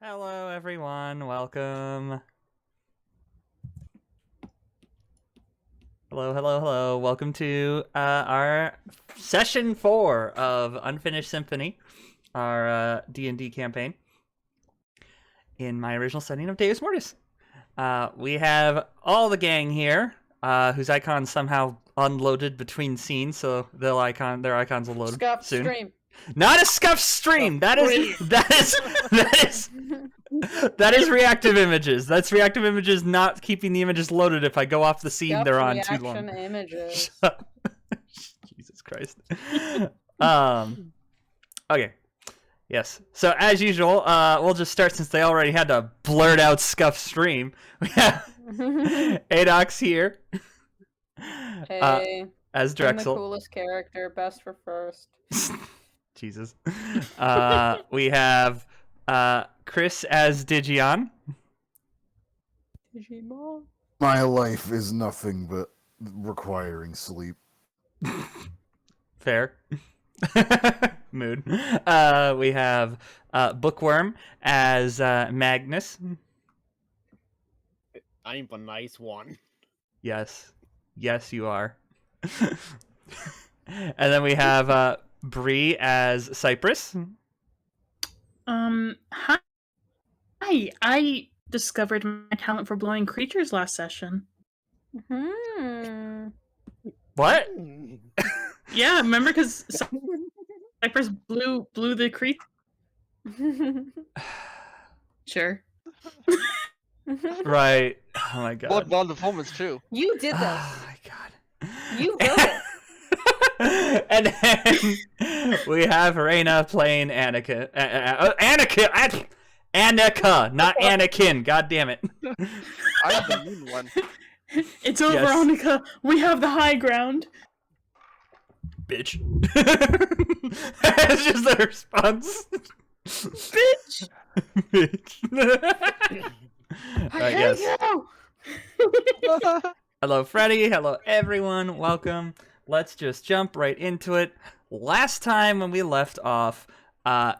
Hello, everyone. Welcome. Hello. Welcome to our session 4 of Unfinished Symphony, our D&D campaign in my original setting of Deus Mortis. We have all the gang here, whose icons somehow unloaded between scenes, so their icons will load Scuff soon. stream. Not a scuff stream. That is reactive images. That's reactive images not keeping the images loaded if I go off the scene Scuff they're on too reaction long. images. Jesus Christ. Okay. Yes. So as usual, we'll just start since they already had to blurt out scuff stream. We have Adox here. Hey, as I'm Drexel. the coolest character, best for first. Jesus. We have Chris as Digion. Digimon. My life is nothing but requiring sleep. Fair. Mood. We have Bookworm as Magnus. I'm the nice one. Yes, you are. And then we have Bree as Cyprus. Hi. I discovered my talent for blowing creatures last session. What? Yeah, remember because Cyprus blew the creature. Sure. Right. Oh my god. Blood performance too. You did this. Oh my god. You wrote it. And then we have Reina playing Annika. Annika, not Anakin. God damn it. I'm the mean one. It's over, Yes. Veronica. We have the high ground. Bitch. That's just the response. Bitch. Bitch. I yes. hate you. Hello, Freddy. Hello, everyone. Welcome. Let's just jump right into it. Last time when we left off,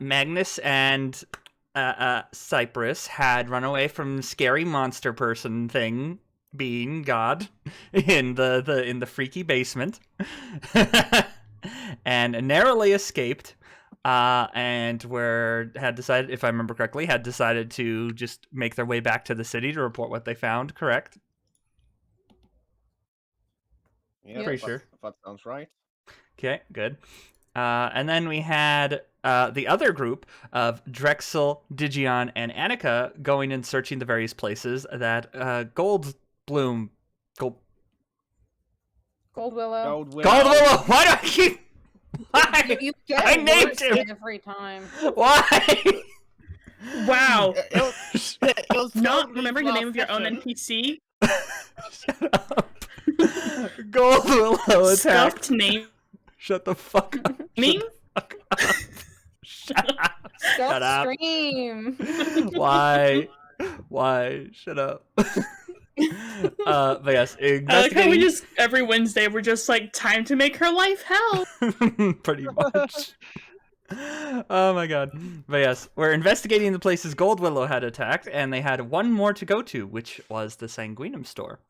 Magnus and Cyprus had run away from scary monster person thing being God in the freaky basement, and narrowly escaped. And had decided, if I remember correctly, had decided to just make their way back to the city to report what they found. Correct? Yeah, Pretty sure. That sounds right. Okay, good. And then we had the other group of Drexel, Digion, and Annika going and searching the various places that GoldWillow. GoldWillow! Why do I keep... Why? You get I named worse him! every time. Why? Wow. It was Not so remembering the last name of your own session. NPC. Shut up. GoldWillow attacked. Stuffed name. Shut the fuck up. Name? Shut up. Shut Scuff up. stream. Why? Shut up. But yes, I like how we investigating. just every Wednesday we're just like time to make her life hell. Pretty much. Oh my god. But yes, we're investigating the places GoldWillow had attacked, and they had one more to go to, which was the Sangunium store,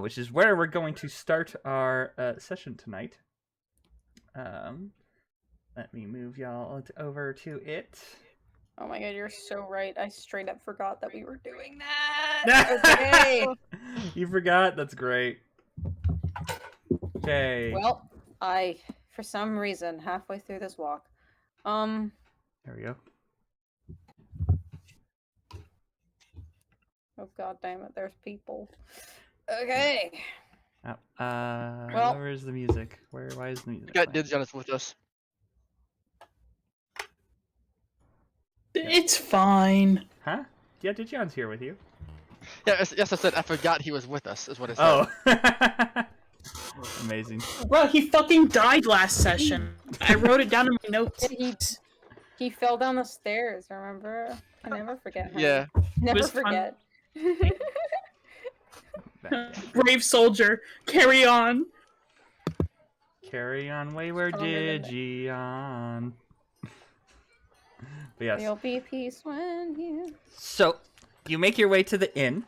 which is where we're going to start our session tonight. Let me move y'all over to it. Oh my god, you're so right. I straight up forgot that we were doing that. Okay. You forgot? That's great. Okay. Well, for some reason, halfway through this walk, There we go. oh god damn it, there's people. Okay. Oh, where's the music? Why is the music? Got playing? Digion with us. It's fine. Huh? Yeah, Digion's here with you. Yeah, yes, I said I forgot he was with us. Is what I said. Oh. Amazing. Bro, he fucking died last session. I wrote it down in my notes. He fell down the stairs, remember? I never forget him. Yeah. Never was fun. forget. Brave soldier, carry on. Carry on, wayward Oh, no, no, no. Digion. But yes. There'll be peace when you. So, you make your way to the inn.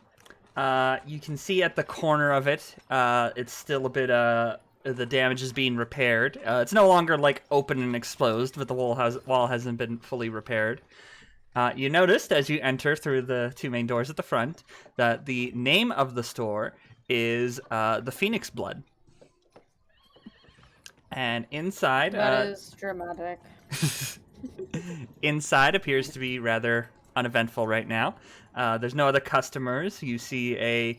You can see at the corner of it, it's still a bit, the damage is being repaired. It's no longer, like, open and exposed, but the wall hasn't been fully repaired. You noticed, as you enter through the two main doors at the front, that the name of the store is the Phoenix Blood. And inside... That is dramatic. Inside appears to be rather uneventful right now. There's no other customers. You see a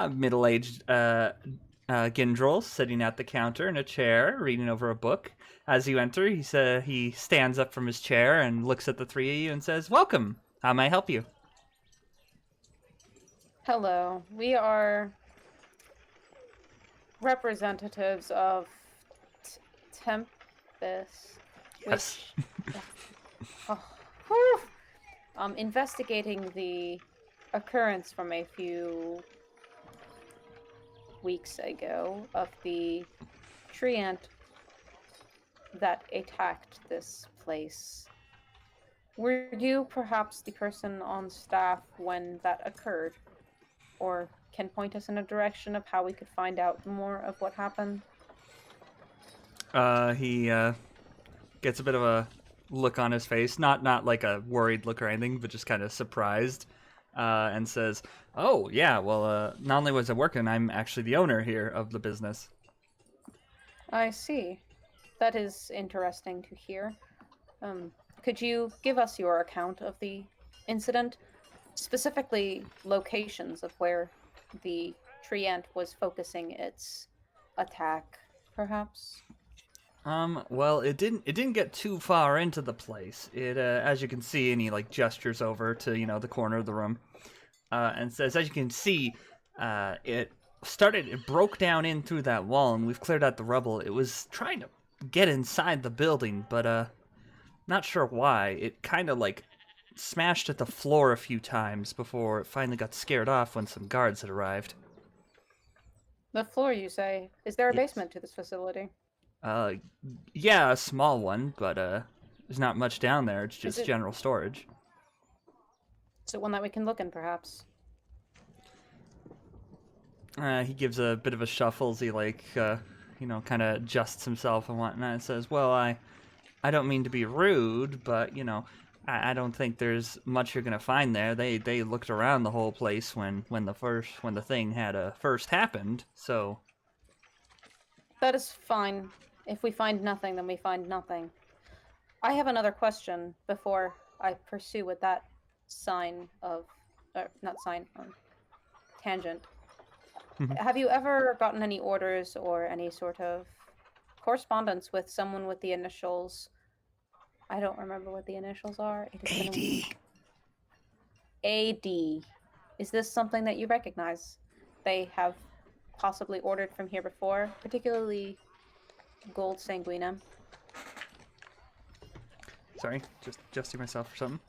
middle-aged Gindrel sitting at the counter in a chair, reading over a book. As you enter, he stands up from his chair and looks at the three of you and says, "Welcome. How may I help you?" Hello. We are representatives of Tempus. Yes. Investigating the occurrence from a few weeks ago of the treant that attacked this place. Were you perhaps the person on staff when that occurred? Or can point us in a direction of how we could find out more of what happened? He gets a bit of a look on his face, not like a worried look or anything, but just kind of surprised, and says, "Oh, yeah, well, not only was I working, I'm actually the owner here of the business." I see. That is interesting to hear. Could you give us your account of the incident? Specifically, locations of where the treant was focusing its attack, perhaps? Well, it didn't get too far into the place. It, as you can see, and he, like, gestures over to, the corner of the room, and says, "As you can see, it broke down in through that wall, and we've cleared out the rubble. It was trying to get inside the building, but, not sure why. It kind of, like, smashed at the floor a few times before it finally got scared off when some guards had arrived." The floor, you say? Is there a Yes. basement to this facility? Yeah, a small one, but, there's not much down there. It's just it- general storage. Is it one that we can look in, perhaps? He gives a bit of a shuffle as he, like, kind of adjusts himself and whatnot, and says, "Well, I don't mean to be rude, but, I don't think there's much you're gonna find there. They looked around the whole place when the thing had first happened, so..." That is fine. If we find nothing, then we find nothing. I have another question before I pursue with that tangent. Mhm. Have you ever gotten any orders or any sort of correspondence with someone with the initials? I don't remember what the initials are. It has been a week. AD. Is this something that you recognize? They have possibly ordered from here before, particularly gold sangunium. Sorry, just adjusting myself for something.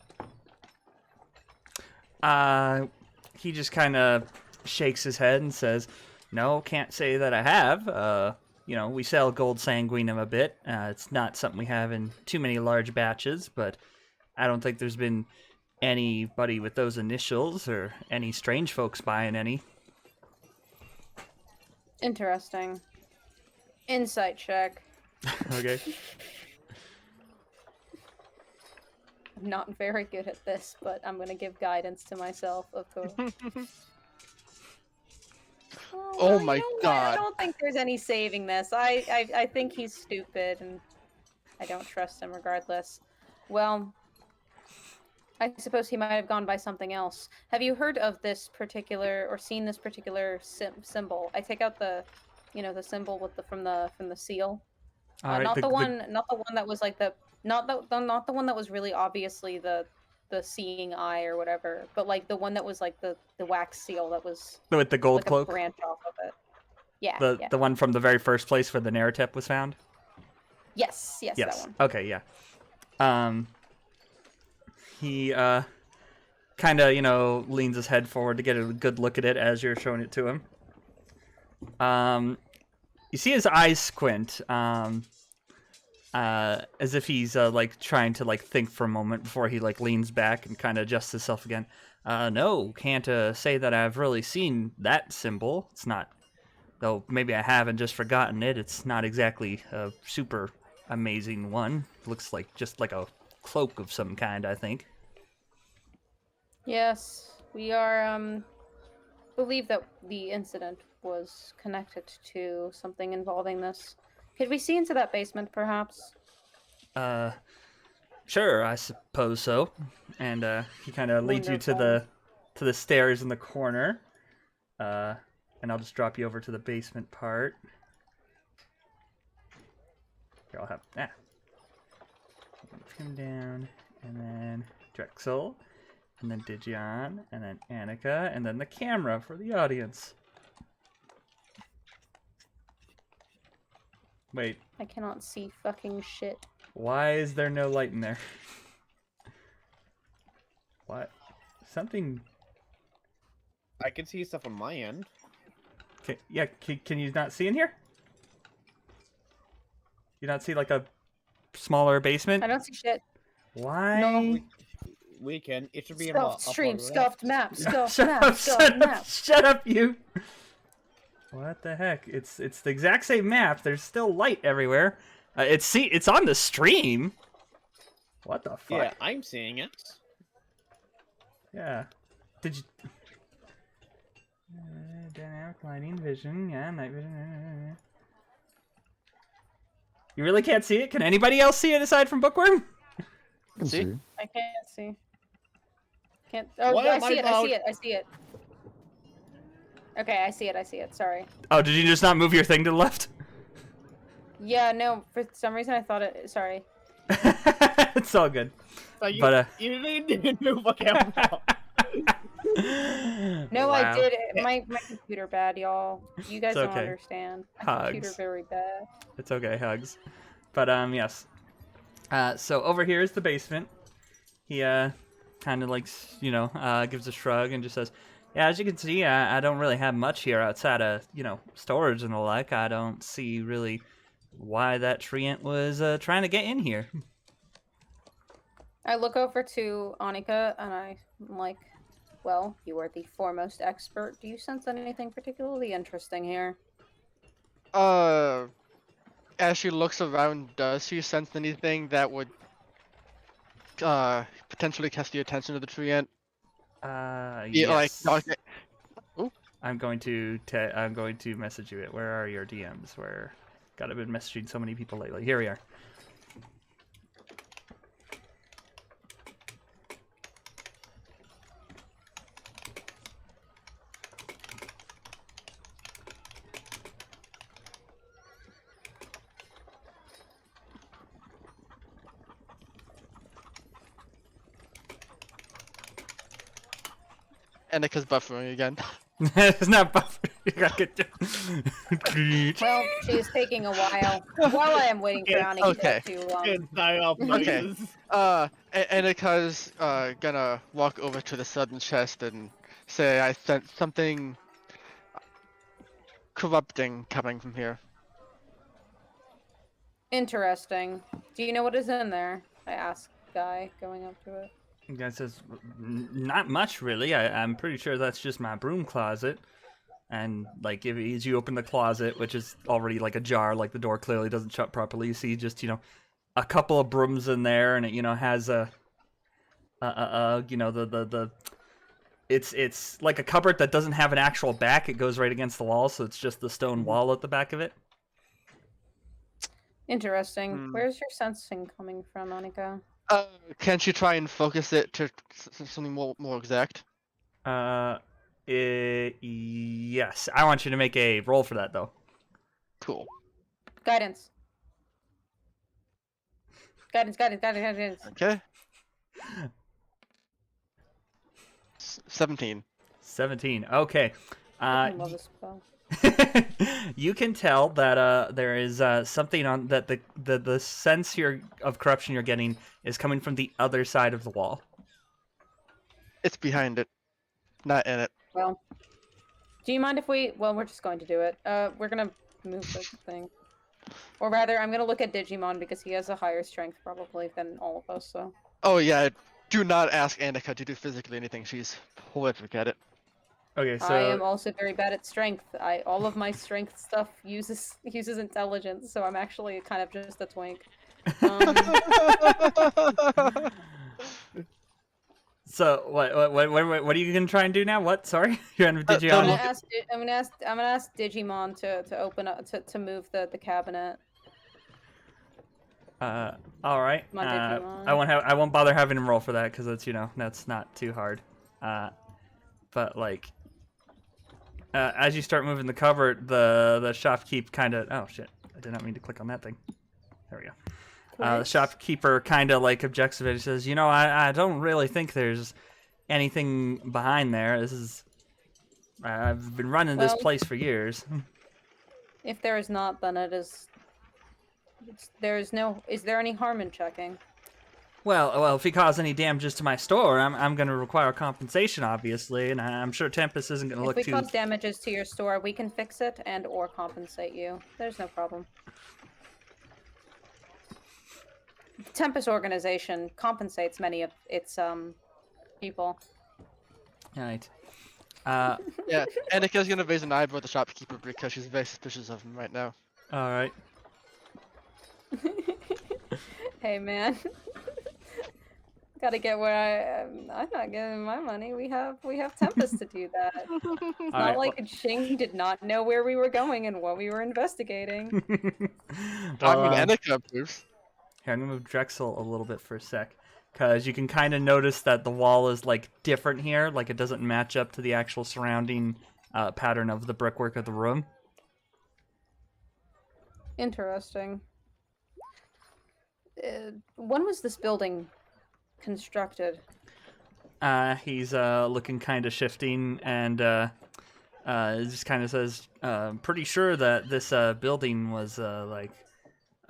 He just kind of shakes his head and says, "No, can't say that I have. We sell gold sanguinum a bit. It's not something we have in too many large batches, but I don't think there's been anybody with those initials or any strange folks buying any." Interesting. Insight check. Okay. I'm not very good at this, but I'm gonna give guidance to myself, of course. Oh my you know what? God. I don't think there's any saving this. I think he's stupid, and I don't trust him regardless. Well, I suppose he might have gone by something else. Have you heard of this particular, or seen this particular symbol? I take out the symbol with from the seal. All right, not the one that was like not the one that was really obviously the seeing eye or whatever, but like the one that was like the wax seal that was with the gold like cloak. a branch off of it. Yeah, yeah. The one from the very first place where the naratep was found. Yes, that one. Okay, yeah. He kind of leans his head forward to get a good look at it as you're showing it to him. You see his eyes squint. as if he's like trying to like think for a moment before he like leans back and kind of adjusts himself again. No, can't say that I've really seen that symbol. It's not, though maybe I have and just forgotten it. It's not exactly a super amazing one. Looks like just like a cloak of some kind, I think. Yes, we are, believe that the incident was connected to something involving this. Could we see into that basement, perhaps? Sure, I suppose so. And he kind of leads you to the stairs in the corner. And I'll just drop you over to the basement part. Here, I'll have move him down, and then Drexel, and then Digion, and then Annika, and then the camera for the audience. Wait, I cannot see fucking shit. why is there no light in there? What? Something... I can see stuff on my end. Can you not see in here? You not see like a smaller basement? I don't see shit. Why? No. We can. It should be Scuffed stream, scuffed map, scuffed Shut map, up, scuffed shut map. up, shut up, you! What the heck? It's the exact same map. There's still light everywhere. It's on the stream. What the fuck? Yeah, I'm seeing it. Yeah. Did you? Dynamic lighting, vision, yeah, night vision. You really can't see it? Can anybody else see it aside from Bookworm? I can See? see. I can't see. Can't. Oh, Why I am I see it. I allowed- see it. I see it. Okay, I see it. I see it. Sorry. Oh, did you just not move your thing to the left? Yeah, no. For some reason, I thought it. Sorry. It's all good. You, But, you didn't move a camera. No, Wow. I did. My computer bad, y'all. You guys It's don't okay. understand. My computer Hugs. very bad. It's okay, hugs. But yes. So over here is the basement. He kind of like gives a shrug and just says, "Yeah, as you can see, I don't really have much here outside of storage and the like. I don't see really why that treant was trying to get in here." I look over to Annika and I'm like, well, you are the foremost expert. Do you sense anything particularly interesting here? As she looks around, does she sense anything that would potentially catch the attention of the treant? Yes. Ooh. I'm going to message you it. Where are your DMs? Where? God, I've been messaging so many people lately. Here we are. Annika's buffering again. It's not buffered. You gotta get Well, she is taking a while. While I am waiting for Yeah, Annika okay. to Okay. Annika's gonna walk over to the southern chest and say, "I sense something corrupting coming from here." Interesting. Do you know what is in there? I ask Guy, going up to it. The guy says, "Not much, really. I'm pretty sure that's just my broom closet." And like, as you open the closet, which is already like ajar, like the door clearly doesn't shut properly, you see just a couple of brooms in there, and it has it's like a cupboard that doesn't have an actual back. It goes right against the wall, so it's just the stone wall at the back of it. Interesting. Hmm. Where's your sensing coming from, Annika? Can't you try and focus it to something more exact? Yes. I want you to make a roll for that, though. Cool. Guidance. Guidance. Okay. 17. 17. Okay. I love this spell. You can tell that there is something on that the sense here of corruption you're getting is coming from the other side of the wall. It's behind it, not in it. Well, do you mind if we... Well, we're just going to do it. We're gonna move the thing. Or rather, I'm gonna look at Digimon because he has a higher strength probably than all of us. So Oh yeah, do not ask Annika to do physically anything. She's horrific at it. Okay, I am so also very bad at strength. All of my strength stuff uses intelligence, so I'm actually kind of just a twink. so what are you gonna try and do now? What? Sorry, you're gonna did you don't I'm look gonna ask Digimon to open up to move the cabinet. All right. Come on, Digimon. I won't bother having him roll for that because it's that's not too hard. But like as you start moving the cupboard, the shopkeep kind of shit, I did not mean to click on that thing. There we go. The shopkeeper kind of like objects to it. He says, I don't really think there's anything behind there. This is I've been running this Well- place for years. If there is not, then it is. There is no. Is there any harm in checking? Well, if he caused any damages to my store, I'm going to require compensation, obviously, and I'm sure Tempus isn't going to If look we too. cause damages to your store, we can fix it and/or compensate you. There's no problem. The Tempus organization compensates many of its people. All right. Yeah, Annika's gonna raise an eyebrow at the shopkeeper because she's very suspicious of him right now. All right. Hey man, gotta get where I'm not getting my money. We have Tempus to do that. It's All not right, like Shing did not know where we were going and what we were investigating. well, I mean, Annika approves. here, I'm going to move Drexel a little bit for a sec, because you can kind of notice that the wall is like different here, like it doesn't match up to the actual surrounding pattern of the brickwork of the room. Interesting. When was this building constructed? He's looking kind of shifting and just kind of says, pretty sure that this building was like,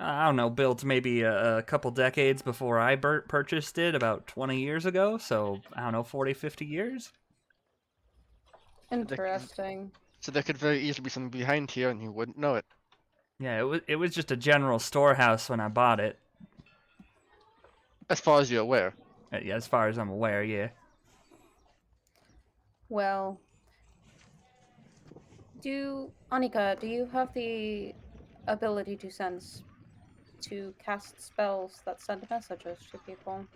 I don't know, built maybe a couple decades before I purchased it about 20 years ago. So, I don't know, 40, 50 years? Interesting. So there could very easily be something behind here, and you wouldn't know it. Yeah, it was just a general storehouse when I bought it. As far as you're aware. Yeah, as far as I'm aware, yeah. Well, Annika, do you have the ability to cast spells that send messages to people?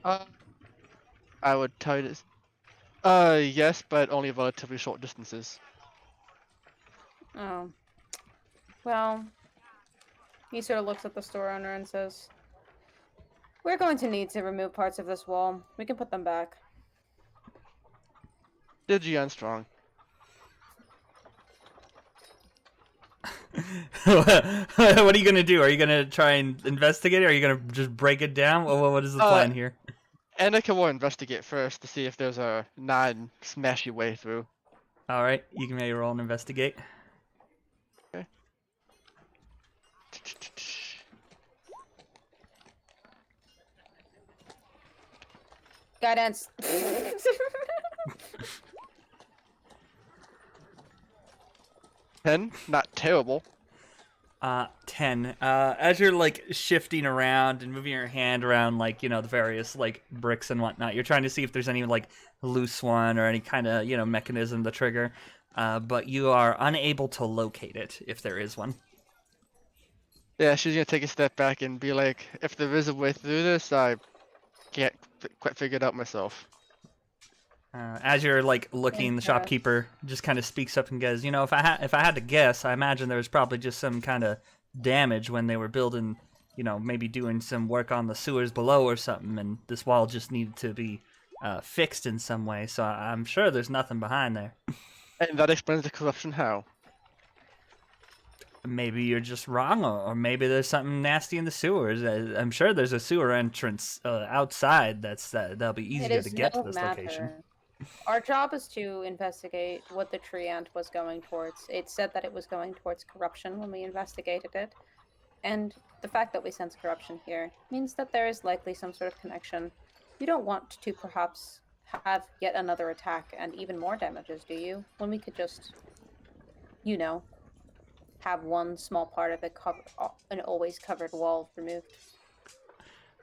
I would tell you this. Yes, but only relatively short distances. Oh. Well, he sort of looks at the store owner and says, "We're going to need to remove parts of this wall. We can put them back." Digion strong. What are you gonna do? Are you gonna try and investigate it, or are you gonna just break it down? What is the plan here? Annika will investigate first to see if there's a non-smashy way through. All right, you can maybe roll and investigate. Okay. Guidance. 10, not terrible. 10. As you're like shifting around and moving your hand around, like, the various like bricks and whatnot, you're trying to see if there's any like loose one or any kind of, mechanism to trigger. But you are unable to locate it if there is one. Yeah, she's gonna take a step back and be like, if there is a way through this, I can't quite figure it out myself. As you're like looking, the shopkeeper just kind of speaks up and goes, if I had to guess, I imagine there was probably just some kind of damage when they were building, maybe doing some work on the sewers below or something, and this wall just needed to be fixed in some way. So I'm sure there's nothing behind there. And that explains the corruption how. Maybe you're just wrong, or maybe there's something nasty in the sewers. I'm sure there's a sewer entrance outside that'll be easier to get to this location. Our job is to investigate what the tree ant was going towards. It said that it was going towards corruption when we investigated it. And the fact that we sense corruption here means that there is likely some sort of connection. You don't want to perhaps have yet another attack and even more damages, do you? When we could just, have one small part of it covered, an always covered wall removed.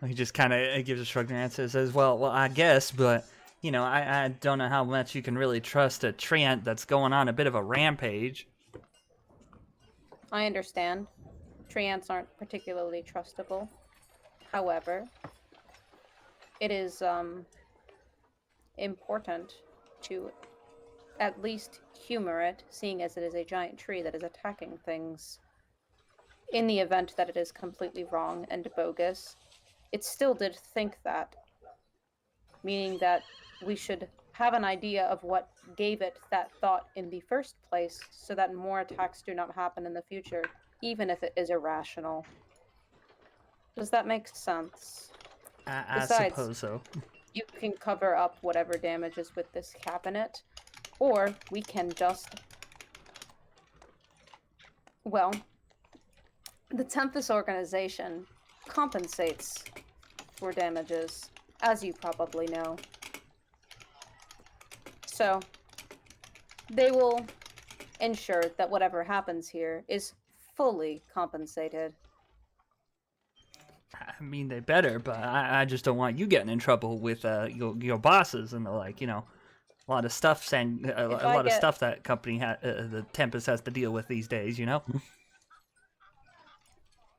He just kind of gives a shrug and answer, says, well, I guess, but, you know, I don't know how much you can really trust a treant that's going on a bit of a rampage. I understand. Treants aren't particularly trustable. However, it is important to at least humor it, seeing as it is a giant tree that is attacking things. In the event that it is completely wrong and bogus, it still did think that, meaning that we should have an idea of what gave it that thought in the first place, so that more attacks do not happen in the future, even if it is irrational. Does that make sense? I Besides, suppose so. you can cover up whatever damages with this cabinet, or we can just... Well, the Tempus organization compensates for damages, as you probably know. So, they will ensure that whatever happens here is fully compensated. I mean, they better, but I just don't want you getting in trouble with your bosses and the like. You know, a lot of stuff saying a lot of stuff that company the Tempus has to deal with these days. You know.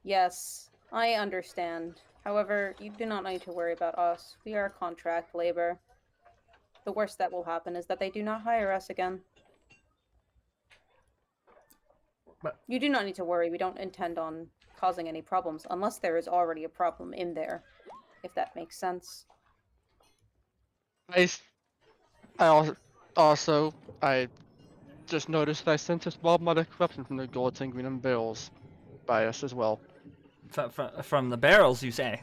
Yes, I understand. However, you do not need to worry about us. We are contract labor. The worst that will happen is that they do not hire us again. But you do not need to worry. We don't intend on causing any problems, unless there is already a problem in there, if that makes sense. I just noticed I sent a small amount of corruption from the gold sangunium barrels by us as well. From the barrels, you say?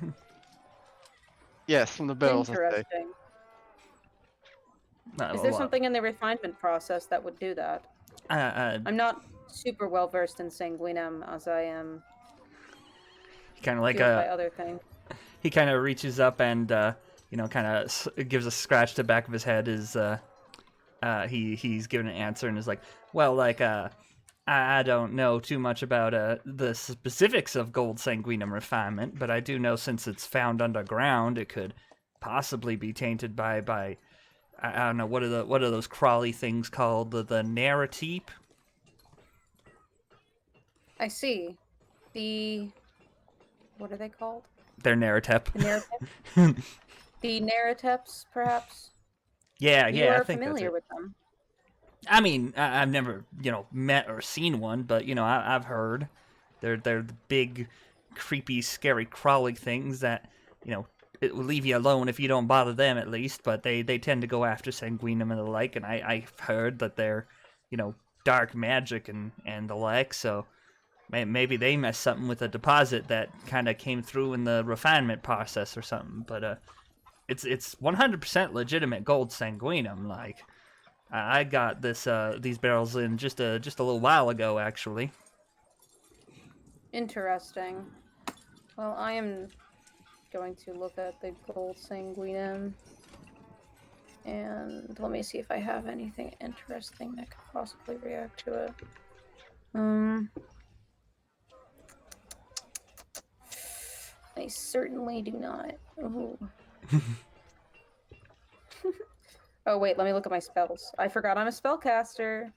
Yes, from the barrels. I say. Interesting. Is there something in the refinement process that would do that? I'm not super well versed in sangunium, as I am. Kind of like by other things. He kind of reaches up and you know, kind of gives a scratch to the back of his head. He's given an answer and is like, well, like I don't know too much about the specifics of gold sanguinum refinement, but I do know since it's found underground, it could possibly be tainted by I don't know, what are those crawly things called? The naratep? I see. What are they called? They're naratep. The naratep? The narateps, perhaps? Yeah, You I are think familiar that's it. with them. I mean, I've never, you know, met or seen one, but, you know, I've heard. They're the big, creepy, scary, crawling things that, you know, it will leave you alone if you don't bother them, at least, but they tend to go after sanguinum and the like, and I've heard that they're, you know, dark magic and the like, so maybe they messed something with a deposit that kind of came through in the refinement process or something, but it's 100% legitimate gold sanguinum. Like, I got these barrels in just a little while ago, actually. Interesting. Well, I am going to look at the gold sanguinum, and let me see if I have anything interesting that could possibly react to it. I certainly do not. Ooh. Oh wait, let me look at my spells. I forgot I'm a spellcaster.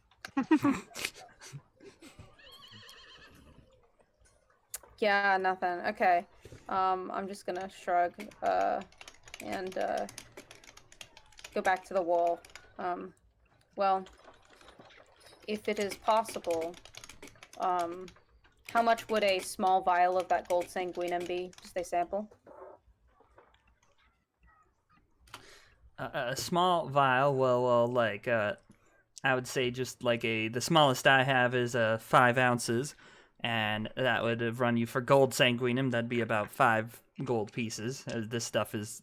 Yeah, nothing. Okay. I'm just gonna shrug, and, go back to the wall. Well, if it is possible, how much would a small vial of that gold sanguinum be? Just a sample? A small vial, well, like, I would say just like the smallest I have is 5 ounces, and that would have run you for gold sanguinum. That'd be about 5 gold pieces. This stuff is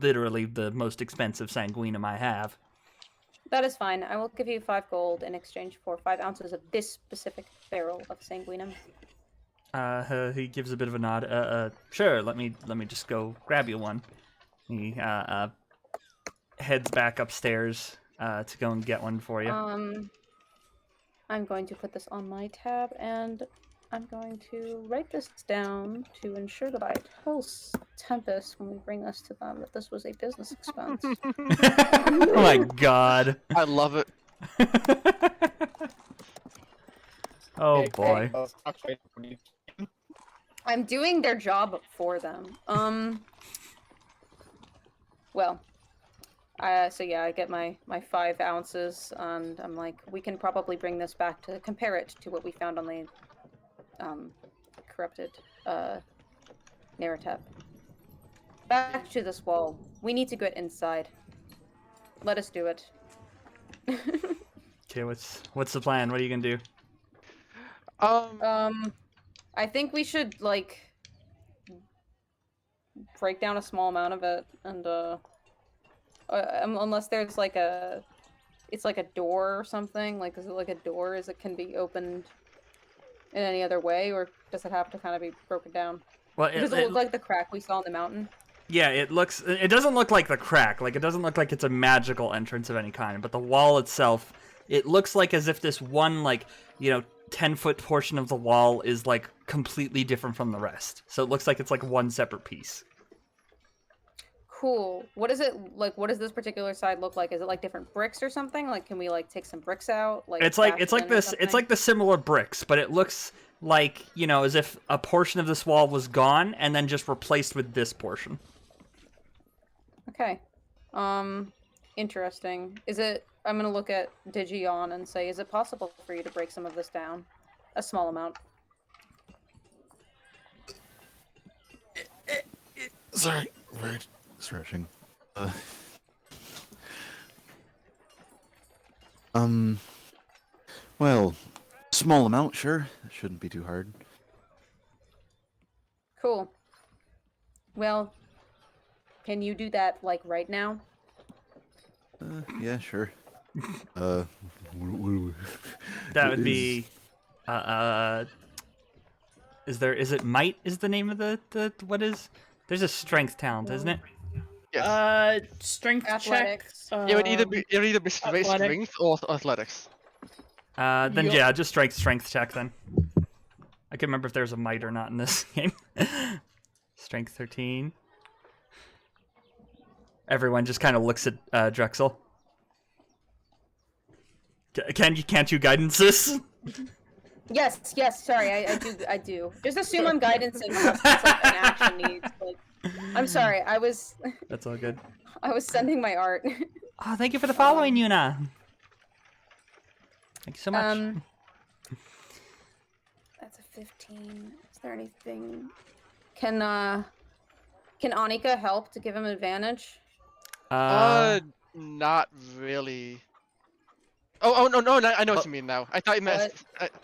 literally the most expensive sanguinum I have. That is fine. I will give you 5 gold in exchange for 5 ounces of this specific barrel of sanguinum. He gives a bit of a nod. Sure. Let me just go grab you one. He heads back upstairs to go and get one for you. I'm going to put this on my tab, and I'm going to write this down to ensure that I tell Tempus when we bring this to them that this was a business expense. Oh my god. I love it. Oh Hey, boy. stock trade when you- I'm doing their job for them. Well, so yeah, I get my 5 ounces, and I'm like, we can probably bring this back to compare it to what we found on the corrupted naratep. Back to this wall. We need to get inside. Let us do it. Okay, what's the plan? What are you gonna do? I think we should like break down a small amount of it, and unless there's like it's like a door or something. Like, is it like a door? Is it can be opened in any other way, or does it have to kind of be broken down? Well, Does it look like the crack we saw on the mountain? yeah, it doesn't look like the crack. Like, it doesn't look like it's a magical entrance of any kind. But the wall itself, it looks like as if this one, like, 10-foot portion of the wall is like completely different from the rest. So it looks like it's like one separate piece. Cool. What is it like? What does this particular side look like? Is it like different bricks or something? Like, can we like take some bricks out? Like, It's like bash in or this. It's something? like the similar bricks, but it looks like, as if a portion of this wall was gone and then just replaced with this portion. Okay. Interesting. Is it? I'm gonna look at Digion and say, is it possible for you to break some of this down? A small amount. Sorry, right. Stretching. Well, small amount, sure. It shouldn't be too hard. Cool. Well, can you do that like right now? Yeah, sure. That would be, is it might is the name of the what is? There's a strength talent, isn't it? Yes. Strength Athletics. check. It would either be Athletic. strength or athletics. Then Yup. yeah, just strength check then. I can't remember if there's a might or not in this game. Strength 13. Everyone just kind of looks at Drexel. Can't you guidance this? Yes, sorry, I do. Just assume I'm guidance unless it's like an action needs. Like, I'm sorry, That's all good. I was sending my art. Oh, thank you for the following, Yuna. Thank you so much. That's a 15. Is there anything? Can Anika help to give him advantage? Not really. Oh no, I know what you mean now. I thought you meant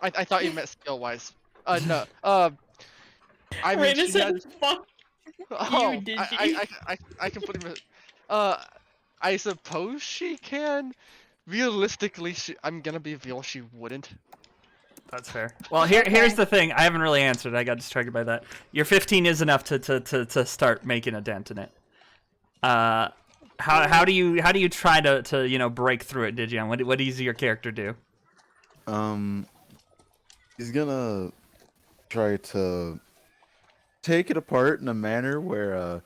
I thought you meant skill wise. No. I mean, Raina she said, has... "Fuck Oh, you, did I completely missed. I suppose she can. Realistically, I'm gonna be real. She wouldn't. That's fair. Well, here's the thing. I haven't really answered. I got distracted by that. Your 15 is enough to start making a dent in it. How do you try to break through it, Digion? What does your character do? He's gonna try to take it apart in a manner where you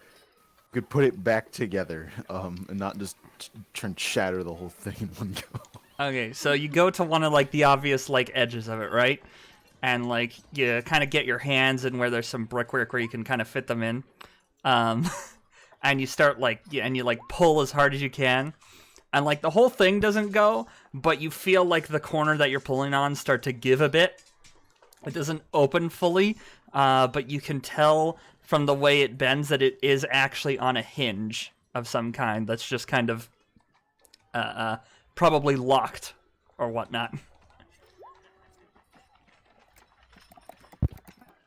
could put it back together, and not just try and shatter the whole thing in one go. Okay, so you go to one of like the obvious like edges of it, right? And like you kind of get your hands in where there's some brickwork where you can kind of fit them in. And you start and you pull as hard as you can. And like the whole thing doesn't go, but you feel like the corner that you're pulling on start to give a bit. It doesn't open fully, but you can tell from the way it bends that it is actually on a hinge of some kind that's just kind of probably locked or whatnot.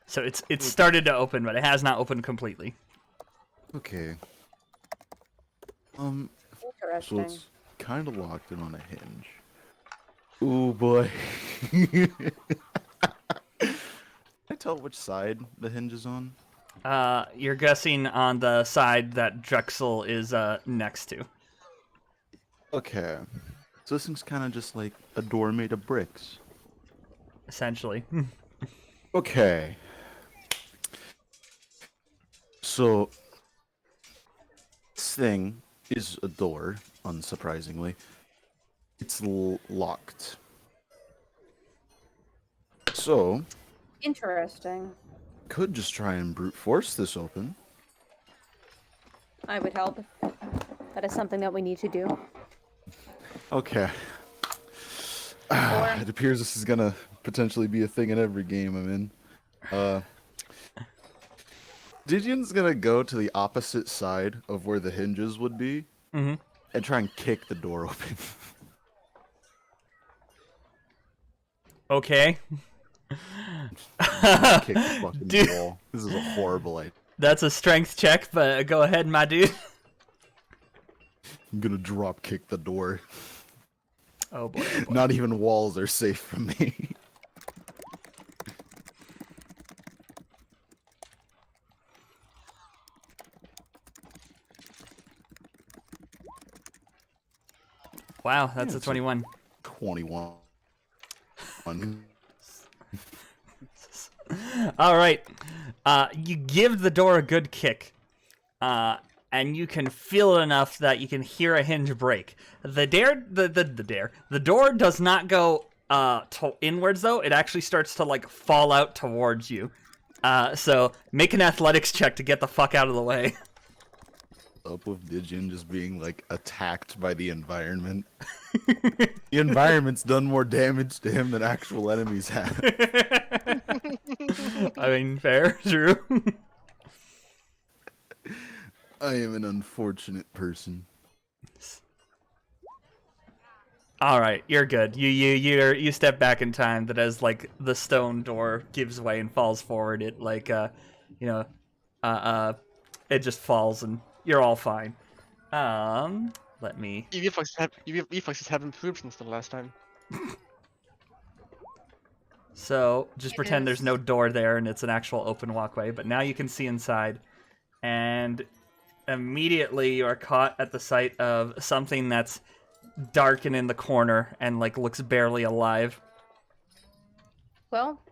So it's started to open, but it has not opened completely. Okay. So Interesting. it's kind of locked in on a hinge. Ooh boy. Can I tell which side the hinge is on? You're guessing on the side that Drexel is next to. Okay. So this thing's kind of just like a door made of bricks. essentially. Okay. So this thing is a door, unsurprisingly. It's locked. So Interesting. could just try and brute force this open. I would help. That is something that we need to do. Okay. Or It appears this is gonna potentially be a thing in every game I'm in. Didion's gonna go to the opposite side of where the hinges would be Mm-hmm. and try and kick the door open. Okay. Kick the fucking Dude, wall. This is a horrible idea. that's a strength check, but go ahead, my dude. I'm gonna drop kick the door. Oh boy. Oh boy. Not even walls are safe from me. Wow, that's a it's a- 21. 21. All right. You give the door a good kick, and you can feel it enough that you can hear a hinge break. The door does not go inwards though. It actually starts to like fall out towards you. So make an athletics check to get the fuck out of the way. Up with Digion just being like attacked by the environment. The environment's done more damage to him than actual enemies have. I mean, fair, true. I am an unfortunate person. All right, you're good. You step back in time. That as like the stone door gives way and falls forward, it like it just falls and you're all fine. Let me. Your reflexes have improved since the last time. So just It pretend there's is. no door there and it's an actual open walkway. But now you can see inside, and immediately you are caught at the sight of something that's dark and in the corner and like looks barely alive. well,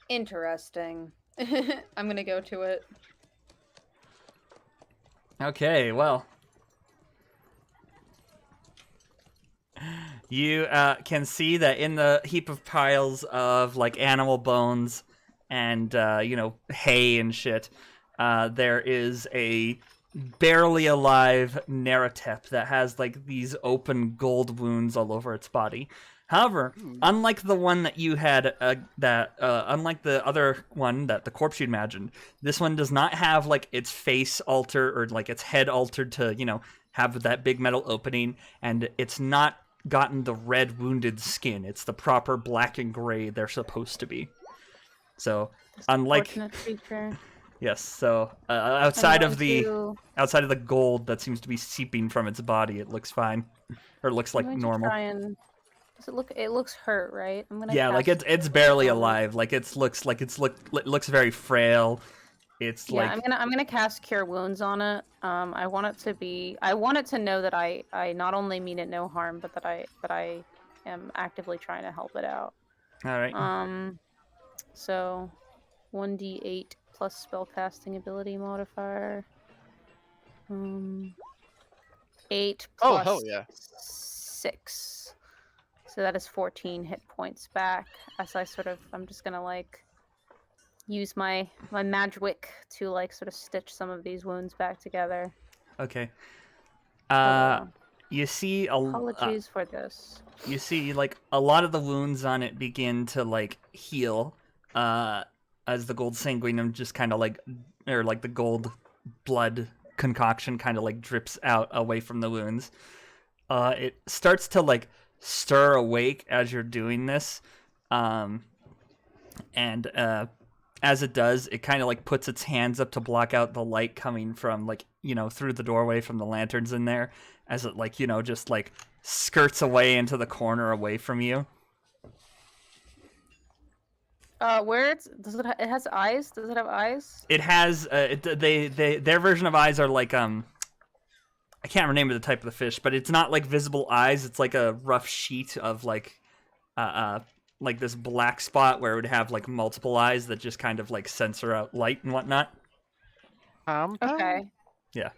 interesting. I'm gonna go to it. Okay, well. You can see that in the heap of piles of like animal bones and hay and shit, there is a barely alive naratep that has like these open gold wounds all over its body. However, unlike the one that you had, unlike the other one that the corpse you imagined, this one does not have like its face altered or like its head altered to have that big metal opening, and it's not gotten the red wounded skin. It's the proper black and gray they're supposed to be. So, unlike Fortunate creature. yes, so outside I'm of going the to- outside of the gold that seems to be seeping from its body, it looks fine, or it looks like I'm going to normal. try and... Does it look? It looks hurt, right? I'm gonna. Yeah, like cast it's barely Cure Wounds. alive. Like it looks very frail. It's Yeah, like I'm gonna cast Cure Wounds on it. I want it to be. I want it to know that I not only mean it no harm, but that I am actively trying to help it out. all right. So 1d8 plus spellcasting ability modifier. 8 Oh, plus hell yeah. 6. So that is 14 hit points back. As I'm just gonna like use my magic to like sort of stitch some of these wounds back together. Okay. Uh, You see Apologies for this. you see like a lot of the wounds on it begin to like heal as the gold sanguinium just kind of like, or like the gold blood concoction kind of like drips out away from the wounds. It starts to like stir awake as you're doing this, and as it does, it kind of like puts its hands up to block out the light coming from like through the doorway from the lanterns in there, as it like just like skirts away into the corner away from you. Where it has eyes? Does it have eyes? It has their version of eyes are like I can't remember the type of the fish, but it's not like visible eyes. It's like a rough sheet of like like this black spot where it would have like multiple eyes that just kind of like censor out light and whatnot. Okay. Yeah.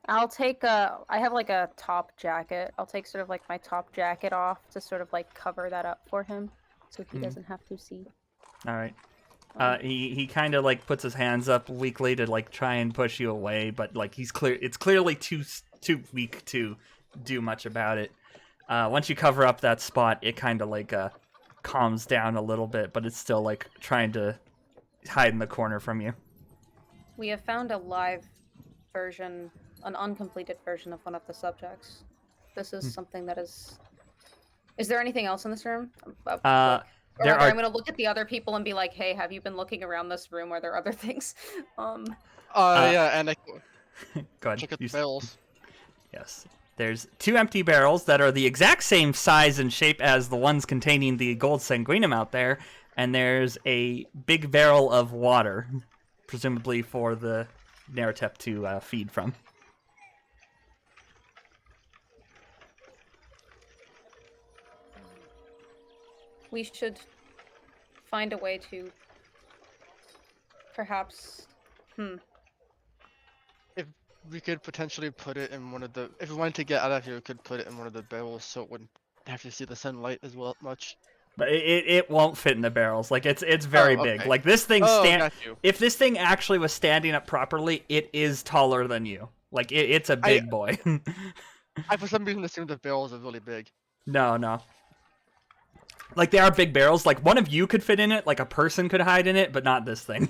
I'll take I have like a top jacket. I'll take sort of like my top jacket off to sort of like cover that up for him, so he doesn't have to see. All right. He kind of like puts his hands up weakly to like try and push you away, but like it's clearly too weak to do much about it. Once you cover up that spot, it kind of like calms down a little bit, but it's still like trying to hide in the corner from you. We have found a live version, an uncompleted version of one of the subjects. This is something that is. Is there anything else in this room? There are. I'm gonna look at the other people and be like, "Hey, have you been looking around this room? Are there other things?" Yeah, and I Go ahead. check out the You- barrels. Yes. There's 2 empty barrels that are the exact same size and shape as the ones containing the gold sangunium out there, and there's a big barrel of water, presumably for the naratep to feed from. We should find a way to perhaps. If we could potentially put it in one of the, if we wanted to get out of here, we could put it in one of the barrels so it wouldn't have to see the sunlight as well much. But it won't fit in the barrels. Like it's very big. okay. Like this thing Got you. If this thing actually was standing up properly, it is taller than you. Like it's a big boy. I for some reason assumed the barrels are really big. No. Like they are big barrels. Like one of you could fit in it. Like a person could hide in it, but not this thing.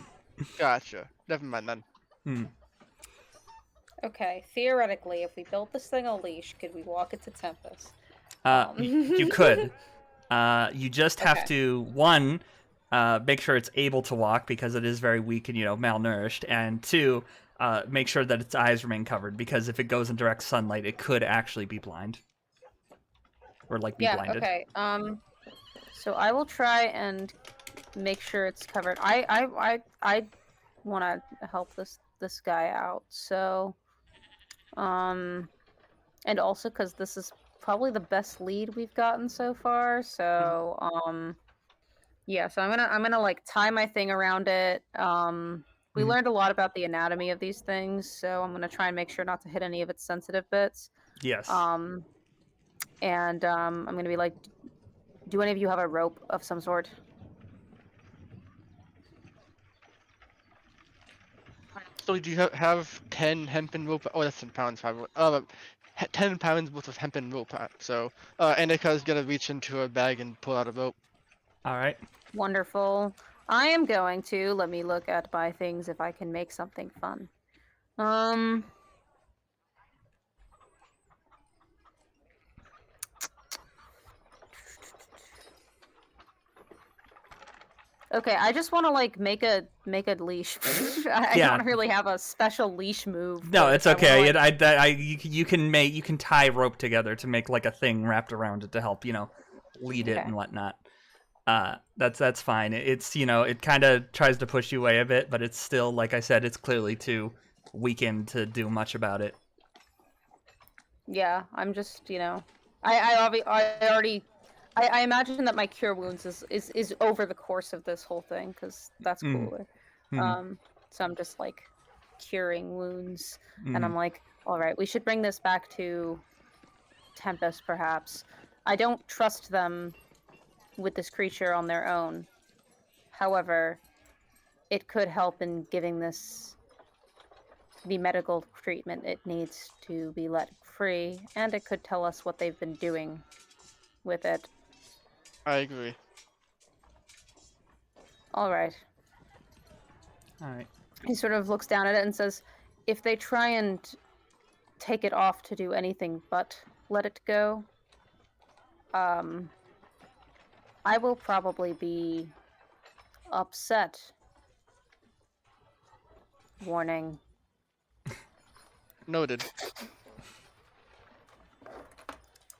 Gotcha. Never mind then. Okay, theoretically, if we built this thing a leash, could we walk it to Tempus? You could. You just have Okay. to one, make sure it's able to walk because it is very weak and malnourished, and two, make sure that its eyes remain covered because if it goes in direct sunlight, it could actually be blind or like be blinded. Okay. So I will try and make sure it's covered. I want to help this guy out. So, and also because this is probably the best lead we've gotten so far. So, yeah. So I'm gonna like tie my thing around it. We learned a lot about the anatomy of these things, so I'm gonna try and make sure not to hit any of its sensitive bits. Yes. And I'm gonna be like, do any of you have a rope of some sort? So do you have 10 hempen rope? Oh, that's 10 pounds, probably. 10 pounds worth of hempen rope. So, Anika's gonna reach into her bag and pull out a rope. All right. Wonderful. I am going to let me look at my things if I can make something fun. Okay, I just want to like make a leash. I Yeah. don't really have a special leash move. No, but it's I wanna, okay. like- You can tie rope together to make like a thing wrapped around it to help lead it Okay. and whatnot. That's fine. It's it kind of tries to push you away a bit, but it's still, like I said, it's clearly too weakened to do much about it. Yeah, I'm just I imagine that my cure wounds is over the course of this whole thing because that's cooler. So I'm just like curing wounds, and I'm like, all right, we should bring this back to Tempus, perhaps. I don't trust them with this creature on their own. However, it could help in giving this the medical treatment it needs to be let free, and it could tell us what they've been doing with it. I agree. All right. All right. He sort of looks down at it and says, if they try and take it off to do anything but let it go, I will probably be upset. Warning. Noted.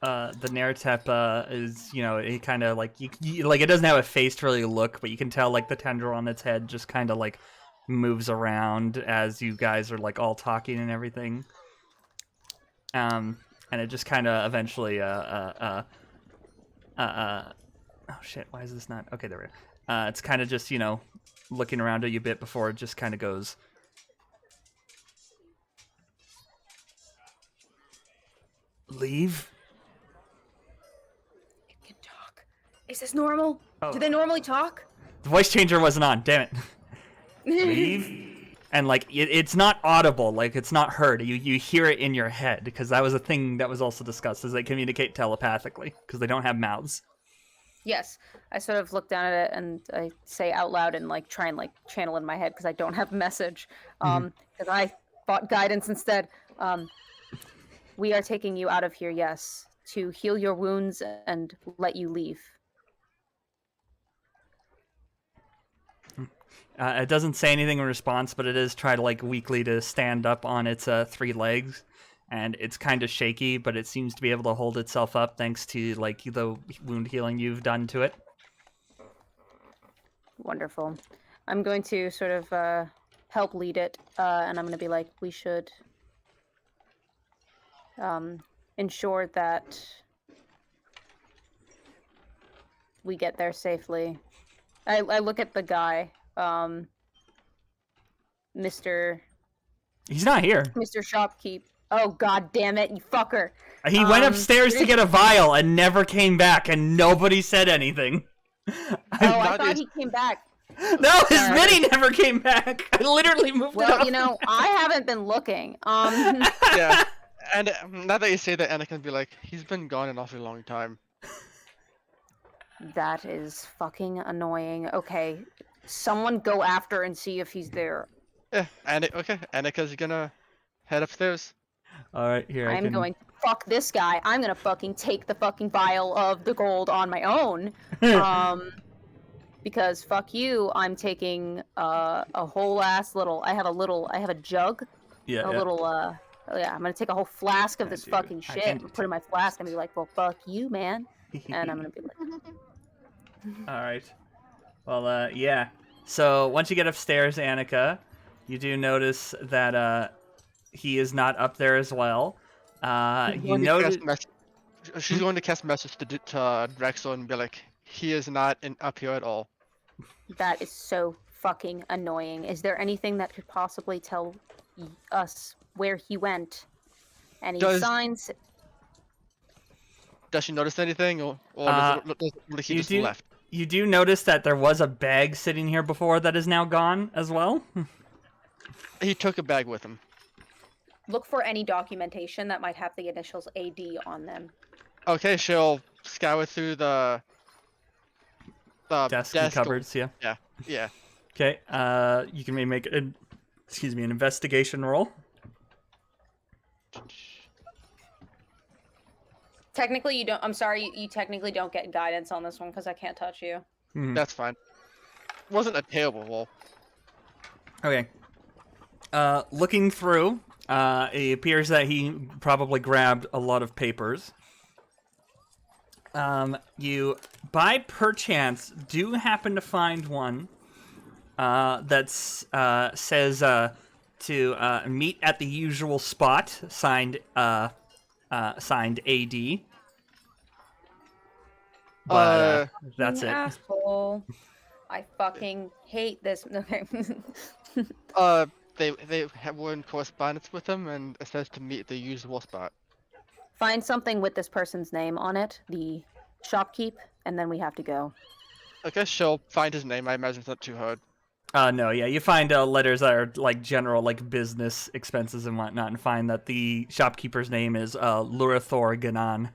The naratep is it kind of like like it doesn't have a face to really look, but you can tell like the tendril on its head just kind of like moves around as you guys are like all talking and everything. And it just kind of eventually Oh shit! Why is this not? Okay, there we go. It's kind of just looking around at you a bit before it just kind of goes. Leave. You can talk. Is this normal? Oh. Do they normally talk? The voice changer wasn't on. Damn it. Leave. And like it's not audible, like it's not heard. You hear it in your head because that was a thing that was also discussed. Is they communicate telepathically because they don't have mouths. Yes. I sort of look down at it and I say out loud and like try and like channel in my head because I don't have a message. Because I bought guidance instead. We are taking you out of here, yes, to heal your wounds and let you leave. It doesn't say anything in response, but it is try to like weakly to stand up on its 3 legs, and it's kind of shaky, but it seems to be able to hold itself up thanks to like the wound healing you've done to it. Wonderful. I'm going to sort of help lead it, and I'm going to be like, we should ensure that we get there safely. I look at the guy. Mr. He's not here. Mr. Shopkeep. Oh, god damn it, you fucker. He went upstairs to get a vial and never came back, and nobody said anything. I thought he came back. No, his mini never came back. I literally moved it Well, up. I haven't been looking. Yeah. And now that you say that, Anna can be like, he's been gone an awfully long time. That is fucking annoying. Okay, someone go after and see if he's there. Yeah, okay. Annika's gonna head upstairs. All right, here I'm going, fuck this guy. I'm gonna fucking take the fucking vial of the gold on my own. Because fuck you, I'm taking a whole ass little, I have a jug. Yeah. I'm gonna take a whole flask of this Dude, fucking I shit can't and put it in my flask and be like, well, fuck you, man. And I'm gonna be like, All right. Well, yeah. So once you get upstairs, Annika, you do notice that he is not up there as well. You notice. She's going to cast message to Drexel and be like, he is not up here at all. that is so fucking annoying. Is there anything that could possibly tell us where he went? Any signs? Does she notice anything, or does he just left? You do notice that there was a bag sitting here before that is now gone as well. He took a bag with him. Look for any documentation that might have the initials AD on them. Okay, she'll scour through the Desk and cupboards, yeah. Yeah. Okay, you can make an investigation roll. Technically, you don't. I'm sorry, you technically don't get guidance on this one because I can't touch you. That's fine. Wasn't a terrible roll. Okay. Looking through, it appears that he probably grabbed a lot of papers. You, by perchance, do happen to find one that says to meet at the usual spot, signed AD. But that's it. Asshole. I fucking hate this. Okay. Were in correspondence with him, and it says to meet at the usual spot. Find something with this person's name on it, the shopkeep, and then we have to go. Okay, she'll find his name. I imagine it's not too hard. No, yeah, you find letters that are like general, like business expenses and whatnot, and find that the shopkeeper's name is Lurathor Ganon.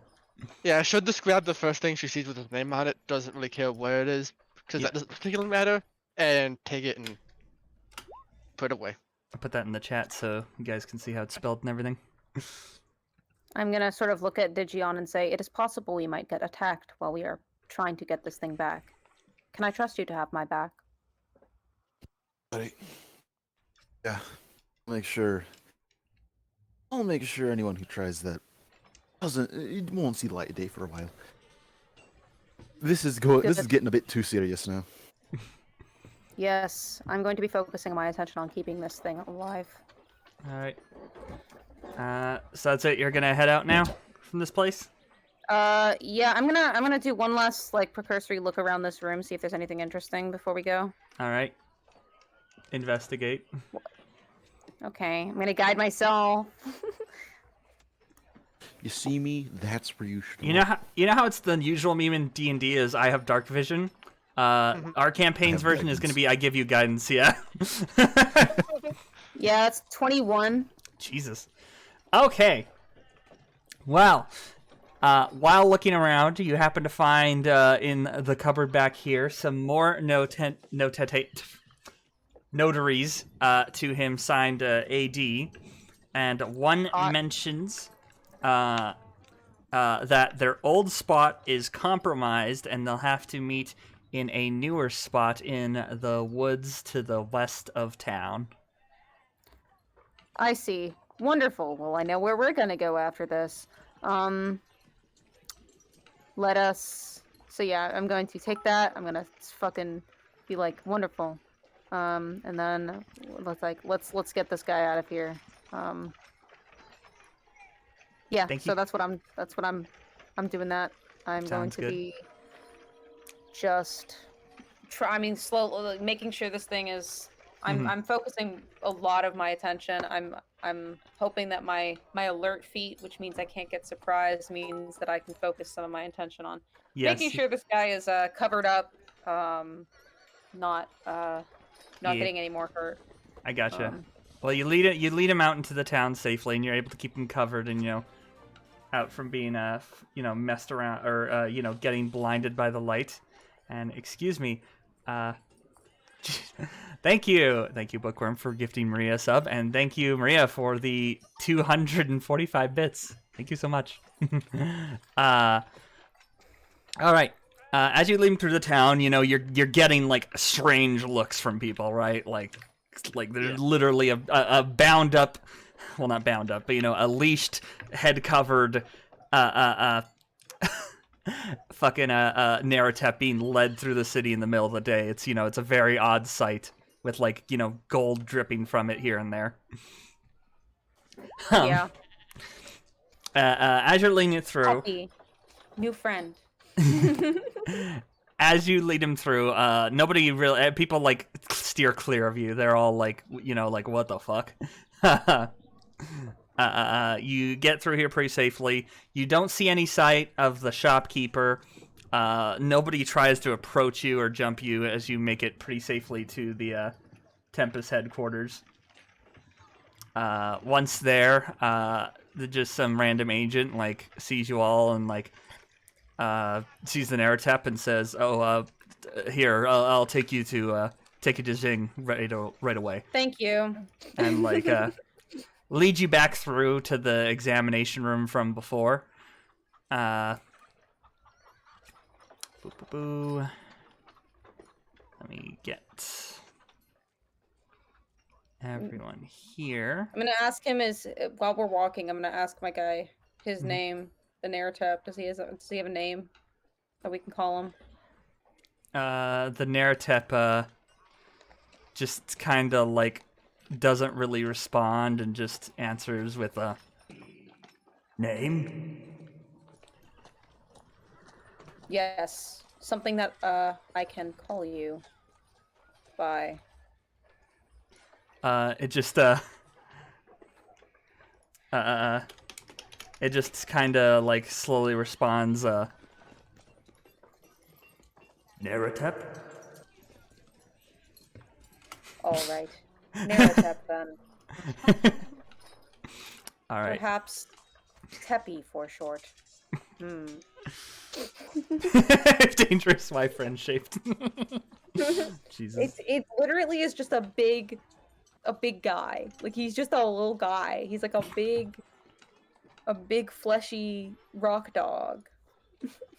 Yeah, she'll just grab the first thing she sees with his name on it. Doesn't really care where it is, because that doesn't particularly matter, and take it and put it away. I'll put that in the chat so you guys can see how it's spelled and everything. I'm gonna sort of look at Digion and say, it is possible we might get attacked while we are trying to get this thing back. Can I trust you to have my back? Buddy. Yeah. I'll make sure anyone who tries that it won't see the light of day for a while. This is getting a bit too serious now. Yes, I'm going to be focusing my attention on keeping this thing alive. All right. So that's it. You're gonna head out now from this place. Yeah, I'm gonna do one last like precursory look around this room, see if there's anything interesting before we go. All right. Investigate. Okay, I'm gonna guide myself. You see me? That's where you should. You know how it's the usual meme in D&D is I have dark vision. Our campaign's I have version is going to guidance. be I give you guidance. Yeah. Yeah, it's 21. Jesus. Okay. Well, while looking around, you happen to find in the cupboard back here some more notaries to him signed AD, and one mentions that their old spot is compromised and they'll have to meet in a newer spot in the woods to the west of town. I see. Wonderful. Well, I know where we're gonna go after this. Let us. So yeah, I'm going to take that. I'm gonna fucking be like wonderful. And then let's get this guy out of here. Yeah. Thank So you. that's what I'm doing that. I'm going Sounds to good. be just slowly making sure this thing is. I'm focusing a lot of my attention. I'm hoping that my alert feat, which means I can't get surprised, means that I can focus some of my attention on Yes. making sure this guy is covered up, not Yeah. getting any more hurt. I gotcha. Well, you lead him out into the town safely, and you're able to keep him covered and out from being messed around or getting blinded by the light. And excuse me, thank you, Bookworm, for gifting Maria a sub, and thank you, Maria, for the 245 bits. Thank you so much. All right. As you lead him through the town, you're getting like strange looks from people, right? Like there's literally a bound up, well, not bound up, but a leashed, head covered, fucking naratep being led through the city in the middle of the day. It's it's a very odd sight with gold dripping from it here and there. Yeah. As you're leading it through, Happy. New friend. as you lead him through, nobody really, people steer clear of you. They're all like what the fuck. You get through here pretty safely. You don't see any sight of the shopkeeper. Nobody tries to approach you or jump you as you make it pretty safely to the Tempus headquarters. Once there, just some random agent sees you all and sees the naratep and says, "Oh, here, I'll take you to Zing right away." Thank you. And lead you back through to the examination room from before. Let me get everyone here. I'm gonna ask him while we're walking. I'm gonna ask my guy his Mhm. name, the naratep. Does he have a name that we can call him? The naratep just kind of doesn't really respond and just answers with a name. Yes, something that I can call you by. It just kind of slowly responds. Naratep. All right, naratep then. All right. Perhaps Teppy for short. Dangerous my friend shaped. Jesus. It literally is just a big guy. He's just a little guy. He's like a big fleshy rock dog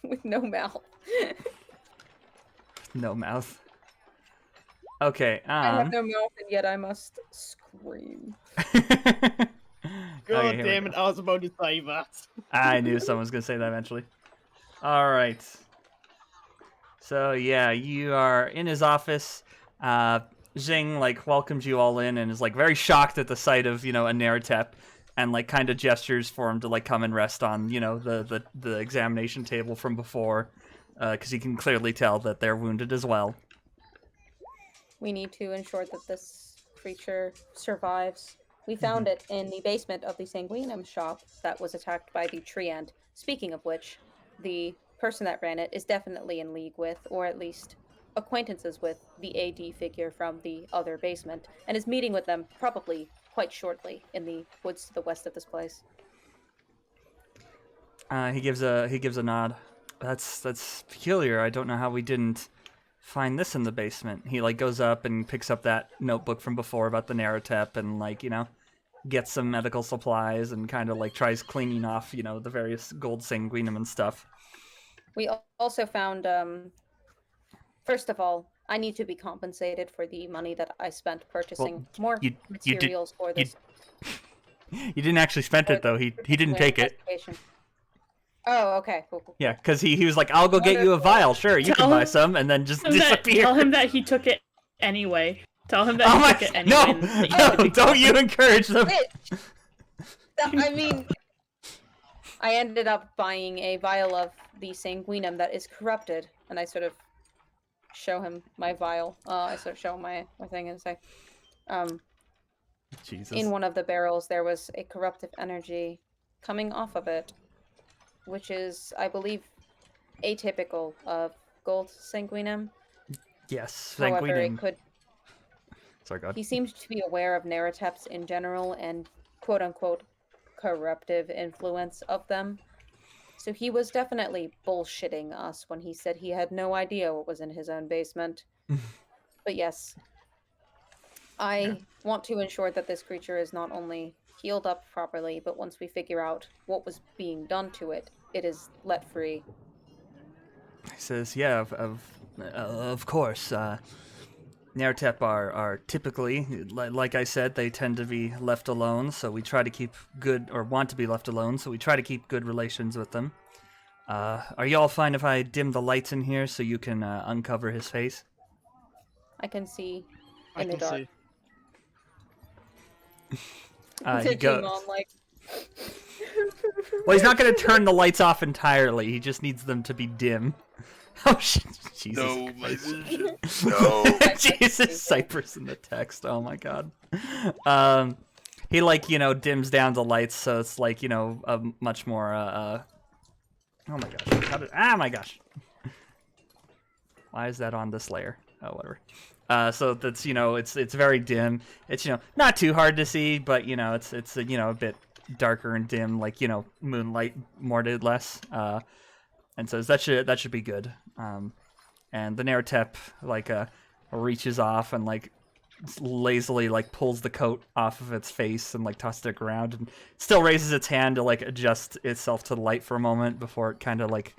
with no mouth. No mouth. Okay. I have no mouth, and yet I must scream. God Okay, here we damn it, go. I was about to say that. I knew someone was gonna say that eventually. All right. So yeah, you are in his office. Jing welcomes you all in and is very shocked at the sight of a naratep. and like kind of gestures for him to like come and rest on, you know, the examination table from before, because he can clearly tell that they're wounded as well. We need to ensure that this creature survives. We found it in the basement of the Sanguinium shop that was attacked by the tree ant. Speaking of which, the person that ran it is definitely in league with, or at least acquaintances with, the AD figure from the other basement, and is meeting with them probably quite shortly in the woods to the west of this place. He gives a nod. That's peculiar. I don't know how we didn't find this in the basement. He like goes up and picks up that notebook from before about the naratep and like, you know, gets some medical supplies and kind of like tries cleaning off, you know, the various gold sanguinum and stuff. We also found, first of all, I need to be compensated for the money that I spent purchasing more materials for this. You didn't actually spend it though. He didn't take it. Oh, okay. Cool. Yeah, because he was like, I'll go get you a vial. Sure, you can buy some, and then just disappear. Tell him that he took it anyway. Tell him that he took it anyway. No, don't you encourage them. I mean, I ended up buying a vial of the sanguinum that is corrupted, and I sort of show him my vial. I sort of show him my thing and say, Jesus. In one of the barrels there was a corruptive energy coming off of it, which is, I believe, atypical of gold sanguinum. Yes, However, sanguinum. it could. Sorry, God. He seems to be aware of narateps in general and quote-unquote corruptive influence of them. So he was definitely bullshitting us when he said he had no idea what was in his own basement. But yes, I want to ensure that this creature is not only healed up properly, but once we figure out what was being done to it, it is let free. He says, yeah, of course. Naratep are typically, like I said, they tend to be left alone, so we try to keep good, or want to be left alone, so we try to keep good relations with them. Are y'all fine if I dim the lights in here so you can uncover his face? I can see I in the can dark. see. He goes. On, like... Well, he's not going to turn the lights off entirely. He just needs them to be dim. Oh, Jesus. No, my Christ. vision. No. Jesus, Cyprus in the text. Oh my God. He like, you know, dims down the lights so it's like, you know, a much more oh my gosh. Oh my gosh. Why is that on this layer? Oh, whatever. So that's, you know, it's very dim. It's, you know, not too hard to see, but you know, it's you know, a bit darker and dim, like, you know, moonlight more or less. And so that should be good. And the naratep like reaches off and like lazily like pulls the coat off of its face and like tosses it around and still raises its hand to like adjust itself to the light for a moment before it kind of like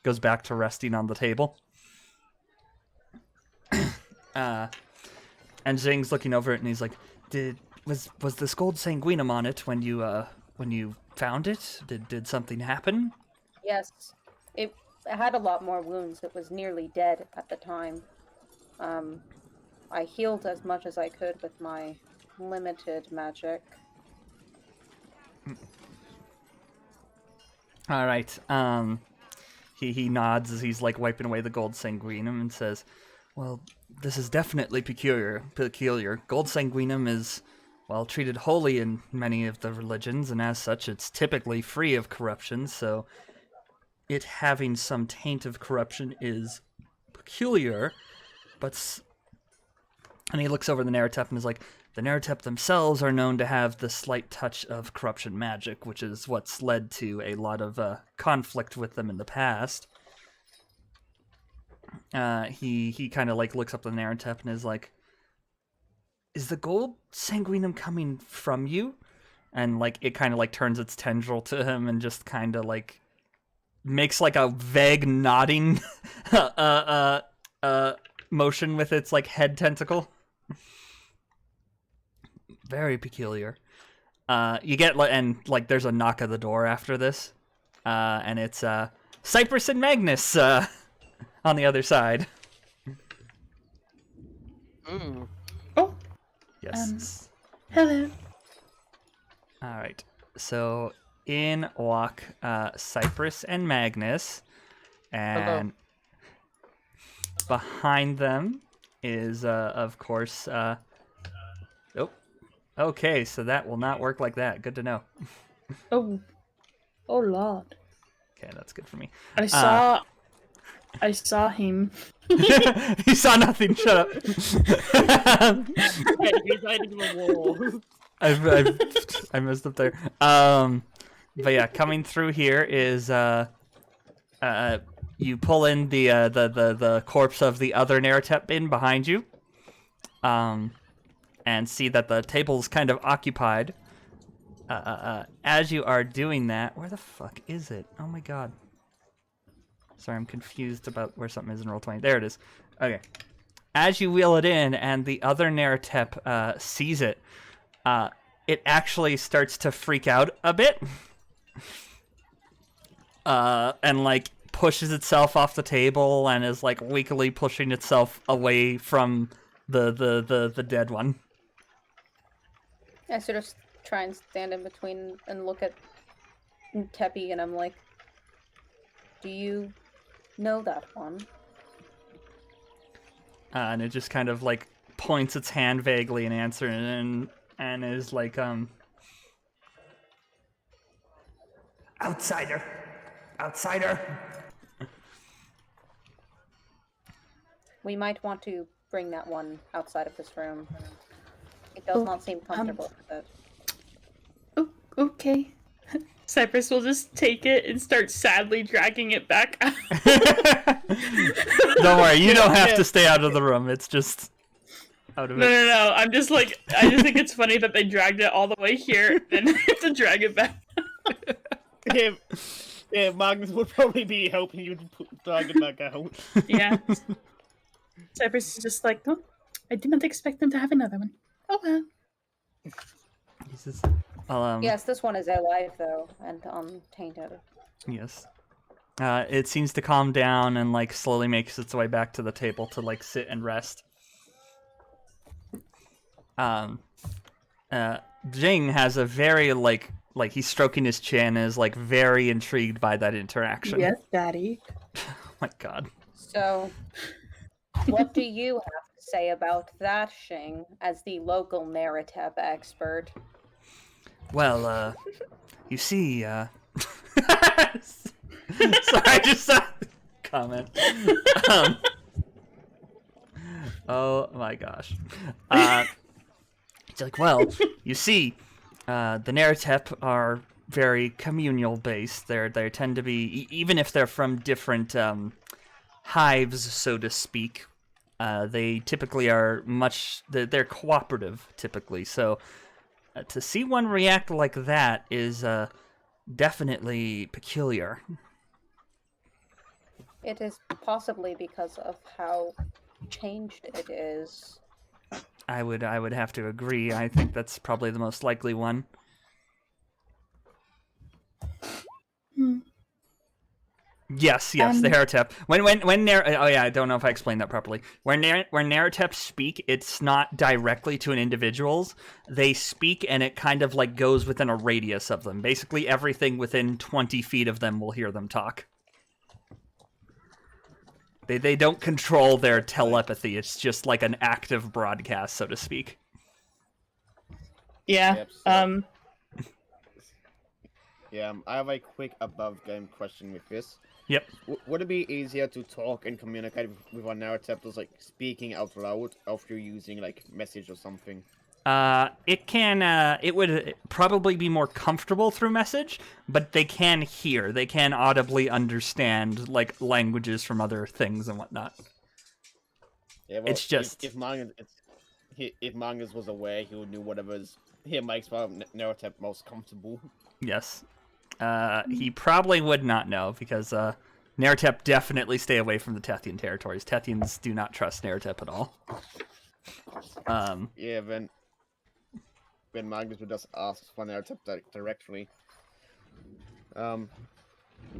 goes back to resting on the table. And Zing's looking over it and he's like, was this gold sanguinum on it when you found it? Did something happen? Yes. It had a lot more wounds. It was nearly dead at the time. I healed as much as I could with my limited magic. All right. He nods as he's like wiping away the gold sanguinum and says, "Well, this is definitely peculiar. Gold sanguinum is, well, treated holy in many of the religions, and as such, it's typically free of corruption. So, it having some taint of corruption is peculiar, but." And he looks over the naratep and is like, the naratep themselves are known to have the slight touch of corruption magic, which is what's led to a lot of conflict with them in the past. He kind of like looks up the naratep and is like, is the gold sanguinum coming from you? And like it kind of like turns its tendril to him and just kind of like makes like a vague nodding motion with its like head tentacle. Very peculiar. You get and like there's a knock at the door after this, and it's Cyprus and Magnus on the other side. Ooh. Oh, Yes. hello. All right. So in walk Cyprus and Magnus, and behind them is, of course, oh, okay, so that will not work like that. Good to know. Oh, oh Lord! Okay, that's good for me. I saw him. You saw nothing. Shut up. He's hiding in the wall. I messed up there. But yeah, coming through here is you pull in the corpse of the other naratep bin behind you, and see that the table's kind of occupied. As you are doing that, where the fuck is it? Oh my god. Sorry, I'm confused about where something is in Roll20. There it is. Okay. As you wheel it in and the other naratep sees it, it actually starts to freak out a bit. And like pushes itself off the table and is like weakly pushing itself away from the dead one. I sort of try and stand in between and look at Teppy, and I'm like, do you know that one? And it just kind of like points its hand vaguely in answer and is like, outsider. We might want to bring that one outside of this room. It does not seem comfortable with it. Oh, okay. Cyprus will just take it and start sadly dragging it back out. Don't worry, you don't have to stay out of the room. It's just out of it. No. I'm just like, I just think it's funny that they dragged it all the way here and have to drag it back. Yeah, Magnus would probably be helping you to drag it back out. Yeah. Cyprus is just like, oh, I did not expect them to have another one. Oh well. Jesus. Yes, this one is alive, though, and untainted. Yes. It seems to calm down and like slowly makes its way back to the table to like sit and rest. Jing has a very like he's stroking his chin and is like very intrigued by that interaction. Yes, Daddy. Oh my god. So, what do you have to say about that, Shing, as the local naratep expert? Well, you see, sorry, I just saw comment. Oh my gosh. It's like, well, you see, the naratep are very communal based. They tend to be, even if they're from different hives, so to speak, they typically are they're cooperative, typically. So to see one react like that is definitely peculiar. It is possibly because of how changed it is. I would have to agree. I think that's probably the most likely one. Yes, the naratep. Oh yeah, I don't know if I explained that properly. When naratep speak, it's not directly to an individual's. They speak, and it kind of like goes within a radius of them. Basically, everything within 20 feet of them will hear them talk. They don't control their telepathy. It's just like an active broadcast, so to speak. Yeah. Yep, Yeah, I have a quick above-game question with this. Yep. Would it be easier to talk and communicate with our narrators, like speaking out loud, after using like message or something? It would probably be more comfortable through message, but they can hear. They can audibly understand like languages from other things and whatnot. Yeah, well, it's just if Magnus was aware, he would know whatever's here makes our narrative most comfortable. Yes. He probably would not know because naratep definitely stay away from the Tethian territories. Tethians do not trust naratep at all. Yeah, then Magnus would just ask for naratep directly.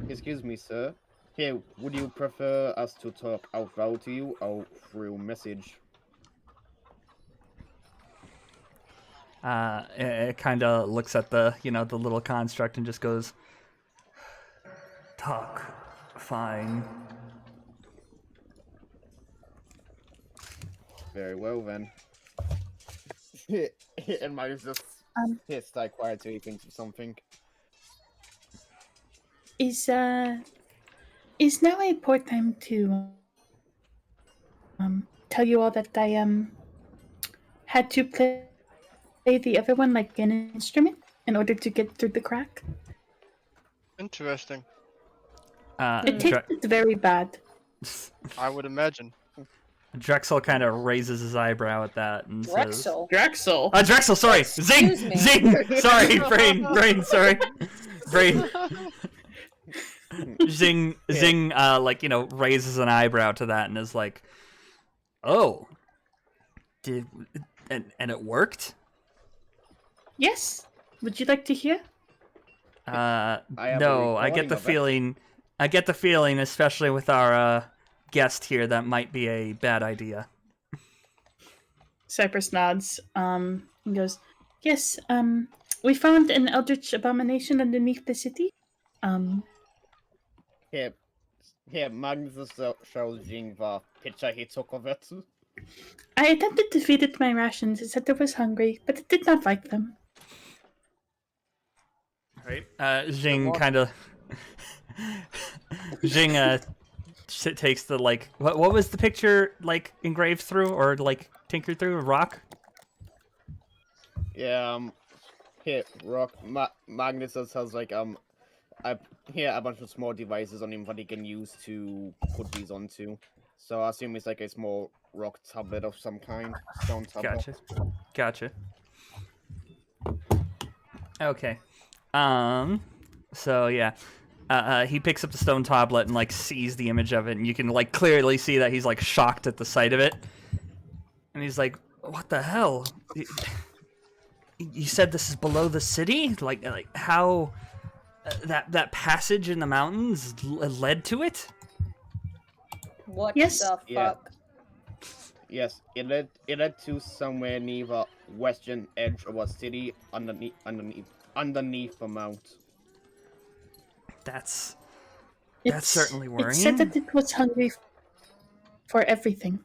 Excuse me, sir. Here, would you prefer us to talk out loud to you or through message? it kind of looks at the the little construct and just goes, "Talk, fine." Very well then. And Magnus just hits that quiet till he thinks of something. Is now a poor time to tell you all that I had to play the other one like an instrument in order to get through the crack. Interesting. It tasted very bad. I would imagine. Drexel kind of raises his eyebrow at that and says, Drexel. Drexel. Drexel, sorry! Zing! Excuse me. Zing! Sorry, brain, sorry. Brain. Zing, raises an eyebrow to that and is like, "Oh. And it worked?" Yes. Would you like to hear? have a No, I get recording the of it. feeling, especially with our guest here, that might be a bad idea. Cyprus nods. And goes, yes. We found an eldritch abomination underneath the city. Here, Magnus shows Jing the picture he took of it. I attempted to feed it my rations. It said it was hungry, but it did not like them. Right. Jing kind of. Jing takes the what was the picture engraved through or tinkered through? A rock? Yeah, here, Rock. Magnus has a bunch of small devices on him that he can use to put these onto. So I assume it's like a small rock tablet of some kind, stone tablet. Gotcha. Okay. So yeah. He picks up the stone tablet and sees the image of it, and you can clearly see that he's shocked at the sight of it. And he's like, "What the hell? You said this is below the city? Like how that passage in the mountains led to it?" What Yes. the Yeah. fuck? Yes, it led to somewhere near the western edge of a city underneath the mount. That's It's- certainly worrying. It said that it was hungry for everything.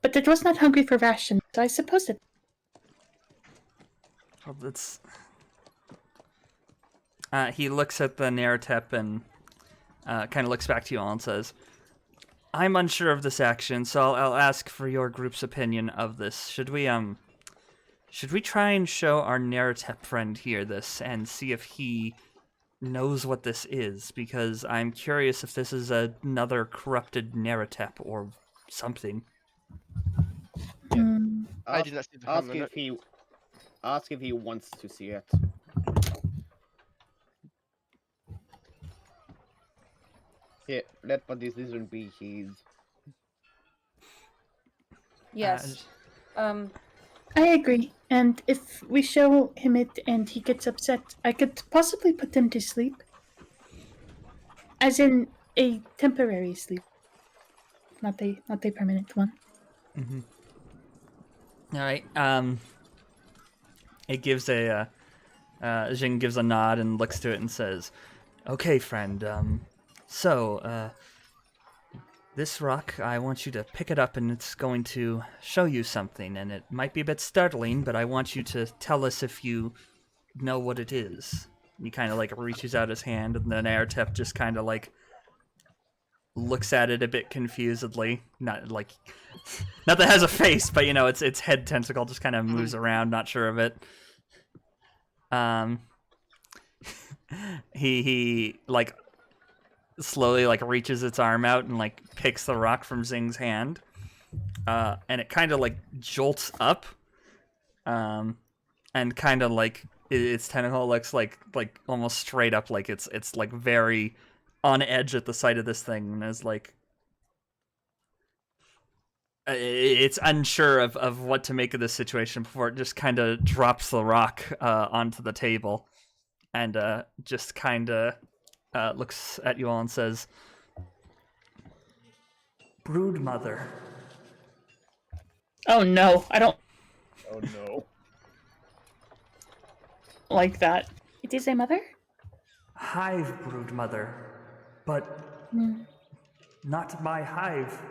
But it was not hungry for rations, so I suppose it. Well, that's. He looks at the naratep and kind of looks back to you all and says, "I'm unsure of this action, so I'll ask for your group's opinion of this. Should we try and show our naratep friend here this and see if he knows what this is? Because I'm curious if this is another corrupted naratep or something." I did not see the Ask comment. if he wants to see it. Here, let the decision be his. Yes. I agree. And if we show him it and he gets upset, I could possibly put him to sleep. As in a temporary sleep. Not a permanent one. All right. It gives Jing gives a nod and looks to it and says, "Okay, friend. So, this rock, I want you to pick it up and it's going to show you something. And it might be a bit startling, but I want you to tell us if you know what it is." He kind of reaches out his hand, and the naratep just kind of looks at it a bit confusedly. Not that it has a face, but its head tentacle just kind of moves around, not sure of it. He slowly reaches its arm out and picks the rock from Zing's hand. And it kind of jolts up. And kind of its tentacle looks like almost straight up, it's very on edge at the sight of this thing, and is it's unsure of what to make of this situation before it just kind of drops the rock onto the table and just kind of looks at you all and says, "Brood mother." Oh no, I don't. Oh no. like that. It is a mother? Hive brood mother, but not my hive.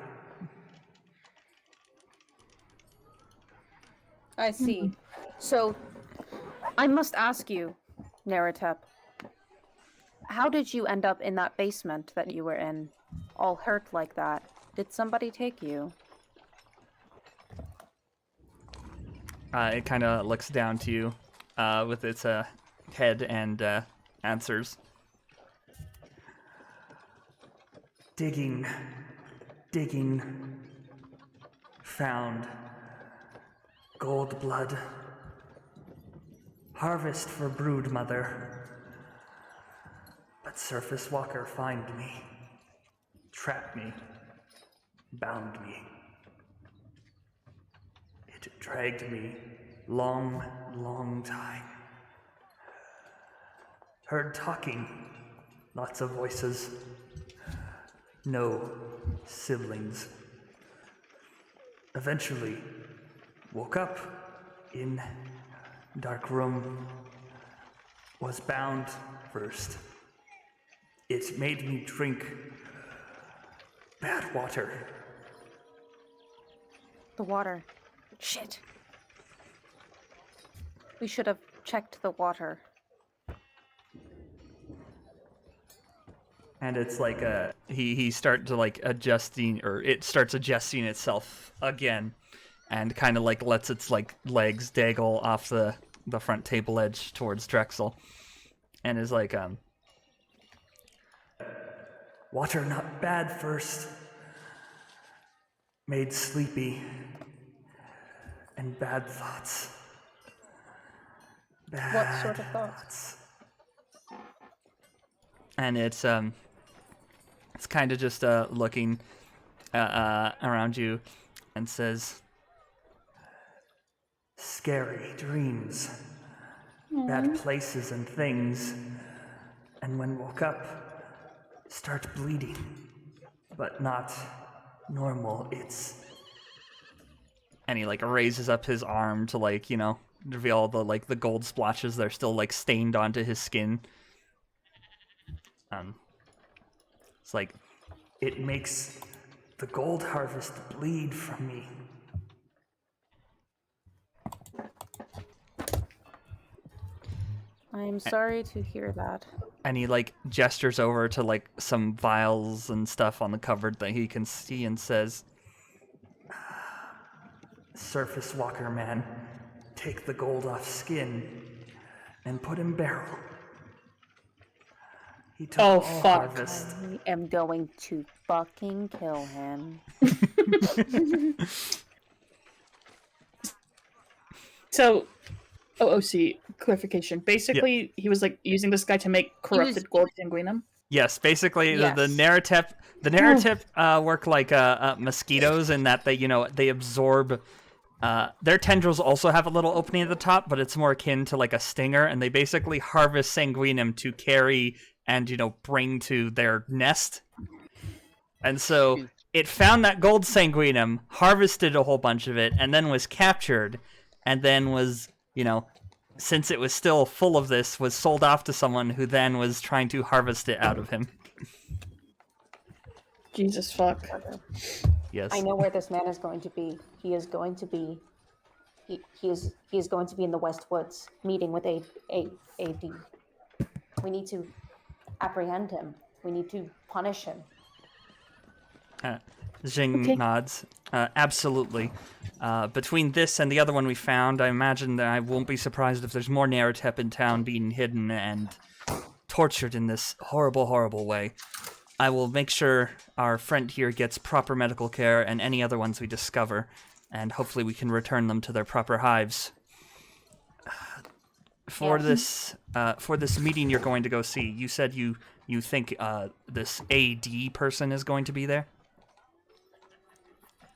I see. So, I must ask you, Naratep, how did you end up in that basement that you were in, all hurt like that? Did somebody take you? It kind of looks down to you with its head and answers. Digging, found gold blood. Harvest for brood mother. But surface walker find me, trap me, bound me. It dragged me long time. Heard talking, lots of voices. No siblings. Eventually, woke up in dark room. Was bound first. It made me drink bad water. The water. Shit. We should have checked the water. And it's like he starts to like adjusting, or it starts adjusting itself again, and kind of like lets its like legs daggle off the front table edge towards Drexel, and is like water not bad first, made sleepy, and bad thoughts. What sort of thoughts? And it's kind of just looking around you and says, scary dreams, bad places and things, and when woke up, start bleeding, but not normal. It's... And he like raises up his arm to like, you know, reveal the like the gold splotches that are still like stained onto his skin. It's like, it makes the gold harvest bleed from me. I'm sorry to hear that. And he like gestures over to like some vials and stuff on the cupboard that he can see and says, surface walker man, take the gold off skin and put in barrel. He took all harvest. I am going to fucking kill him. So, OOC clarification. Basically, he was like using this guy to make corrupted gold sanguinum. Yes, basically Yes. the naratep work like mosquitoes in that they absorb. Their tendrils also have a little opening at the top, but it's more akin to like a stinger, and they basically harvest sanguinum to carry and bring to their nest. And so it found that gold sanguinum, harvested a whole bunch of it, and then was captured, and then was since it was still full of this, was sold off to someone who then was trying to harvest it out of him. Jesus fuck. Yes. I know where this man is going to be. He is going to be. He is going to be in the West Woods, meeting with AD. We need to apprehend him. We need to punish him. Jing nods. Absolutely. Between this and the other one we found, I imagine that I won't be surprised if there's more naratep in town being hidden and tortured in this horrible, horrible way. I will make sure our friend here gets proper medical care and any other ones we discover, and hopefully we can return them to their proper hives. For this meeting you're going to go see, you said you think this AD person is going to be there?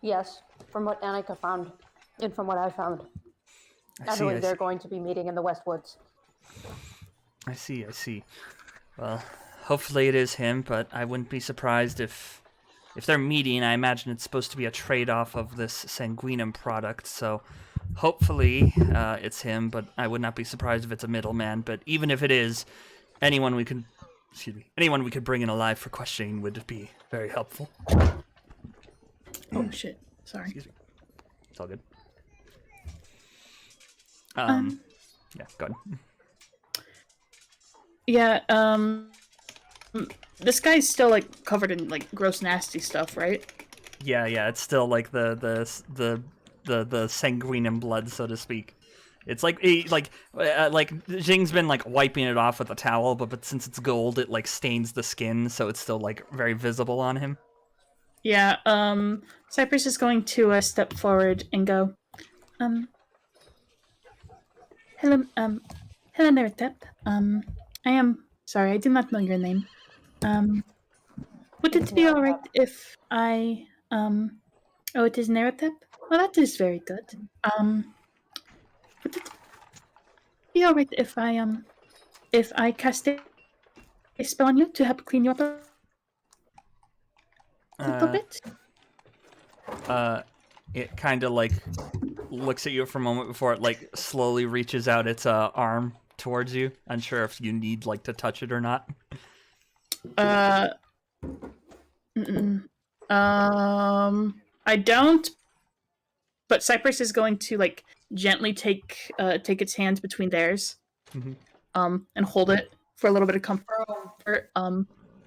Yes, from what Annika found, and from what I found. I believe they're going to be meeting in the West Woods. I see. Well, hopefully it is him, but I wouldn't be surprised if they're meeting. I imagine it's supposed to be a trade-off of this sanguinum product, so hopefully it's him, but I would not be surprised if it's a middleman. But even if it is, anyone we could bring in alive for questioning would be very helpful. Oh shit! Sorry. Excuse me. It's all good. Um. Yeah, go ahead. Yeah. This guy's still like covered in like gross, nasty stuff, right? Yeah, it's still like the sanguinium blood, so to speak. It's like Jing's been like wiping it off with a towel, but since it's gold, it like stains the skin, so it's still like very visible on him. Yeah. Cyprus is going to step forward and go. Hello. Hello, naratep. I am sorry, I do not know your name. Would it be alright if I Oh, it is naratep? Well, that is very good. Would it be alright if I cast a spell on you to help clean you up a little bit? It kind of like looks at you for a moment before it like slowly reaches out its arm towards you, unsure if you need like to touch it or not. I don't. But Cyprus is going to like gently take its hands between theirs, and hold it for a little bit of comfort.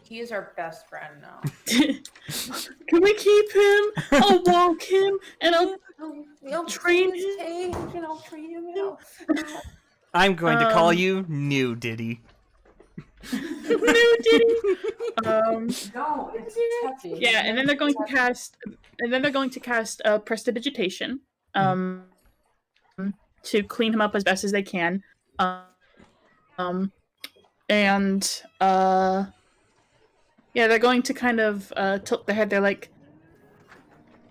He is our best friend now. Can we keep him? I'll walk him and I'll train him. And I'll train him. I'm going to call you New Diddy. New Diddy. No, it's Teppy. Yeah, and then they're going to cast prestidigitation, to clean him up as best as they can, yeah, they're going to kind of tilt their head. They're like,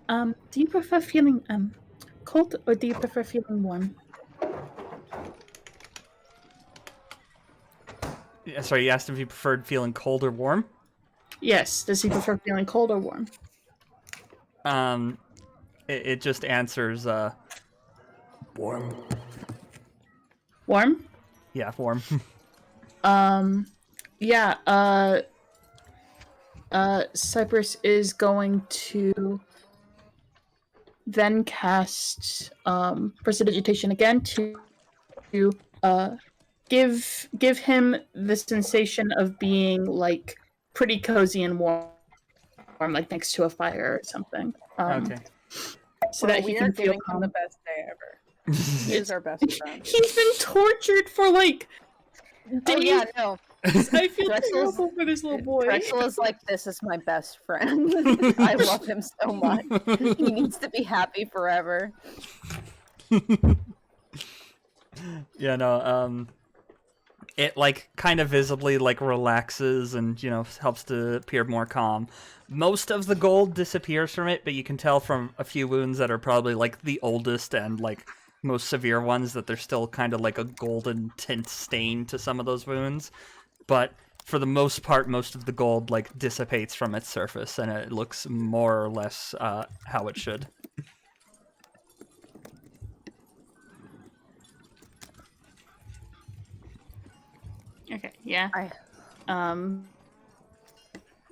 do you prefer feeling cold or do you prefer feeling warm? Yeah, sorry, you asked if he preferred feeling cold or warm? Yes. Does he prefer feeling cold or warm? It just answers warm. Warm? Yeah, warm. Yeah, Cyprus is going to then cast prestidigitation again to give him the sensation of being like pretty cozy and warm, like next to a fire or something. Okay. So that he can feel him calm. the best day ever. He is our best friend. He's been tortured for like days. Oh yeah, no. I feel Drexel's- terrible for this little boy. Drexel is like, this is my best friend. I love him so much. He needs to be happy forever. Yeah, no, it like kind of visibly like relaxes and, you know, helps to appear more calm. Most of the gold disappears from it, but you can tell from a few wounds that are probably like the oldest and like most severe ones that there's still kind of like a golden tint stain to some of those wounds. But for the most part, most of the gold like dissipates from its surface and it looks more or less how it should. Okay, yeah.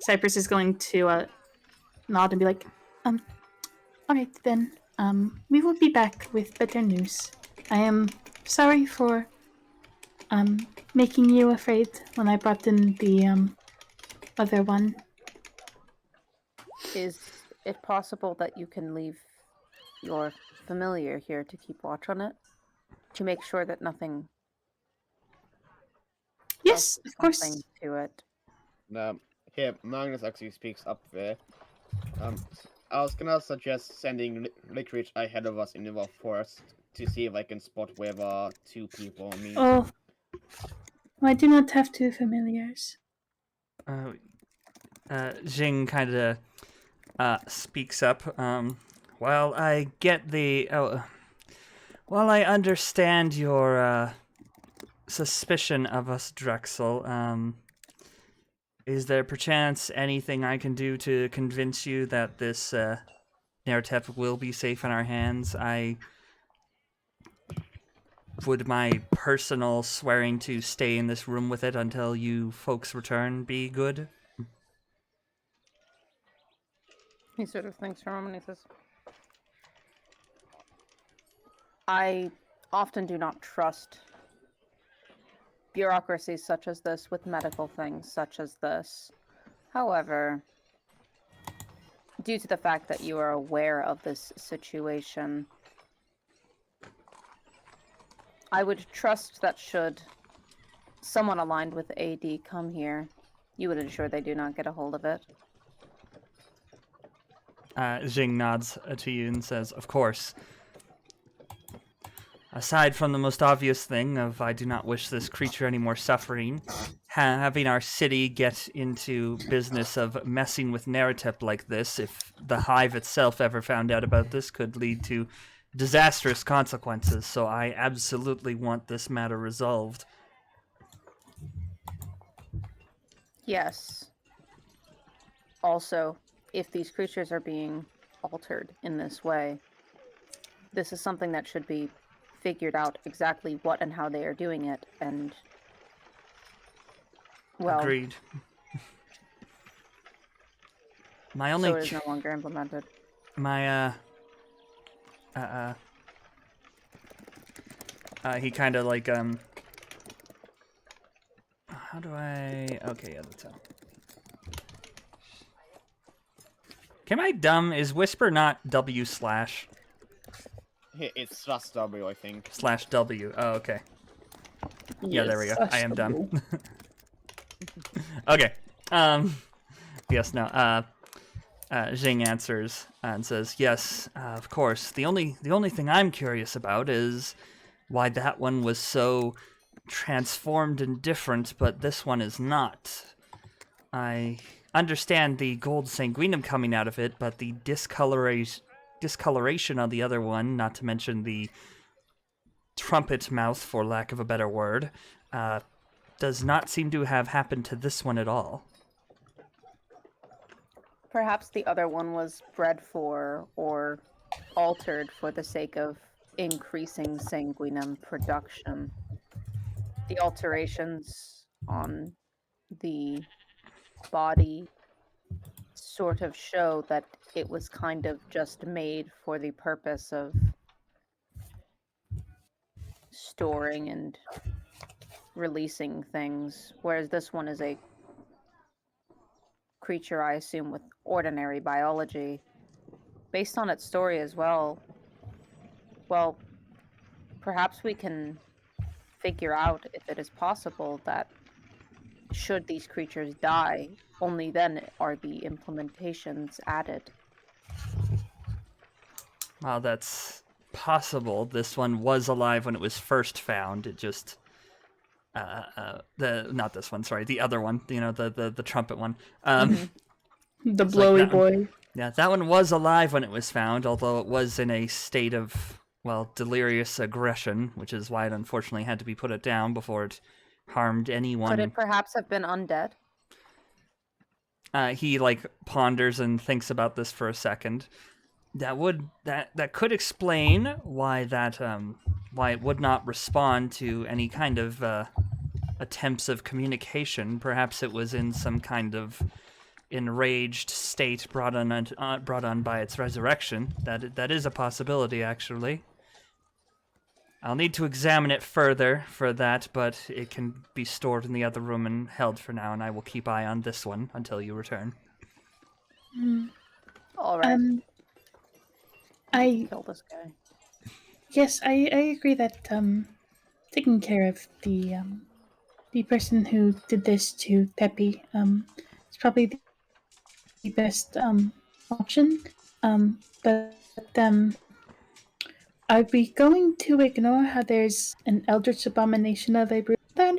Cyprus is going to nod and be like, alright then, we will be back with better news. I am sorry for making you afraid when I brought in the other one. Is it possible that you can leave your familiar here to keep watch on it? To make sure that nothing Yes, does of course. something to it. Here, Magnus actually speaks up there. I was gonna suggest sending Licorice ahead of us in the forest to see if I can spot where the two people meet. Oh, I do not have two familiars. Jing kind of speaks up. Well, I get the... well, I understand your suspicion of us, Drexel. Is there perchance anything I can do to convince you that this naratep will be safe in our hands? I would my personal swearing to stay in this room with it until you folks return be good? He sort of thinks for a moment and he says, I often do not trust bureaucracies such as this with medical things such as this. However, due to the fact that you are aware of this situation, I would trust that should someone aligned with AD come here, you would ensure they do not get a hold of it. Jing nods to you and says, of course. Aside from the most obvious thing of I do not wish this creature any more suffering, having our city get into business of messing with naratep like this, if the hive itself ever found out about this, could lead to disastrous consequences. So I absolutely want this matter resolved. Yes. Also, if these creatures are being altered in this way, this is something that should be figured out exactly what and how they are doing it, and well, Agreed. My so only it is no longer implemented. my he kind of like how do I okay, yeah, that's how. Am I dumb? Is whisper not W slash It's slash W, I think. slash W? Oh, okay. Yeah, there we go. I am dumb. Okay. Yes, no. Jing answers and says, "Yes, of course. The only thing I'm curious about is why that one was so transformed and different, but this one is not. I understand the gold sanguinium coming out of it, but the discoloration on the other one, not to mention the trumpet mouth, for lack of a better word, does not seem to have happened to this one at all." Perhaps the other one was bred for or altered for the sake of increasing sanguinum production. The alterations on the body sort of show that it was kind of just made for the purpose of storing and releasing things, whereas this one is a creature, I assume, with ordinary biology. Based on its story as well, well, perhaps we can figure out if it is possible that should these creatures die, only then are the implementations added. Well, that's possible. This one was alive when it was first found. It just not this one, sorry, the other one, you know, the trumpet one. The It's like blowy that one. boy. Yeah, that one was alive when it was found, although it was in a state of, well, delirious aggression, which is why it unfortunately had to be put down before it harmed anyone. Could it perhaps have been undead? He like ponders and thinks about this for a second. That could explain why why it would not respond to any kind of attempts of communication. Perhaps it was in some kind of enraged state brought on by its resurrection. That is a possibility, actually. I'll need to examine it further for that, but it can be stored in the other room and held for now, and I will keep eye on this one until you return. All right. I Kill this guy. Yes, I agree that taking care of the person who did this to Peppy is probably the best option. But are we going to ignore how there's an eldritch abomination of a brood that?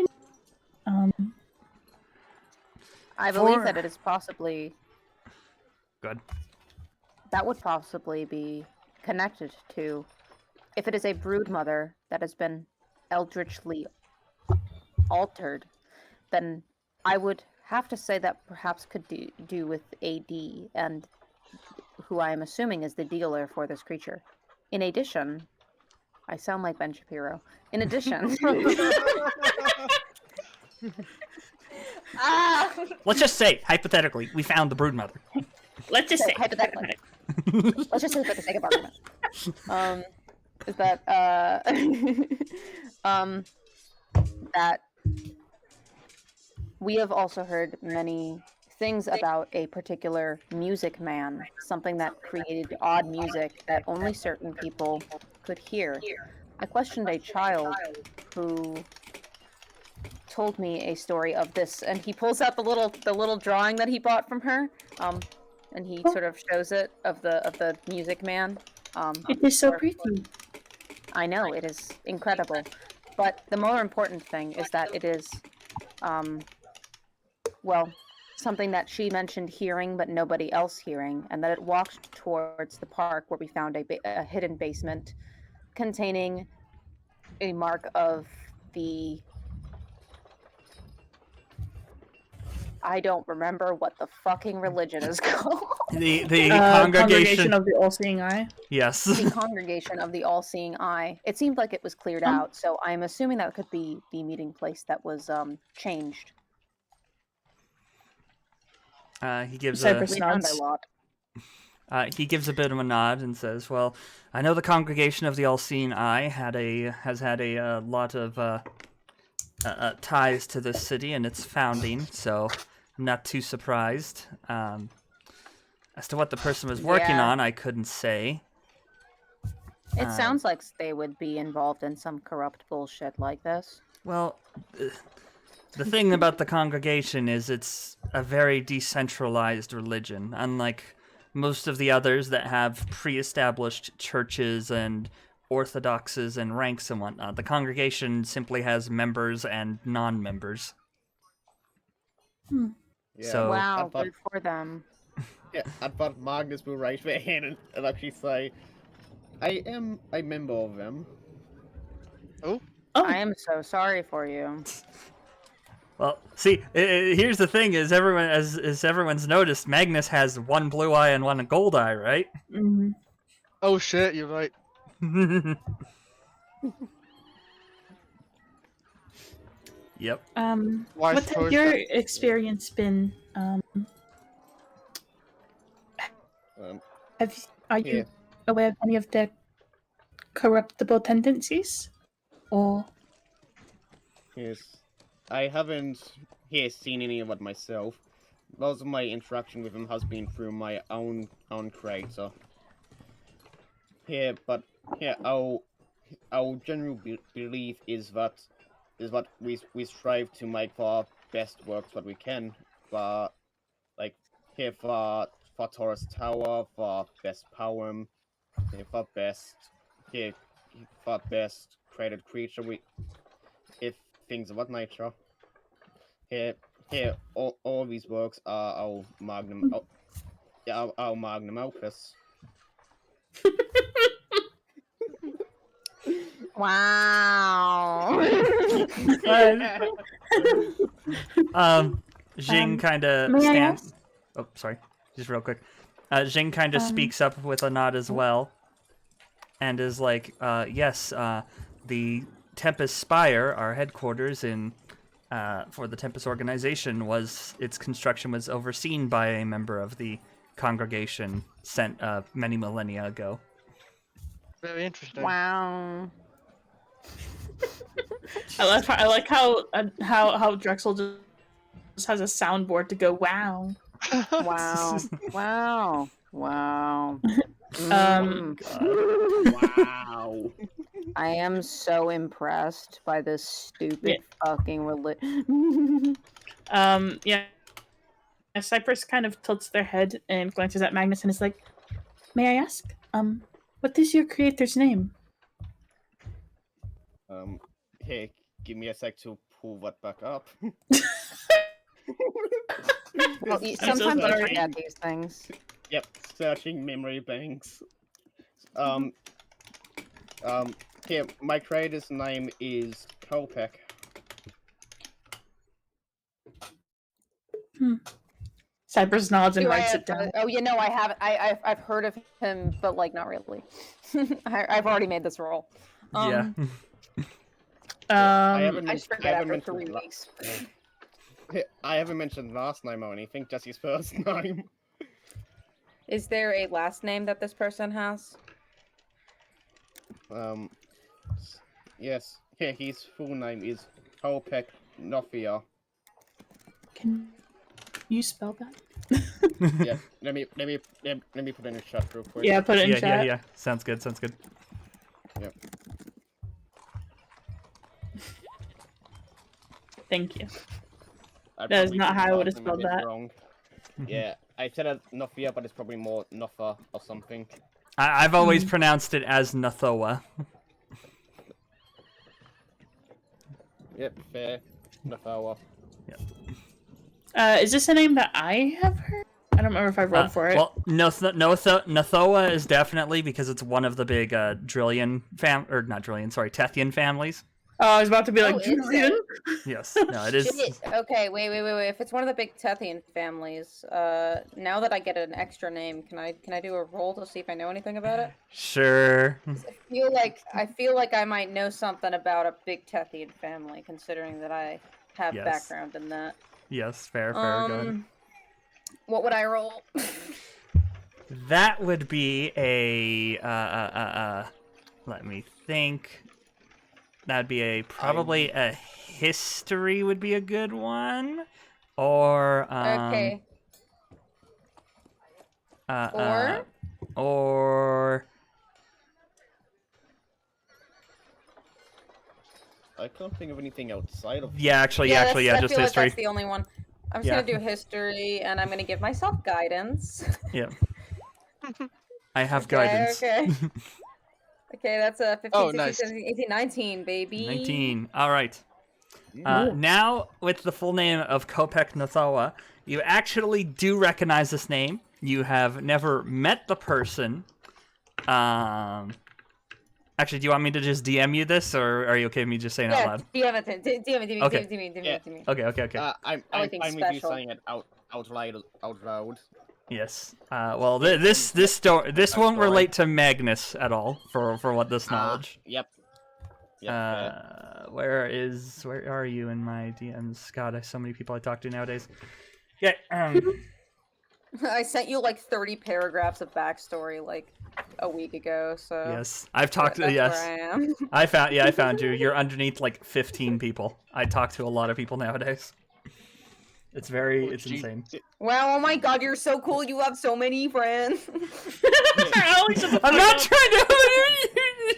I believe that it is possibly Good. that would possibly be connected to, if it is a brood mother that has been eldritchly altered, then I would have to say that perhaps could do with AD, and who I am assuming is the dealer for this creature. In addition, I sound like Ben Shapiro. In addition, Let's just say, hypothetically, we found the broodmother. Let's just say hypothetically. Let's just say for the sake of argument, is that that we have also heard many things about a particular music man, something that created odd music that only certain people could hear. I questioned a child who told me a story of this, and he pulls out the little drawing that he bought from her, and he sort of shows it of the music man. It is so pretty. I know, it is incredible. But the more important thing is that it is, well, something that she mentioned hearing, but nobody else hearing, and that it walked towards the park where we found a hidden basement containing a mark of the... I don't remember what the fucking religion is called. The Congregation of the All-Seeing Eye. Yes. The Congregation of the All-Seeing Eye. It seemed like it was cleared out, so I'm assuming that could be the meeting place that was changed. He gives Cyprus We found nods. a lot. he gives a bit of a nod and says, "Well, I know the Congregation of the All-Seeing Eye has had a lot of ties to this city and its founding, so I'm not too surprised. As to what the person was working Yeah. on, I couldn't say. It sounds like they would be involved in some corrupt bullshit like this. Well, the thing about the congregation is it's a very decentralized religion, unlike most of the others that have pre-established churches and orthodoxes and ranks and whatnot. The congregation simply has members and non-members. Yeah, So- Wow, I thought, good for them. yeah, I thought Magnus will raise their hand and actually say, I am a member of them. Oh, I am so sorry for you. Well, see, here's the thing: is everyone, as everyone's noticed, Magnus has one blue eye and one gold eye, right? mhm. Oh shit, you're right. Yep. Why What suppose has your that- experience been? Are you Yeah. aware of any of their corruptible tendencies? Or Yes. I haven't seen any of it myself. Most of my interaction with him has been through my own creator. Yeah, but yeah, our general belief is that we strive to make our best works what we can, but like here for Taurus Tower, for best poem, for best created creature, if things of that nature. Here, all these works are our magnum, our magnum opus. Wow. Jing kind of may I stands. ask? Oh, sorry. Just real quick. Jing kind of speaks up with a nod as well, and is like, "Yes, the Tempus Spire, our headquarters in for the Tempus organization, its construction was overseen by a member of the congregation sent many millennia ago." Very interesting. Wow. I like how Drexel just has a soundboard to go wow. Wow. Wow. Wow. Um, Wow. I am so impressed by this stupid fucking religion. Yeah. Cyprus kind of tilts their head and glances at Magnus and is like, "May I ask, what is your creator's name?" Hey, give me a sec to pull that back up. Well, I'm sometimes so I sorry. forget these things. Yep, searching memory banks. Here, my creator's name is Kopek. Cyprus nods and Do I writes have it down. Oh, you know, I have. I've heard of him, but like not really. I've already made this roll. Yeah. I haven't, I just I forget haven't after mentioned 3 la- weeks. I haven't mentioned last name or anything, just his first name. Is there a last name that this person has? Yes. Yeah, his full name is Kopek Nofia. Can you spell that? Yep. Let me put it in the chat real quick. Yeah, put it in Yeah, chat. yeah. Sounds good. Sounds good. Yep. Thank you. I That is probably not did how I the would have last name a spelled bit that. Wrong. Yeah, I said it Nofia, but it's probably more Nofa or something. I've always pronounced it as Nathoa. Yep, fair. Nofawa. Is this a name that I have heard? I don't remember if I rolled for it. Well, Nathoa is definitely because it's one of the big Tethyan families. Oh, I was about to be like, Oh, is Julian. it? Yes, no, it is. Shit. Okay, wait. If it's one of the big Tethyan families, now that I get an extra name, can I do a roll to see if I know anything about it? Sure. I feel like I might know something about a big Tethyan family, considering that I have Yes. background in that. Yes, fair. Go ahead. What would I roll? That would be a let me think. That'd be probably a history would be a good one, or Okay. or I can't think of anything outside of. yeah, just I feel like history. that's the only one. I'm just Yeah. gonna do history, and I'm gonna give myself guidance. Yeah. I have Okay, guidance. okay. Okay, that's a 15, Oh, 16, nice. 17, 18, 19, baby. 19. All right. Ooh. Now, with the full name of Kopek Nathoa, you actually do recognize this name. You have never met the person. Actually, do you want me to just DM you this, or are you okay with me just saying it out loud? DM it to me. Okay. DM me. Okay. I'm Anything fine with you special. saying it out loud. Yes. Well, this won't relate to Magnus at all for what this knowledge. Yep. Fair. Where are you in my DMs? God, I have so many people I talk to nowadays. Yeah. I sent you like 30 paragraphs of backstory like a week ago, so Yes, I've talked. that's Yes, where I am. I found you. You're underneath like 15 people. I talk to a lot of people nowadays. It's insane. Wow, oh my god, you're so cool. You have so many friends. I'm not trying to.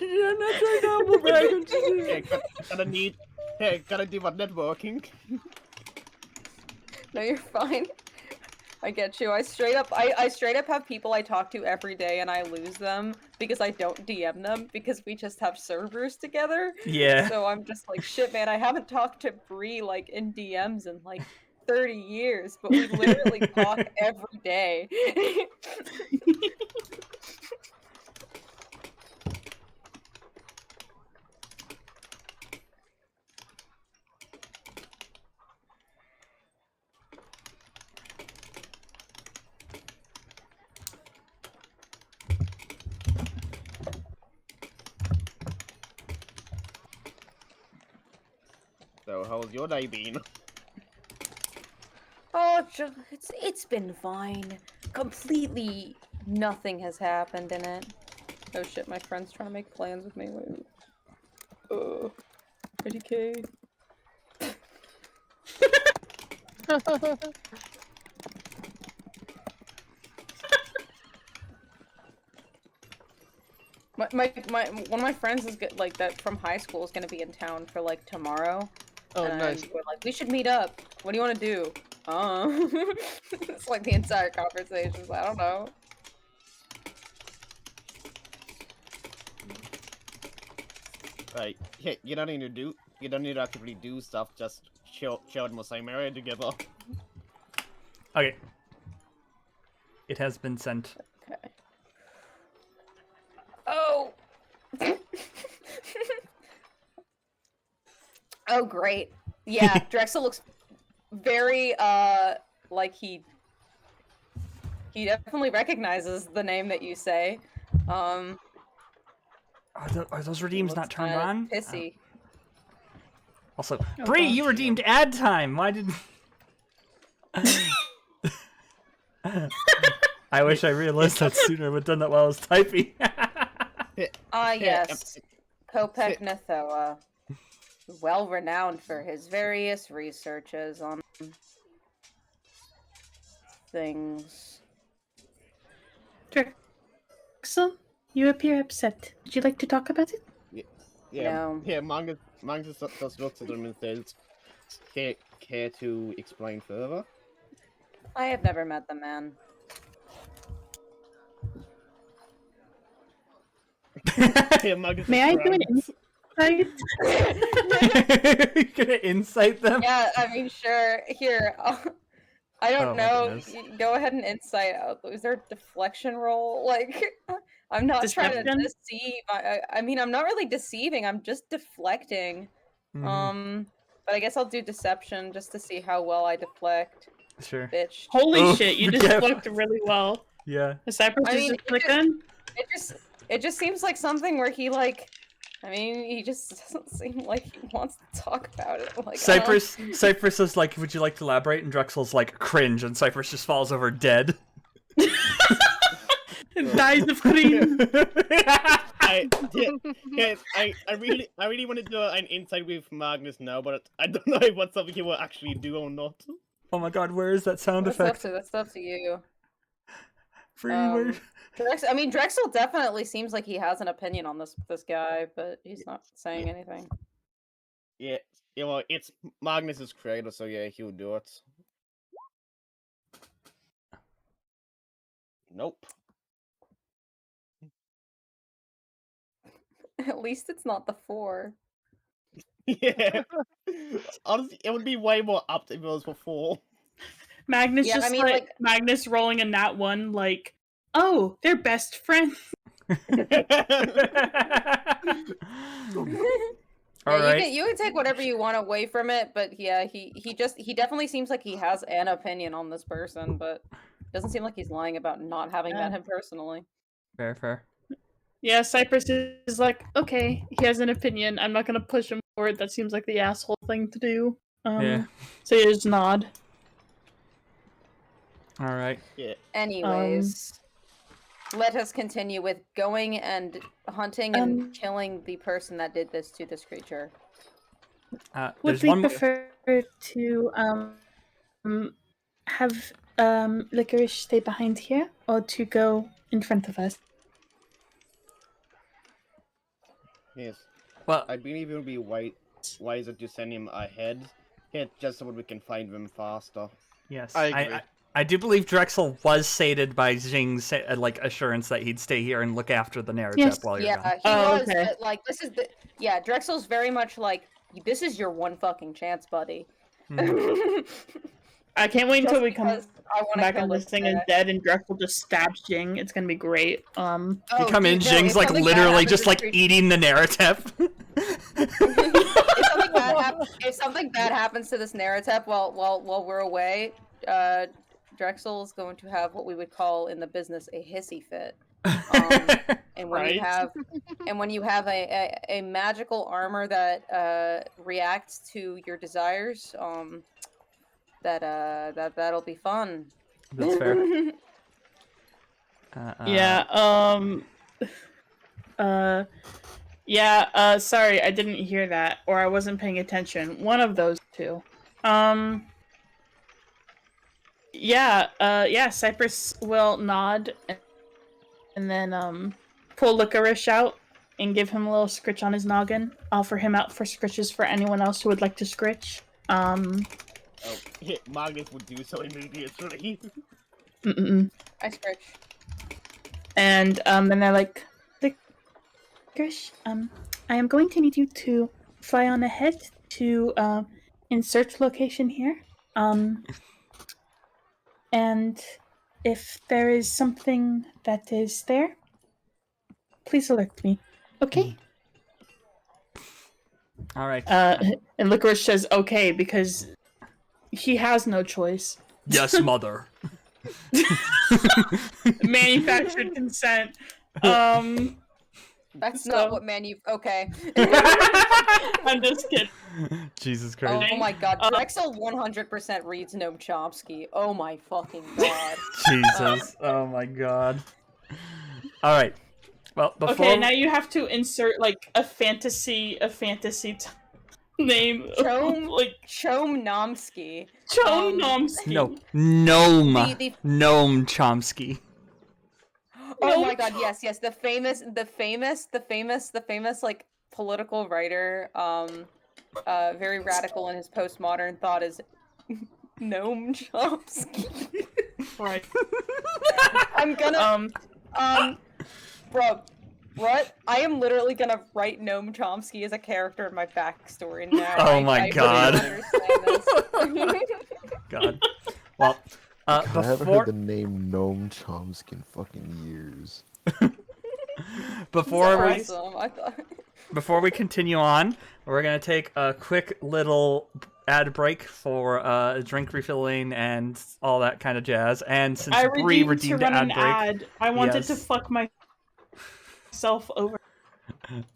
I'm not trying to humble brag. Gotta do my networking. No, you're fine. I get you. I straight up have people I talk to every day and I lose them because I don't DM them because we just have servers together. Yeah. So I'm just like, shit, man, I haven't talked to Bree like in DMs in like 30 years, but we literally talk every day. So how's your day been? Oh, it's been fine. Completely nothing has happened in it. Oh shit, my friend's trying to make plans with me. Wait. IDK. My one of my friends is like that from high school is gonna be in town for like tomorrow. Oh, and nice. we're like, we should meet up. What do you want to do? It's like the entire conversation. I don't know. Right. Yeah, you don't need to actively do stuff. Just chill in the same area together. Okay. It has been sent. Okay. Oh. Oh, great. Yeah, Drexel looks very, like he definitely recognizes the name that you say. Are those redeems not Looks turned kinda on? Pissy. Also, Oh, Bree, you gosh. redeemed ad time. Why did? I wish I realized that sooner. I would have done that while I was typing. Yes. Kopek Nethoa. Well renowned for his various researches on things. Drexel, you appear upset. Would you like to talk about it? Yeah, No. yeah. Magnus just looks at them and says, "Care to explain further?" I have never met the man. Yeah, Magnus May I do an frowns. insight? You gonna insight them? Yeah, I mean, sure. Here, I don't Oh my know. goodness. Go ahead and insight out. Is there a deflection roll? Like, I'm not trying to Deception? deceive. I mean, I'm not really deceiving. I'm just deflecting. Mhm. But I guess I'll do deception just to see how well I deflect, Sure. bitch. Holy Oh, shit, you just yeah. looked really well. Yeah. The Cyprus I is mean, just click then? It just seems like something where he like. I mean, he just doesn't seem like he wants to talk about it. Like, I don't- Cyprus is like, would you like to elaborate? And Drexel's like, cringe, and Cyprus just falls over dead. Dies of cream. I really want to do an insight with Magnus now, but I don't know if what's something he will actually do or not. Oh my god, where is that sound effect? That's up to you. Free where? I mean, Drexel definitely seems like he has an opinion on this guy, but he's not saying anything. Yeah, well, it's Magnus's creator, so yeah, he'll do it. Nope. At least it's not the 4. Yeah. Honestly, it would be way more up if it was before. Magnus Yeah, I just mean, like- Magnus rolling a nat 1 like, oh, they're best friends. All right. You can take whatever you want away from it, but yeah, he definitely seems like he has an opinion on this person, but doesn't seem like he's lying about not having met him personally. Fair. Yeah, Cyprus is like, okay, he has an opinion. I'm not gonna push him forward. That seems like the asshole thing to do. Yeah. So you just nod. All right. Yeah. Anyways, let us continue with going and hunting and killing the person that did this to this creature. Would There's we one more. prefer to have Licorice stay behind here, or to go in front of us? Yes. Well, I believe it would be wiser to send him ahead, just so we can find them faster. yes. I agree. I do believe Drexel was sated by Jing's assurance that he'd stay here and look after the naratep Yes. while you're Yeah, gone. he was, okay. but like this is the Drexel's very much like this is your one fucking chance, buddy. I can't wait until we come I wanna back kill and this thing guy. is dead and Drexel just stabs Jing. It's gonna be great. You Oh, come in, dude, no, Jing's if like something bad literally happens just to like the eating the naratep. if something bad happens to this naratep while we're away, Drexel is going to have what we would call in the business a hissy fit. And when you Right. have a magical armor that reacts to your desires, that'll be fun. That's fair. Sorry, I didn't hear that, or I wasn't paying attention. One of those two. Cypress will nod and then pull Licorice out and give him a little scritch on his noggin. Offer him out for scritches for anyone else who would like to scritch. Oh, yeah, Magnus would do so immediately. I scratch. And then they're like, Licorice, I am going to need you to fly on ahead to insert location here. And if there is something that is there, please alert me. Okay? All right. And Licorice says okay because he has no choice. Yes, mother. Manufactured consent. That's So- not what menu. Okay. I'm just kidding. Jesus Oh Christ. my god, Drexel 100% reads Noam Chomsky. Oh my fucking god. Jesus. Oh my god. All right. Well, before Okay, now you have to insert like a fantasy name. Chom- like Chomnomsky. Chomnomsky. no, Noam The- Noam Chomsky. Oh my Noam god, yes, yes. The famous like political writer, very radical in his postmodern thought is Noam Chomsky. Right. I'm gonna bro, what? I am literally gonna write Noam Chomsky as a character in my backstory now. Oh my God. Understand this. God. Well, I haven't before heard the name Noam Chomsky in fucking years. before we Awesome. I thought. before we continue on, we're gonna take a quick little ad break for drink refilling and all that kind of jazz. And since I Bree redeemed to redeemed run ad an break, ad. I wanted to Yes. fuck myself over.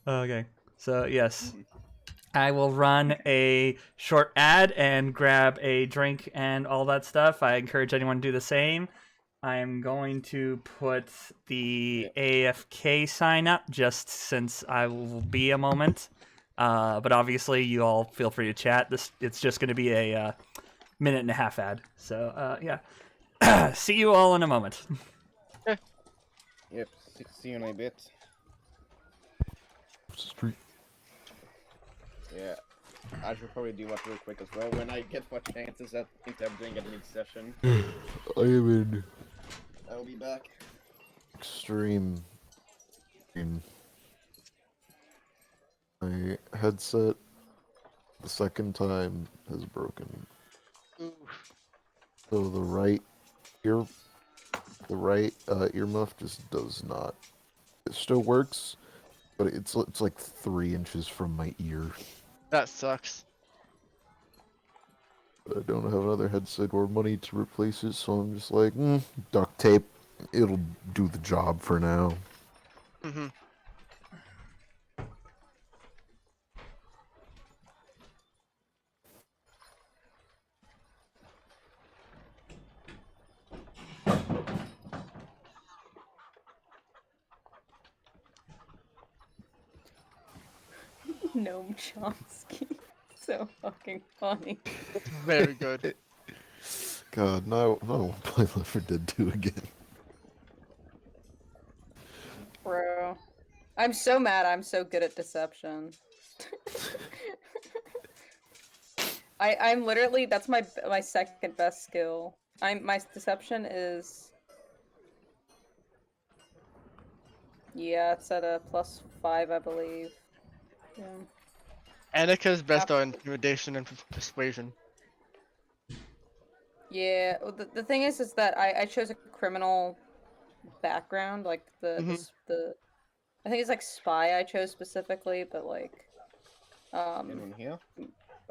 okay. So yes, I will run a short ad and grab a drink and all that stuff. I encourage anyone to do the same. I am going to put the AFK sign up just since I will be a moment. But obviously, you all feel free to chat. It's just going to be a minute and a half ad. So yeah, see you all in a moment. Yep. See you in a bit. Street. Yeah. I should probably do that real quick as well when I get what chances at instead of doing it mid-session. I am in I'll be back. extreme pain. My headset, the second time, has broken. Oof. So the right earmuff just does not. It still works, but it's like 3 inches from my ear. That sucks. I don't have another headset or money to replace it, so I'm just like, duct tape. It'll do the job for now. Mm-hmm. Noam Chomsky. So fucking funny. Very good. God, no, I don't want to play Left 4 Dead 2 again. Bro. I'm so mad I'm so good at deception. I'm literally that's my second best skill. My deception is yeah, it's at a +5 I believe. Yeah. Annika's best are intimidation and persuasion. Yeah, well, the thing is that I chose a criminal background, like the I think it's like spy I chose specifically, but like Anyone here?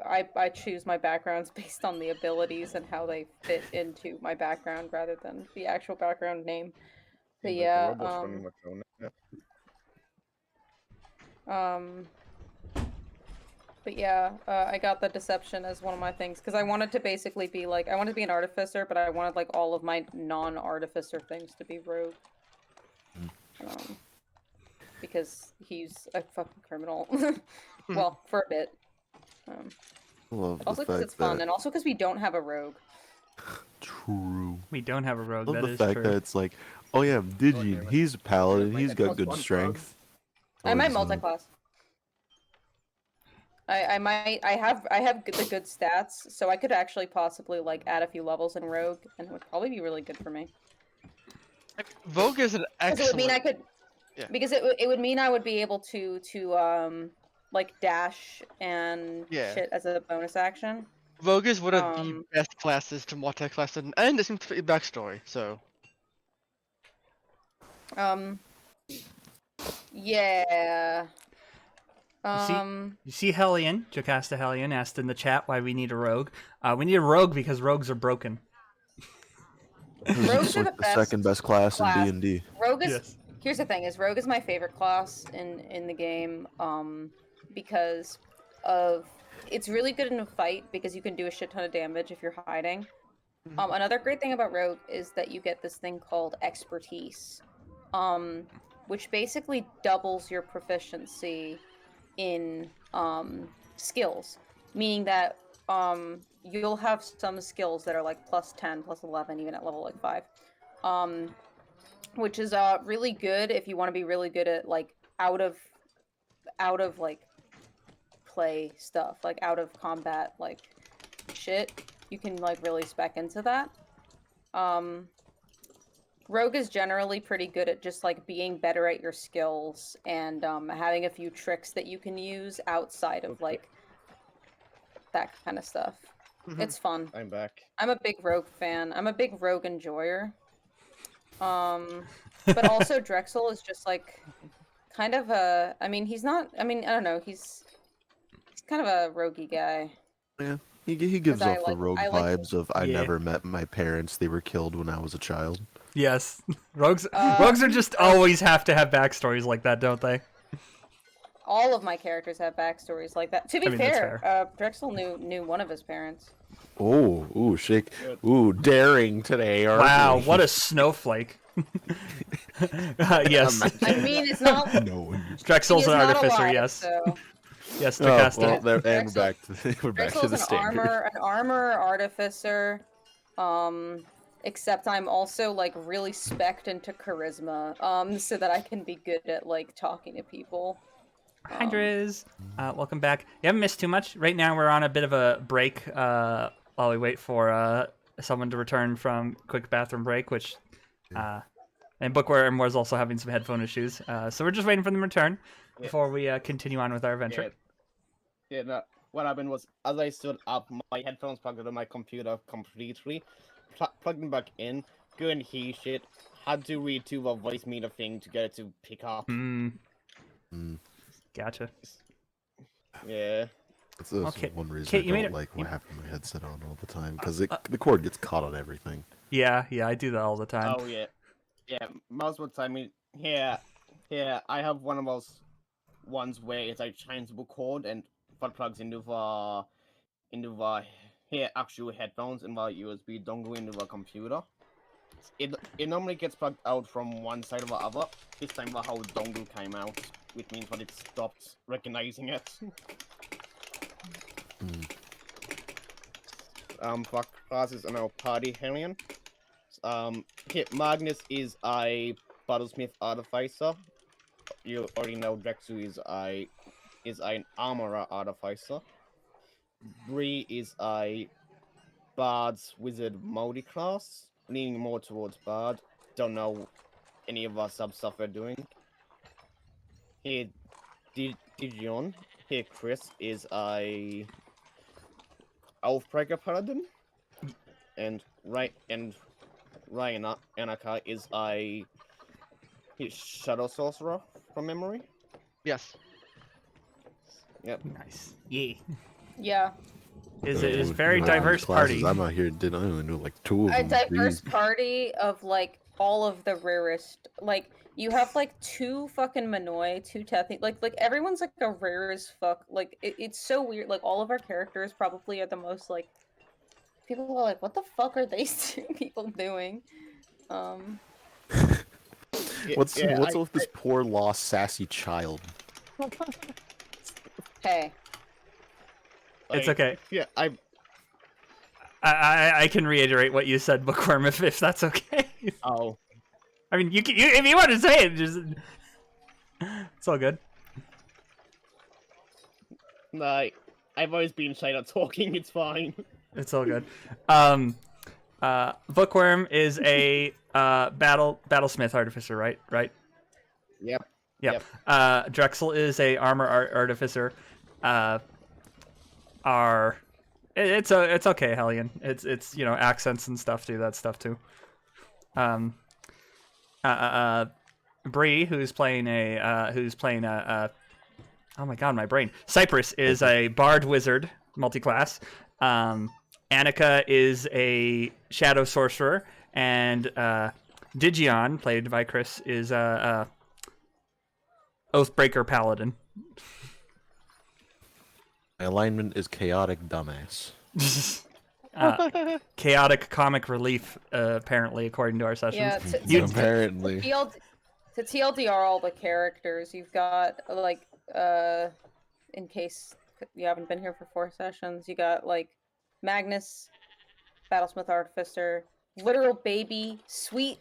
I choose my backgrounds based on the abilities and how they fit into my background rather than the actual background name. But Seems like the yeah, robot's running my phone. but yeah, I got the deception as one of my things because I wanted to basically be like I wanted to be an artificer, but I wanted like all of my non-artificer things to be rogue. Because he's a fucking criminal. Well, for a bit. I love Also the because fact it's fun, that... and also because we don't have a rogue. True. We don't have a rogue. I That love the is fact true. that it's like, oh yeah, Digine, he's a paladin, Like, he's at got most good one frog. strength. I Or might he's, multi-class. I have the good stats, so I could actually possibly like add a few levels in rogue, and it would probably be really good for me. Vogue is an Because it would mean I excellent. could. Yeah. Because it would mean I would be able to like dash and Yeah. shit as a bonus action. Vogue is one of the Um, best classes to multi-class, and it seems to fit your backstory. So Yeah. You see Hellion, Jocasta Hellion asked in the chat why we need a rogue. We need a rogue because rogues are broken. It's Rogues are like the the second best class in class. D&D. Rogue is Yes. Here's the thing: is Rogue is my favorite class in the game, because of it's really good in a fight because you can do a shit ton of damage if you're hiding. Another great thing about Rogue is that you get this thing called expertise, which basically doubles your proficiency in skills, meaning that you'll have some skills that are like plus 10, plus 11, even at level like 5, which is really good if you want to be really good at like out of like play stuff, like out of combat like shit. You can like really spec into that. Rogue is generally pretty good at just like being better at your skills and having a few tricks that you can use outside of like that kind of stuff. It's fun. I'm back. I'm a big Rogue fan. I'm a big Rogue enjoyer. But also Drexel is just like kind of a. I mean, he's not. I mean, I don't know. He's kind of a roguey guy. Yeah, he gives off the rogue I like vibes of I Yeah. never met my parents. They were killed when I was a child. Yes, rogues are just always have to have backstories like that, don't they? All of my characters have backstories like that. To be I mean, that's fair, Drexel knew one of his parents. Oh, ooh, shake, ooh, daring today. Aren't Wow, we? what a snowflake. Yes, I mean, it's not. No. Drexel's he an is not artificer. alive, Yes, So. yes, Oh, Jocasta. well, there, and Drexel- we're back to Drexel's the an standard. armor artificer. Except I'm also like really spec'd into charisma, so that I can be good at like talking to people. Hi, Driz. Welcome back. You haven't missed too much. Right now, we're on a bit of a break while we wait for someone to return from quick bathroom break, which and Bookworm was also having some headphone issues. So we're just waiting for them to return before we continue on with our adventure. Yeah, no, what happened was, as I stood up, my headphones plugged into my computer completely, plugged them back in, couldn't hear shit, had to read to the voice meter thing to get it to pick up. Gotcha. Yeah. That's Okay. one reason Kate, I you made don't it- like you- having my headset on all the time, because the cord gets caught on everything. Yeah, I do that all the time. Oh yeah. Yeah, most of the time, I have one of those ones where it's like changeable cord and that plugs into the actual headphones and the USB dongle into the computer. It normally gets plugged out from one side or the other. This time the whole dongle came out, which means that it stopped recognizing it. The classes are now Party Hellion. Magnus is a Battlesmith Artificer. You already know Drexu is an Armorer Artificer. Bree is a Bard's Wizard multi-class, leaning more towards Bard. Don't know any of our sub-stuff they're doing. Here, Digion. Here, Chris is a Elfbreaker Paladin. And Ryan Anaka is a Shadow Sorcerer from memory. Yes. Yep. Nice. Yeah. Yeah, It is With very my diverse classes, party. I'm out here. I only know like two of a them. diverse three. party of like all of the rarest. Like you have like 2 fucking Manoi, 2 Tethi. Like everyone's like a rare as fuck. Like it's so weird. Like all of our characters probably are the most like. People are like, what the fuck are these 2 people doing? What's with this poor lost sassy child? Hey. It's okay. Yeah, I can reiterate what you said, Bookworm, if that's okay. Oh. I mean, you if you want to say it, just it's all good. No, I've always been shy at talking, it's fine. It's all good. Bookworm is a battlesmith artificer, right? Yep. Yep. Drexel is a armor artificer. It's okay, Hellion. It's accents and stuff do that stuff too. Bree, who's playing oh my god, my brain. Cyprus is a bard wizard multiclass. Annika is a shadow sorcerer, and Digion, played by Chris, is Oathbreaker Paladin. My alignment is chaotic dumbass. Chaotic comic relief, apparently, according to our sessions. Yeah, Apparently. to TLDR all the characters, you've got, like, in case you haven't been here for 4 sessions, you got, like, Magnus, Battlesmith Artificer, literal baby, sweet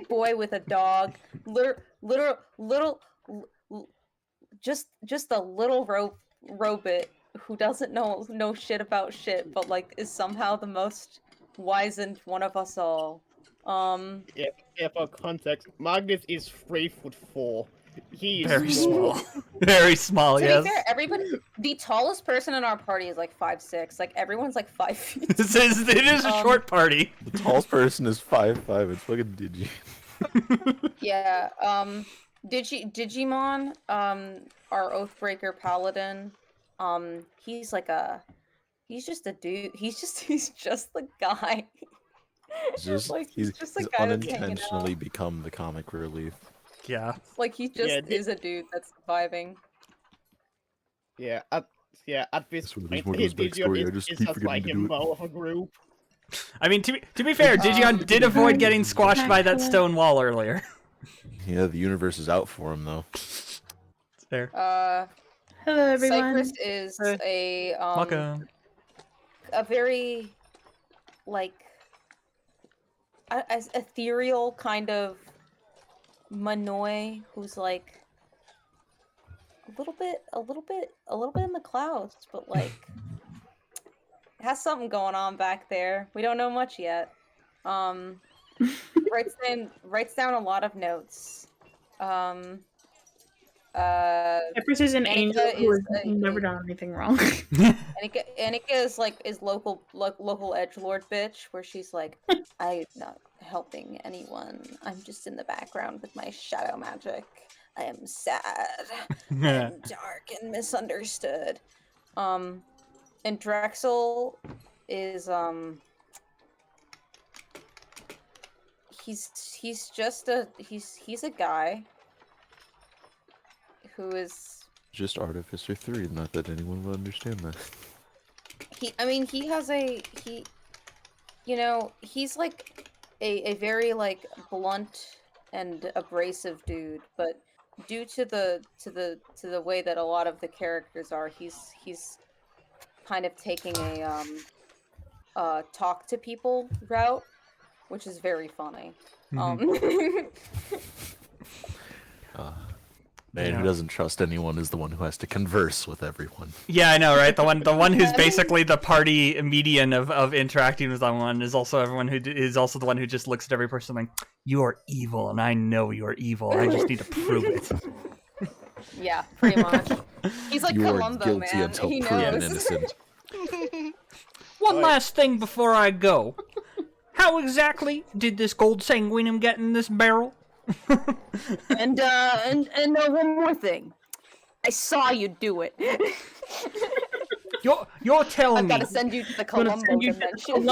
boy with a dog, just a little robot who doesn't know shit about shit, but like is somehow the most wizened one of us all. Yeah, for context, Magnus is 3'4". He is Very small. Very small, To yes. be fair, everybody, the tallest person in our party is like 5'6". Like everyone's like 5 feet. It is a short party. The tallest person is 5'5". It's fucking Digi. Yeah. Digimon, our Oathbreaker Paladin, he's just a dude. He's just the guy. Just, Like, he's just a he's guy that's hanging unintentionally out. become the comic relief. Yeah. Like he just Yeah, is a dude that's surviving. Yeah, at this That's where there's point, more to this backstory, I just is keep just forgetting like to a do it. mo of a group. I mean, to be fair, Digion did avoid getting squashed by that stone wall earlier. Yeah, the universe is out for him though. It's fair. Hello, everyone. Cyprus is a Welcome. a very like as ethereal kind of Manoi who's like a little bit in the clouds, but like has something going on back there. We don't know much yet. Writes down a lot of notes. Cyprus is an angel Anika who is has never done anything wrong. Anika is like local edgelord bitch, where she's like, I'm not helping anyone. I'm just in the background with my shadow magic. I am sad and dark and misunderstood. And Drexel is he's a guy who is Just Artificer 3, not that anyone will understand that. he's like a very like blunt and abrasive dude, but due to the way that a lot of the characters are, he's kind of taking a talk to people route, which is very funny. Man Yeah. who doesn't trust anyone is the one who has to converse with everyone. Yeah, I know, right? The one who's basically the party median of interacting with someone is also everyone who is also the one who just looks at every person like, you are evil, and I know you are evil. I just need to prove it. Yeah, pretty much. He's like You are Columbo, guilty man. until He proven knows. innocent. One last thing before I go. How exactly did this gold sanguinium get in this barrel? And one more thing. I saw you do it. You're telling I've me got to send you to the Columbo dimension.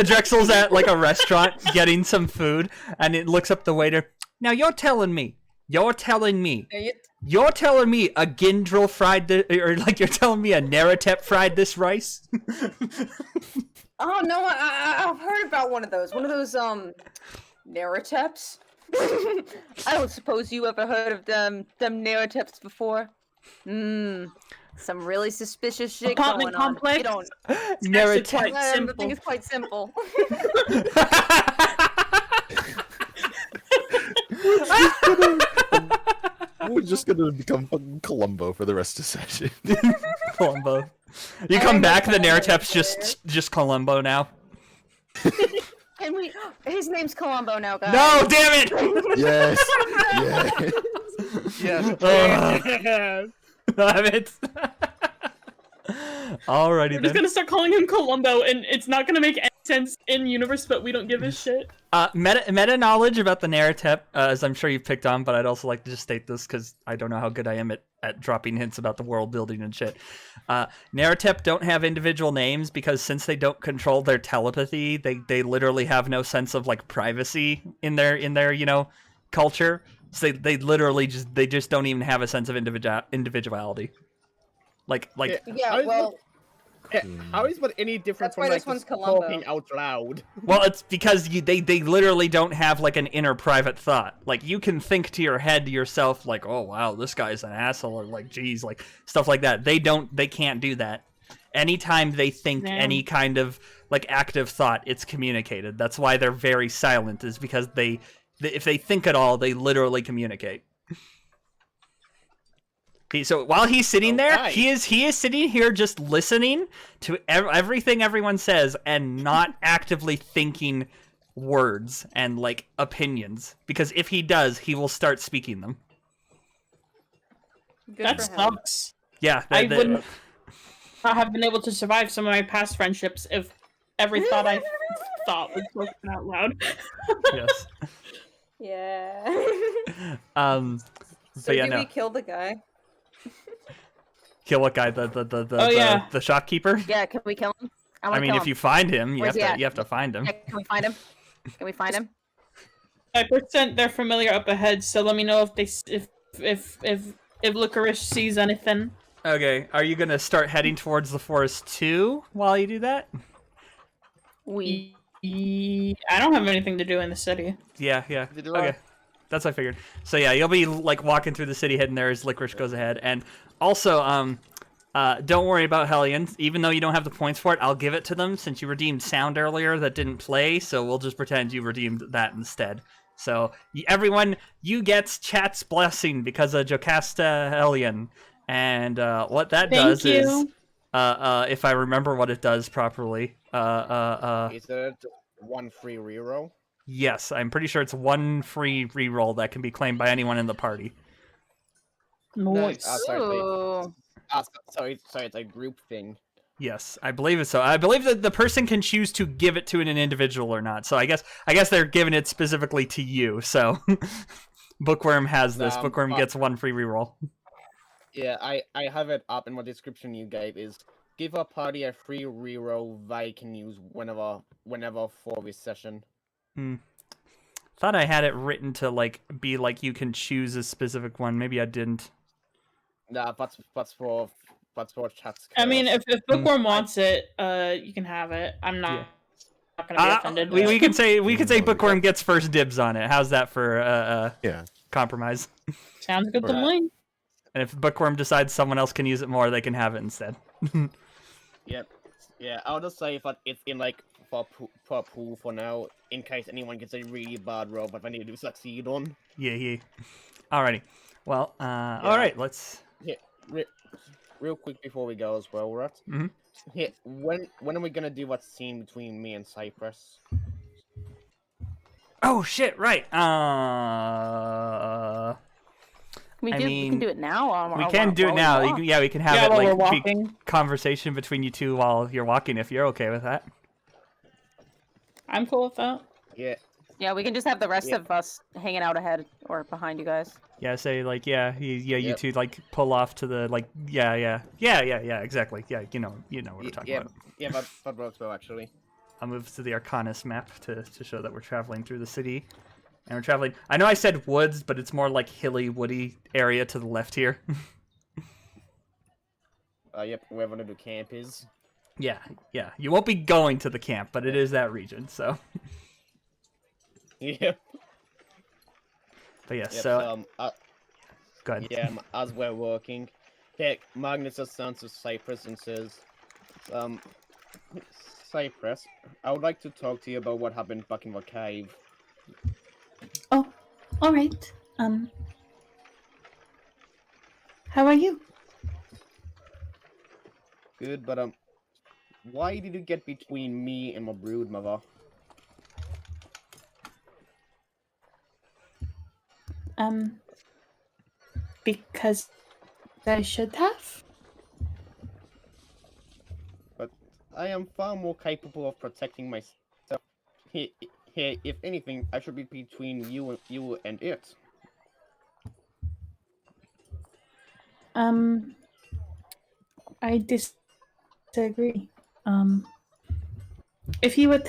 Drexel's at like a restaurant getting some food, and it looks up the waiter. Now you're telling me a Gindrel fried or like you're telling me a naratep fried this rice? Oh no, I've heard about one of those narateps. I don't suppose you ever heard of them narateps before. Some really suspicious shit Apartment going on. complex? You don't. It's actually quite The simple. thing is quite simple. We're just gonna become fucking Columbo for the rest of the session. Columbo. You I come think back, the that's naratep's just Columbo now. Can we? His name's Columbo now, guys. No, damn it! Yes. Yes. Yes. Damn it! Alrighty We're just then. gonna start calling him Columbo, and it's not gonna make any sense in universe, but we don't give a shit. Meta knowledge about the naratep, as I'm sure you've picked on, but I'd also like to just state this because I don't know how good I am at dropping hints about the world building and shit. Naratep don't have individual names because since they don't control their telepathy, they literally have no sense of like privacy in their culture. So they literally just don't even have a sense of individuality. Like Yeah, well, How is what any different That's from why like this one's just Columbo. talking out loud? well, it's because they literally don't have like an inner private thought. Like you can think to your head to yourself like, oh wow, this guy's an asshole, or like geez, like stuff like that. They can't do that. Anytime they think Damn. any kind of like active thought, it's communicated. That's why they're very silent, is because if they think at all, they literally communicate. So while he's sitting there, Okay. he is sitting here just listening to everything everyone says and not actively thinking words and like opinions. Because if he does, he will start speaking them. good That for him. sucks. Yeah, I wouldn't not have been able to survive some of my past friendships if every thought I thought was spoken out loud. Yes. Yeah. So But yeah, do no. we kill the guy? Kill what guy? The Oh, yeah. the shopkeeper. Yeah, can we kill him? I wanna mean, kill if him. you find him, Where's he at? you have to find him. Yeah, can we find him? Can we find him? 5% they're familiar up ahead, so let me know if they if Licorice sees anything. Okay, are you gonna start heading towards the forest too while you do that? I don't have anything to do in the city. Yeah. Did you, Okay. That's what I figured. So yeah, you'll be like walking through the city heading there as Licorice goes ahead. And also, don't worry about Hellions. Even though you don't have the points for it, I'll give it to them since you redeemed sound earlier that didn't play, so we'll just pretend you redeemed that instead. So everyone, you get chat's blessing because of Jocasta Hellion. And what that does is if I remember what it does properly, Is it one free reroll? yes, I'm pretty sure it's one free reroll that can be claimed by anyone in the party. Nice. Ooh. Sorry, it's a group thing. Yes, I believe it's so. I believe that the person can choose to give it to an individual or not. So I guess they're giving it specifically to you. So Bookworm has this. Bookworm gets one free reroll. Yeah, I have it up in my description you gave is give a party a free reroll they can use whenever for this session. Thought I had it written to like be like you can choose a specific one. Maybe I didn't. Nah, that's for chat's. I mean, if Bookworm wants it, you can have it. I'm not gonna be offended. We can say Bookworm gets first dibs on it. How's that for Yeah. compromise? Sounds good to me. And if Bookworm decides someone else can use it more, they can have it instead. Yep. Yeah, I'll just say that it's in like for pool for now, in case anyone gets a really bad roll, but I need to succeed on. Yeah. Alrighty. Well, alright, let's... Yeah, real quick before we go as well, right? Mhm. Yeah, when are we gonna do what's scene between me and Cyprus? Oh, shit, right. We I can mean, do it now. we can do it now. We can have Yeah, it while we're like be walking. conversation between you two while you're walking, if you're okay with that. I'm cool with that. Yeah. Yeah, we can just have the rest Yeah. of us hanging out ahead or behind you guys. Yeah, say like, you Yep. two like pull off to the like, yeah, exactly. Yeah, you know what we're talking about. Yeah, that works well actually. I'll move to the Arcanus map to show that we're traveling through the city. And we're traveling... I know I said woods, but it's more like hilly, woody area to the left here. Yep, wherever the camp is. Yeah. You won't be going to the camp, but it is that region, so... Yep. But yeah, Yep, so... Go ahead. Yeah, as we're working. Yeah, Magnus just turns to Cyprus and says, Cyprus, I would like to talk to you about what happened back in the cave. Oh, all right. How are you? Good, but why did you get between me and my brood mother? Because I should have. I am far more capable of protecting myself. Here, if anything, I should be between you and it. Um, I disagree. Um, if you would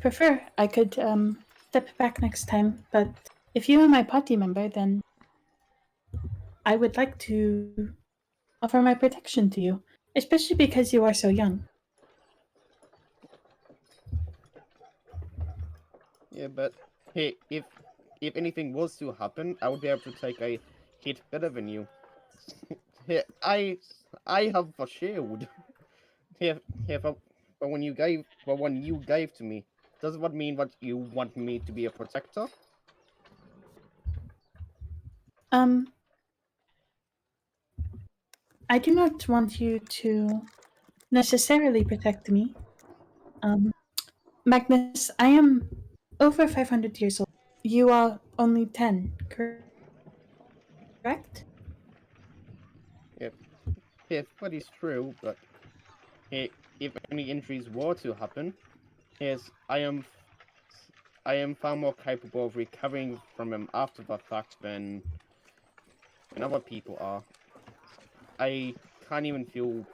prefer, I could step back next time. But if you are my party member, then I would like to offer my protection to you, especially because you are so young. Yeah, but hey, if anything was to happen, I would be able to take a hit better than you. Hey, I have a shield. Here, but when you gave to me, does what mean that you want me to be a protector? Um, I do not want you to necessarily protect me. Um, Magnus, I am over 500 years old. You are only 10, correct? If if that is true, but hey, if any injuries were to happen, yes, I am far more capable of recovering from them after the fact than other people are. I can't even feel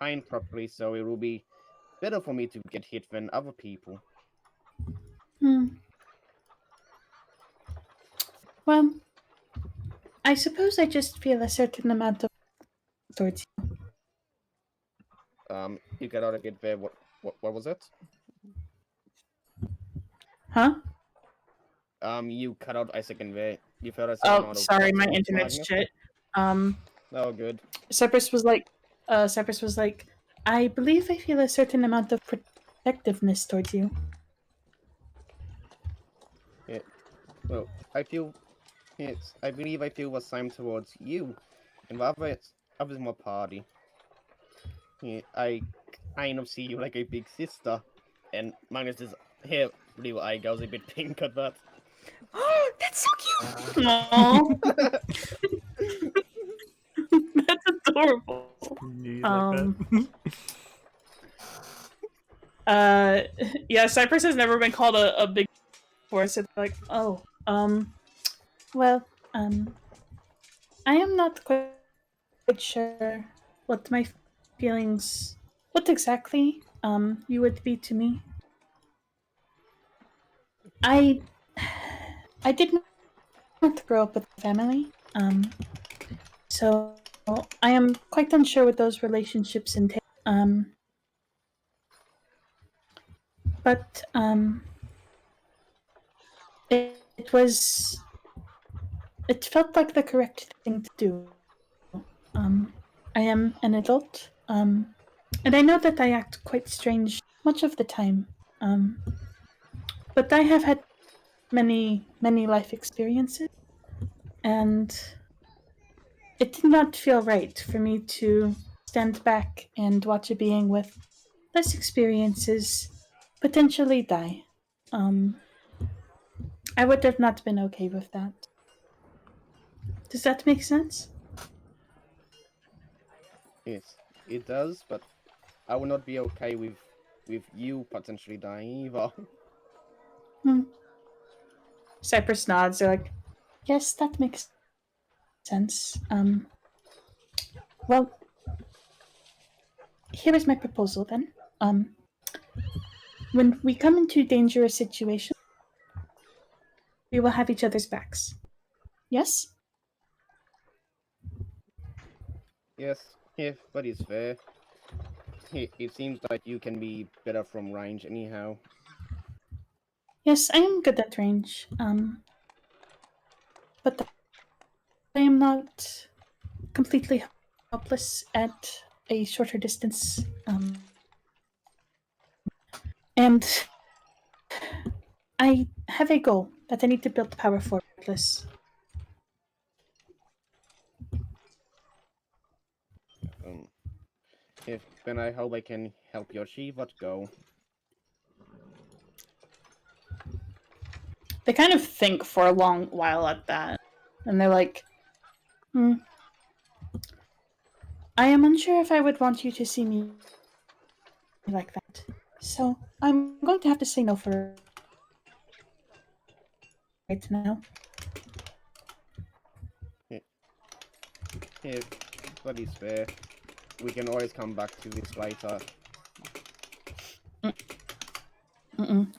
pain properly, so it will be better for me to get hit than other people. Hmm. Well, I suppose I just feel a certain amount of towards you. You got out a bit there. What was it? Huh? You cut out a second there. You felt a certain Oh, amount of sorry, what my towards internet's Magnus? shit. Um, Oh, good. Cyprus was like, I believe I feel a certain amount of protectiveness towards you. Yeah. Well, I feel yes. I believe I feel the same towards you, and the others in my party. Yeah, I kind of see you like a big sister, and Magnus's hair blue eye goes a bit pink at that. That's so cute. Aww, that's adorable. Knees like Um, that. uh, yeah, Cyprus has never been called a big force. It's like, oh, well, I am not quite sure what my feelings, what exactly, you would be to me. I, I did not grow up with a family, so I am quite unsure what those relationships entail. But it was, it felt like the correct thing to do. Um, I am an adult, and I know that I act quite strange much of the time. Um, but I have had many life experiences, and it did not feel right for me to stand back and watch a being with less experiences potentially die. Um, I would have not been okay with that. Does that make sense? Yes, it does, but I will not be okay with you potentially dying either. Hmm. Cypress nods. They're like, yes, that makes sense. Well, here is my proposal then. When we come into dangerous situations, we will have each other's backs. Yes? Yes, if that is fair. It seems like you can be better from range anyhow. Yes, I am good at range. But I am not completely helpless at a shorter distance. And I have a goal that I need to build power for regardless. Um, if then I hope I can help you achieve that goal. They kind of think for a long while at that. And they're like, I am unsure if I would want you to see me like that. So I'm going to have to say no for right now. Yeah, that is fair. We can always come back to this later.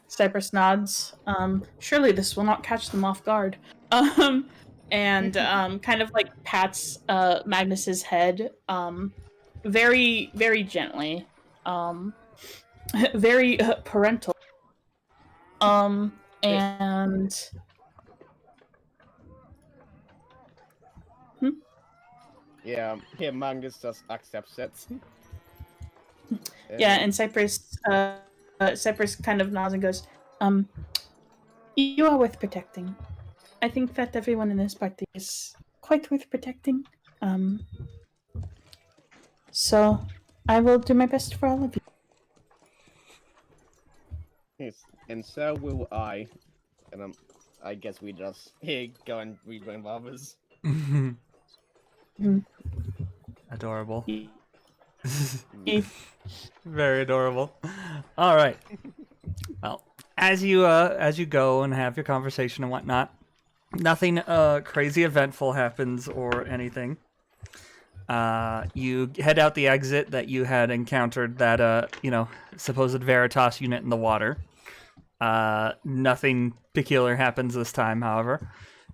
Cyprus nods. Surely this will not catch them off guard. And kind of like pats Magnus's head, very, very gently, very parental. And Yeah, Magnus just accepts it. yeah, and Cyprus kind of nods and goes, you are worth protecting. I think that everyone in this party is quite worth protecting. So I will do my best for all of you. Yes, and so will I. And I guess we just go and read my barbers. Adorable. Eh, Very adorable. All right. Well, as you go and have your conversation and whatnot, nothing crazy eventful happens or anything. You head out the exit that you had encountered that supposed Veritas unit in the water. Nothing peculiar happens this time, however.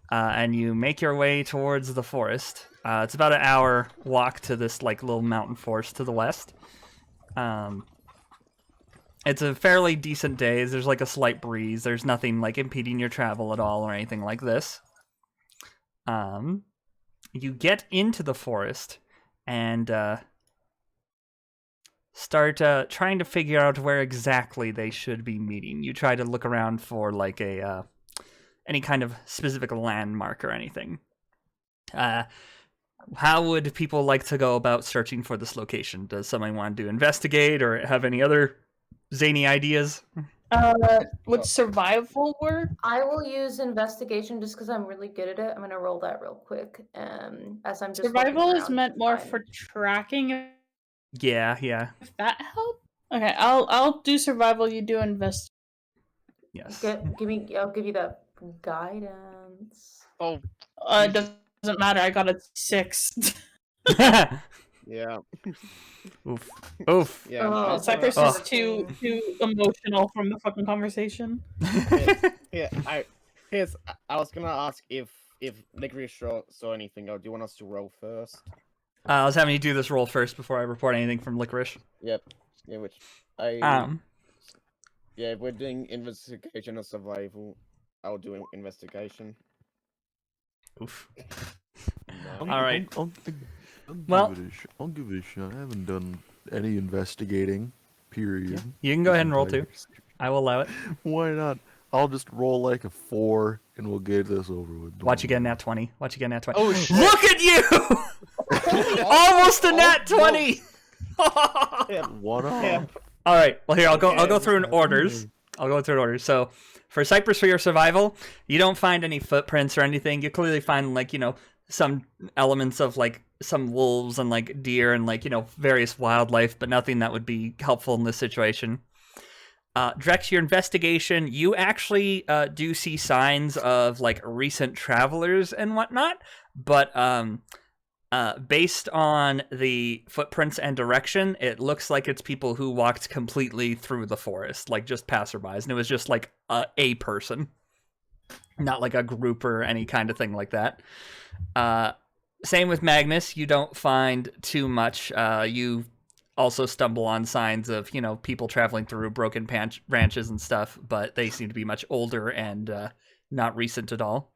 And you make your way towards the forest. It's about an hour walk to this like little mountain forest to the west. It's a fairly decent day. There's like a slight breeze. There's nothing like impeding your travel at all or anything like this. You get into the forest and start trying to figure out where exactly they should be meeting. You try to look around for like a any kind of specific landmark or anything. How would people like to go about searching for this location? Does someone want to investigate or have any other zany ideas? would survival work? I will use investigation just because I'm really good at it. I'm gonna roll that real quick. As I'm just looking Survival is around meant to more find- for tracking. Yeah. If that help. Okay, I'll do survival. You do invest. Yes. Give me. I'll give you that guidance. Oh, It doesn't matter. I got a 6. Yeah. Oof. Oof. Yeah. Oh, Cyprus Oh. is too emotional from the fucking conversation. I was gonna ask if Licorice saw anything, or do you want us to roll first? I was having you do this roll first before I report anything from Licorice. Yep. Yeah, which I yeah, if we're doing investigation or survival, I'll do investigation. Oof. No. All right. I'll Well- give it a shot. I haven't done any investigating. Period. You can go ahead and roll too. I will allow it. Why not? I'll just roll like a 4, and we'll get this over with. Don't Watch you get a worry. nat 20. Watch you get a nat 20. Oh, shit. Look at you! Almost a nat 20! Yeah. One off. Yeah. All right. Well, here I'll go through in orders. I'll go through in orders. So, for Cyprus, for your survival, you don't find any footprints or anything. You clearly find like some elements of like some wolves and like deer and like various wildlife, but nothing that would be helpful in this situation. Drex, your investigation, you actually do see signs of like recent travelers and whatnot, but based on the footprints and direction, it looks like it's people who walked completely through the forest, like just passerbys, and it was just like a person, not like a group or any kind of thing like that. Same with Magnus, you don't find too much. You also stumble on signs of, people traveling through broken branches and stuff, but they seem to be much older and not recent at all.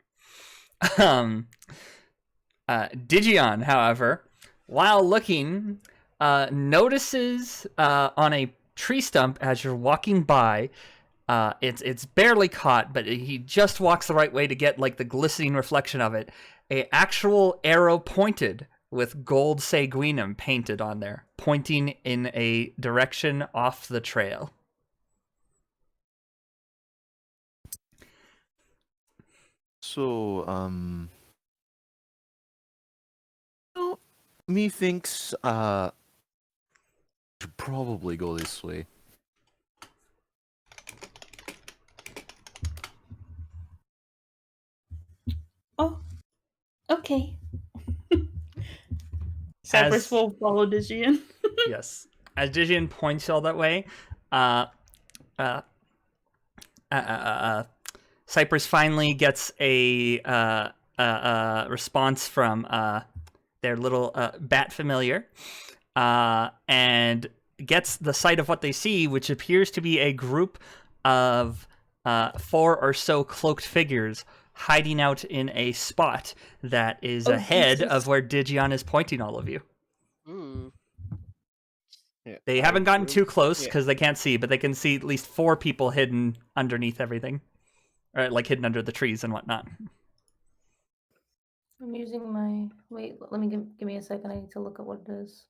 Digion, however, while looking, notices on a tree stump as you're walking by, it's barely caught, but he just walks the right way to get like the glistening reflection of it. A actual arrow pointed with gold sangunium painted on there, pointing in a direction off the trail. So, well, methinks Should probably go this way. Oh, okay. Cyprus will follow Digian. Yes. As Digian points all that way, uh, uh, Cyprus finally gets a response from their little bat familiar, and gets the sight of what they see, which appears to be a group of 4 or so cloaked figures hiding out in a spot that is ahead of where Digion is pointing all of you. Ooh. Yeah, They I haven't gotten agree. too close Yeah. because they can't see, but they can see at least 4 people hidden underneath everything. Or, like, hidden under the trees and whatnot. I'm using my. Wait, let me give me a second. I need to look at what it is.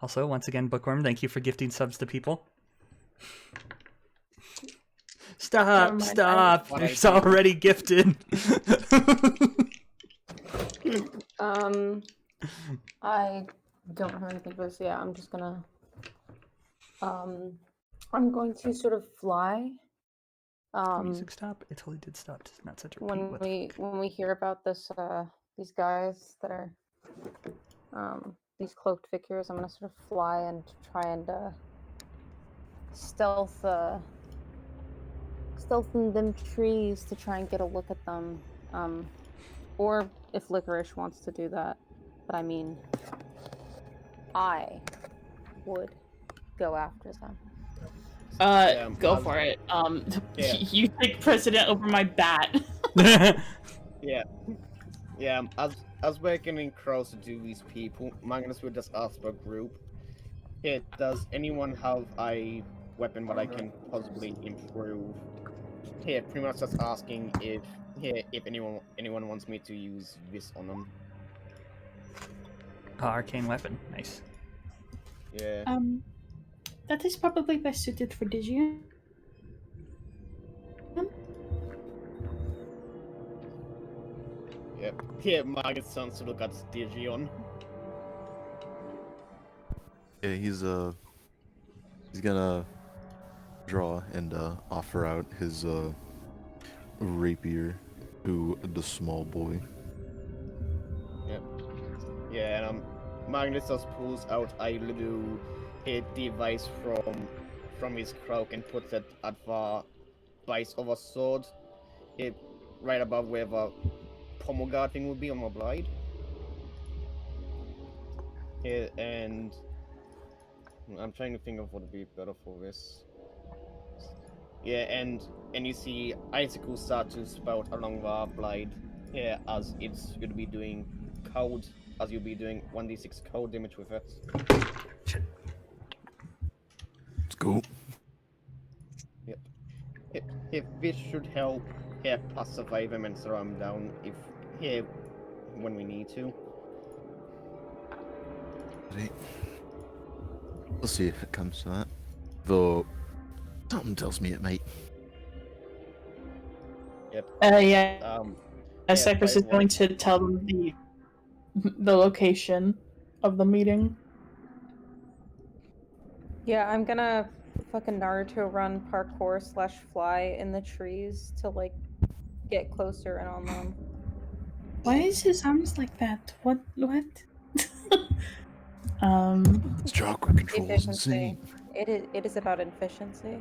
Also, once again, Bookworm, thank you for gifting subs to people. Never Stop! mind, It's already gifted. I don't have anything for this. Yeah, I'm just gonna. I'm going to sort of fly. Music stop. It totally did stop. Does not set to repeat. When What the fuck? we hear about this, these guys that are, these cloaked figures, I'm gonna sort of fly and try and stealth in them trees to try and get a look at them. Or if Licorice wants to do that, but I mean, I would go after them. Go for it. Yeah. You take precedent over my bat. Yeah. As we're getting closer to these people, Magnus will just ask for a group. Yeah, does anyone have a weapon that I can possibly improve? Yeah, pretty much just asking if anyone wants me to use this on them. Arcane weapon. Nice. Yeah. That is probably best suited for Digian. Yep. Yeah, Magnus turns to look at Digion. Yeah, he's gonna draw and offer out his rapier to the small boy. Yep. Yeah, and Magnus just pulls out a little device from his cloak and puts it at the base of a sword, right above where the pommel guard thing would be on my blade. Yeah, and I'm trying to think of what would be better for this. Yeah, and you see icicles start to spout along the blade. Yeah, as it's going to be doing cold, as you'll be doing 1d6 cold damage with it. Let's go. If this should help, yeah, pacify them and slow them down when we need to. We'll see if it comes to that. Though, something tells me it might. Yep. Yeah. Cyprus by is going to tell them the location of the meeting. Yeah, I'm gonna fucking Naruto run parkour / fly in the trees to like get closer and on them. Why is his arms like that? What? His chakra control is Efficiency. insane. It is about efficiency.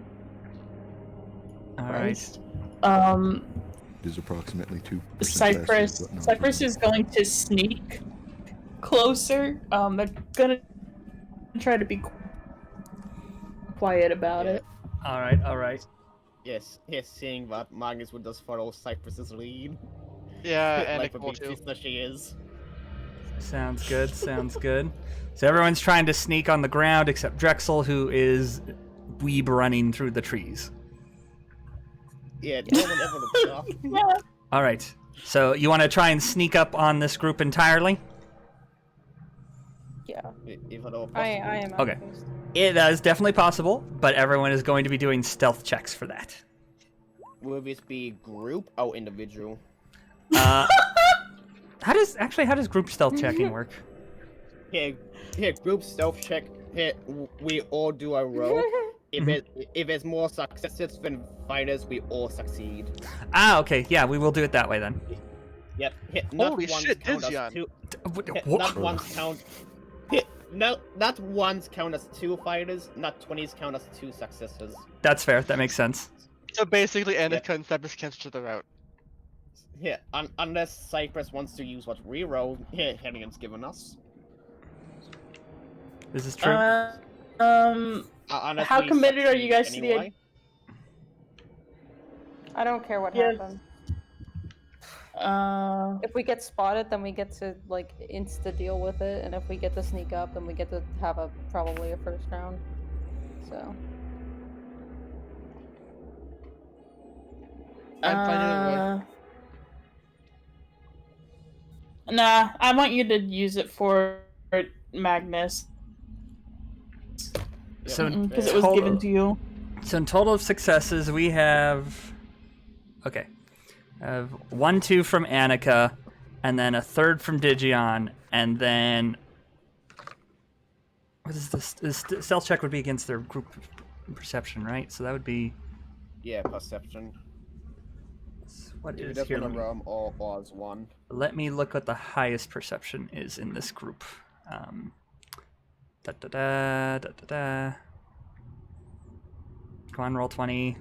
All right. It is approximately 2%. Cyprus is going to sneak closer. They're gonna try to be quiet about it. All right. Yes, seeing that, Magnus would just follow Cyprus's lead. Yeah, and like the Nicole big too. sister she is. Sounds good. So everyone's trying to sneak on the ground except Drexel, who is weeb running through the trees. Yeah, no one ever looks up. Yeah. All right. So you want to try and sneak up on this group entirely? Yeah, If at all possible. I am. Okay. It is definitely possible, but everyone is going to be doing stealth checks for that. Will this be group or individual? How does group stealth checking work? Here, group stealth check. Here, we all do a roll. If there's more successes than fighters, we all succeed. Ah, okay. Yeah, we will do it that way then. Yep. Not Holy once shit, count as Dizion. two. What? Not once count. No, not once count as 2 fighters. Not 20s count as 2 successes. That's fair. That makes sense. So basically, Annika and Cyprus cancel each other out. Yeah, unless Cyprus wants to use what reroll Hennigan's given us. Is this true? Unless How we committed are you succeed guys to the anyway. I don't care what Yes. happens. Uh, If we get spotted, then we get to like insta deal with it, and if we get to sneak up, then we get to have probably a first round. So I'm fine either way. Nah, I want you to use it for Magnus. So Because it was total- given to you. So in total of successes, we have. Okay. I have 1, 2 from Annika, and then a 3rd from Digion, and then. What is this? This stealth check would be against their group perception, right? So that would be. Yeah, perception. What If is it here? doesn't roam or as 1. Let me look what the highest perception is in this group. Da da da da da da. Come on, roll 20.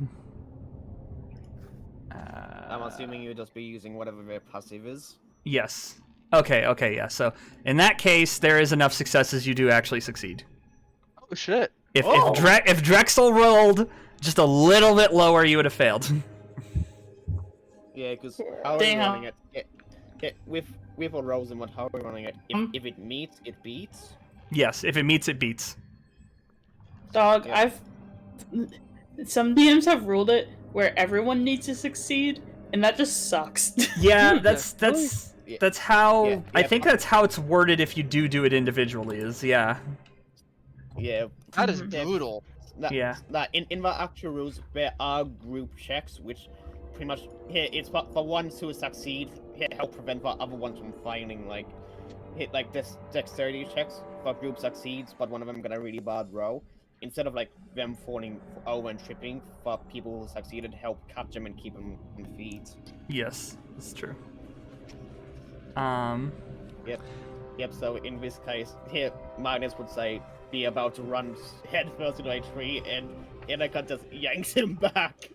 I'm assuming you'll just be using whatever their passive is. Yes. Okay, yeah. So in that case, there is enough successes you do actually succeed. Oh shit. If Drexel rolled just a little bit lower, you would have failed. Yeah, because how are we Damn. running it? Yeah, with all rolls and what, how are we running it? If it meets, it beats. Yes, if it meets, it beats. Dog, Yeah. some DMs have ruled it where everyone needs to succeed, and that just sucks. Yeah, that's how Yeah, I yeah, think that's how it's worded if you do it individually. Is yeah. Yeah. That is Mhm. Yeah. brutal. Yeah. In the actual rules, there are group checks, which pretty much it's for ones who succeed, help prevent the other ones from finding like this dexterity checks for group succeeds, but one of them got a really bad roll. Instead of like them falling over and tripping, for people who succeeded, help catch them and keep them on feet. Yes, that's true. Yep. So in this case, Magnus would say, "Be about to run headfirst into a tree," and Annika just yanks him back.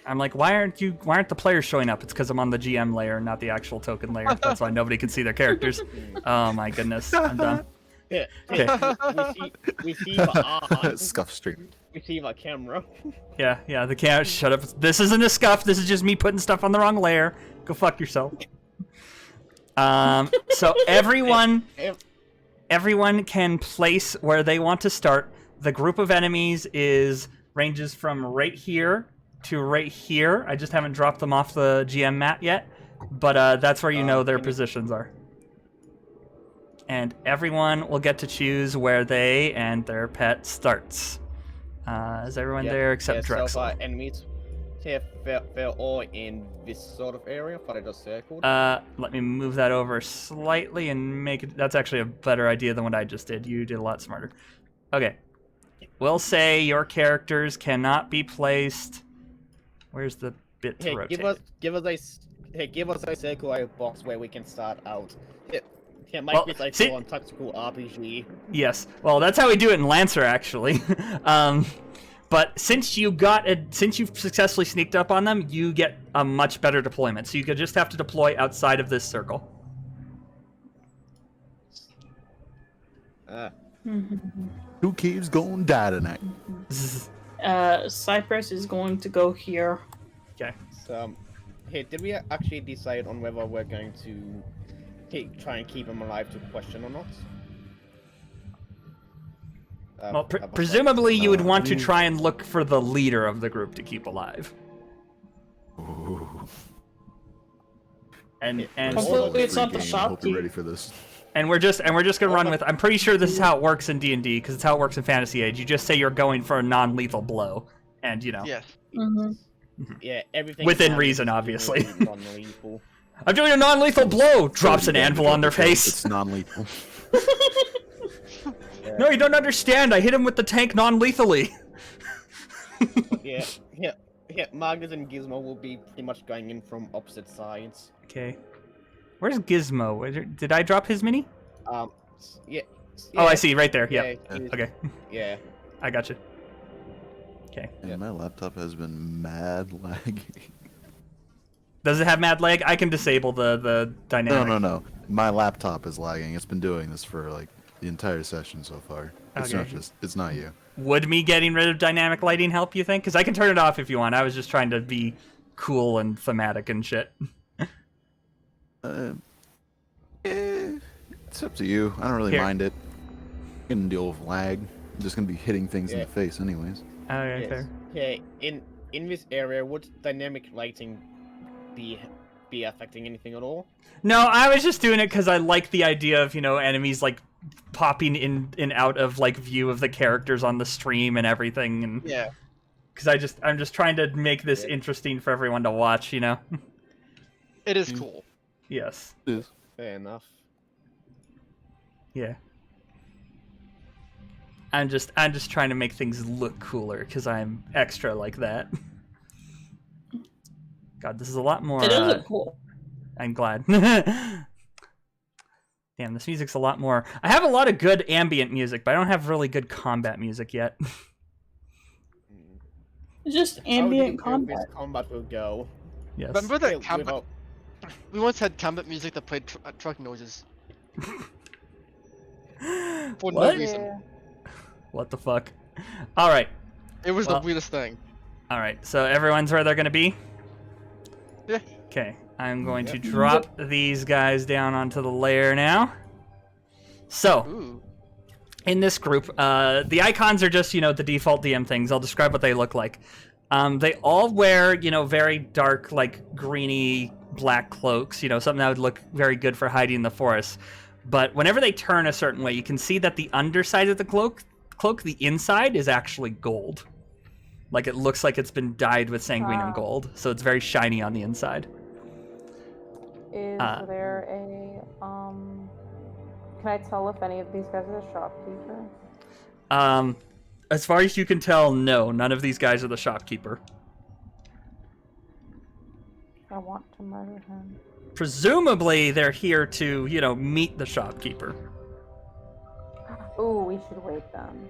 I'm like, why aren't the players showing up? It's because I'm on the GM layer, not the actual token layer. That's why nobody can see their characters. Oh my goodness, I'm done. Yeah. Okay. We see the art. Scuff stream. We see the camera. Yeah, the camera. Shut up. This isn't a scuff. This is just me putting stuff on the wrong layer. Go fuck yourself. So everyone can place where they want to start. The group of enemies ranges from right here to right here. I just haven't dropped them off the GM map yet, but that's where you know their positions are. And everyone will get to choose where they and their pet starts. Is everyone there except Drexel? So far, enemies, they're all in this sort of area, but I just circled. Let me move that over slightly and make it. That's actually a better idea than what I just did. You did a lot smarter. Okay. We'll say your characters cannot be placed. Where's the bit to rotate? Give us a circular box where we can start out. Might Well, be like see- on tactical RPG. Yes. Well, that's how we do it in Lancer, actually. But since you've successfully sneaked up on them, you get a much better deployment. So you could just have to deploy outside of this circle. Who keeps gonna die tonight? Cyprus is going to go here. Okay. So, did we actually decide on whether we're going to try and keep him alive to question or not? Well, presumably you would want to try and look for the leader of the group to keep alive. Ooh. And Hopefully it's not the Free game. Hope you're shopkeep. ready for this. And we're just gonna run with. I'm pretty sure this is how it works in D&D because it's how it works in Fantasy Age. You just say you're going for a non-lethal blow, and Yes. Mm-hmm. Yeah, everything Within around reason, is obviously. non-lethal. I'm doing a non-lethal blow! Drops an anvil on their face. It's non-lethal. No, you don't understand. I hit him with the tank non-lethally. Yeah. Magnus and Gizmo will be pretty much going in from opposite sides. Okay. Where's Gizmo? Did I drop his mini? Yeah. Oh, I see. Right there. Yeah. Yep. he's- Okay. Yeah. I got you. Okay. And my laptop has been mad laggy. Does it have mad lag? I can disable the dynamic. No. My laptop is lagging. It's been doing this for like the entire session so far. It's Okay. it's not you. Would me getting rid of dynamic lighting help, you think? Because I can turn it off if you want. I was just trying to be cool and thematic and shit. It's up to you. I don't really Here. mind it. I can deal with lag. I'm just gonna be hitting things in Yeah. the face anyways. Okay, Yes. fair. Okay. In this area, would dynamic lighting be affecting anything at all? No, I was just doing it because I like the idea of, enemies like popping in and out of like view of the characters on the stream and everything, and Yeah. because I'm just trying to make this interesting for everyone to watch, It is cool. Yes. Fair enough. Yeah. I'm just trying to make things look cooler because I'm extra like that. God, this is a lot more. It does look cool. I'm glad. Damn, this music's a lot more. I have a lot of good ambient music, but I don't have really good combat music yet. It's just How do you ambient think combat. this combat will go? Yes. Remember that Yeah, combat? without- We once had combat music that played truck noises. For no What? reason. What the fuck? All right. It was Well- the weirdest thing. All right. So everyone's where they're gonna be. Yeah. Okay. I'm going to Yep. drop these guys down onto the layer now. So. Ooh. In this group, the icons are just, the default DM things. I'll describe what they look like. They all wear, very dark, like, greeny black cloaks, something that would look very good for hiding in the forest. But whenever they turn a certain way, you can see that the underside of the cloak, the inside, is actually gold. Like, it looks like it's been dyed with sangunium Wow. gold, so it's very shiny on the inside. Is there a Can I tell if any of these guys are the shopkeeper? As far as you can tell, no, none of these guys are the shopkeeper. I want to murder him. Presumably, they're here to, meet the shopkeeper. Ooh, we should wait then.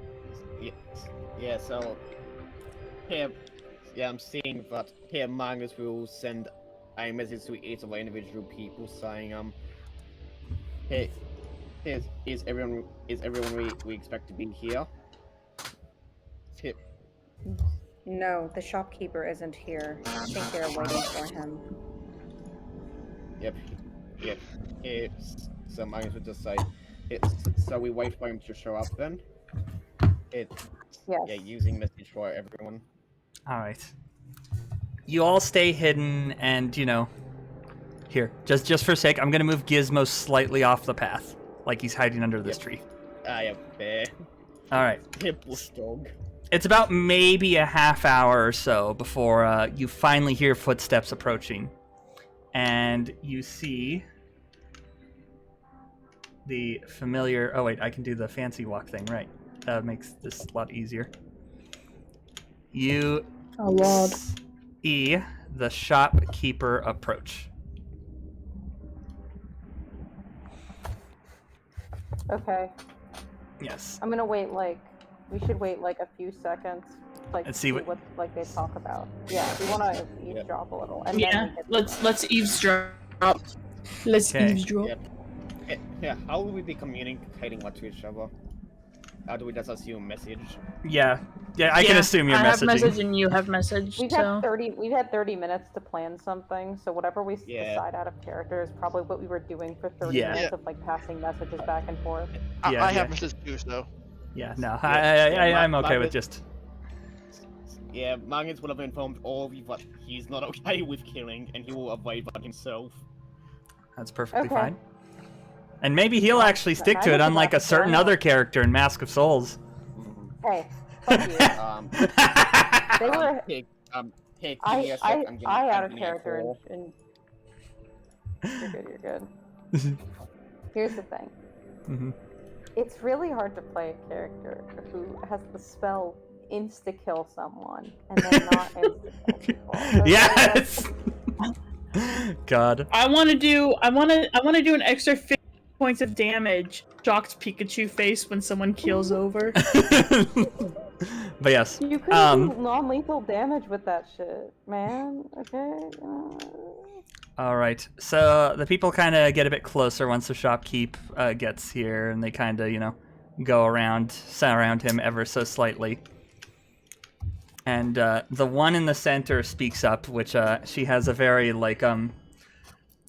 Yeah, so here, I'm seeing that here Magnus will send a message to each of our individual people saying, hey, is everyone we expect to be here? Here. No, the shopkeeper isn't here. I think they're waiting for him. Yep. So Magnus would just say, so we wait for him to show up then? Yes. Yeah, using message for everyone. All right. You all stay hidden, and here, just for sake, I'm gonna move Gizmo slightly off the path, like he's hiding under this Yep. tree. Yeah, bear. All right. Yeah, bush dog. It's about maybe a half hour or so before you finally hear footsteps approaching, and you see the familiar. Oh wait, I can do the fancy walk thing, right? That makes this a lot easier. You Oh lord. see the shopkeeper approach. Okay. Yes. I'm gonna wait we should wait a few seconds, And to see see what- what they talk about. Yeah, we wanna eavesdrop a little. And Yeah, then we get let's eavesdrop. Let's Okay. eavesdrop. Yep. Yeah, how will we be communicating what to each other? How do we just assume message? Yeah. I can assume you're I have messaging. message and you have message. We've So had 30 minutes to plan something, so whatever we Yeah. decide out of character is probably what we were doing for 30 Yeah. minutes of passing messages back and forth. Yeah, I have yeah. messages too, so. Yeah. No, Yeah, I'm okay with Magnus- just. Yeah, Magnus will have informed all of you that he's not okay with killing, and he will avoid that himself. That's perfectly Okay. fine. And maybe he'll actually stick to it, Magnus is unlike a actually certain fine. other character in Mask of Souls. Hey, fuck you. They were. Hey, hey, give I me a sec, I'm gonna out add of in character info. and You're good. Here's the thing. Mhm. It's really hard to play a character who has the spell insta-kill someone and then not insta-kill people. So Yes. God. I want to do an extra 50 points of damage. Shocked Pikachu face when someone keels over. But yes. you could do non-lethal damage with that shit, man. Okay. All right. So the people kind of get a bit closer once the shopkeep gets here, and they kind of, go around, surround him ever so slightly. And the one in the center speaks up, which she has a very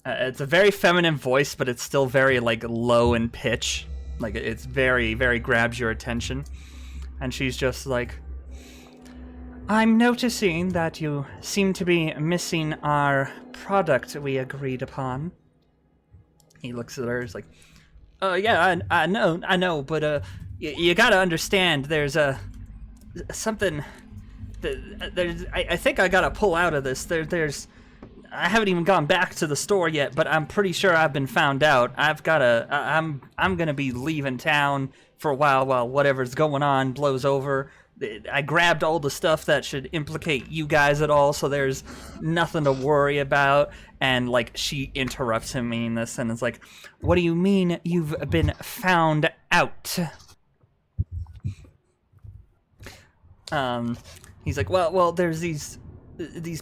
it's a very feminine voice, but it's still very low in pitch. Like it's very, very grabs your attention. And she's just like, I'm noticing that you seem to be missing our product we agreed upon. He looks at her, he's like, yeah, I know, but you gotta understand, there's something. I think I gotta pull out of this. I haven't even gone back to the store yet, but I'm pretty sure I've been found out. I'm gonna be leaving town for a while whatever's going on blows over. I grabbed all the stuff that should implicate you guys at all, so there's nothing to worry about. And she interrupts him in this and is like, what do you mean you've been found out? He's like, well, there's these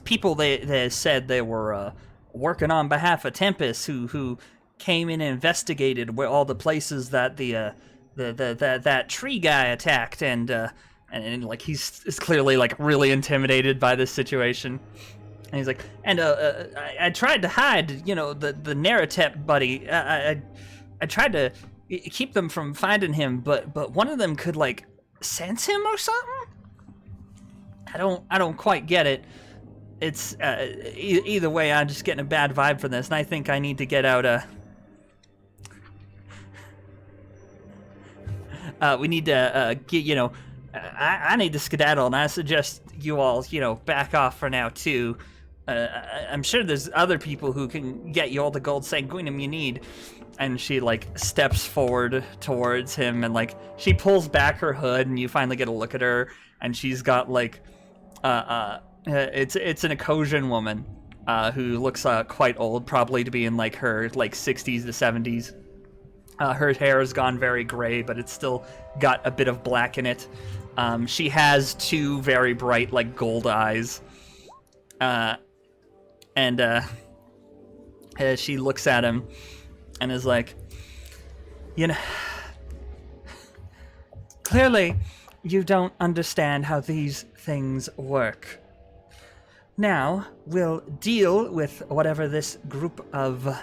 people they said they were working on behalf of Tempus who came in and investigated where all the places that that tree guy attacked, and he's clearly really intimidated by this situation. And he's like, and I tried to hide, the naratep buddy. I tried to keep them from finding him, but one of them could sense him or something. I don't quite get it. It's either way, I'm just getting a bad vibe from this, and I think I need to get out we need to get, I need to skedaddle, and I suggest you all, back off for now too. I'm sure there's other people who can get you all the gold sangunium you need. And she steps forward towards him, and she pulls back her hood, and you finally get a look at her, and she's got it's an Ecosian woman who looks quite old, probably to be in her 60s to 70s. Her hair has gone very gray, but it's still got a bit of black in it. She has two very bright gold eyes, and she looks at him and is like, clearly you don't understand how these things work. Now, we'll deal with whatever this group of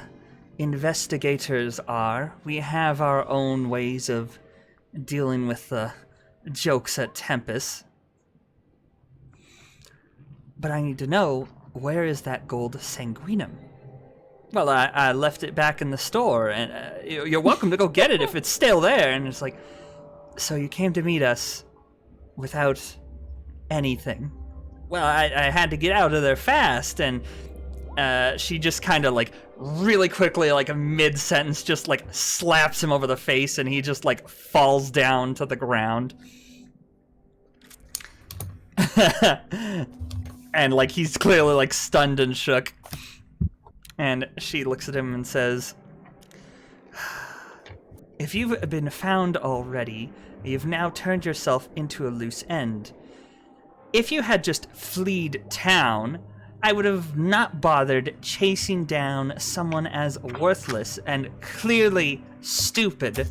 investigators are. We have our own ways of dealing with the jokes at Tempus. But I need to know, where is that gold sanguinum? Well, I left it back in the store, and you're welcome to go get it if it's still there. And it's like, so you came to meet us without anything? Well, I had to get out of there fast, and she just kind of really quickly, a mid-sentence, just slaps him over the face, and he just falls down to the ground. And he's clearly stunned and shook. And she looks at him and says, if you've been found already, you've now turned yourself into a loose end. If you had just fleed town, I would have not bothered chasing down someone as worthless and clearly stupid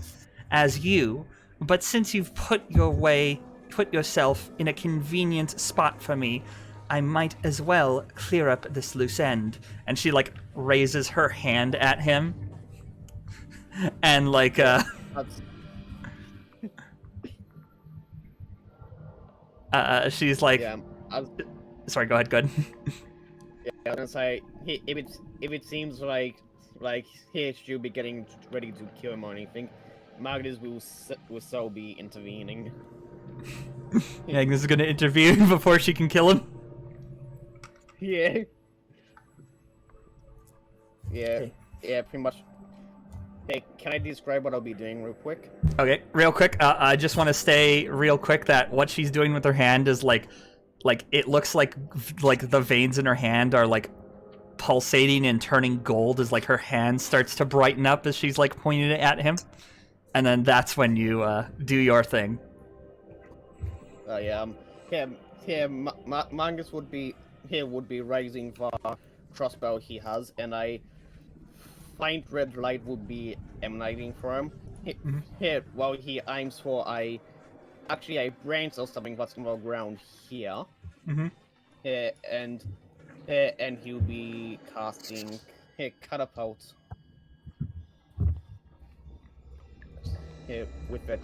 as you. But since you've put yourself in a convenient spot for me, I might as well clear up this loose end. And she raises her hand at him, and she's like, Yeah, sorry, go ahead. yeah, I was gonna say, if it seems like he should be getting ready to kill him or anything, Magnus will so be intervening. Magnus is gonna intervene before she can kill him. Yeah. Yeah. Yeah, pretty much. Hey, can I describe what I'll be doing real quick? Okay, real quick. I just want to say real quick that what she's doing with her hand is like it looks like the veins in her hand are like pulsating and turning gold as like her hand starts to brighten up as she's like pointing it at him, and then that's when you do your thing. Magnus would be raising the crossbow he has, and I find red light would be emanating from him. While he aims for I branch or something that's on the ground here. And he'll be casting catapult. With it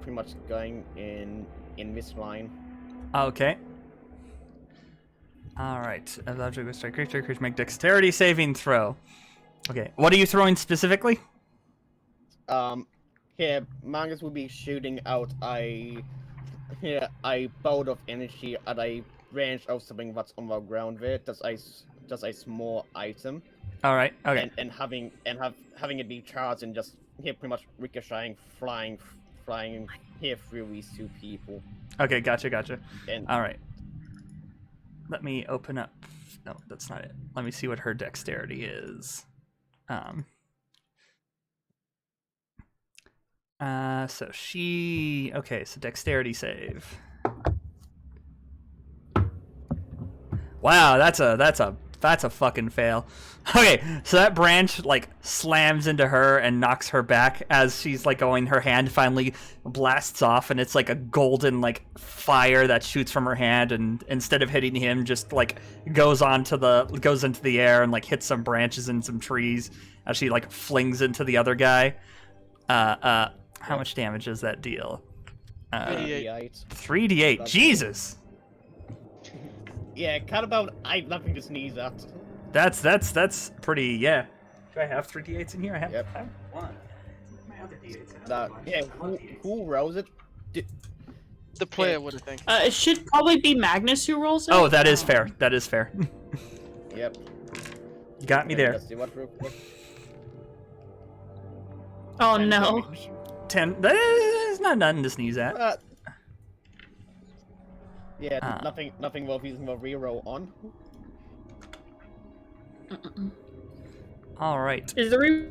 pretty much going in this line. Okay. All right. As object with strike creatures make dexterity saving throw. Okay. What are you throwing specifically? Magnus will be shooting out a bolt of energy at a branch of something that's on the ground there. Just a small item. All right. Okay. And having it be charged and just pretty much ricocheting, flying through these two people. Okay. Gotcha. And all right. Let me open up. No, that's not it. Let me see what her dexterity is. So she. Okay. So dexterity save. Wow, that's a fucking fail. Okay, so that branch like slams into her and knocks her back as she's like going. Her hand finally blasts off, and it's like a golden like fire that shoots from her hand, and instead of hitting him, just like goes into the air and like hits some branches and some trees as she like flings into the other guy. How much damage does that deal? 3d8. 3d8. Jesus. Yeah, catapult. I have nothing to sneeze at. That's pretty. Yeah. Do I have 3d8s in here? I have. Yep. I have one. My other d8s. Who rolls it? The player would, I think. It should probably be Magnus who rolls it. Oh, that is fair. That is fair. Yep. You got me there. Let's do what real quick. Oh no. 10. There's not nothing to sneeze at. Nothing worth using the reroll on. All right. Is the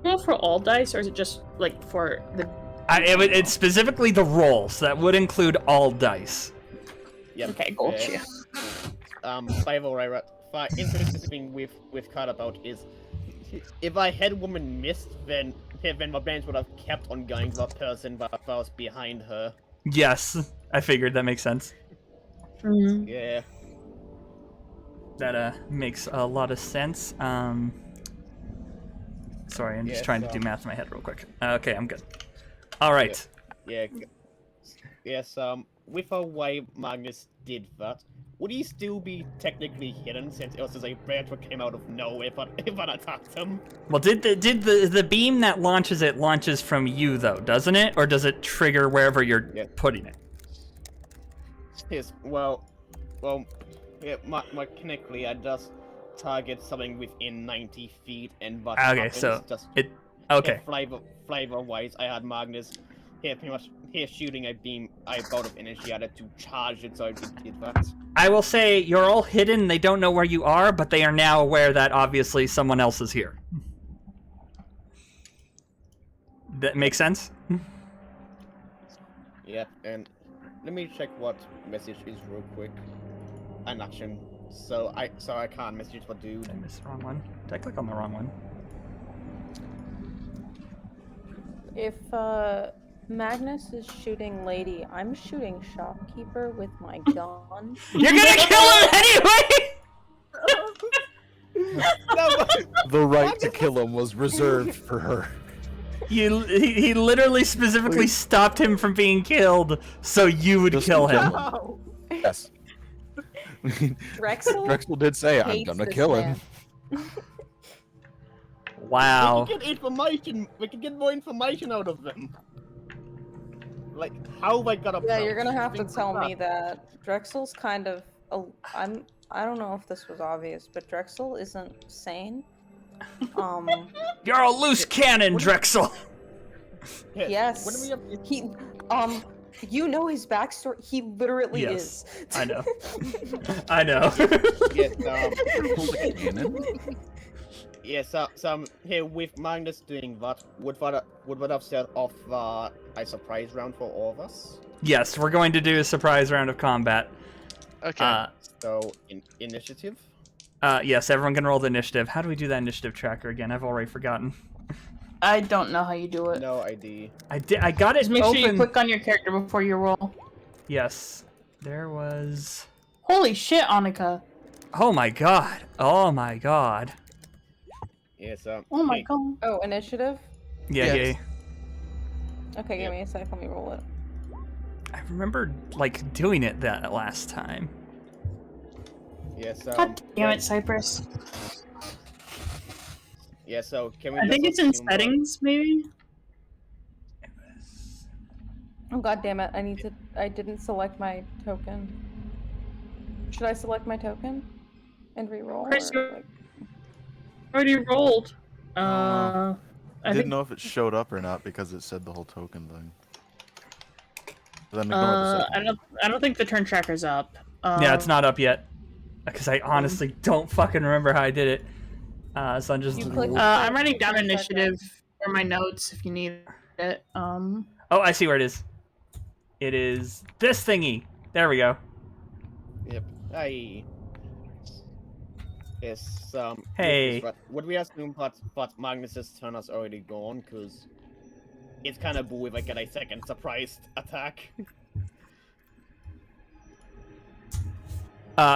reroll for all dice, or is it just like for the? It's specifically the roll, so that would include all dice. Yep. Okay, gotcha. By the way, interesting thing with catapult is, if I had woman missed, then the branch would have kept on going to the person that was behind her. Yes, I figured that makes sense. Mm-hmm. Yeah. That makes a lot of sense. Sorry, I'm just trying to do math in my head real quick. Okay, I'm good. All right. Yeah. Yes. With the way Magnus did that, would he still be technically hidden since it was just a branch that came out of nowhere if it attacked him? Well, did the beam that launches from you though, doesn't it, or does it trigger wherever you're putting it? Yes. Well. Yeah. Mechanically, I just target something within 90 feet, and what happens just it. Okay. Flavor-wise, I had Magnus pretty much shooting a bolt of energy at it to charge it so it could get that. I will say you're all hidden. They don't know where you are, but they are now aware that obviously someone else is here. That makes sense? Yep, and let me check what message is real quick. An action. So I can't message what dude. Did I miss the wrong one? Did I click on the wrong one? If Magnus is shooting Lady, I'm shooting Shopkeeper with my gun. You're gonna kill him anyway! The right to kill him was reserved for her. He literally specifically stopped him from being killed so you would kill him. No. Yes. Drexel did say, I'm hates gonna this kill man. him. Wow. We can get more information out of them. Like, how have I got a Yeah, you're gonna have to tell me that. Drexel's kind of... I don't know if this was obvious, but Drexel isn't sane. You're a loose cannon, Drexel. Yes. Wouldn't we have... He, you know his backstory. He literally Yes, is. I know. I know. Yes, Cannon? yes, here with Magnus doing that, would that have set off a surprise round for all of us? Yes, we're going to do a surprise round of combat. Okay. So, initiative? Yes, everyone can roll the initiative. How do we do that initiative tracker again? I've already forgotten. I don't know how you do it. No ID. I got it Just make open. sure you click on your character before you roll. Yes, there was. Holy shit, Annika. Oh my god. Oh my god. Yes, Oh my okay. god. Oh, initiative? Yeah, Yes. Okay, give Yep. me a sec. Let me roll it. I remember like doing it that last time. Yes, God damn it, Cyprus. Yeah, so can we I think just it's in assume that- settings, maybe? Oh god damn it! I didn't select my token. Should I select my token and re-roll? Chris, or, you- like... Already rolled. I I didn't think, know if it showed up or not because it said the whole token thing. But then ignore the second I don't think the turn tracker's up. Yeah, it's not up yet. Because I honestly don't fucking remember how I did it. So I'm just. You click- I'm writing down Turn tracker. initiative for my notes if you need it. Oh, I see where it is. It is this thingy. There we go. Yep. Aye. Yes, Hey. would we assume that Magnus's turn has already gone? Because it's kind of boo if I get a second surprise attack.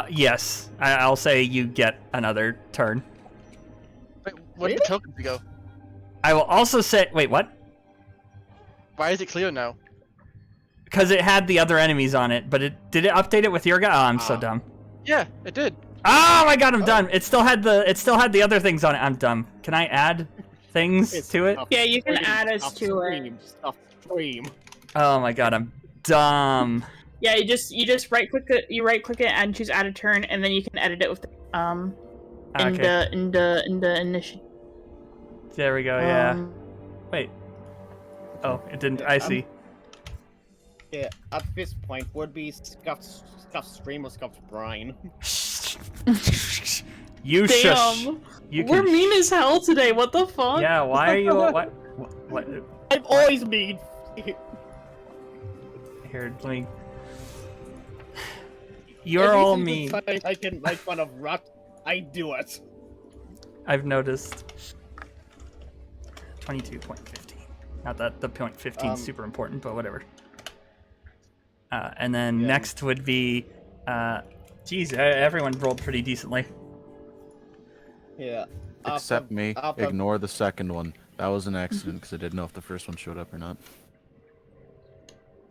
Yes. I'll say you get another turn. Wait, where did the tokens go? I will also say. Wait, what? Why is it clear now? Because it had the other enemies on it, but did it update it with your guy? Oh, I'm so Ah. dumb. Yeah, it did. Oh my god, I'm done. It still had the other things on it. I'm dumb. Can I add things to it? Yeah, you can add us to it. Stream. Oh my god, I'm dumb. Yeah, you just right click it. You right click it and choose add a turn, and then you can edit it with in Okay. the initiative. There we go. Yeah. Wait. Oh, it didn't. I see. Yeah, at this point, would be Scuff's stream or Scuff's brine. You shush. Damn, You we're can. mean as hell today. What the fuck? Yeah. Why are you? What? What? I'm always mean. Here, let me. You're Every all single mean. time I can make fun of Rat, I do it. I've noticed. 22.15. Not that the point 15 is super important, but whatever. And then Yeah. next would be, geez, everyone rolled pretty decently. Yeah. Except me. after- Ignore the second one. That was an accident because I didn't know if the first one showed up or not.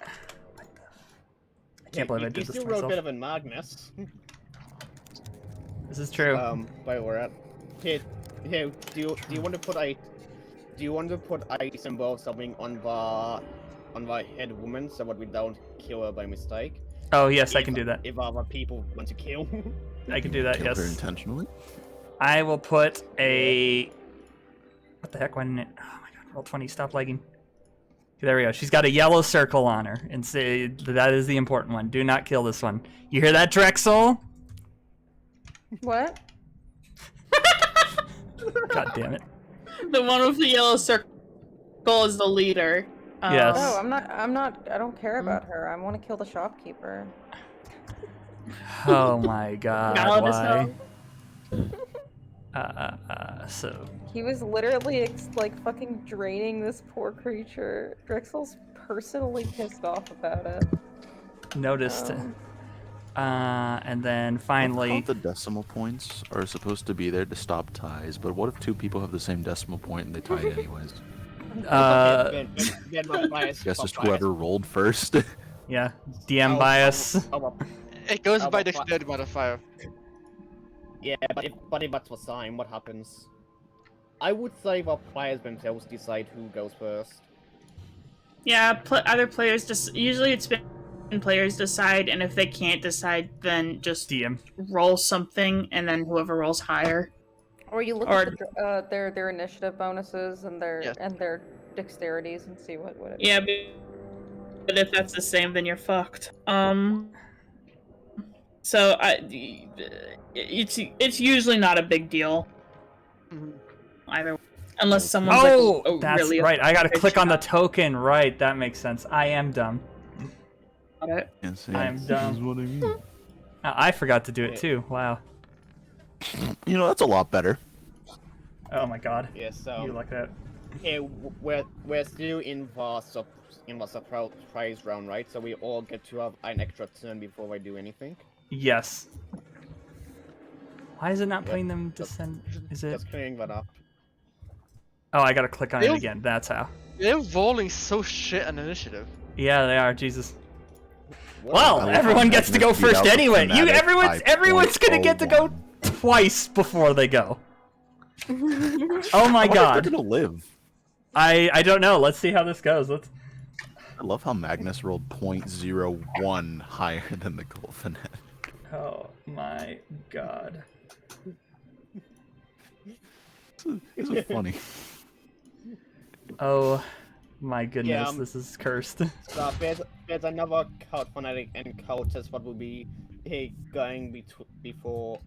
I can't believe I you did this still to roll a myself. bit of a Magnus. This is true. By where at? Here, do you want to put a symbol of something on the head woman so that we don't kill her by mistake? Oh yes, I can do that. If other people want to kill. I can do that. Killed her Yes. intentionally. I will put a. What the heck? Why didn't it? Oh my god! Roll 20. Stop lagging. There we go. She's got a yellow circle on her, and say that is the important one. Do not kill this one. You hear that, Drexel? What? God damn it. The one with the yellow circle is the leader. Yes. Oh, I don't care about her. I want to kill the shopkeeper. Oh my god. Valid as Why? hell. So He was literally like fucking draining this poor creature. Drexel's personally pissed off about it. noticed. And then I finally, thought the decimal points are supposed to be there to stop ties, but what if two people have the same decimal point and they tie it anyways? Then my bias- Guess just my bias- whoever rolled first. yeah, DM bias. It goes How by the about dexterity modifier. Yeah, but if that's the sign, what happens? I would say the players themselves decide who goes first. Yeah, other players just usually it's been players decide, and if they can't decide, then just DM. roll something, and then whoever rolls higher. Or you look Or- at their initiative bonuses and their Yes. dexterities and see what it Yeah, but if that's the same, then you're fucked. So it's usually not a big deal Mhm. either, unless someone's Oh, like, that's really right. I gotta good click on the shot token. Right, that makes sense. I am dumb. at it. Yes, I'm this dumb. is what I mean. I forgot to do it too. Wow. You know, that's a lot better. Oh my god. Yeah, so You like that? we're still in the surprise round, right? So we all get to have an extra turn before we do anything. Yes. Why is it not Yep. putting them to send? Is it? Just clearing that up. Oh, I gotta click on it Ew. again. That's how. They're rolling so shit on initiative. Yeah, they are. Jesus. What? Well, I love everyone how gets to Magnus go beat first out the anyway. fanatic Everyone's by gonna get to go 0.01. twice before they go. Oh my I wonder if god. they're gonna live. I don't know. Let's see how this goes. Let's. I love how Magnus rolled 0.01 higher than the gold fanatic. Oh my god. This is funny. Oh my goodness. Yeah, This is cursed. So there's another cult fanatic and cultist what will be going before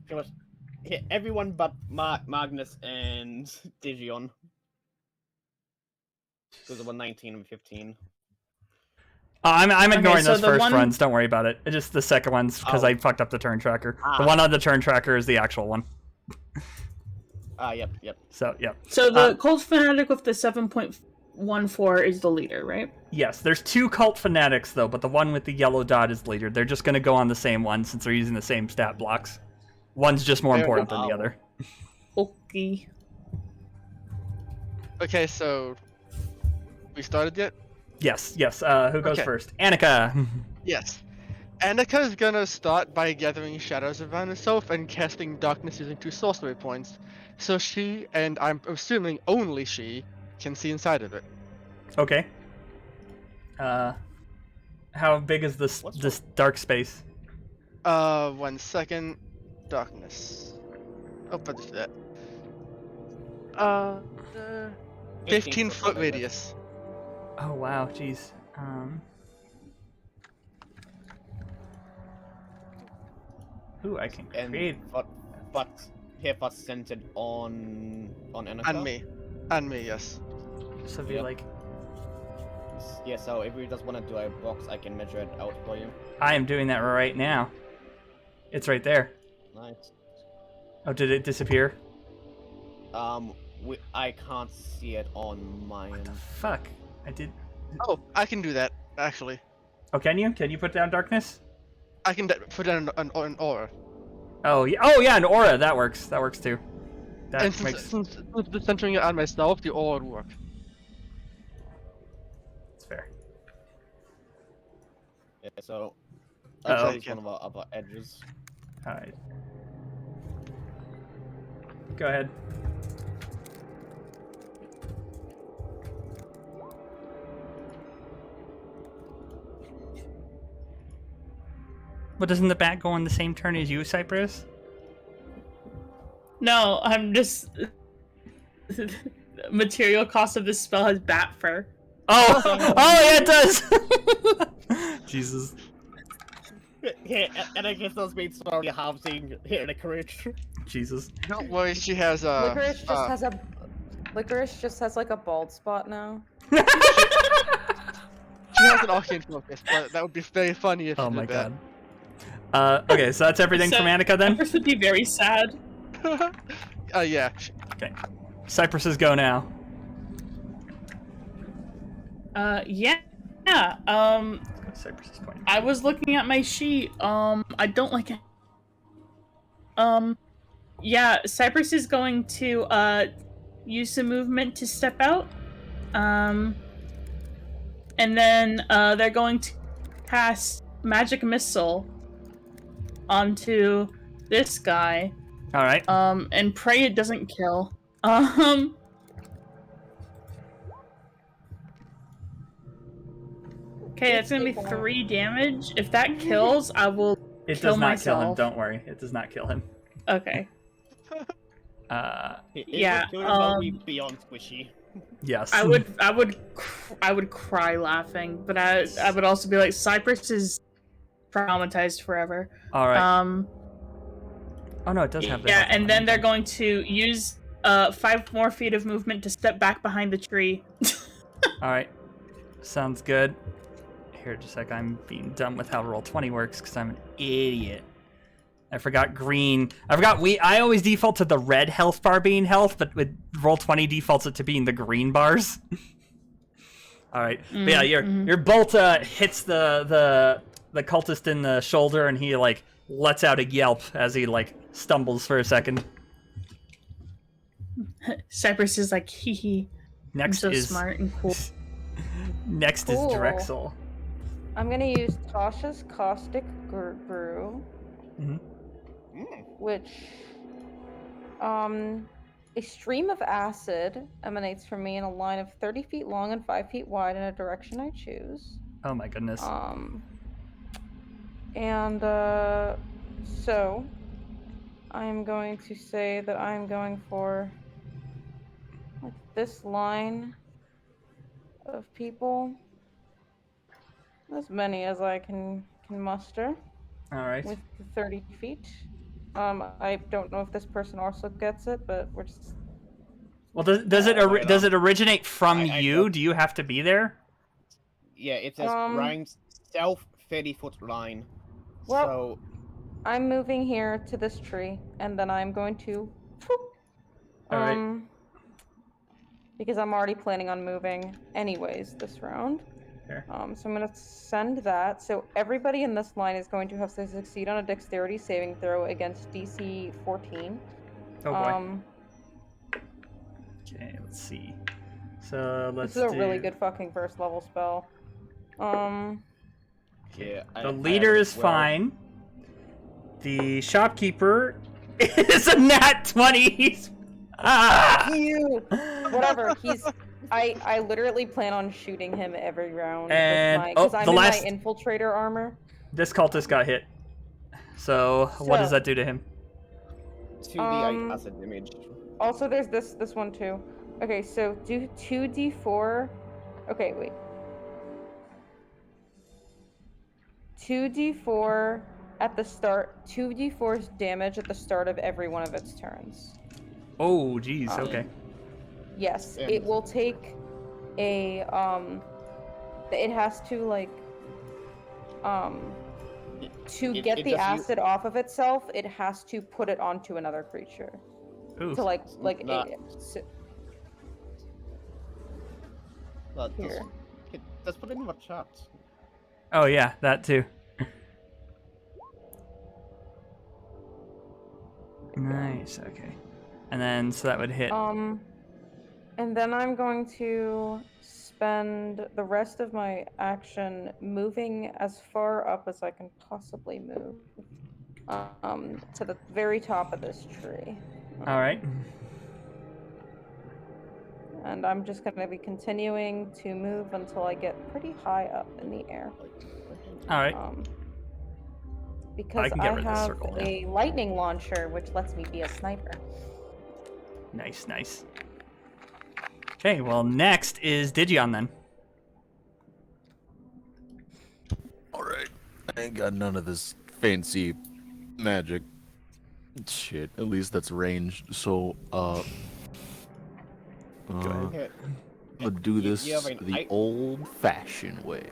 pretty much everyone but Magnus and Digion. Because they were 19 and 15. I'm ignoring so those the first one- runs. Don't worry about it. It's just the second ones because Oh. I fucked up the turn tracker. The Ah. one on the turn tracker is the actual one. Yep. So yeah. So the Cold Fanatic with the 7.14 is the leader, right? Yes, there's two cult fanatics though, but the one with the yellow dot is leader. They're just gonna go on the same one since they're using the same stat blocks. One's just more Fair important than the enough. other. Okay. Okay, so we started yet? Yes. Who goes Okay. first? Annika. Yes. Annika is gonna start by gathering shadows around herself and casting darkness using 2 sorcery points. So she, and I'm assuming only she, can see inside of it. Okay. How big is this What's this dark space? 1 second. Darkness. Oh, but this that. 15 foot radius. Oh wow, jeez. Ooh, I can create. And but centered on Annika. And me, yes. So be Yep. like, Yeah, so if you just want to do a box, I can measure it out for you. I am doing that right now. It's right there. Nice. Oh, did it disappear? I can't see it on mine. Fuck. I did. Oh, I can do that, actually. Oh, can you? Can you put down darkness? I can put down an aura. Oh yeah. Oh yeah, an aura. That works. That works too. That And makes. since centering it on myself, the aura would work. It's fair. Yeah, so Uh-oh. that's one of our upper edges. All right. Go ahead. But doesn't the bat go on the same turn as you, Cyprus? No, I'm just. The material cost of this spell has bat fur. Oh, oh yeah, it does. Jesus. Yeah, and I guess those means slowly halving here the courage. Jesus. Don't worry, she has Licorice just has like a bald spot now. she has an arcane focus, but that would be very funny if Oh she my did god. Okay, so that's everything So- from Annika then? Cypress would be very sad. that. Yeah. Okay. Cypress's go now. Yeah. Let's go to Cypress's point. I was looking at my sheet. I don't like it. Yeah, Cypress is going to, use some movement to step out. And then, they're going to cast Magic Missile onto this guy. Alright. And pray it doesn't kill. Okay, that's gonna be 3 damage. If that kills, I will It kill does not kill him. myself. Don't worry. It does not kill him. Okay. Yeah, I'll be beyond squishy. Yes. I would cry laughing, but I would also be like, Cyprus is traumatized forever. All right. Oh no, it does have that. Yeah, and then they're going to use 5 more feet of movement to step back behind the tree. All right. Sounds good. Here, just like I'm being dumb with how Roll20 works because I'm an idiot. I forgot green. I always default to the red health bar being health, but with Roll20 defaults it to being the green bars. All right. But yeah, your bolt hits the cultist in the shoulder, and he like lets out a yelp as he like stumbles for a second. Cyprus is like, hee hee. Next I'm so is smart and cool. Next Cool. is Drexel. I'm gonna use Tasha's Caustic Brew, which, a stream of acid emanates from me in a line of 30 feet long and 5 feet wide in a direction I choose. Oh my goodness. So I'm going to say that I'm going for like this line of people, as many as I can muster. All right. With the 30 feet. I don't know if this person also gets it, but we're just... Well, does it originate from I you? Do you have to be there? Yeah, it says Ryan's self 30-foot line. Well, So I'm moving here to this tree, and then I'm going to... All right. Because I'm already planning on moving anyways this round. Fair. So I'm going to send that. So everybody in this line is going to have to succeed on a dexterity saving throw against DC 14. Oh boy. Okay, let's see. So let's This is a really good fucking first level spell. yeah, The leader is fine. The shopkeeper is a nat 20. He's Cute. Whatever. I literally plan on shooting him every round. And because I'm the in last my infiltrator armor. This cultist got hit. So what does that do to him? 2d8 acid damage. Also, there's this one too. Okay, so do 2d4. Okay, wait. 2d4 at the start. 2d4's damage at the start of every one of its turns. Oh, geez. Okay. Yes, Yeah. it will take a it has to like to get the acid off of itself, it has to put it onto another creature. Oof. To like Nah. Here. Let's put it in the chat. Oh yeah, that too. Nice. Okay. And then so that would hit. And then I'm going to spend the rest of my action moving as far up as I can possibly move, to the very top of this tree. All right. And I'm just going to be continuing to move until I get pretty high up in the air. All right. Because can get I rid of this have circle now. a lightning launcher, which lets me be a sniper. Nice, nice. Okay, well, next is Digion then. Alright. I ain't got none of this fancy magic shit. At least that's ranged. So, Go ahead. I'll do this You have an the old-fashioned way.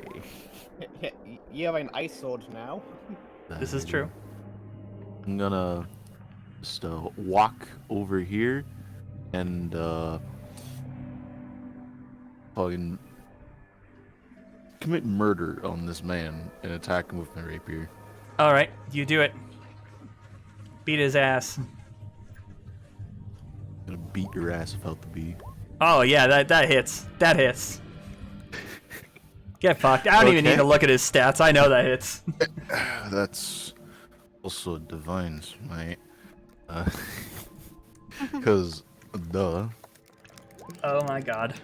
You have an ice sword now. This is true. I'm gonna just walk over here and fucking commit murder on this man and attack him with my rapier. All right, you do it. Beat his ass. Gonna beat your ass without the beat. Oh yeah, that hits. That hits. Get fucked. I don't even need to look at his stats. I know that hits. That's also divine smite. Because, duh. Oh my god.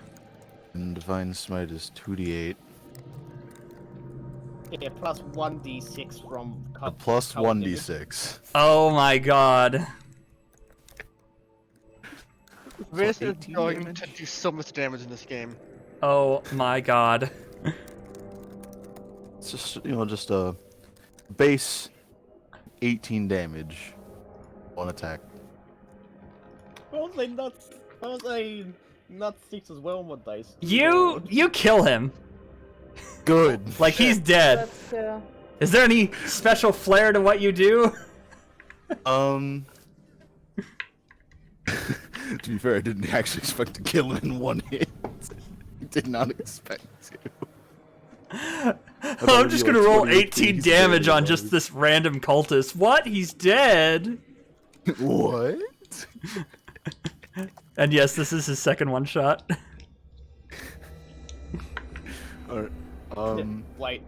And divine smite is 2d8. Yeah, plus 1d6 from Plus cover damage. 1d6. Oh my god. This is 18 going damage? to do so much damage in this game. Oh my god. It's just, just a base 18 damage. One attack. How was I not 6 as well on my dice? You kill him. Good. Like he's dead. That's Is there any special flair to what you do? To be fair, I didn't actually expect to kill him in one hit. Did not expect to. I'm just gonna roll 18 he's damage dead, on just this random cultist. What? He's dead. What? And yes, this is his second one shot. Alright. Wait,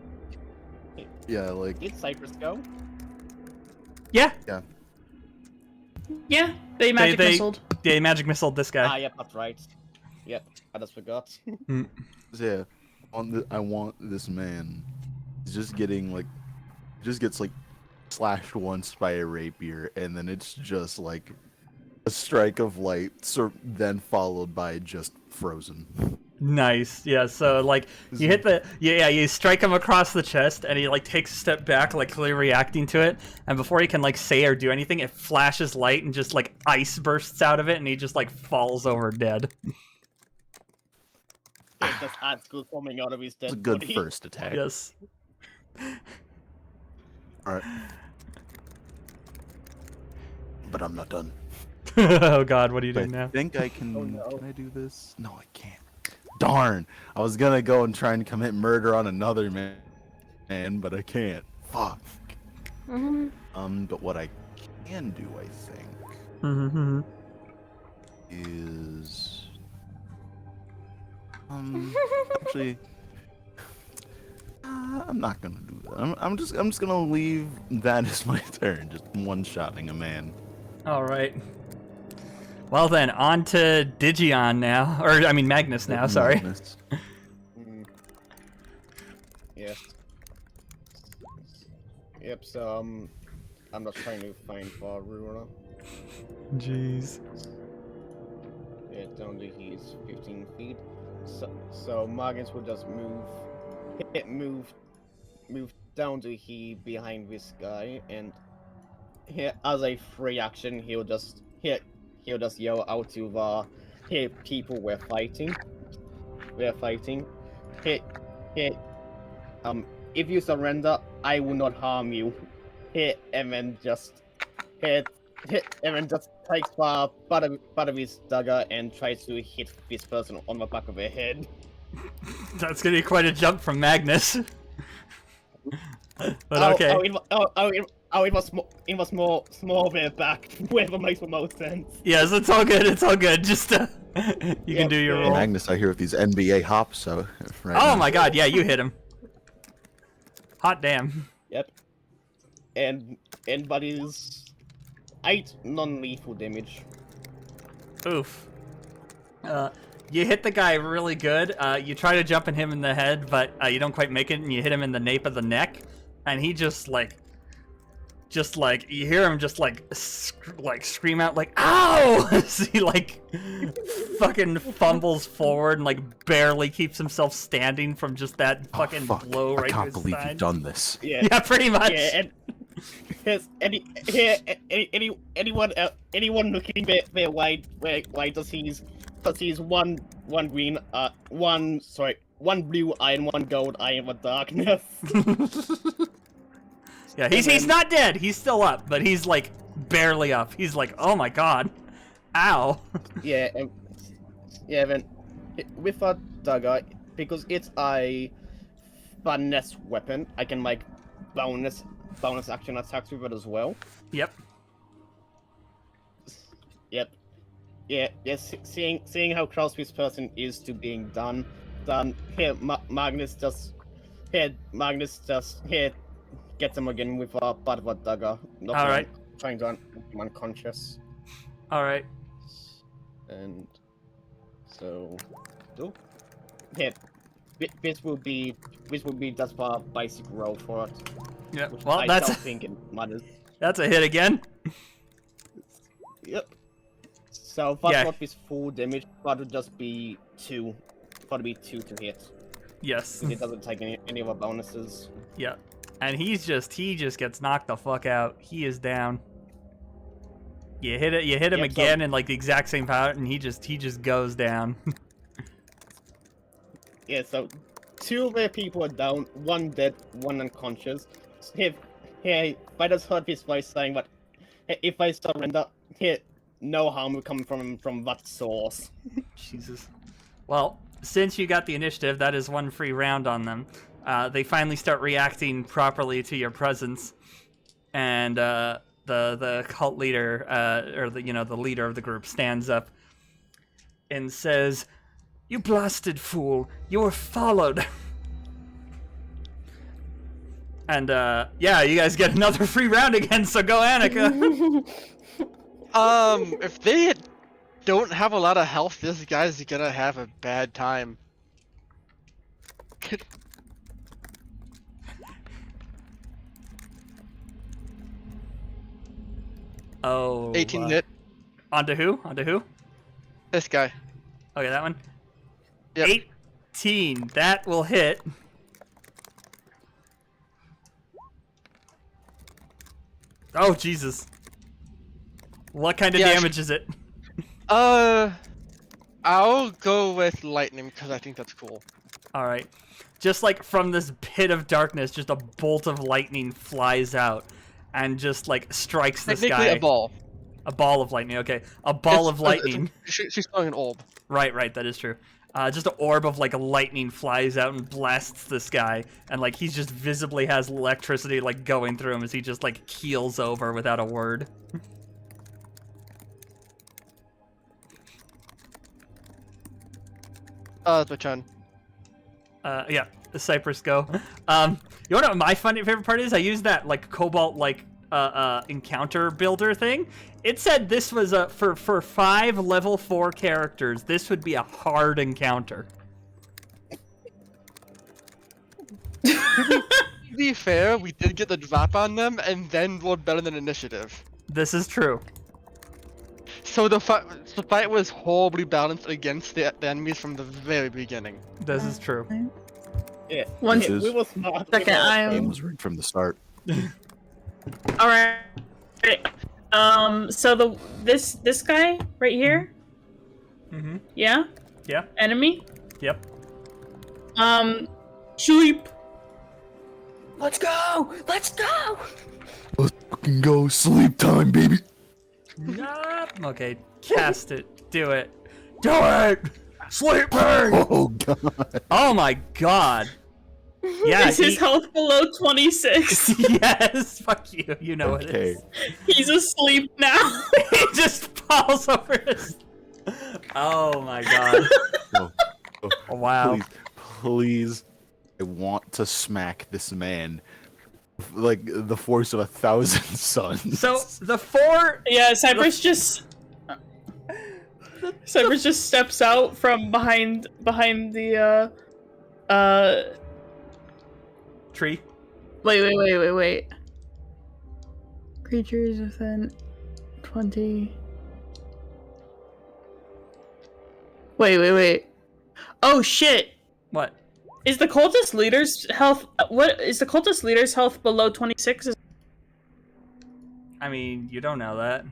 Yeah, like, did Cyprus go? Yeah, Yeah, they magic they- missiled. they magic missile this guy. Ah, yep, that's right. Yep, I just forgot. yeah. I want this man. He's just getting, like, gets, like, slashed once by a rapier, and then it's just, like, a strike of light, then followed by just frozen. Nice. Yeah, so like you hit the you strike him across the chest and he like takes a step back, like clearly reacting to it, and before he can like say or do anything, it flashes light and just like ice bursts out of it and he just like falls over dead. Yeah, just ants go coming out of his It's a dead good body. first attack. Yes. Alright. But I'm not done. Oh god, what are you I doing now? think I can. Oh, no. Can I do this? No, I can't. Darn! I was gonna go and try and commit murder on another man, but I can't. Fuck. But what I can do, I think, Mm-hmm. is actually, I'm not gonna do that. I'm just gonna leave that as my turn, just one-shotting a man. All right. Well then, on to Digion now, or I mean Magnus now. Sorry. Magnus. Mm. Yes. Yep, so I'm not trying to find for Ruler. Jeez. Yeah, down to he's 15 feet. So Magnus will just move down to he behind this guy, and here as a free action he'll just yell out to the people we're fighting. Hey, if you surrender, I will not harm you. And then just takes the butt of his dagger and tries to hit this person on the back of the head. That's gonna be quite a jump from Magnus. But okay. It was more small way back, whatever makes the most sense. Yes, it's all good. It's all good. Just you can do your roll. Magnus, I hear with these NBA hops, so. Right Oh now. my god, yeah, you hit him. Hot damn. Yep. And but is 8 non-lethal damage. Oof. You hit the guy really good. You try to jump and hit him in the head, but you don't quite make it, and you hit him in the nape of the neck, and he just like you hear him just like scream out like "ow!" as he like fucking fumbles forward and like barely keeps himself standing from just that fucking fuck. blow right I can't to his believe side. you've done this. Yeah. Yeah, pretty much. Yeah, and anyone looking there why does he's one green one blue eye and one gold eye in the darkness. Yeah, he's not dead. He's still up, but he's like barely up. He's like, oh my god, ow. Then with a dagger, because it's a finesse weapon, I can make bonus action attacks with it as well. Yep. Yep. Yes. Seeing how close this person is to being done. Here, Magnus just gets him again with a butt of a dagger. All right. Trying to make him unconscious. All right. And so, hit. this will be just for a basic roll for it. Yeah. Which Well, I that's don't think it matters. that's a hit again. Yep. So that's Yeah. not with full damage, but would just be 2. Probably 2 to hit. Yes. It doesn't take any of our bonuses. Yeah. And he just gets knocked the fuck out. He is down. You hit him Yep, so- again in like the exact same pattern, and he just goes down. Yeah, so 2 of their people are down, 1 dead, 1 unconscious. Here, Fighters heard his voice saying that if I surrender, here, no harm will come from that source. Jesus. Well, since you got the initiative, that is 1 free round on them. They finally start reacting properly to your presence, and the cult leader, or the leader of the group, stands up and says, "You blasted fool! You were followed." And yeah, you guys get another free round again. So go, Annika. If they don't have a lot of health, this guy's gonna have a bad time. Oh. 18 hit. Onto who? Onto who? This guy. Okay, that one. Yep. 18. That will hit. Oh, Jesus. What kind of Yeah, damage is it? I'll go with lightning because I think that's cool. Alright. Just like from this pit of darkness, just a bolt of lightning flies out and just like strikes this Technically guy. a ball. A ball of lightning, okay. A ball of lightning. She's throwing an orb. Right, that is true. Just an orb of like lightning flies out and blasts this guy, and like he's just visibly has electricity like going through him as he just like keels over without a word. It's my turn. Yeah, the Cyprus go. You know what my favorite part is? I used that like cobalt like encounter builder thing. It said this was for 5 level 4 characters. This would be a hard encounter. To be fair, we did get the drop on them and then rolled better than initiative. This is true. So the fight was horribly balanced against the enemies from the very beginning. This is true. Yeah. One Yeah, we were smart. second, I Game am. was rigged from the start. All right. So this guy right here, Mm-hmm. yeah, Yeah. enemy. Yep. Sleep. Let's go! Let's go! Let's fucking go. Sleep time, baby. Yup. Okay, cast it. Do it. Do it! Sleep me! Oh god. Oh my god. Yeah, Is his health below 26? yes, fuck you. You know it Okay. is. He's asleep now. He just falls over his... Oh my god. Oh, Oh, wow. please. I want to smack this man. Like the force of 1,000 suns. So, the 4... Yeah, Cyprus just steps out from behind the Tree. Wait. Creatures within 20. Wait. Oh shit! What? Is the cultist leader's health? What is the cultist leader's health below 26? I mean, you don't know that.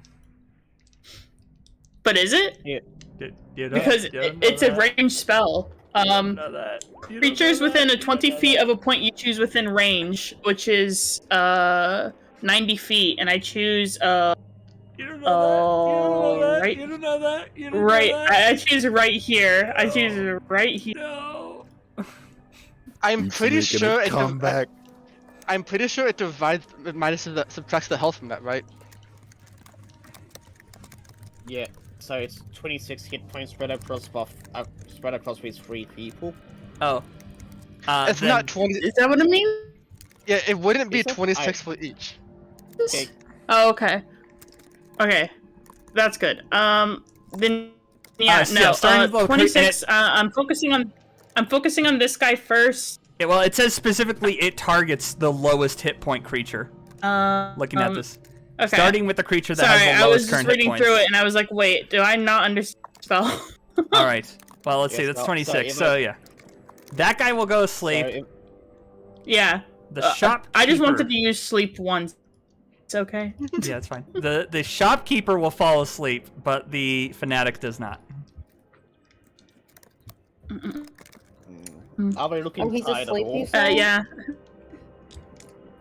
But is it? You don't, Because you don't know it's a that. ranged spell. You don't know that. You don't Creatures know within that. a You 20 don't know feet that. of a point you choose within range, which is 90 feet, and I choose You don't know that. right. You don't know that. You don't right. know that. I choose right here. I choose right here. No. I'm He's pretty making sure a it comeback. I'm pretty sure it divides, subtracts the health from that, right? Yeah. So it's 26 hit points spread across with 3 people. Oh. It's then- not 20. Is that what it means? Yeah, it wouldn't be Is it? 26 for each. Okay. Oh, okay. Okay, that's good. Then yeah, yeah, starting with low 26. I'm I'm focusing on this guy first. Yeah, well, it says specifically it targets the lowest hit point creature. Looking at this. Okay. Starting with the creature that Sorry, has the I was lowest just current hit reading points. through it and I was like, wait, do I not understand the spell? All right. Well, let's see. Yes, That's no, 26. sorry, So yeah, that guy will go to sleep. Sorry, Yeah. The shopkeeper. I just wanted to use sleep once. It's okay. Yeah, it's fine. The shopkeeper will fall asleep, but the fanatic does not. Are we looking Oh, he's tired asleep, at you all? said? Yeah.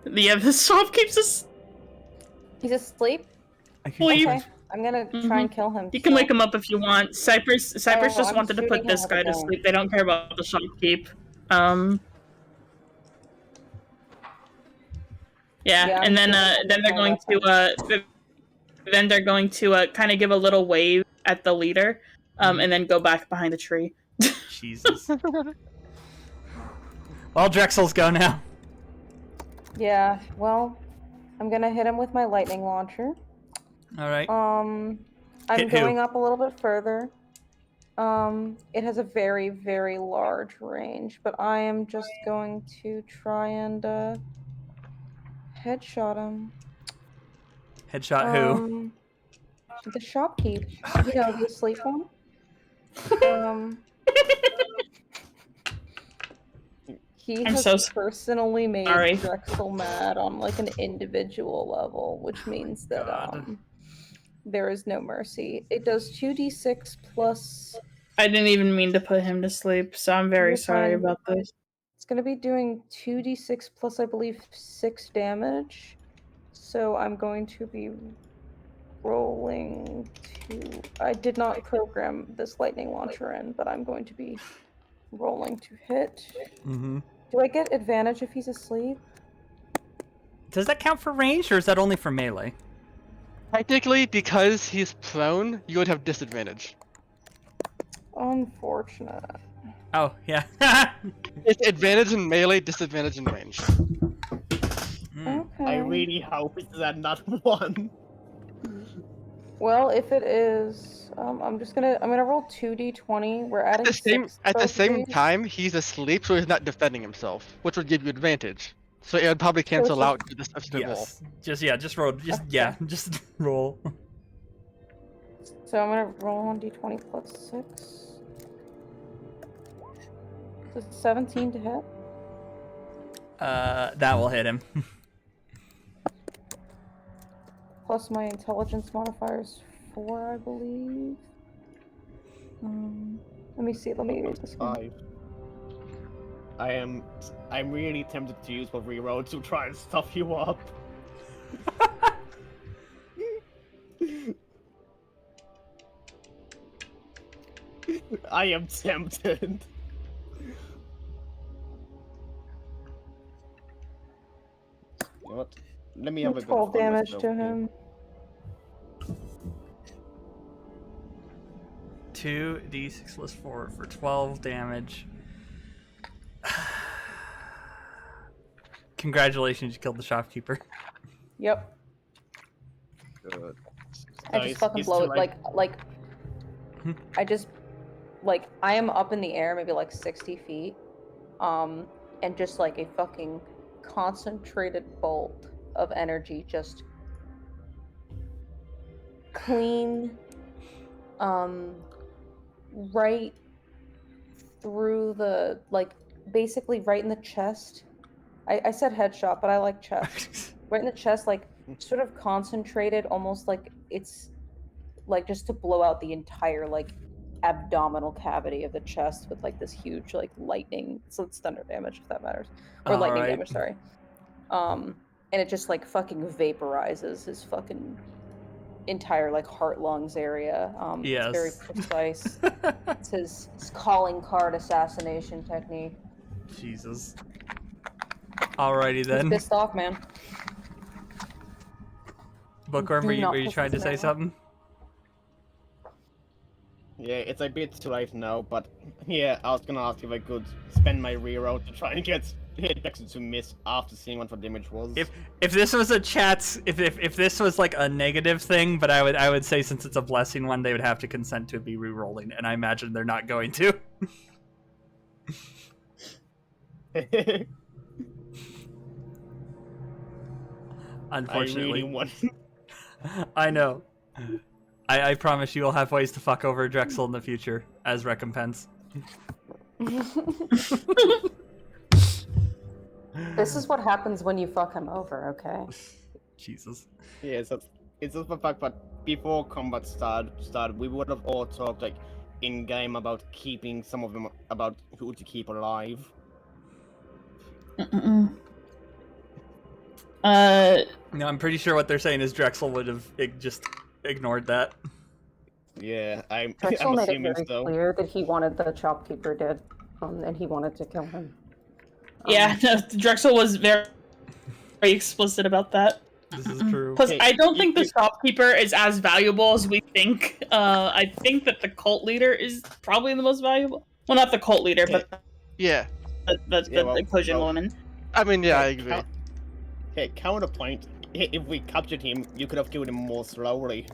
Yeah, the shop keeps us. He's asleep? Sleep. Okay. I'm gonna try and kill him. You can so- wake him up if you want. Cyprus Oh, just I'm wanted to shooting put him this with guy a to gun. sleep. They don't care about the shopkeep. Yeah, Yeah, and I'm then shooting they're going to kind of give a little wave at the leader, and then go back behind the tree. Jesus. Well, Drexel's go now. Yeah, well, I'm gonna hit him with my lightning launcher. All right. I'm Hit who? going up a little bit further. It has a very, very large range, but I am just going to try and headshot him. Headshot who? The shopkeep. You know, the asleep one. He I'm has so personally made sorry. Drexel mad on like an individual level, which means that God. there is no mercy. It does 2d6 plus. I didn't even mean to put him to sleep, so I'm very You're sorry fine. about this. It's gonna be doing 2d6 plus, I believe, 6 damage. So I'm going to be rolling to. I did not program this lightning launcher in, but I'm going to be rolling to hit. Mm-hmm. Do I get advantage if he's asleep? Does that count for range, or is that only for melee? Technically, because he's prone, you would have disadvantage. Unfortunate. Oh, yeah. It's advantage in melee, disadvantage in range. Okay. I really hope it's that not one. Well, if it is, I'm gonna roll 2d20. We're adding At the 6 same both of these. time, he's asleep, so he's not defending himself, which would give you advantage. So it would probably cancel it's out the subsequent roll. Yes. Just roll. Just roll. So I'm gonna roll 1d20 plus 6. So 17 to hit. That will hit him. Plus my intelligence modifier is 4, I believe. Let me see. Let me read this one. 5. I'm really tempted to use my reroll to try and stuff you up. I am tempted. You know what? Let me have a 12 good damage to him. 2d6 plus 4 for 12 damage. Congratulations, you killed the shopkeeper. Yep. Good. I just fucking blow it like I just like I am up in the air maybe like 60 feet and just like a fucking concentrated bolt of energy just clean right through the like basically right in the chest. I said headshot, but I like chest. Right in the chest, like sort of concentrated, almost like it's like just to blow out the entire like abdominal cavity of the chest with like this huge like lightning. So it's thunder damage if that matters, or lightning Alright. damage. Sorry. And it just like fucking vaporizes his fucking entire like heart lungs area. Yes. It's very precise. It's his calling card assassination technique. Jesus. Alrighty He's then. pissed off, man. Bookworm, Do were you not piss trying to us say off. something? Yeah, it's a bit too late now, but yeah, I was gonna ask if I could spend my reroll to try and get Hitbox to miss after seeing what the damage was. If this was a chat's if this was like a negative thing, but I would say since it's a blessing one, they would have to consent to be re-rolling, and I imagine they're not going to. Unfortunately, one. I know. I promise you will have ways to fuck over Drexel in the future as recompense. This is what happens when you fuck him over, okay? Jesus. Yeah, it's just the fact that before combat started, we would have all talked like in game about keeping some of them about who to keep alive. No, I'm pretty sure what they're saying is Drexel would have just ignored that. Yeah, I'm Drexel made it assuming very so. clear that he wanted the shopkeeper dead, and he wanted to kill him. Yeah, no, Drexel was very explicit about that. This is true. Plus, Hey, I don't think the shopkeeper is as valuable as we think. I think that the cult leader is probably the most valuable. Well, not the cult leader, but Yeah. the Kojin woman. I mean, yeah, I agree. Okay, counterpoint. If we captured him, you could have killed him more slowly.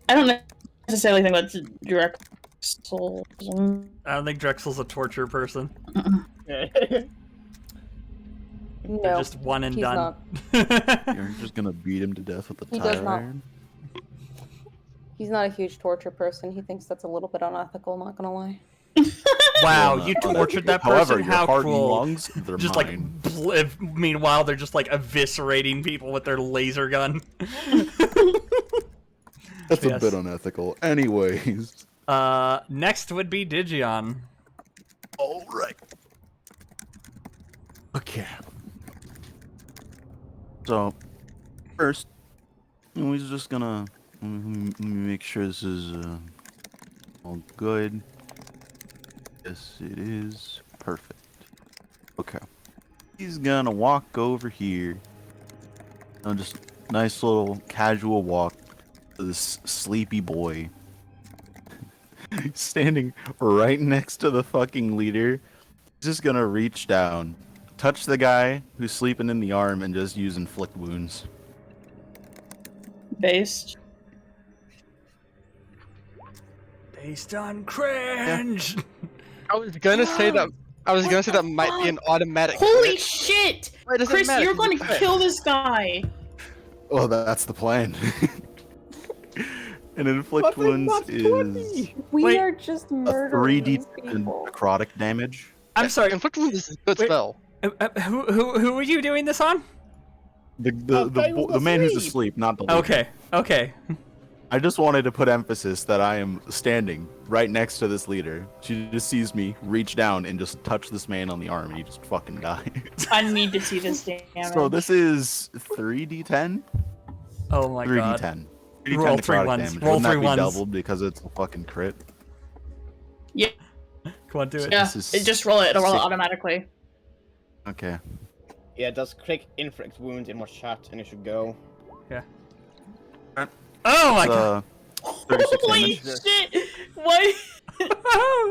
I don't necessarily think that's Drexel. I don't think Drexel's a torture person. They're No, just one and he's done. You're just gonna beat him to death with a He tire does not. iron? he's not a huge torture person. He thinks that's a little bit unethical, not gonna lie. Wow, Well, you not tortured that However, person? your How heart and cruel. lungs, they're Just mine. like, meanwhile, they're just like eviscerating people with their laser gun. That's a yes. bit unethical. Anyways. Next would be Digion. All right. Okay. So, first, we're just gonna let me make sure this is all good. Yes, it is perfect. Okay. He's gonna walk over here. Just nice little casual walk to this sleepy boy. Standing right next to the fucking leader. He's just gonna reach down, touch the guy who's sleeping in the arm, and just use inflict wounds. Based. Based on cringe. I was gonna say that. I was gonna say that might be an automatic. Holy crit. shit! Why does it Chris, matter? you're He's going a to crit. kill this guy. Well, that's the plan. And inflict wounds is We Wait, are just a murdering these 3d10 people. necrotic damage. I'm sorry. Inflict wounds is a good Wait. spell. Who are you doing this on? The man who's asleep, not the leader. Okay. I just wanted to put emphasis that I am standing right next to this leader. She just sees me reach down and just touch this man on the arm, and he just fucking dies. I need to see this damage. So this is 3d10? Oh my god. 3d10. Roll 3d10 three necrotic ones. damage. Roll Wouldn't that three be ones. doubled because it's a fucking crit? Yeah, Come on, do it. yeah. This is Just roll it. It'll roll it sick. automatically. Okay. Yeah, just click inflict wounds in my chat and it should go. Oh my god. 36 Holy damage. shit! What?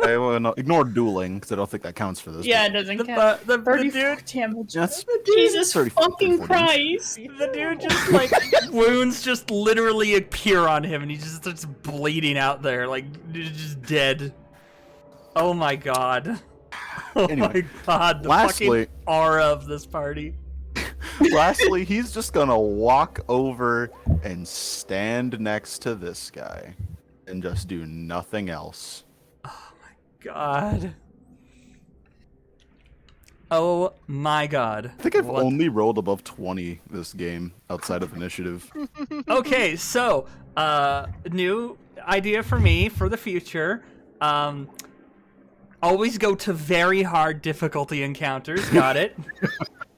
I will not ignore dueling because I don't think that counts for this. Yeah, it doesn't The, count. the 34 dude, damage. That's Jesus 34, fucking 34 Christ! the dude just like wounds just literally appear on him, and he just starts bleeding out there, like just dead. Oh my god. Oh Anyway, my god. The lastly- fucking aura of this party. Lastly, he's just gonna walk over and stand next to this guy and just do nothing else. God. Oh my god. I think I've What- only rolled above 20 this game outside of initiative. Okay, so new idea for me for the future. Always go to very hard difficulty encounters. Got it.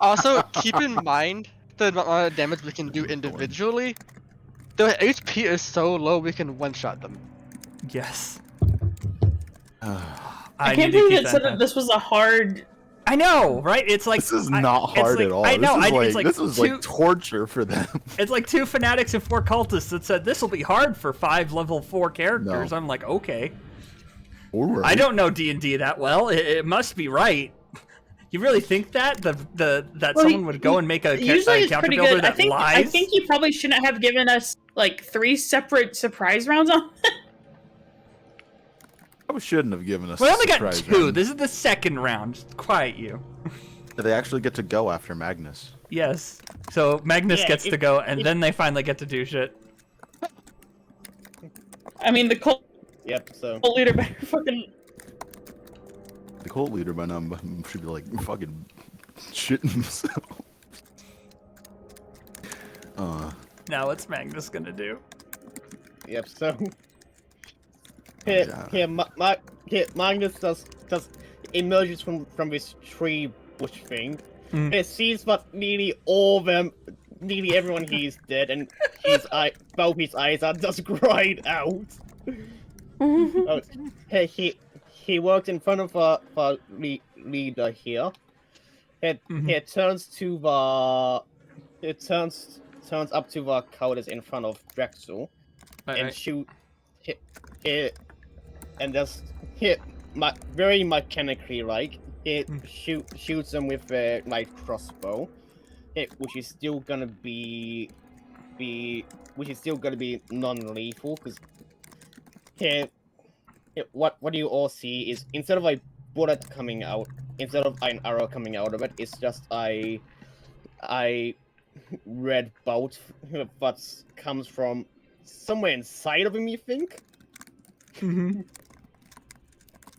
Also, keep in mind the amount of damage we can do individually. The HP is so low we can one-shot them. Yes. I can't need to believe keep it said that. that this was a hard. I know, right? It's like This is I- not it's hard like- at all. I know. This it's like was two, like torture for them. it's like two fanatics and four cultists that said this will be hard for 5 level 4 characters. No. I'm like, okay. Alright. I don't know D&D that well. It must be right. You really think that that Well, someone would go and make a Usually it's counter pretty builder good. that I lies? think you probably shouldn't have given us like 3 separate surprise rounds on. Probably shouldn't have given us. We only got surprise 2. round. This is the second round. Just quiet you. They actually get to go after Magnus. Yes. So Magnus Yeah, gets to if- go, and if- then they finally get to do shit. I mean, the cult Yep. So leader better fucking. The cult leader by now should be like fucking shitting himself. Now what's Magnus gonna do? yep. So here, Magnus just emerges from this tree bush thing. It sees that nearly everyone he's dead, and both his eyes are just cried out. He works in front of the leader here. It turns up to the counters in front of Drexel and shoot and just hit very mechanically like it shoots them with a light crossbow, which is still gonna be non-lethal because what you all see is instead of a bullet coming out, instead of an arrow coming out of it, it's just a red bolt that comes from somewhere inside of him, you think?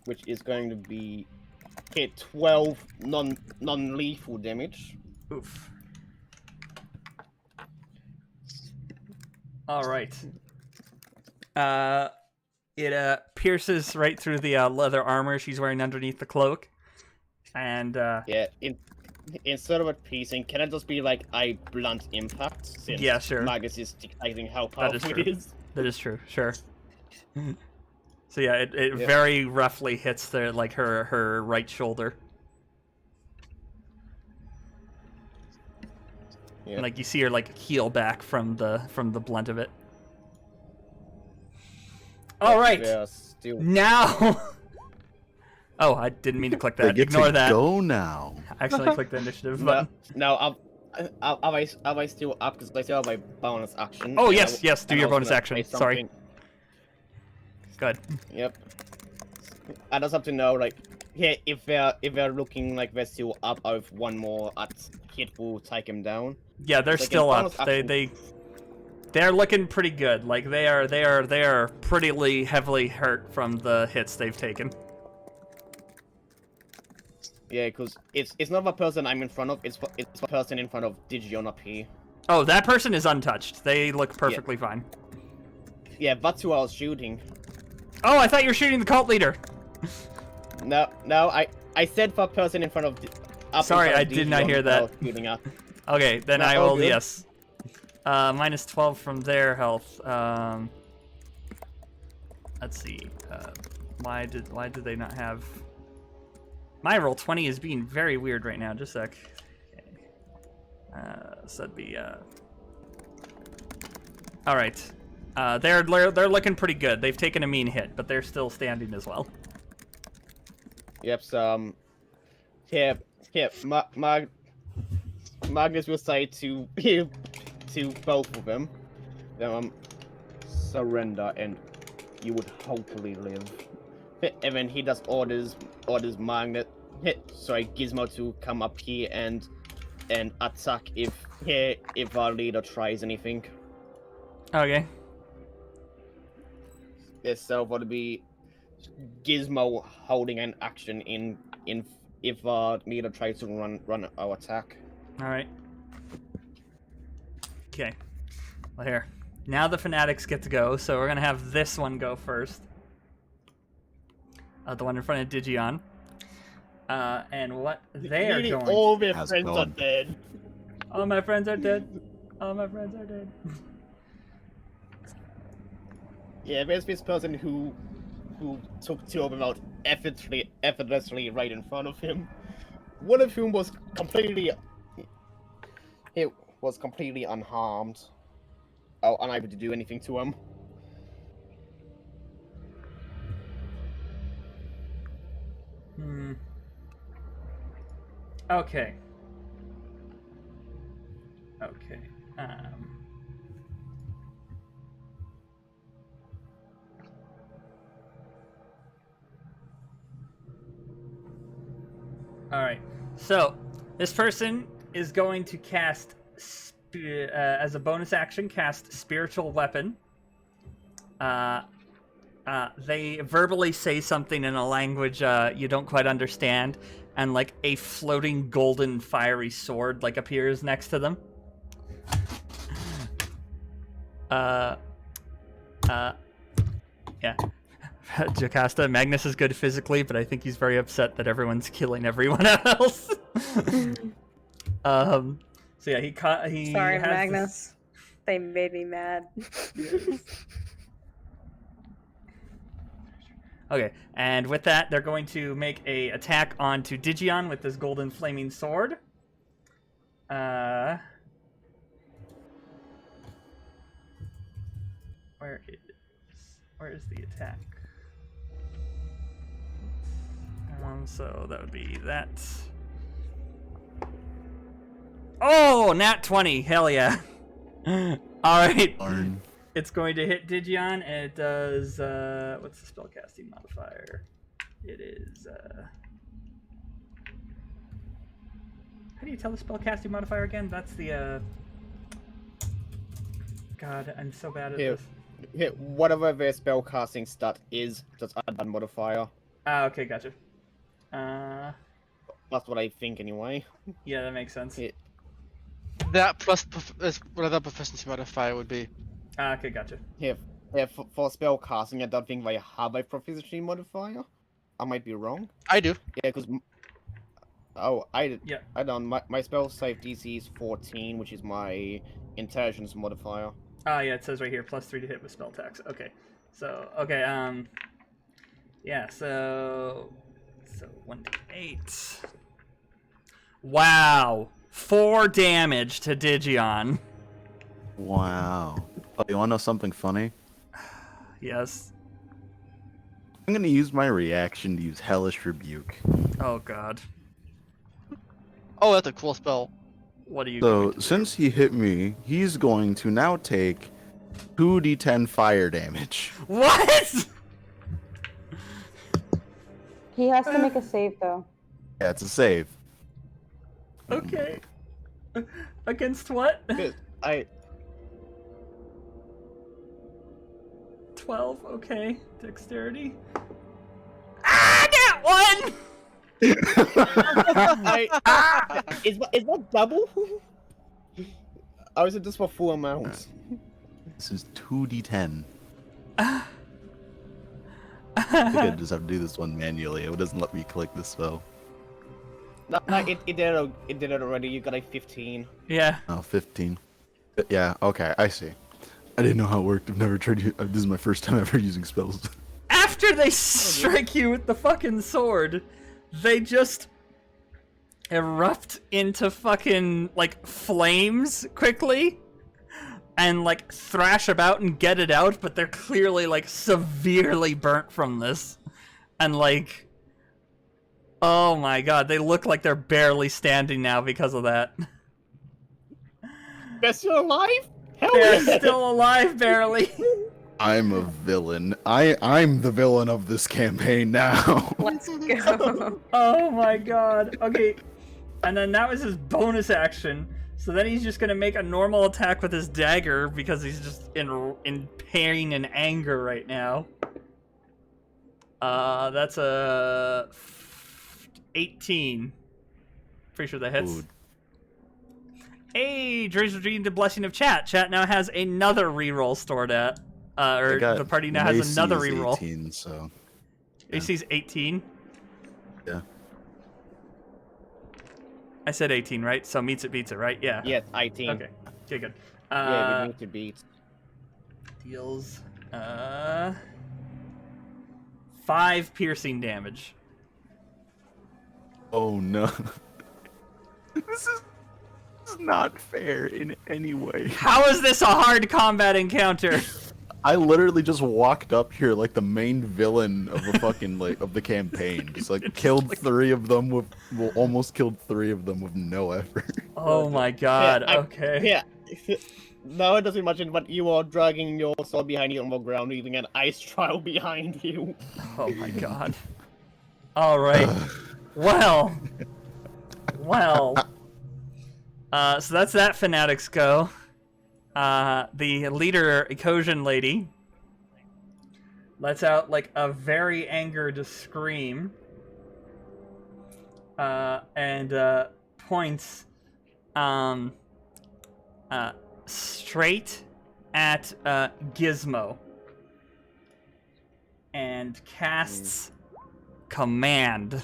Which is going to be 12 non-lethal damage. Oof. All right. It pierces right through the leather armor she's wearing underneath the cloak, and Yeah, instead of it piecing, can it just be like a blunt impact? Since Yeah, sure. Magus is dictating how That is powerful it true. is. that is true. Sure. So yeah, it very roughly hits her right shoulder. Yeah. And, like you see her heal back from the blunt of it. All right. They're still... Now. Oh, I didn't mean to click They that. get Ignore to that. go now. I accidentally clicked the initiative button. Now, am I still up? Because I still have my bonus action. Oh and yes, yes. Do and I your was bonus gonna action. say Sorry. something. Good. Yep. I just have to know, like, yeah, if they're looking like they're still up, if one more hit will take him down. Yeah, they're Like, in still up. bonus They're looking pretty good. Like they are pretty heavily hurt from the hits they've taken. Yeah, because it's not the person I'm in front of. It's the person in front of Digion up here. Oh, that person is untouched. They look perfectly fine. Yeah, that's who I was shooting. Oh, I thought you were shooting the cult leader. No, I said the person in front of. Sorry, I did not hear that. Shooting at. Okay, then No, I all will. good. Yes. Minus 12 from their health. Let's see. Why did they not have? My roll 20 is being very weird right now. Just a sec. Okay. So that'd be. All right. They're looking pretty good. They've taken a mean hit, but they're still standing as well. Yep. So Magnus will say to both of them, surrender, and you would hopefully live. And then he just orders Gizmo to come up here and attack if our leader tries anything. Okay. Yeah, so would be Gizmo holding an action in if our leader tries to run our attack. All right. Okay. Well, here. Now the fanatics get to go, so we're gonna have this one go first. The one in front of Digion. And what they are Nearly going. all their Has friends are gone. dead. All my friends are dead. All my friends are dead. Yeah, there's this person who took two of them out effortlessly right in front of him. One of whom was completely unharmed. Oh, unable to do anything to him. Okay. Okay. All right. So this person is going to cast, as a bonus action, cast Spiritual Weapon. They verbally say something in a language you don't quite understand, and like a floating golden fiery sword like appears next to them. Yeah. Jocasta, Magnus is good physically, but I think he's very upset that everyone's killing everyone else. So yeah, he Sorry, has Magnus. They made me mad. Okay, and with that, they're going to make a attack onto Digion with this golden flaming sword. Where is the attack? So that would be that. Oh, nat 20! Hell yeah! All right. Darn. It's going to hit Digion, and it does, what's the spellcasting modifier? It is, how do you tell the spellcasting modifier again? That's the, God, I'm so bad at this. Yeah, whatever their spellcasting stat is, just add that modifier. Ah, okay, gotcha. That's what I think anyway. Yeah, that makes sense. Yeah. That plus whatever proficiency modifier would be. Ah, okay, gotcha. Yeah, for spellcasting, I don't think they have a proficiency modifier. I might be wrong. I do. Yeah, because... Oh, Yeah. I don't. My spell save DC is 14, which is my intelligence modifier. Ah, yeah, it says right here, +3 to hit with spell attacks. Okay. So, okay, yeah, so 1d8. Wow. 4 damage to Digion. Wow. Oh, you want to know something funny? Yes. I'm going to use my reaction to use Hellish Rebuke. Oh, God. Oh, that's a cool spell. What are you So, going to do? since he hit me, he's going to now take 2d10 fire damage. What? He has to make a save, though. Yeah, it's a save. Okay. Against what? I 12, okay. Dexterity. Ah, that one! is that double? Or is it just for full amounts? This is 2d10. I think I just have to do this one manually. It doesn't let me click the spell. No, it did it already. You got a 15. Yeah. Oh, 15. Yeah, okay, I see. I didn't know how it worked. I've never tried. This is my first time ever using spells. After they strike you with the fucking sword, they just erupt into fucking, like, flames quickly and, like, thrash about and get it out, but they're clearly, like, severely burnt from this. And, like, oh my god, they look like they're barely standing now because of that. They're still alive? Hell They're yeah! still alive, barely. I'm a villain. I'm the villain of this campaign now. Let's go. Oh my god. Okay. And then that was his bonus action. So then he's just gonna make a normal attack with his dagger because he's just in pain and anger right now. That's a 18. Pretty sure that hits. Ooh. Hey, Dre's redeemed the blessing of chat. Chat now has another reroll stored at. Or the party now has another reroll. 18, so. AC's 18. Yeah. I said 18, right? So meets it, beats it, right? Yeah. Yes, 18. Okay. Okay, good. Yeah, we need to beat. Deals 5 piercing damage. Oh no. This is not fair in any way. How is this a hard combat encounter? I literally just walked up here like the main villain of the fucking of the campaign. Just like killed 3 of them with, well, almost killed 3 of them with no effort. Oh my god. Okay. Yeah. Now it doesn't imagine what you are dragging your sword behind you on the ground, leaving an ice trial behind you. Oh my god. All right. Well, Well, so that's that Fanatics Go. The leader, Ecosian lady, lets out like a very angered scream, and points straight at Gizmo and casts command.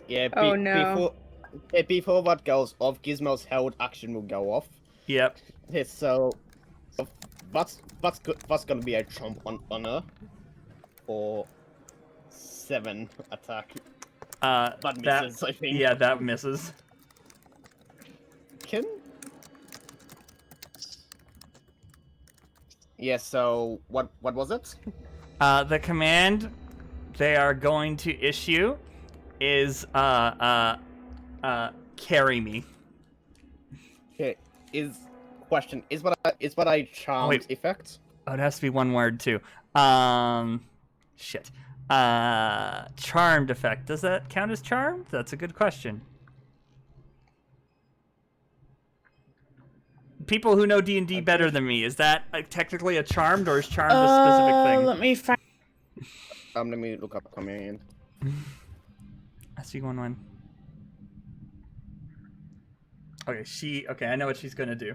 Yeah, Oh, no. Before that goes off, Gizmo's held action will go off. Yep. Okay, so that's gonna be a chomp on her for 7 attack. That misses, I think. Yeah, that misses. Yeah, so what was it? The command they are going to issue is carry me. Okay, is what I charmed Wait. effect? Oh, it has to be one word too. Shit. Charmed effect. Does that count as charmed? That's a good question. People who know D&D better than me, is that technically a charmed, or is charmed a specific thing? Let me find. Let me look up command. I see one. Okay, okay, I know what she's gonna do.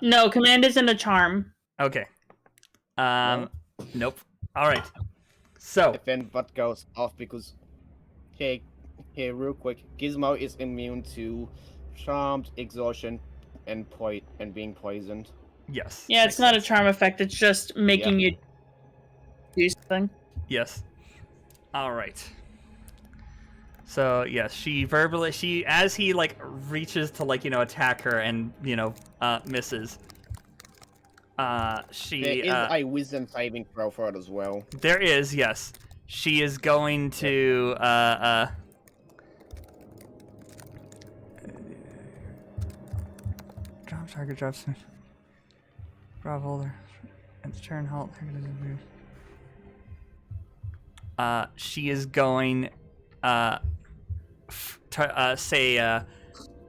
No, command isn't a charm. Okay. Nope. Alright. So. Then what goes off because, okay, real quick, Gizmo is immune to charmed, exhaustion, and being poisoned. Yes. Yeah, it's not a charm effect. It's just making you do something. Yes. Alright. So, yes, as he, like, reaches to, like, attack her and, misses, There is a wisdom saving throw for it as well. There is, yes. She is going to, drop target, drops, grab holder, and turn, halt, she is going, say,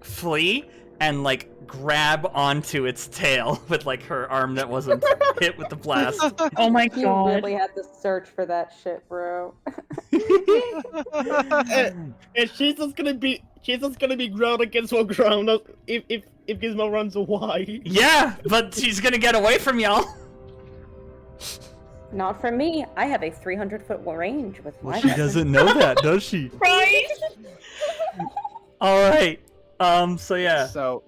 flee, and, like, grab onto its tail with, like, her arm that wasn't hit with the blast. Oh my You god. really had to search for that shit, bro. And she's just gonna be ground against the ground if Gizmo runs away. Yeah, but she's gonna get away from y'all. Not from me. I have a 300-foot range with my Well, she doesn't know that, does she? Right? Alright. So yeah. So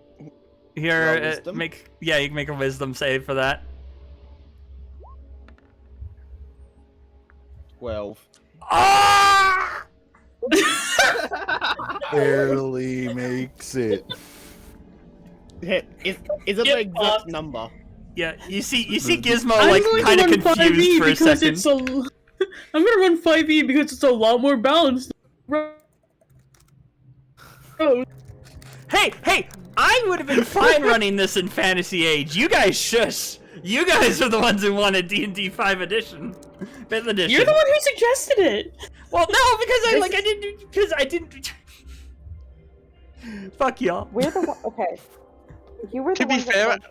Here, wisdom? you can make a wisdom save for that. 12. Ah! Barely makes it. Is it the exact number? Yeah, you see Gizmo I'm like going kind to of run confused 5e for a because second. it's I'm gonna run 5e because it's a lot more balanced. Oh, Hey! I would have been fine running this in Fantasy Age. You guys shush. You guys are the ones who wanted D&D 5th edition. you're the one who suggested it. Well, no, because I didn't. Fuck y'all. We're the one. Okay. You were the To be one that, fair- like,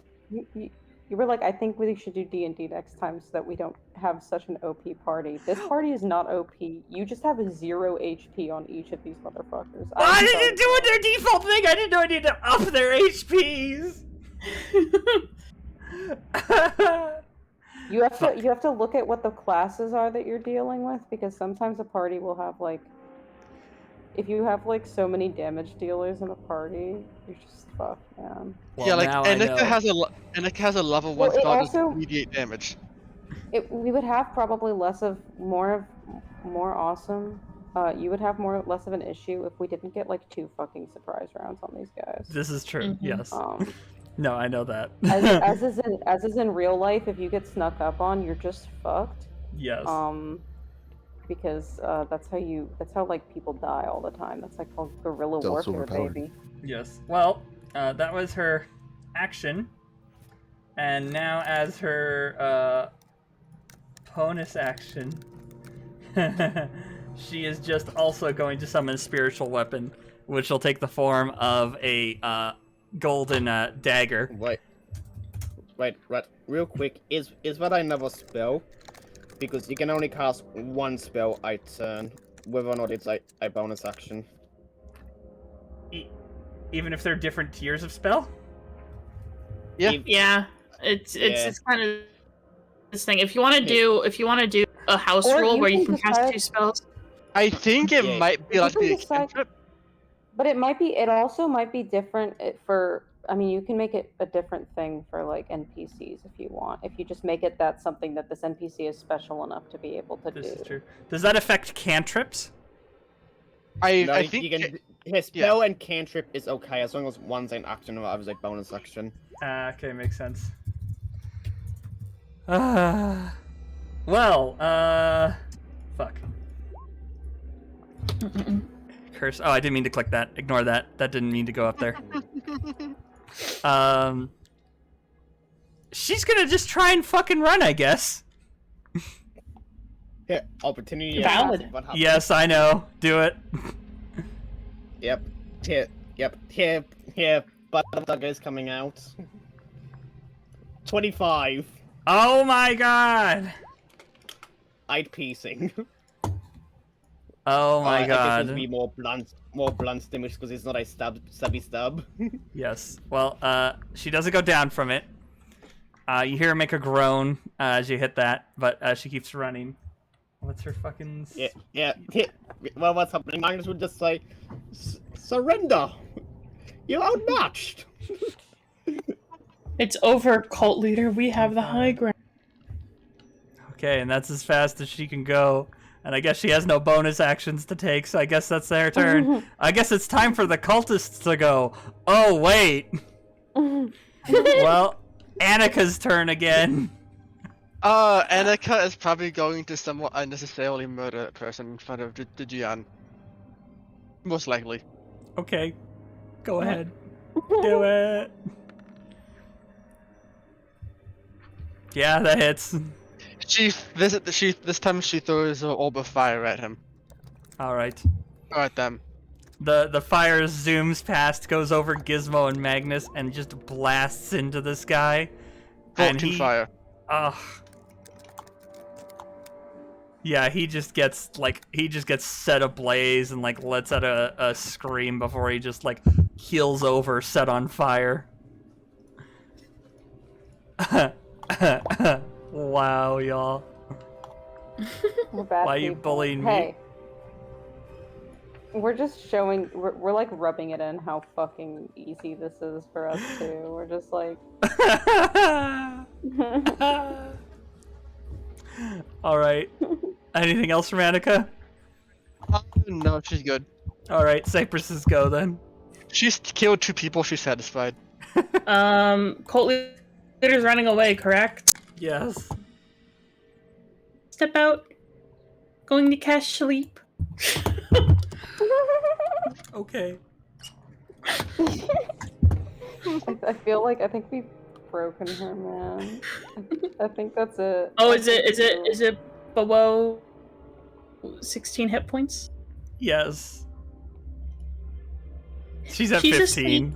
you were like, I think we should do D&D next time so that we don't have such an OP party. This party is not OP. You just have a 0 HP on each of these motherfuckers. Why did you do their default thing? I didn't know I needed to up their HPs. You have to look at what the classes are that you're dealing with, because sometimes a party will have, like, if you have, like, so many damage dealers in a party, you're just fucked, man. Well, yeah, like now I know. Anika has a level 1 Well, it spell that also- does immediate damage. We would have probably more awesome. You would have less of an issue if we didn't get like 2 fucking surprise rounds on these guys. This is true. Mhm. Yes. Um, No, I know that. as is in real life, if you get snuck up on, you're just fucked. Yes. Because that's how like people die all the time. That's like called guerrilla It's also warfare, overpowered. baby. Yes. Well, that was her action, and now as her bonus action, she is just also going to summon a spiritual weapon, which will take the form of a golden dagger. Right. Real quick, is that another spell? Because you can only cast one spell a turn, whether or not it's a bonus action. Even if they're different tiers of spell? Yeah. Yeah, it's Yeah. kind of this thing. If you want to do a house Or rule you where you can can cast decide- 2 spells, I think it Yeah. might be You like can the decide- cantrip. But it also might be different for, I mean, you can make it a different thing for like NPCs if you want. If you just make it that something that this NPC is special enough to be able to This do. is true. Does that affect cantrips? I think you can. His spell and cantrip is okay as long as one's an action or the other's a bonus action. Okay, makes sense. Well, fuck. Curse. Oh, I didn't mean to click that. Ignore that. That didn't mean to go up there. She's gonna just try and fucking run, I guess. Yeah, opportunity. Valid. What happens? Yes, I know. Do it. Yep. Here. But the is coming out. 25. Oh my god. 8 piecing. Oh my I guess it would god. be more blunt damage because it's not a stabby stab. Yes. Well, she doesn't go down from it. You hear her make a groan as you hit that, but she keeps running. What's her fucking... Yeah. Well, what's happening? Magnus would just say, surrender! You're outmatched! it's over, cult leader. We have the high ground. Okay, and that's as fast as she can go. And I guess she has no bonus actions to take, so I guess that's their turn. I guess it's time for the cultists to go. Oh, wait. Well, Annika's turn again. Annika is probably going to somewhat unnecessarily murder a person in front of the Gian. Most likely. Okay, go ahead. Do it. Yeah, that hits. This time she throws an orb of fire at him. All right. Or at them. The fire zooms past, goes over Gizmo and Magnus, and just blasts into the sky. And Bolting fire. Ugh. Yeah, he just gets set ablaze and like lets out a scream before he just like keels over, set on fire. Wow, y'all. We're bad Why you people. bullying me? Hey. We're just showing, we're like rubbing it in how fucking easy this is for us too. We're just like... Alright. Anything else from Annika? No, she's good. Alright, Cyprus's go then. She's killed 2 people, she's satisfied. Cult leader's running away, correct? Yes. Step out. Going to cast sleep. Okay. I feel like, I think we've broken her, man. I think that's it. Oh, is it below 16 hit points? Yes. She's at She's 15.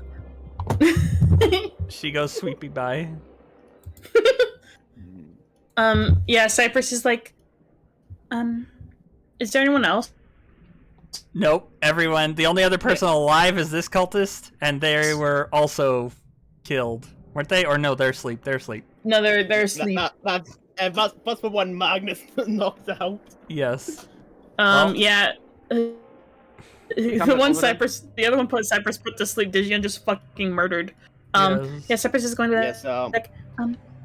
She goes sweepy by. Yeah, Cyprus is like, is there anyone else? Nope. Everyone. The only other person alive is this cultist, and they were also killed, weren't they? Or no, they're asleep. They're asleep. No, they're asleep. That's the one Magnus knocked out. Yes. Well- Yeah. The other one put Cyprus put to sleep. Dijian just fucking murdered. Yes. Yeah, Cyprus is going to Yes,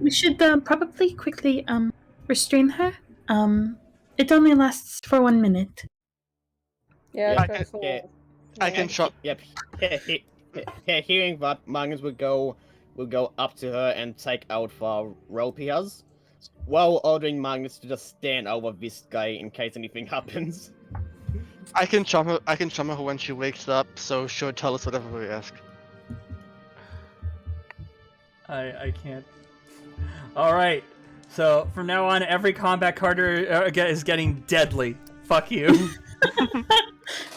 we should probably quickly restrain her. It only lasts for 1 minute. Yeah, I that's can- all. I can shot. Yep. Hearing that, Magnus will go up to her and take out the rope he has, while ordering Magnus to just stand over this guy in case anything happens. I can charm her when she wakes up, so she'll tell us whatever we ask. I can't. Alright. So, from now on, every combat card is getting deadly. Fuck you.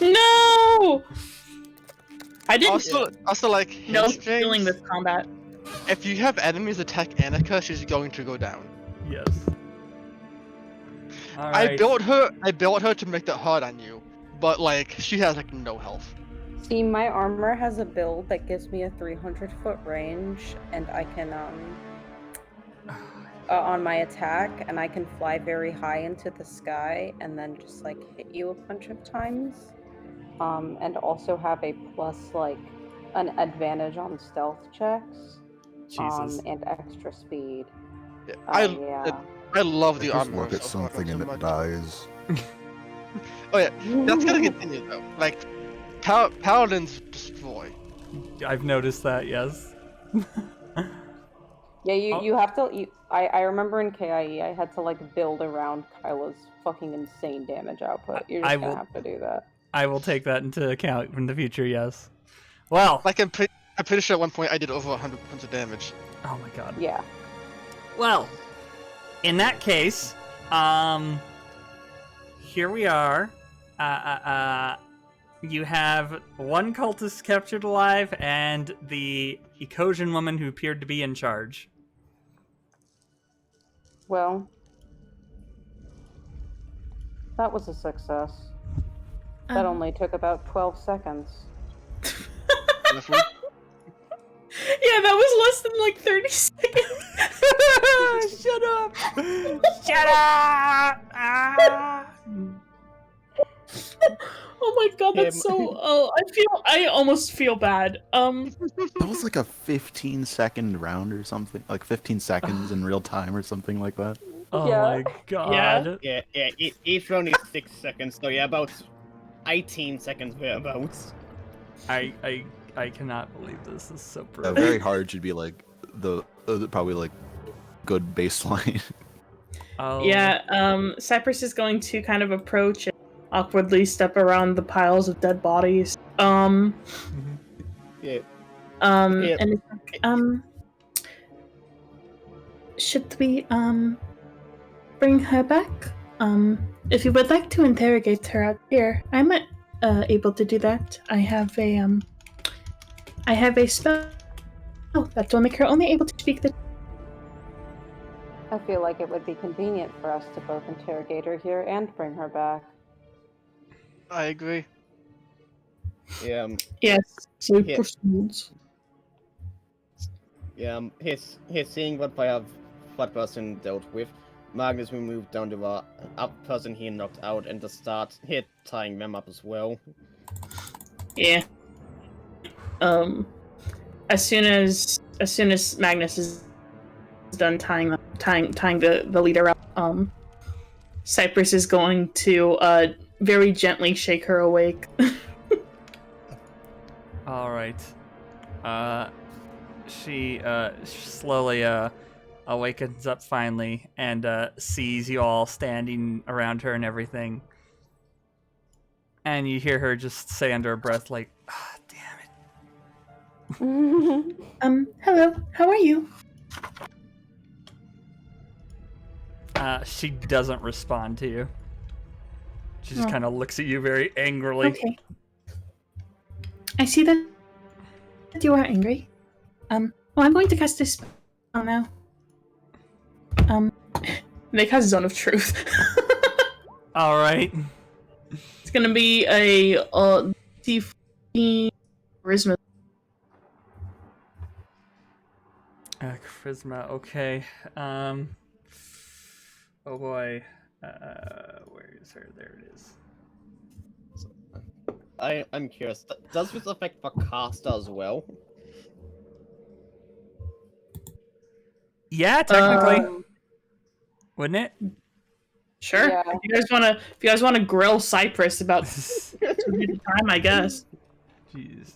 No! I didn't Also, like, know hints, feeling James, this combat. if you have enemies attack Annika, she's going to go down. Yes. All I right. built her to make that hard on you, but like she has like no health. See, my armor has a build that gives me a 300-foot range, and I can on my attack, and I can fly very high into the sky, and then just like hit you a bunch of times. And also have a plus like an advantage on stealth checks. Jesus. And extra speed. Yeah, I love the Just armor. look at so far, something so and it much. dies. Oh yeah, that's gonna continue though. Like, paladins destroy. I've noticed that. Yes. Yeah, you Oh. you have to. I remember in KIE I had to like build around Kyla's fucking insane damage output. You're I just gonna will- have to do that. I will take that into account in the future. Yes. Well. Like I'm pretty sure at one point I did over 100 points of damage. Oh my god. Yeah. Well, in that case, here we are. You have one cultist captured alive and the Ecosian woman who appeared to be in charge. Well, that was a success. That only took about 12 seconds. Honestly. Yeah, that was less than like 30 seconds. Shut up! Shut up! Ah! Oh my god, that's so. Oh, I almost feel bad. That was like a 15-second round or something, like 15 seconds in real time or something like that. Oh Yeah. my god. Yeah. Yeah, each round is 6 seconds, so yeah, about 18 seconds thereabouts. I cannot believe this. This is so brutal. Very hard should be like the probably like good baseline. Oh. Yeah, Cyprus is going to kind of approach and awkwardly step around the piles of dead bodies. Mhm. Yeah. And it's like, should we, bring her back? If you would like to interrogate her out here, I'm able to do that. I have a spell that will make her only able to speak the. I feel like it would be convenient for us to both interrogate her here and bring her back. I agree. Yeah, Yes, so Yeah. proceeds. yeah. He's seeing what person dealt with. Magnus will move down to the up person he knocked out and just start tying them up as well. Yeah. As soon as Magnus is done tying the leader up, Cyprus is going to very gently shake her awake. All right. She slowly awakens up finally and sees you all standing around her and everything. And you hear her just say under her breath, like, ah, damn it. Hello, how are you? She doesn't respond to you. She just Oh. kind of looks at you very angrily. Okay. I see that you are angry. Well, I'm going to cast this spell now. They cast Zone of Truth. All right. It's gonna be a D14 charisma. Charisma. Okay. Oh boy. Where is her? There it is. I'm curious. Does this affect the caster as well? Yeah, technically. Wouldn't it? Sure. Yeah. If you guys wanna grill Cyprus about the time, I guess. Jeez.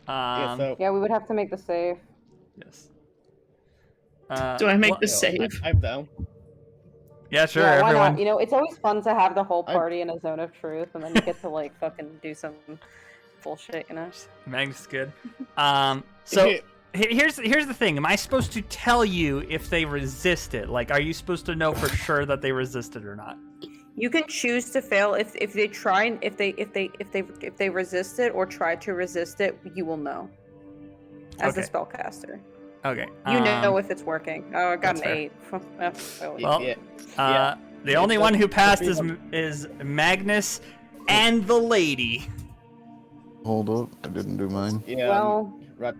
Yeah, so Yeah, we would have to make the save. Yes. Do I make well- the save? I'm down. Yeah, sure. Yeah, why Everyone. not? You know, it's always fun to have the whole I- party in a zone of truth, and then you get to like fucking do some bullshit, you know? Magnus is good. So Yeah. here's the thing. Am I supposed to tell you if they resist it? Like, are you supposed to know for sure that they resist it or not? You can choose to fail if they try and if they resist it or try to resist it, you will know. As the Okay. spellcaster. Okay. You know if it's working. Oh, I got that's an fair. 8. Well, yeah. the only one who passed three is Magnus and the lady. Hold up, I didn't do mine. Yeah. Well, Right.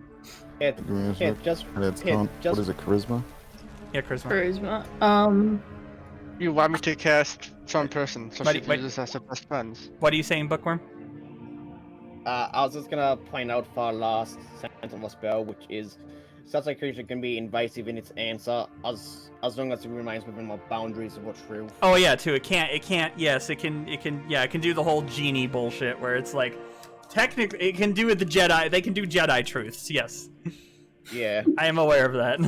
Hit. Give me a Hit. sec. Just. That's Hit. what Just. is it, charisma? Yeah, charisma. Charisma. You want me to cast some person, so she Wait. uses as her best friends. What are you saying, Bookworm? I was just gonna point out for our last sentence of the spell, which is such a creature can be invasive in its answer as long as it remains within the boundaries of what's true. Oh yeah, too. It can't. Yes, it can. Yeah, it can do the whole genie bullshit where it's like, technically, it can do with the Jedi. They can do Jedi truths. Yes, Yeah. I am aware of that.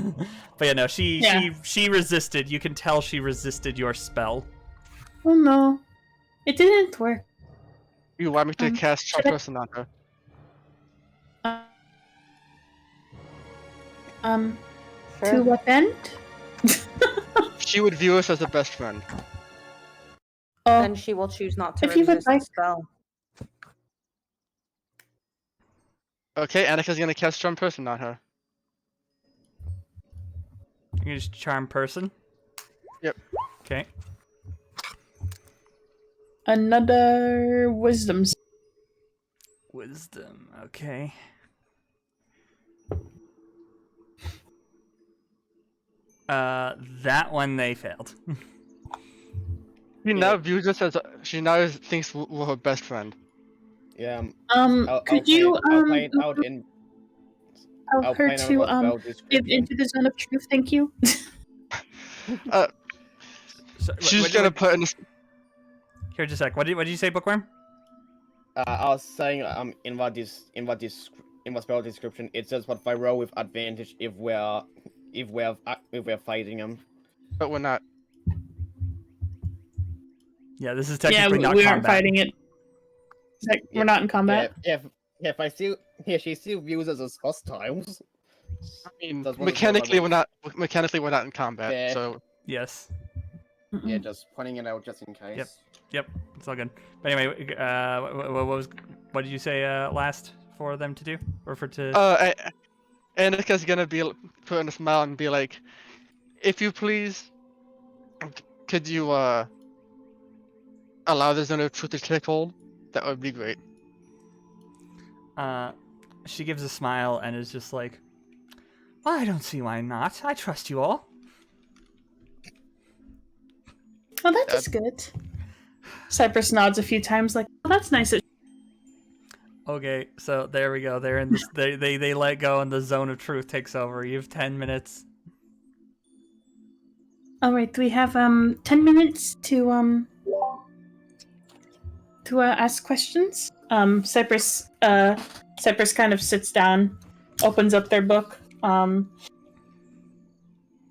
But yeah, no, she resisted. You can tell she resisted your spell. Oh no, it didn't work. You want me to cast some should I- person on her? To what end? She would view us as a best friend. Oh, then she will choose not to If you would resist the like- spell. Okay, Annika's gonna cast some person on her. You can just charm person. Yep. Okay. another wisdom. Wisdom. Okay. That one they failed. She now views us as she now thinks we're her best friend. Yeah. Could you I'll play it out in. tell I'll her play out to a spell get description. into the zone of truth? Thank you. So, She's gonna put in. Here, just a sec. What did you say, Bookworm? I was saying in the spell description it says what I roll with advantage if we're fighting him. But we're not. Yeah, this is Yeah, technically not we combat. aren't fighting it. We're not in combat. If she still views us as hostiles. I mean, That's what mechanically it we're not. Mechanically we're not in combat. Yeah. So Yes. Yeah, just pointing it out just in case. Yep. It's all good. But anyway, what did you say last for them to do, or for to? Annika's gonna put in a smile and be like, "If you please, could you allow the zone of truth to take hold? That would be great." She gives a smile and is just like, well, I don't see why not. I trust you all. Oh, that is good. Cyprus nods a few times, like, "Oh, that's nice." Okay, so there we go. They're in this. They let go, and the zone of truth takes over. You have 10 minutes. All right, we have 10 minutes to ask questions. Cyprus kind of sits down, opens up their book.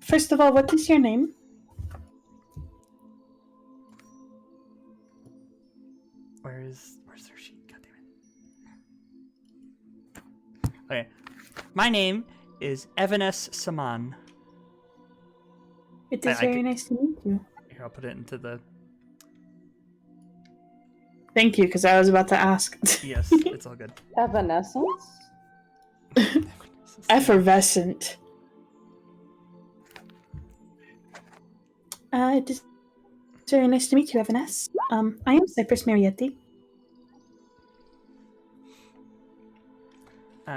First of all, what is your name? Where's their sheet? God damn it. Okay, my name is Evanes Saman. It is I very could- nice to meet you. Here, I'll put it into the. Thank you, because I was about to ask. Yes, it's all good. Evanescence? Effervescent. It is very nice to meet you, Evanes. I am Cyprus Marietti.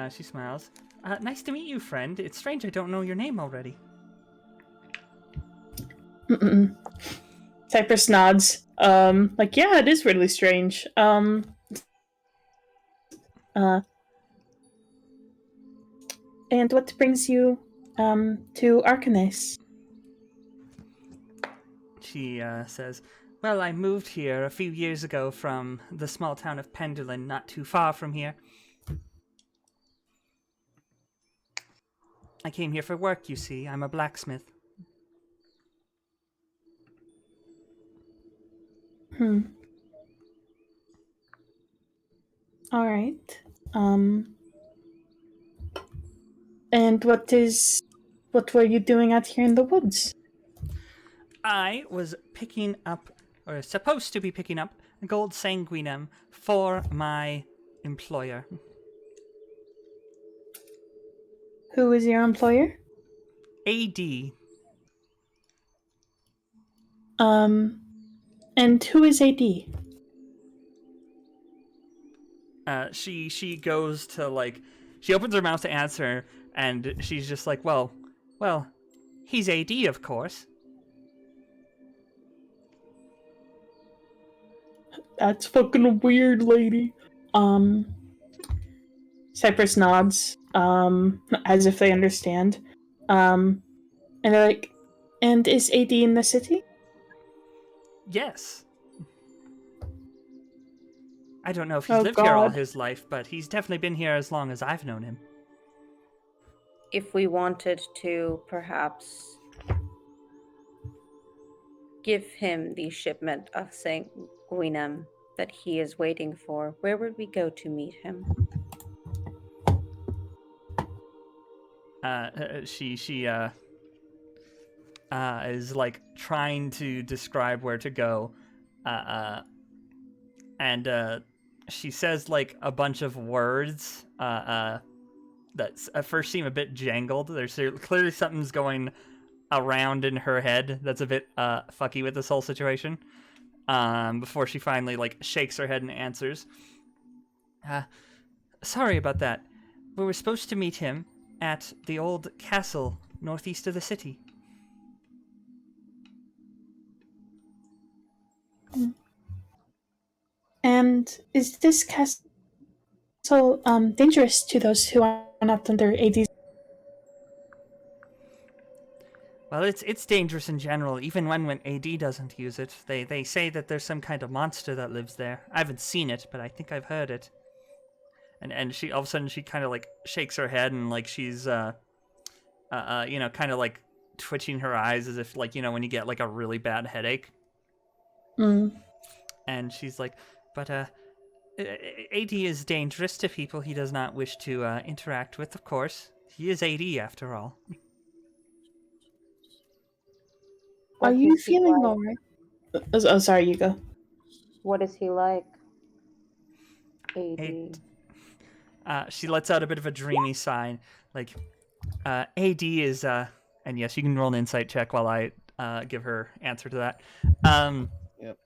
She smiles. Nice to meet you, friend. It's strange I don't know your name already. Mm-mm. Cyprus nods. Like, yeah, it is really strange. And what brings you to Arcanis? She says, well, I moved here a few years ago from the small town of Pendulin, not too far from here. I came here for work, you see. I'm a blacksmith. All right. And what were you doing out here in the woods? I was picking up or supposed to be picking up gold sanguinum for my employer. Who is your employer? AD. And who is AD? She goes to, like, she opens her mouth to answer, and she's just like, well, he's AD, of course. That's fucking weird, lady. Cyprus nods, as if they understand. And they're like, and is AD in the city? Yes. I don't know if he's Oh, lived here all God. his life, but he's definitely been here as long as I've known him. If we wanted to, perhaps give him the shipment of sanguinum that he is waiting for, where would we go to meet him? She is, like, trying to describe where to go, and she says, like, a bunch of words that at first seem a bit jangled. There's clearly something's going around in her head that's a bit fucky with this whole situation. Before she finally, like, shakes her head and answers. Sorry about that. We were supposed to meet him at the old castle northeast of the city. And is this castle dangerous to those who are not under AD's? Well, it's dangerous in general, even when AD doesn't use it. They say that there's some kind of monster that lives there. I haven't seen it, but I think I've heard it. And she, all of a sudden, she kind of, like, shakes her head, and, like, she's kind of, like, twitching her eyes as if, like, when you get, like, a really bad headache. And she's like, but AD is dangerous to people he does not wish to interact with, of course. He is AD, after all. Are you feeling alright? Oh, sorry, you go. What is he like? AD. She lets out a bit of a dreamy sigh, like, AD is, and yes, you can roll an insight check while I give her answer to that. Yep.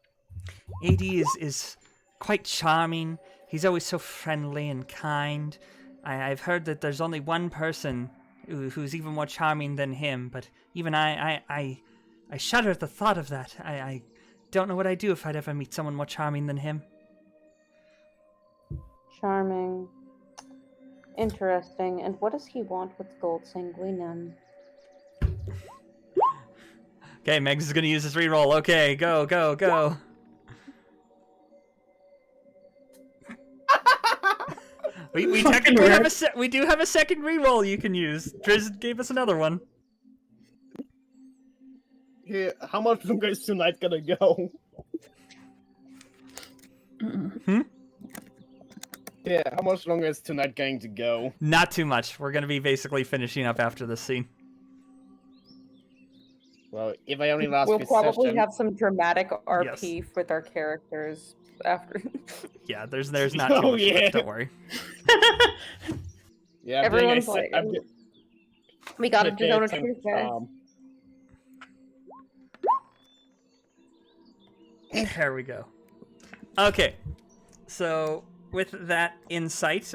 AD is quite charming. He's always so friendly and kind. I've heard that there's only one person who's even more charming than him, but even I shudder at the thought of that. I don't know what I'd do if I'd ever meet someone more charming than him. Charming. Interesting. And what does he want with gold sanguinum? Okay, Megs is gonna use his reroll. Okay, go. we technically have we do have a second reroll you can use. Driz gave us another one. Here, how much longer is tonight gonna go? Yeah, how much longer is tonight going to go? Not too much. We're gonna be basically finishing up after this scene. Well, if I only last We'll this probably session... have some dramatic RP with our characters after. Yeah, there's not too much left, don't worry. Yeah, Everyone's like, we got to zone a truth, guys. There we go. Okay, so with that insight,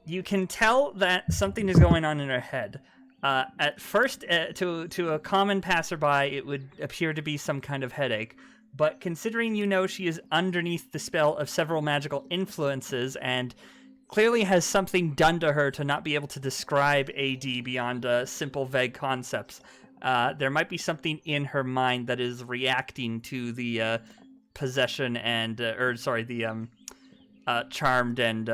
you can tell that something is going on in her head. At first, to a common passerby, it would appear to be some kind of headache. But considering she is underneath the spell of several magical influences and clearly has something done to her to not be able to describe AD beyond simple, vague concepts, there might be something in her mind that is reacting to the possession and, the charmed and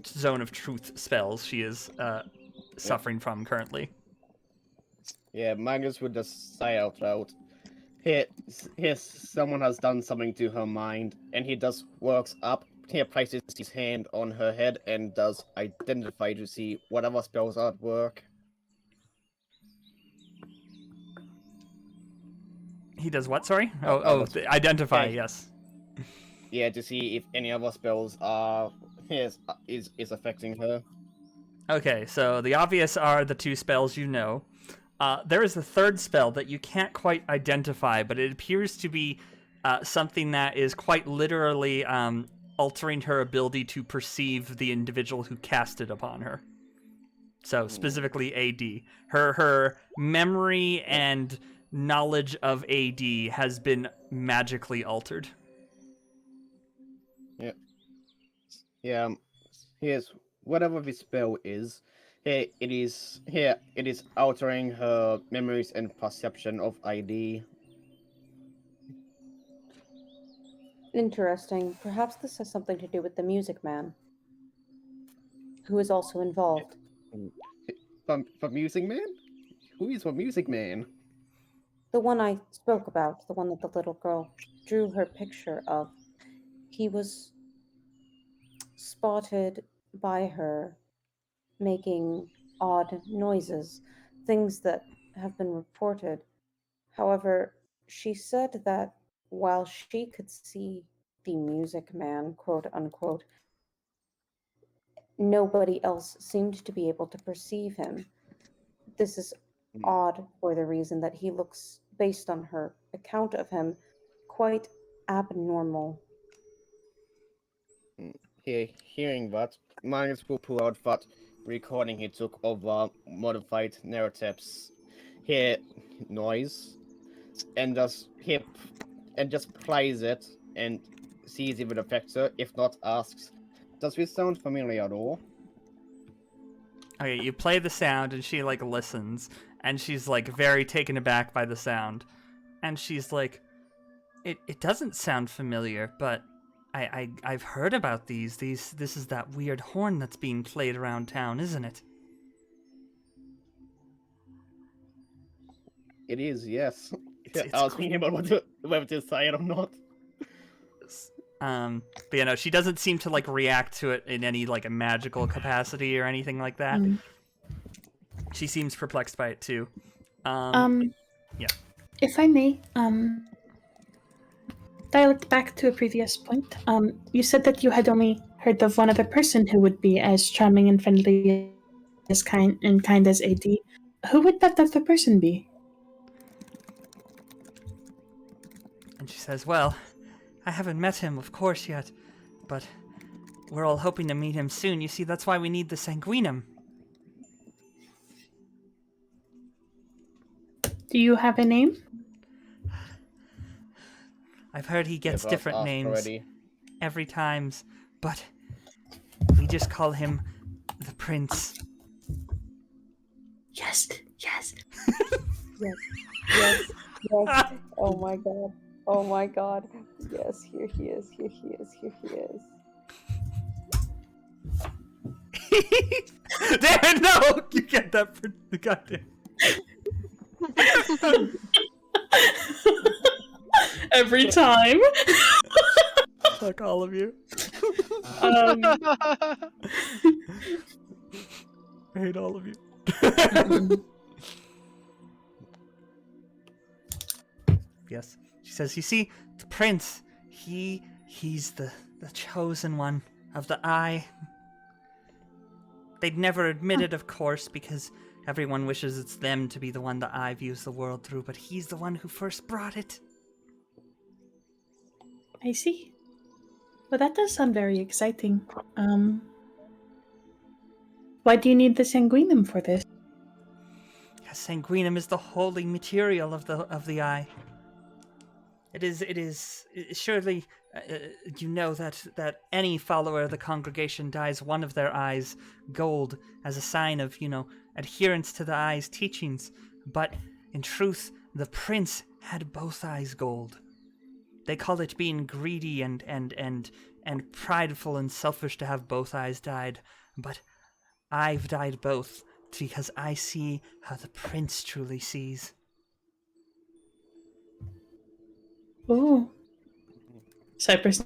zone of truth spells she is suffering from currently. Yeah, Magnus would just sigh out loud. Here, someone has done something to her mind, and he just works up. He places his hand on her head and does identify to see whatever spells are at work. He does what? Sorry. that's- Identify. okay. Yes. Yeah, to see if any other spells are is affecting her. Okay, so the obvious are the 2 spells you know. There is a third spell that you can't quite identify, but it appears to be something that is quite literally altering her ability to perceive the individual who cast it upon her. So specifically AD. Her memory and knowledge of AD has been magically altered. Yeah. Here's whatever the spell is. It is altering her memories and perception of ID. Interesting. Perhaps this has something to do with the Music Man, who is also involved. For Music Man? Who is for Music Man? The one I spoke about, the one that the little girl drew her picture of. He was spotted by her making odd noises, things that have been reported. However, she said that while she could see the Music Man, quote unquote, nobody else seemed to be able to perceive him. This is odd for the reason that he looks, based on her account of him, quite abnormal. Hearing that, Magnus will pull out that recording he took of modified naratep's hear noise and just plays it and sees if it affects her. If not, asks, "Does this sound familiar at all?" Okay, you play the sound and she like listens and she's like very taken aback by the sound. And she's like, it doesn't sound familiar, but I've heard about these. This is that weird horn that's being played around town, isn't it? It is, yes. It's I was thinking about whether to say it or not. But you know, she doesn't seem to like react to it in any like a magical capacity or anything like that. She seems perplexed by it too. Yeah. If I may, dial it back to a previous point. You said that you had only heard of one other person who would be as charming and friendly as kind as AD. Who would that other person be? And she says, well, I haven't met him, of course, yet, but we're all hoping to meet him soon. You see, that's why we need the sangunium. Do you have a name? I've heard he gets Yes, I've different asked names already. every time, but we just call him the Prince. Yes. Yes, yes. Oh my god. Oh my god. Yes, here he is, here he is, here he is. Damn, no! You get that for the goddamn. Every time. Fuck all of you. Um, I hate all of you. Yes. She says, you see, the prince, he's the chosen one of the eye. They'd never admit it, of course, because everyone wishes it's them to be the one the eye views the world through, but he's the one who first brought it. I see. Well, that does sound very exciting. Why do you need the sanguinum for this? Sanguinum is the holy material of the eye. It is surely you know that any follower of the congregation dyes one of their eyes gold as a sign of, adherence to the eye's teachings. But in truth, the prince had both eyes gold. They call it being greedy and prideful and selfish to have both eyes dyed, but I've dyed both because I see how the prince truly sees. Ooh. Cyprus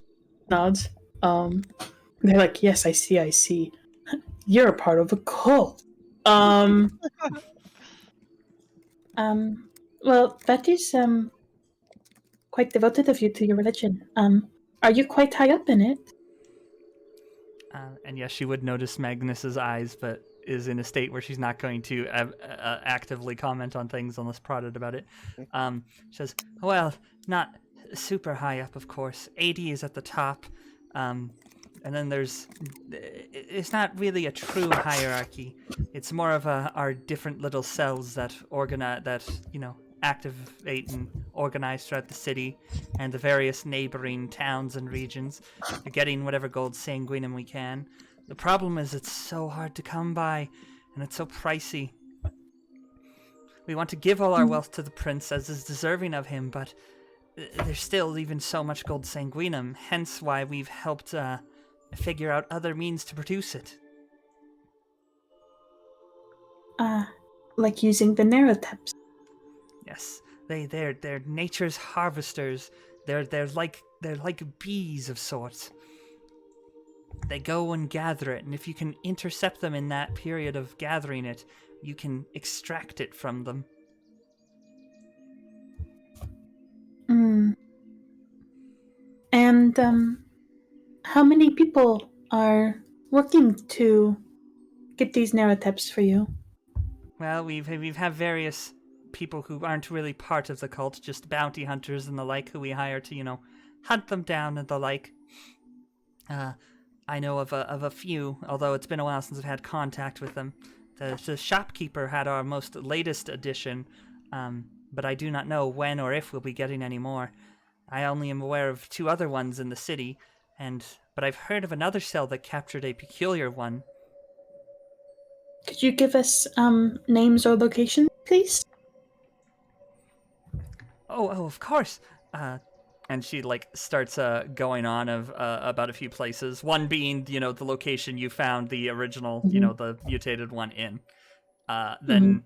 nods. They're like, yes, I see. You're a part of a cult. Well, that is quite devoted of you to your religion. Are you quite high up in it? And yes, she would notice Magnus's eyes, but is in a state where she's not going to actively comment on things unless prodded about it. She says, well, not super high up, of course. 80 is at the top. And then it's not really a true hierarchy. It's more of our different little cells that activate and organize throughout the city and the various neighboring towns and regions, getting whatever gold sanguinium we can. The problem is it's so hard to come by, and it's so pricey. We want to give all our wealth to the prince, as is deserving of him, but there's still even so much gold sanguinium, hence why we've helped figure out other means to produce it. Like using the naroteps. Yes, they're nature's harvesters. They're like bees of sorts. They go and gather it, and if you can intercept them in that period of gathering it, you can extract it from them. And how many people are working to get these naroteps for you? Well, we've had various people who aren't really part of the cult, just bounty hunters and the like, who we hire to, hunt them down and the like. I know of a few, although it's been a while since I've had contact with them. The shopkeeper had our most latest edition, but I do not know when or if we'll be getting any more. I only am aware of 2 other ones in the city, but I've heard of another cell that captured a peculiar one. Could you give us names or locations, please? Oh, of course. And she starts going on about a few places. One being, the location you found the original, the mutated one in. Then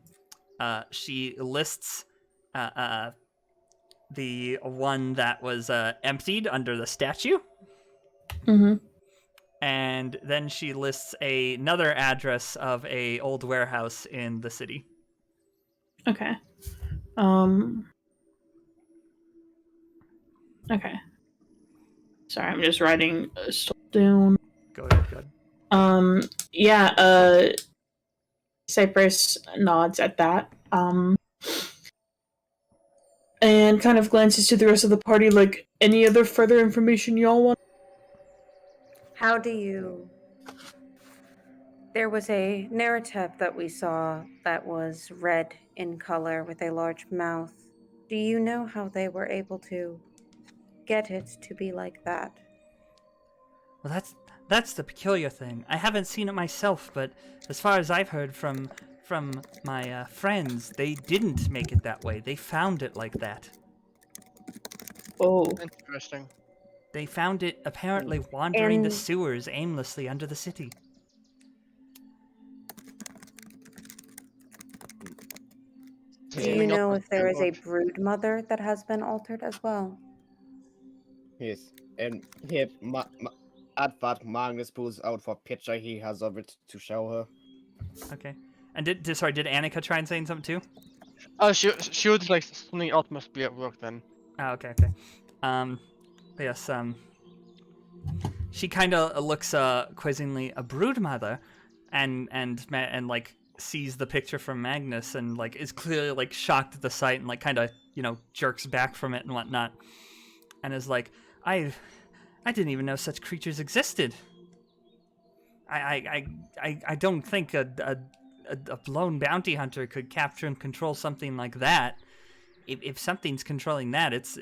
she lists the one that was emptied under the statue. And then she lists another address of a old warehouse in the city. Okay. Okay. Sorry, I'm just writing stuff down. Go ahead. Yeah, Cyprus nods at that. And kind of glances to the rest of the party, like, any other further information y'all want? How do you... There was a naratep that we saw that was red in color with a large mouth. Do you know how they were able to get it to be like that? Well, that's the peculiar thing. I haven't seen it myself, but as far as I've heard from my friends, they didn't make it that way. They found it like that. Oh. Interesting. They found it apparently wandering the And- sewers aimlessly under the city. Do you know if there is a brood mother that has been altered as well? Yes, and here, at that, Magnus pulls out for picture he has of it to show her. Okay. And did Annika try and say something too? Oh, she was like, something else must be at work then. Oh, okay. Yes, she kind of looks quizzingly, a brood mother, and like sees the picture from Magnus and like is clearly like shocked at the sight and like kind of jerks back from it and whatnot, and is like, I didn't even know such creatures existed. I don't think a blown bounty hunter could capture and control something like that. If something's controlling that, it's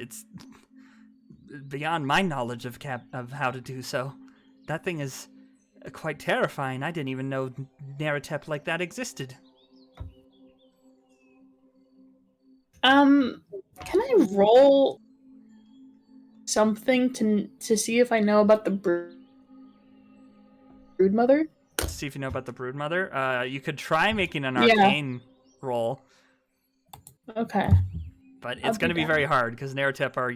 beyond my knowledge of how to do so. That thing is quite terrifying. I didn't even know naratep like that existed. Can I roll something to see if I know about the brood mother? See if you know about the brood mother. You could try making an Yeah. arcane roll, Okay. but I'll it's going to do be that. very hard because naratep are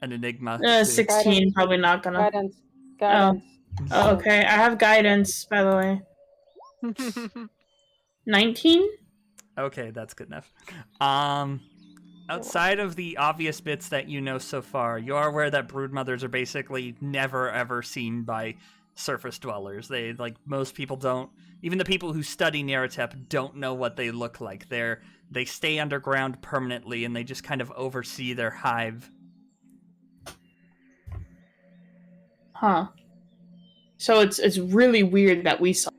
an enigma. too. 16, probably not gonna. Guidance. Guidance. Oh, okay, I have guidance, by the way. 19? Okay, that's good enough. outside of the obvious bits that you know so far, you are aware that broodmothers are basically never ever seen by surface dwellers. They, like, most people don't, even the people who study naratep don't know what they look like. They stay underground permanently, and they just kind of oversee their hive. Huh. So it's really weird that we saw.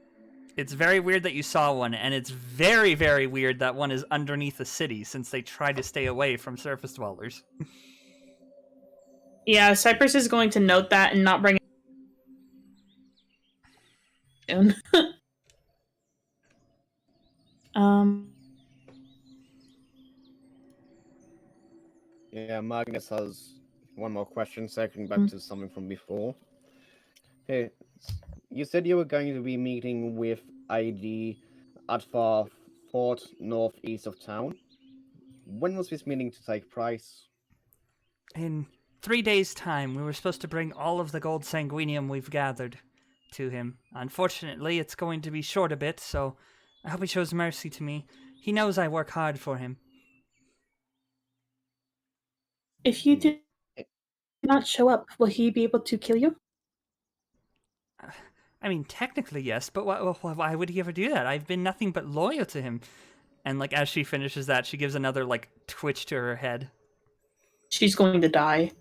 It's very weird that you saw one, and it's very, very weird that one is underneath a city, since they try to stay away from surface dwellers. Yeah, Cyprus is going to note that and not bring it soon. um. Yeah, Magnus has one more question, circling back to something from before. Hey, you said you were going to be meeting with ID at the fort northeast of town. When was this meeting to take place? In 3 days' time, we were supposed to bring all of the gold sangunium we've gathered to him. Unfortunately, it's going to be short a bit, so I hope he shows mercy to me. He knows I work hard for him. If you do not show up, will he be able to kill you? I mean, technically, yes, but why would he ever do that? I've been nothing but loyal to him. And, like, as she finishes that, she gives another, like, twitch to her head. She's going to die.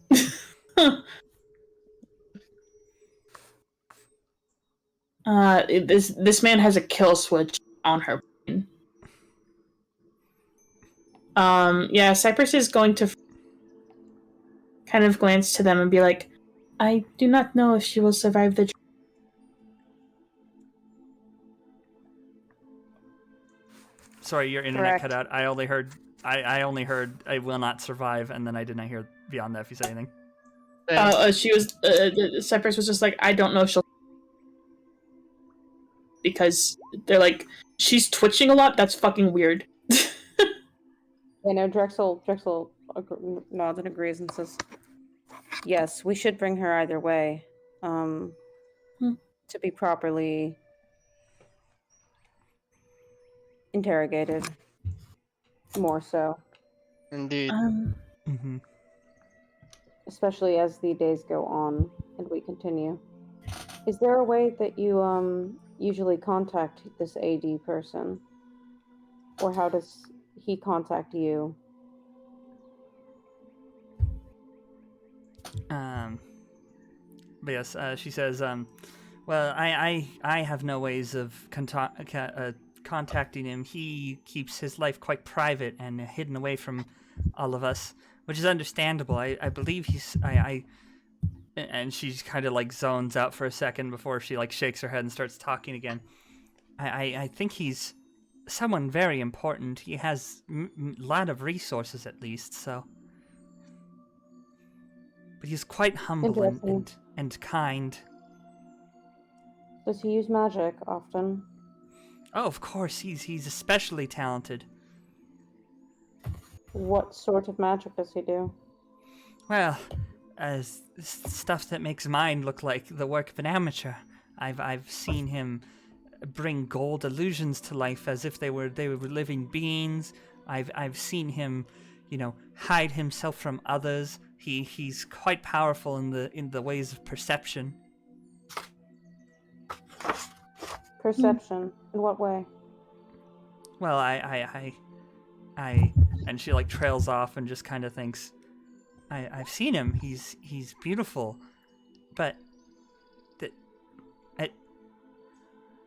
This man has a kill switch on her brain. Yeah, Cyprus is going to kind of glance to them and be like, I do not know if she will survive the. Sorry, your internet Correct. cut out. I only heard I will not survive, and then I did not hear beyond that if you say anything. She was Cyprus was just like, I don't know if she'll, because they're like, she's twitching a lot. That's fucking weird. You know, Drexel nods and agrees and says, "Yes, we should bring her either way, to be properly interrogated. More so, Indeed. Mm-hmm. especially as the days go on and we continue. Is there a way that you usually contact this AD person, or how does he contact you?" But yes, she says, well, I have no ways of contacting him. He keeps his life quite private and hidden away from all of us, which is understandable. I believe and she kind of, like, zones out for a second before she, like, shakes her head and starts talking again. I think he's someone very important. He has a lot of resources, at least, so. But he's quite humble and kind. Does he use magic often? Oh, of course, he's especially talented. What sort of magic does he do? Well, stuff that makes mine look like the work of an amateur. I've seen him bring gold illusions to life as if they were living beings. I've seen him, hide himself from others. He's quite powerful in the ways of perception. Perception? In what way? Well, I and she, like, trails off and just kind of thinks, I've seen him. He's beautiful, but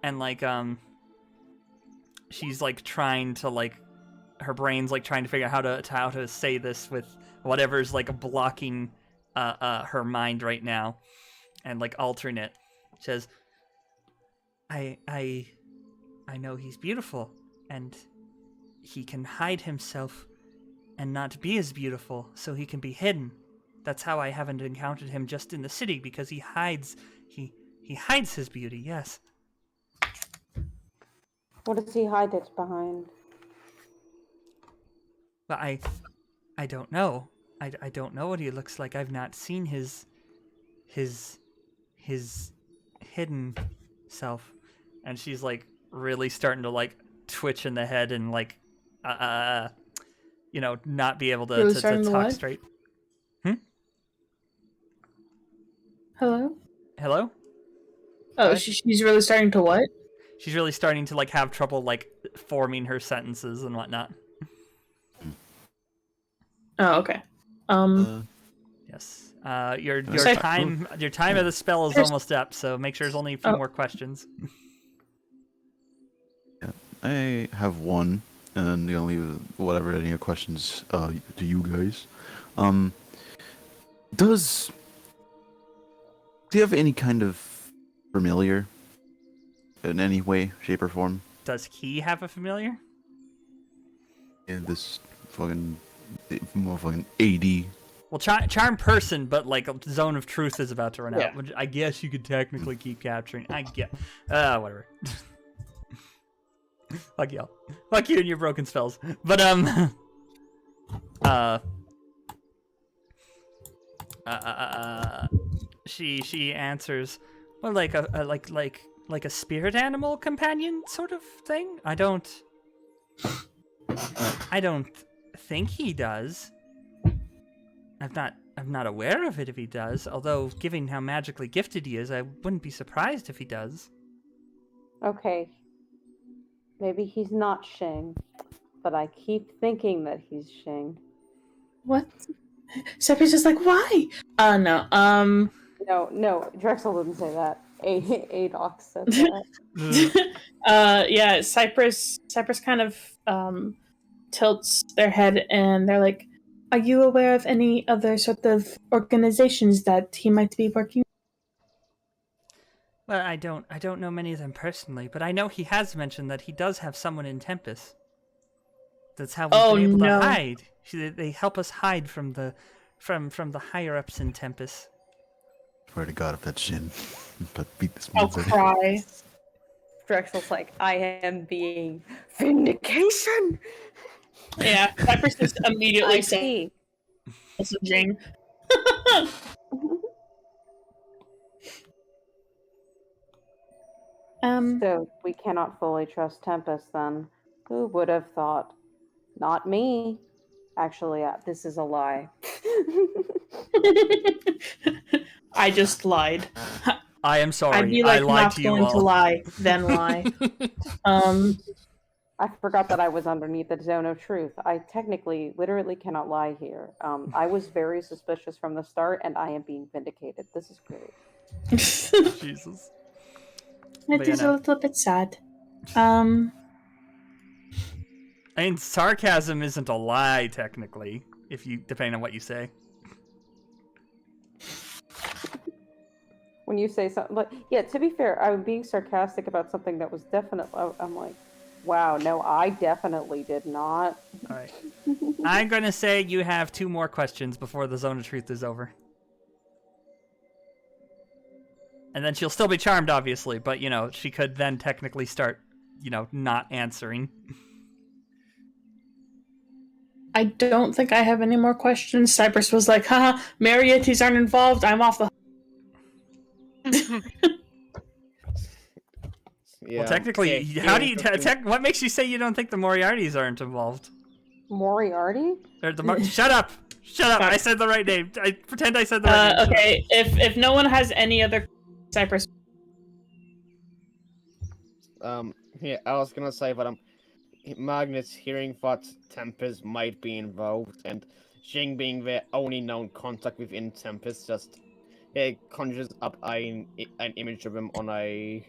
and, like, she's, like, trying to, like, her brain's, like, trying to figure out how to say this with whatever's, like, blocking her mind right now, and, like, alternate. She says, I know he's beautiful, and he can hide himself and not be as beautiful, so he can be hidden. That's how I haven't encountered him just in the city, because he hides his beauty, yes. What does he hide it behind? But I don't know. I don't know what he looks like. I've not seen his hidden self. And she's, like, really starting to, like, twitch in the head and, like, not be able to, Really to starting to talk what? straight. Hello? Hello? Oh, Hi? she's really starting to what? She's really starting to have trouble forming her sentences and whatnot. Oh, okay. Yes. Your So- time of the spell is There's- almost up, so make sure there's only a few Oh. more questions. I have one, and then the only whatever any questions to you guys. Do you have any kind of familiar in any way, shape, or form Does he have a familiar? in this fucking motherfucking AD? Well, charm person, but a zone of truth is about to run Yeah. out. Which I guess you could technically keep capturing. I get. Whatever. Fuck y'all. Fuck you and your broken spells. But she answers, well, like a spirit animal companion sort of thing. I don't think he does. I'm not aware of it if he does, although given how magically gifted he is, I wouldn't be surprised if he does. Okay. Maybe he's not Shing, but I keep thinking that he's Shing. What? Cyprus is like, why? No. No, Drexel didn't say that. Adox said that. Yeah, Cyprus kind of tilts their head and they're like, are you aware of any other sort of organizations that he might be working? Well, I don't know many of them personally, but I know he has mentioned that he does have someone in Tempus. That's how we've been able to hide. They help us hide from the higher ups in Tempus. Swear to God, if that's Shin, but beat this I'll motherfucker. cry. Drexel's like, I am being vindication. Yeah, Cyprus is immediately I saying, see. Jing. So we cannot fully trust Tempus then. Who would have thought? Not me. Actually, this is a lie. I just lied. I am sorry. I'd be like I lied not to you going all. to lie, then lie. I forgot that I was underneath the zone of truth. I technically, literally cannot lie here. I was very suspicious from the start, and I am being vindicated. This is great. Jesus. It But is yeah, a no. little bit sad. I mean, sarcasm isn't a lie technically, depending on what you say. When you say something like, yeah, to be fair, I'm being sarcastic about something that was definitely, I'm like, wow, no, I definitely did not. All right. I'm going to say you have 2 more questions before the zone of truth is over. And then she'll still be charmed, obviously, but, she could then technically start, not answering. I don't think I have any more questions. Cyprus was like, haha, Mariettes aren't involved. I'm off the. Yeah, Well, technically, okay, how do you... hearing what makes you say you don't think the Moriartys aren't involved? Moriarty? Or shut up! Shut up! I said the right name. I pretend I said the right name. Okay, if no one has any other Cyprus. Yeah, I was gonna say, but Magnus hearing that Tempus might be involved, and Jing being their only known contact within Tempus, just conjures up an image of him on a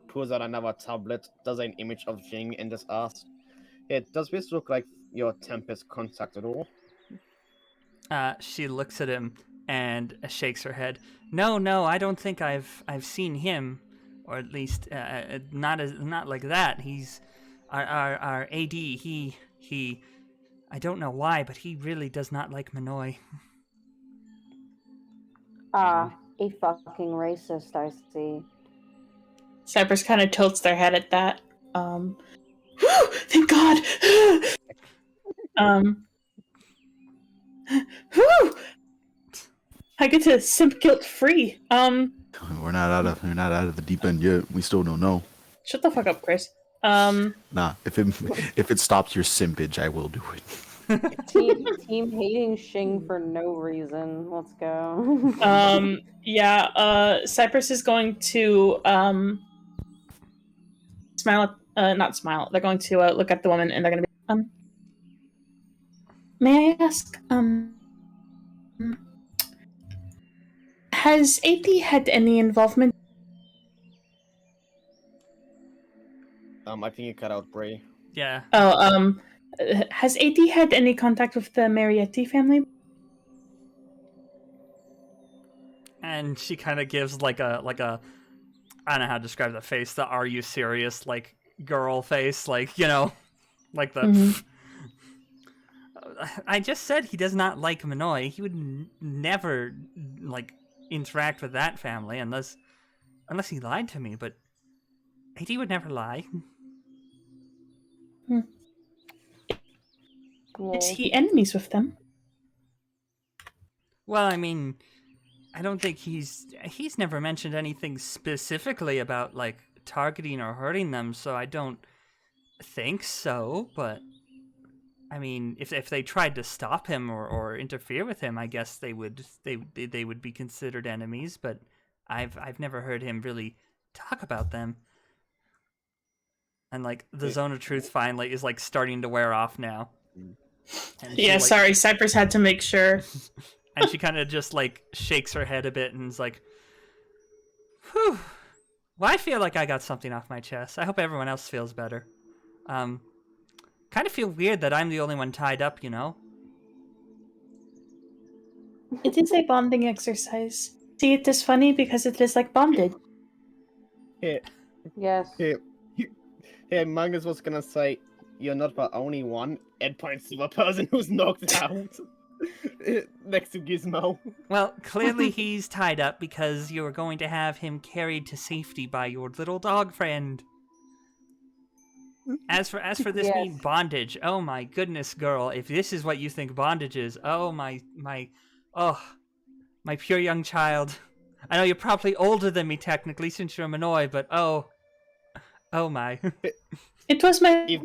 pulls out another tablet, does an image of Jing, and just asks, does this look like your Tempus contact at all? She looks at him and shakes her head. No, I don't think I've seen him, or at least not like that. He's our AD. He I don't know why, but he really does not like Minoy. A fucking racist, I see. Cyprus kind of tilts their head at that. Thank God. I get to simp guilt free. We're not out of the deep end yet. We still don't know. Shut the fuck up, Chris. Nah, if it stops your simpage, I will do it. Team hating Shing for no reason. Let's go. Cyprus is going to smile at, not smile. They're going to look at the woman and they're going to be may I ask has AD had any involvement? I think you cut out Bray. Yeah. Has AD had any contact with the Marietti family? And she kind of gives like a I don't know how to describe the face, the "Are you serious?" like girl face, like, you know, like the. Mhm. I just said he does not like Minoy. He would never like interact with that family unless he lied to me. But AD would never lie. Is he enemies with them? Well, I mean, I don't think he's never mentioned anything specifically about like targeting or hurting them, so I don't think so. But I mean, if they tried to stop him or interfere with him, I guess they would be considered enemies. But I've never heard him really talk about them. And like the zone of truth finally is like starting to wear off now. And she, Yeah, like, sorry, Cyprus had to make sure. And she kind of just like shakes her head a bit and is like, "Whew. Well, I feel like I got something off my chest. I hope everyone else feels better. Kind of feel weird that I'm the only one tied up, you know?" It is a bonding exercise. See, it is funny because it is like bonded. Hey, Yes. hey, Magnus was gonna say, you're not the only one, and points to a person who's knocked out. Next to Gizmo. Well, clearly he's tied up because you're going to have him carried to safety by your little dog friend. As for this Yes. being bondage, oh my goodness, girl, if this is what you think bondage is, oh my pure young child. I know you're probably older than me technically since you're a Minoy, but oh my. It was my If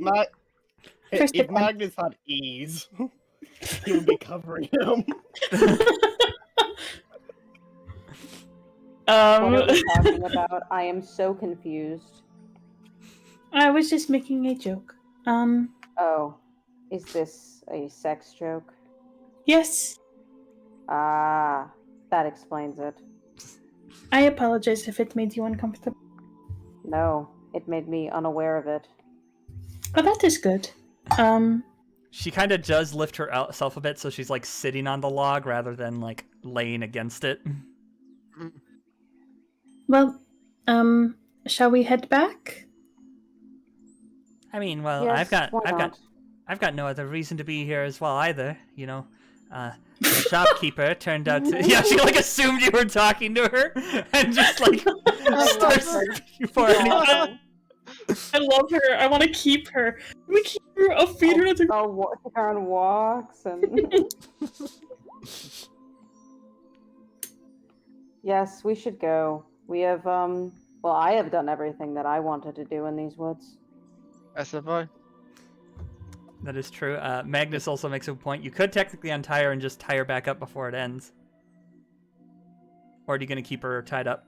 first attempt. Magnus had ease, he would be covering him. What are we talking about? I am so confused. I was just making a joke. Oh, is this a sex joke? Yes, Ah, that explains it. I apologize if it made you uncomfortable. No, it made me unaware of it. Oh, that is good. She kind of does lift herself a bit, so she's like sitting on the log rather than like laying against it. Well, shall we head back? I mean, well, Yes, why not? I've got no other reason to be here as well either. You know, the shopkeeper turned out to she like assumed you were talking to her and just like starts for anything. I love her. I want to keep her. We keep her. I'll feed her. I'll take her on walks and. Yes, we should go. We have well, I have done everything that I wanted to do in these woods. SFI. That is true. Magnus also makes a point. You could technically untie her and just tie her back up before it ends. Or are you going to keep her tied up?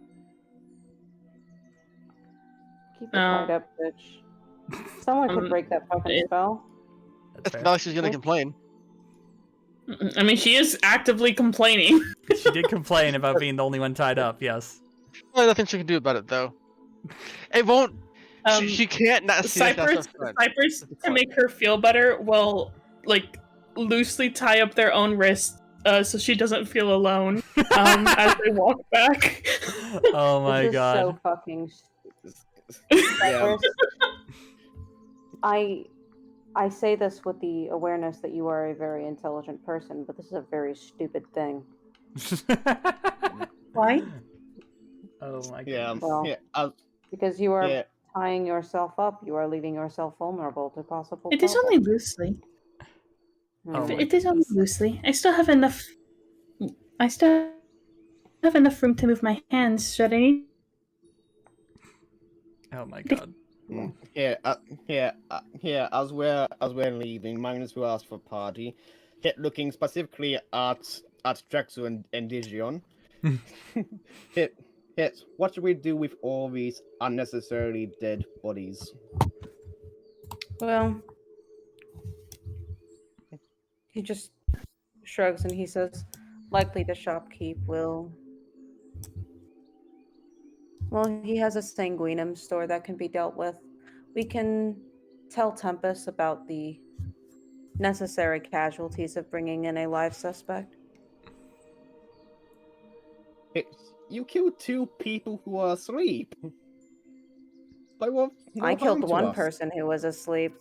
Keep it tied up, bitch. Someone could break that fucking spell. That's It's fair. not like she's gonna complain. I mean, she is actively complaining. She did complain about being the only one tied up, yes. There's nothing she can do about it, though. It won't. She can't not see that that's her friend. Cyprus, to make her feel better, will like loosely tie up their own wrists so she doesn't feel alone as they walk back. Oh my This is god. so fucking. Yeah. I say this with the awareness that you are a very intelligent person, but this is a very stupid thing. Why? Oh my god. Yeah. Well, Yeah. Because you are Yeah. tying yourself up, you are leaving yourself vulnerable to possible. It is only loosely. Oh my It is only loosely. I still have enough. I still have enough room to move my hands should I need. Oh my god. As we're leaving, Magnus will ask for party. Looking specifically at Drexel and Digion. What should we do with all these unnecessarily dead bodies? Well, he just shrugs and he says, likely the shopkeep will. Well, he has a sangunium store that can be dealt with. We can tell Tempus about the necessary casualties of bringing in a live suspect. You killed 2 people who are asleep. But what I killed happened to one us? person who was asleep.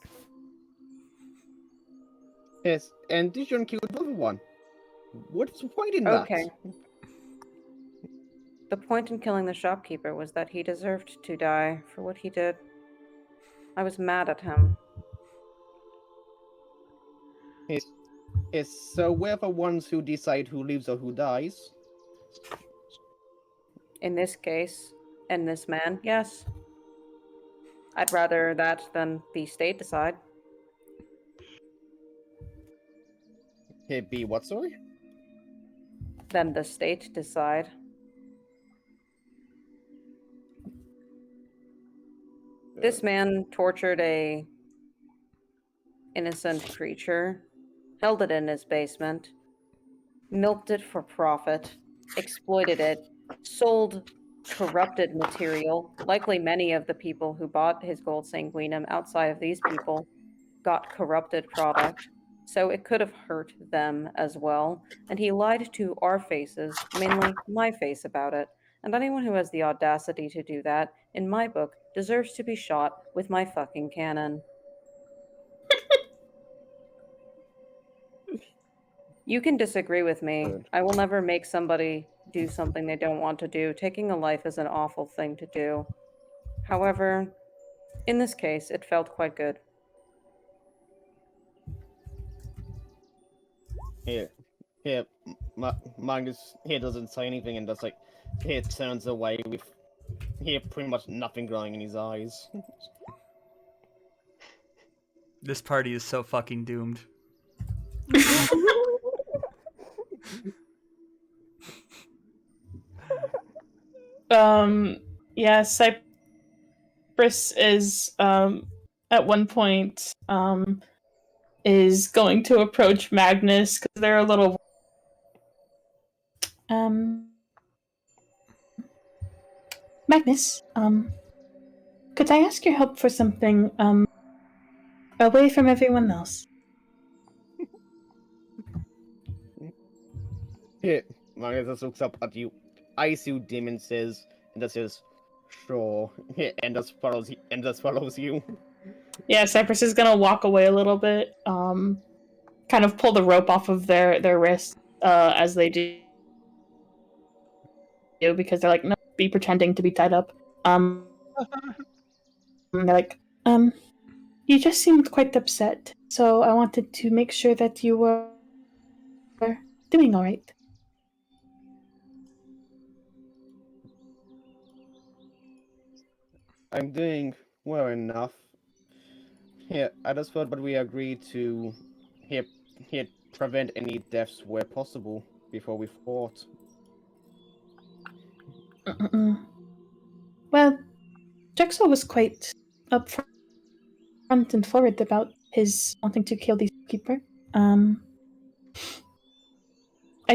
Yes, and Dijon killed the other one. What's the point in Okay. that? The point in killing the shopkeeper was that he deserved to die for what he did. I was mad at him. So we're the ones who decide who lives or who dies. In this case, and this man, yes. I'd rather that than the state decide. Be what, sorry? Than the state decide. This man tortured a innocent creature, held it in his basement, milked it for profit, exploited it, sold corrupted material. Likely many of the people who bought his gold sanguinum outside of these people got corrupted product, so it could have hurt them as well. And he lied to our faces, mainly my face, about it. And anyone who has the audacity to do that, in my book, deserves to be shot with my fucking cannon. You can disagree with me. Good. I will never make somebody do something they don't want to do. Taking a life is an awful thing to do. However, in this case, it felt quite good. Magnus here doesn't say anything and just turns away with pretty much nothing glowing in his eyes. This party is so fucking doomed. Yeah, Cyprus is at one point is going to approach Magnus because they're a little Magnus, could I ask your help for something away from everyone else? Magnus just looks up at you, eyes you dim and says, sure, and just follows you. Yeah, Cyprus is gonna walk away a little bit, kind of pull the rope off of their wrist as they do because they're like, no, be pretending to be tied up. And they're like, you just seemed quite upset, so I wanted to make sure that you were doing all right. I'm doing well enough. I just thought that we agreed to prevent any deaths where possible before we fought. Well, Drexel was quite upfront and forward about his wanting to kill the keeper. I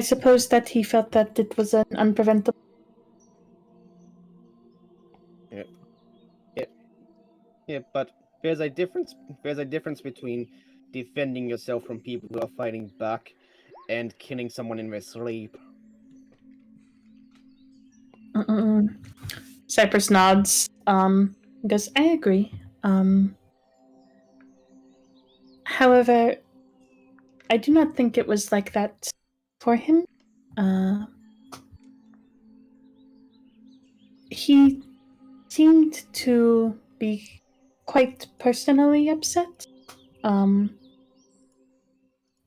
suppose that he felt that it was an unpreventable. Yeah, but there's a difference. There's a difference between defending yourself from people who are fighting back and killing someone in their sleep. Cypress nods. Goes, I agree. However, I do not think it was like that for him. He seemed to be quite personally upset. And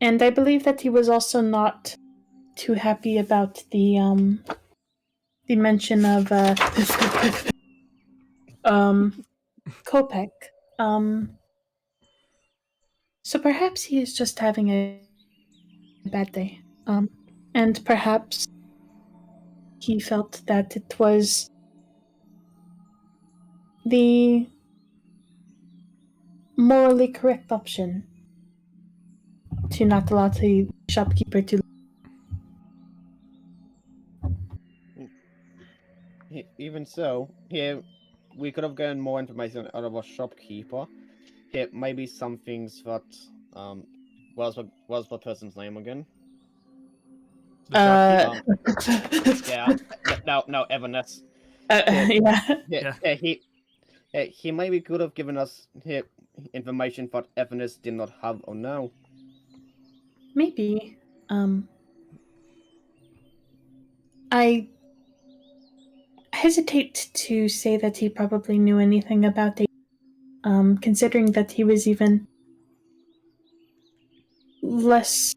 I believe that he was also not too happy about the mention of Kopek. So perhaps he is just having a bad day. And perhaps he felt that it was the morally correct option to not allow the shopkeeper to. Even so, here we could have gotten more information out of a shopkeeper. Here maybe some things that what was the person's name again? The shopkeeper. Yeah. Now Everness. Yeah. Yeah, Yeah. he maybe could have given us information that Everness did not have or know. Maybe. I hesitate to say that he probably knew anything about it, considering that he was even less.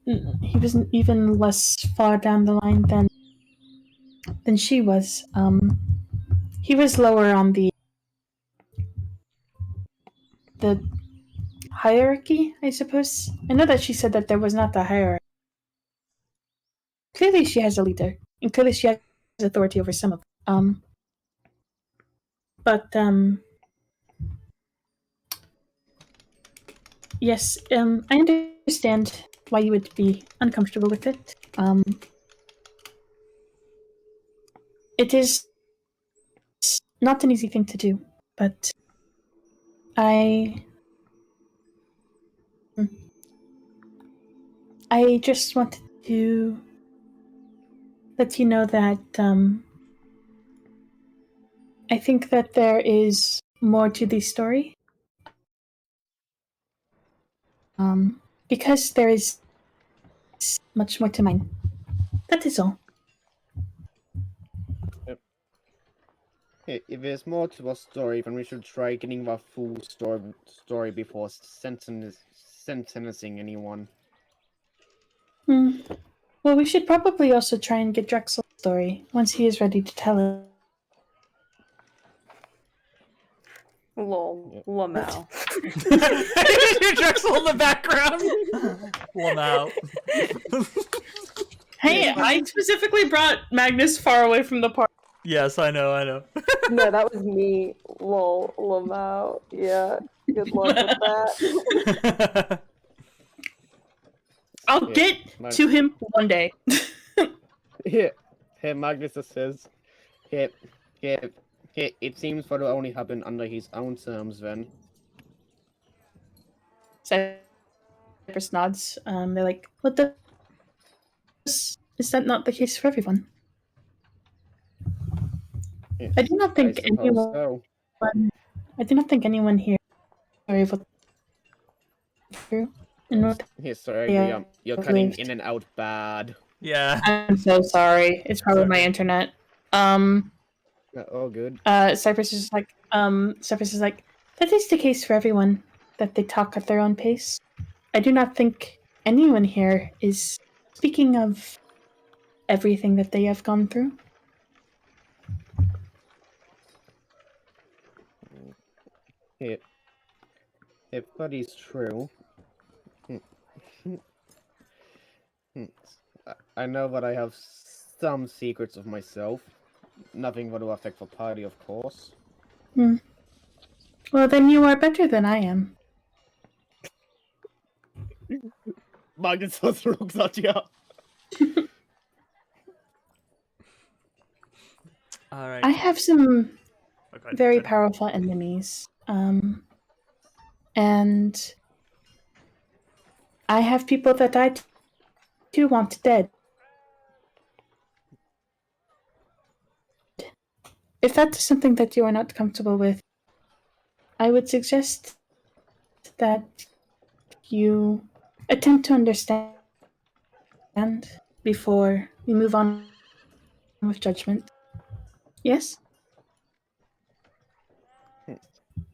He was even less far down the line than she was. He was lower on the hierarchy, I suppose. I know that she said that there was not a hierarchy. Clearly, she has a leader, and clearly she has authority over some of them. But yes, I understand why you would be uncomfortable with it. It is not an easy thing to do, but I just wanted to let you know that I think that there is more to the story. Because there is much more to mine. That is all. If there's more to a story, then we should try getting the full story before sentencing anyone. Well, we should probably also try and get Drexel's story once he is ready to tell it. Lol. Lamau. Your Drexel in the background. Lamau. Hey, I specifically brought Magnus far away from the party. Yes, I know. No, that was me. Lol, Lamau. Yeah, good luck with that. I'll get to him one day. Here, Magnus says, here, it seems that will only happen under his own terms then. Cyprus nods. They're like, what the? Is that not the case for everyone? Yes, I do not think I suppose anyone. so. I do not think anyone here are able to through. Yes, sorry, Yeah, you're I've cutting lived. in and out bad. Yeah. I'm so sorry. It's probably my internet. All good. Cyprus is like, that is the case for everyone, that they talk at their own pace. I do not think anyone here is speaking of everything that they have gone through. If that is true, I know that I have some secrets of myself. Nothing that will affect the party, of course. Well, then you are better than I am. Magnus just looks at you. All right. I have some Okay, very good. powerful enemies. And I have people that I too want dead. If that is something that you are not comfortable with, I would suggest that you attempt to understand before we move on with judgment. Yes?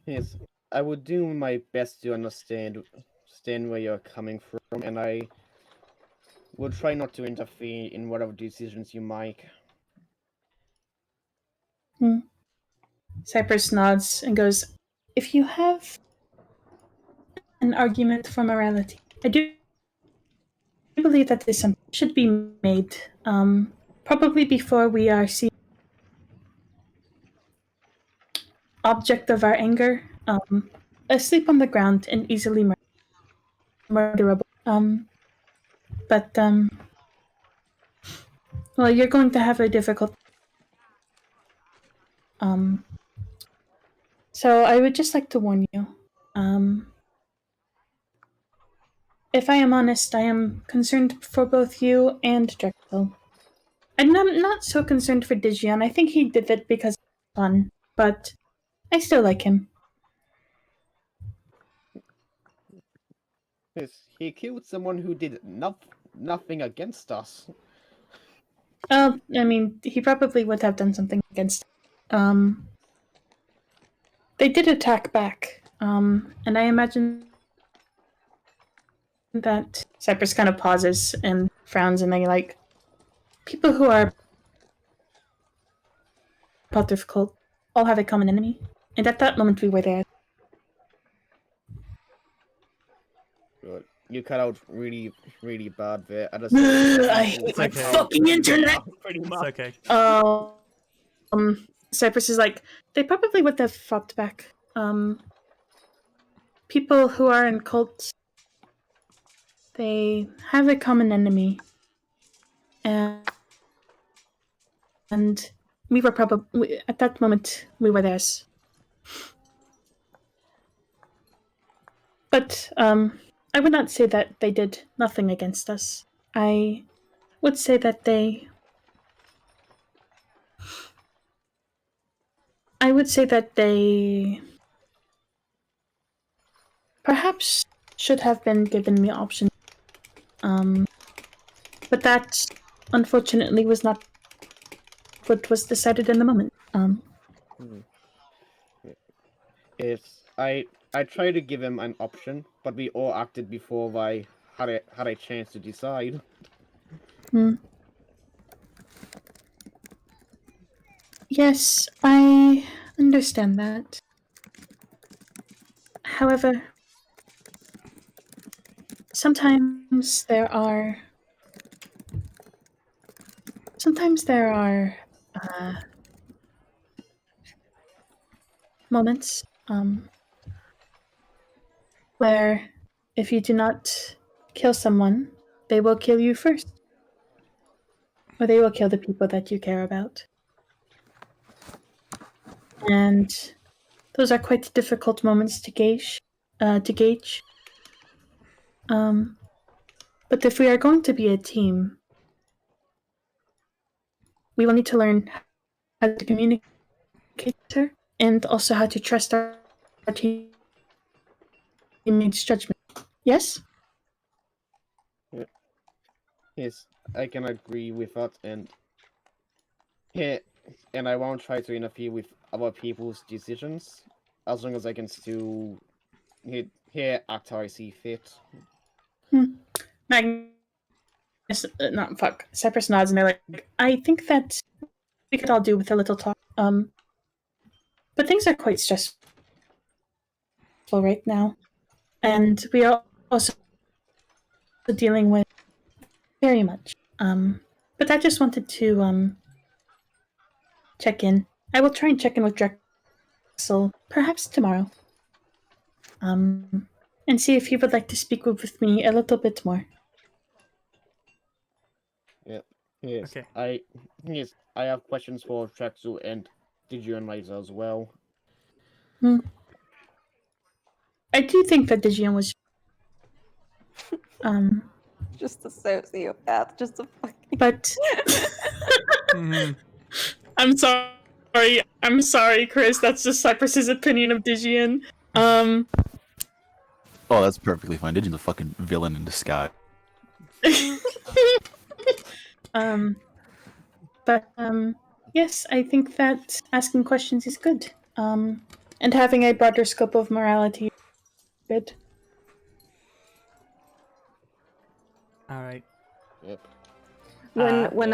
Yes, I would do my best to understand where you're coming from, and I will try not to interfere in whatever decisions you make. Cyprus nods and goes, if you have an argument for morality, I do believe that this should be made. Probably before we are seen object of our anger, asleep on the ground and easily murderable. But well, you're going to have a difficult. So I would just like to warn you. If I am honest, I am concerned for both you and Drexel. And I'm not so concerned for Digion. I think he did it because it's fun, but I still like him. Yes, he killed someone who did nothing against us. I mean, he probably would have done something against. They did attack back, and I imagine that Cyprus kind of pauses and frowns, and they like people who are part of cult all have a common enemy, and at that moment we were there. Good. You cut out really, really bad there. I hate my okay. fucking internet. Pretty It's much. okay. Cyprus is like, they probably would have fought back. People who are in cults, they have a common enemy, and we were probably at that moment we were theirs. But I would not say that they did nothing against us. I would say that they. I would say that they perhaps should have been given me options. But that, unfortunately, was not what was decided in the moment. It's I tried to give him an option, but we all acted before I had a chance to decide. Yes, I understand that. However, sometimes there are moments where if you do not kill someone, they will kill you first. Or they will kill the people that you care about. And those are quite difficult moments to gauge. But if we are going to be a team, we will need to learn how to communicate and also how to trust our teammates' judgment. Yes? Yes, I can agree with that, and I won't try to interfere with other people's decisions, as long as I can still act how I see fit. Magnus, Cyprus nods and they're like, I think that we could all do with a little talk. But things are quite stressful right now. And we are also dealing with very much. But I just wanted to check in. I will try and check in with Drexel perhaps tomorrow. And see if he would like to speak with me a little bit more. Yes, Okay. I have questions for Drexel and Digion later as well. I do think that Digion was Just a sociopath. Just a fucking. but I'm sorry, Chris. That's just Cyprus's opinion of Digion. Oh, that's perfectly fine. Digi's a fucking villain in disguise. But yes, I think that asking questions is good. And having a broader scope of morality is good. All right. Yep. When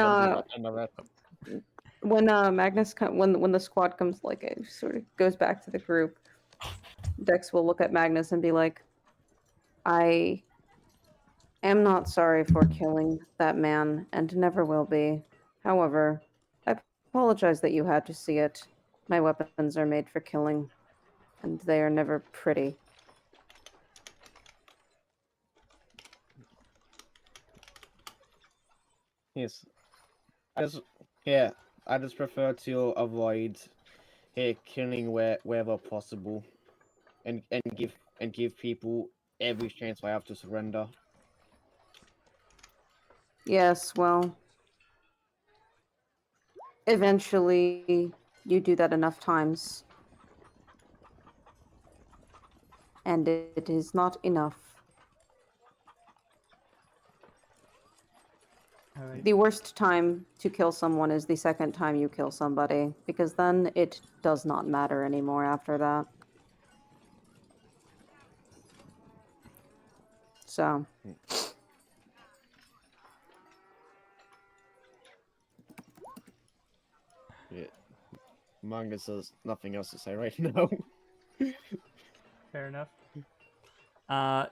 when when the squad comes, like it sort of goes back to the group, Dex will look at Magnus and be like, "I am not sorry for killing that man, and never will be. However, I apologize that you had to see it. My weapons are made for killing, and they are never pretty." Yes. I just prefer to avoid killing wherever possible, and give people every chance I have to surrender. Yes, well, eventually you do that enough times, and it is not enough. All right. The worst time to kill someone is the second time you kill somebody, because then it does not matter anymore after that. So, Yeah. Magnus has nothing else to say right now. Fair enough.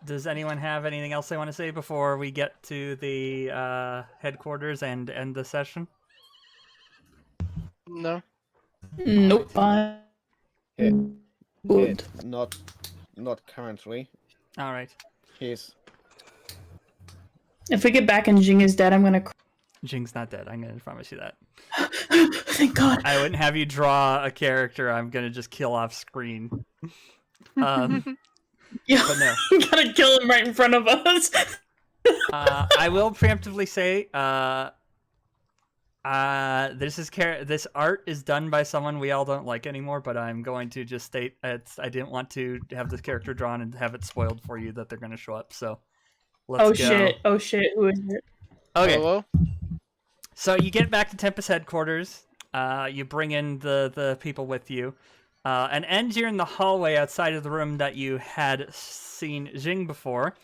Does anyone have anything else they want to say before we get to the headquarters and end the session? No. Nope. I'm Yeah. good. Not currently. All right. Yes. If we get back and Jing is dead, I'm gonna. Jing's not dead. I'm going to promise you that. Thank God. I wouldn't have you draw a character I'm going to just kill off screen. Yeah, But no. you gotta kill him right in front of us. I will preemptively say, this art is done by someone we all don't like anymore, but I'm going to just state I didn't want to have this character drawn and have it spoiled for you that they're going to show up. So let's Oh go. shit! Oh shit! Who is it? Okay. Hello? So you get back to Tempus headquarters. You bring in the people with you. And as you're in the hallway outside of the room that you had seen Jing before,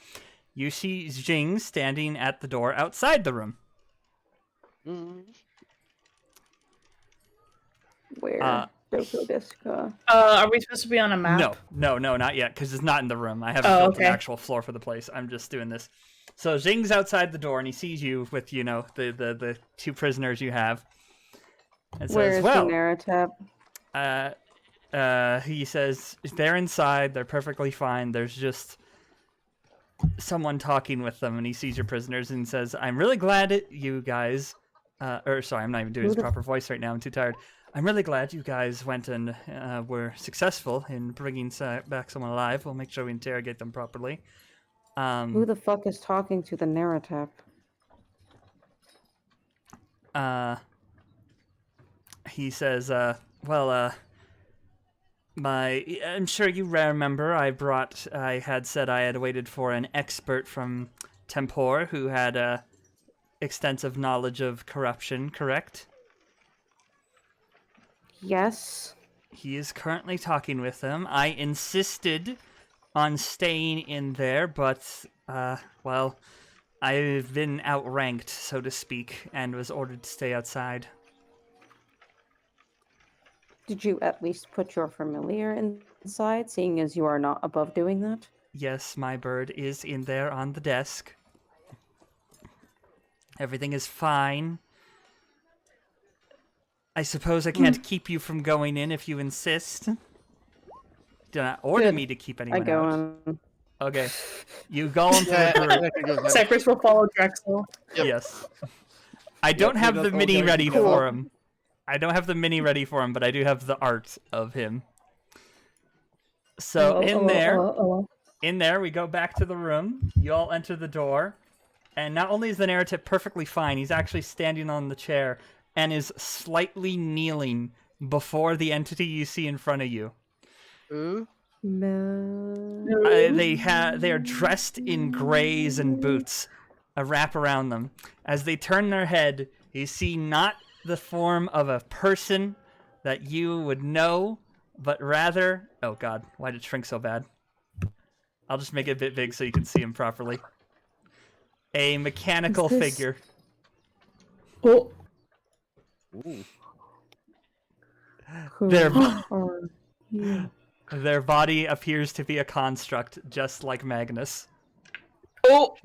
you see Jing standing at the door outside the room. Mm. where? Doko Deska. Are we supposed to be on a map? No, not yet, because it's not in the room. I haven't Oh, built okay. an actual floor for the place. I'm just doing this. So Jing's outside the door, and he sees you with, the two prisoners you have. And Where says, is well, the naratep? he says, they're inside, they're perfectly fine, there's just someone talking with them, and he sees your prisoners and says, I'm really glad you guys, sorry, I'm not even doing his proper voice right now, I'm too tired. I'm really glad you guys went and were successful in bringing back someone alive. We'll make sure we interrogate them properly. Who the fuck is talking to the naratep? He says, I'm sure you remember I had said I had waited for an expert from Tempor who had extensive knowledge of corruption, correct? Yes. He is currently talking with them. I insisted on staying in there, but, I've been outranked, so to speak, and was ordered to stay outside. Did you at least put your familiar inside, seeing as you are not above doing that? Yes, my bird is in there on the desk. Everything is fine. I suppose I can't keep you from going in if you insist. Do not order Good. me to keep anyone I go out. on. Okay. You go into Yeah, the I group. think it goes Cyprus will follow Drexel. Yep. Yes. I don't have we the don't mini all go ready together. for him. I don't have the mini ready for him, but I do have the art of him. So in there, we go back to the room. You all enter the door. And not only is the narrative perfectly fine, he's actually standing on the chair and is slightly kneeling before the entity you see in front of you. Ooh. They are dressed in grays and boots, a wrap around them. As they turn their head, you see not the form of a person that you would know, but rather... Oh god, why did it shrink so bad? I'll just make it a bit big so you can see him properly. A mechanical Is this- figure. Oh, Ooh. Their Are you? their body appears to be a construct, just like Magnus. Oh,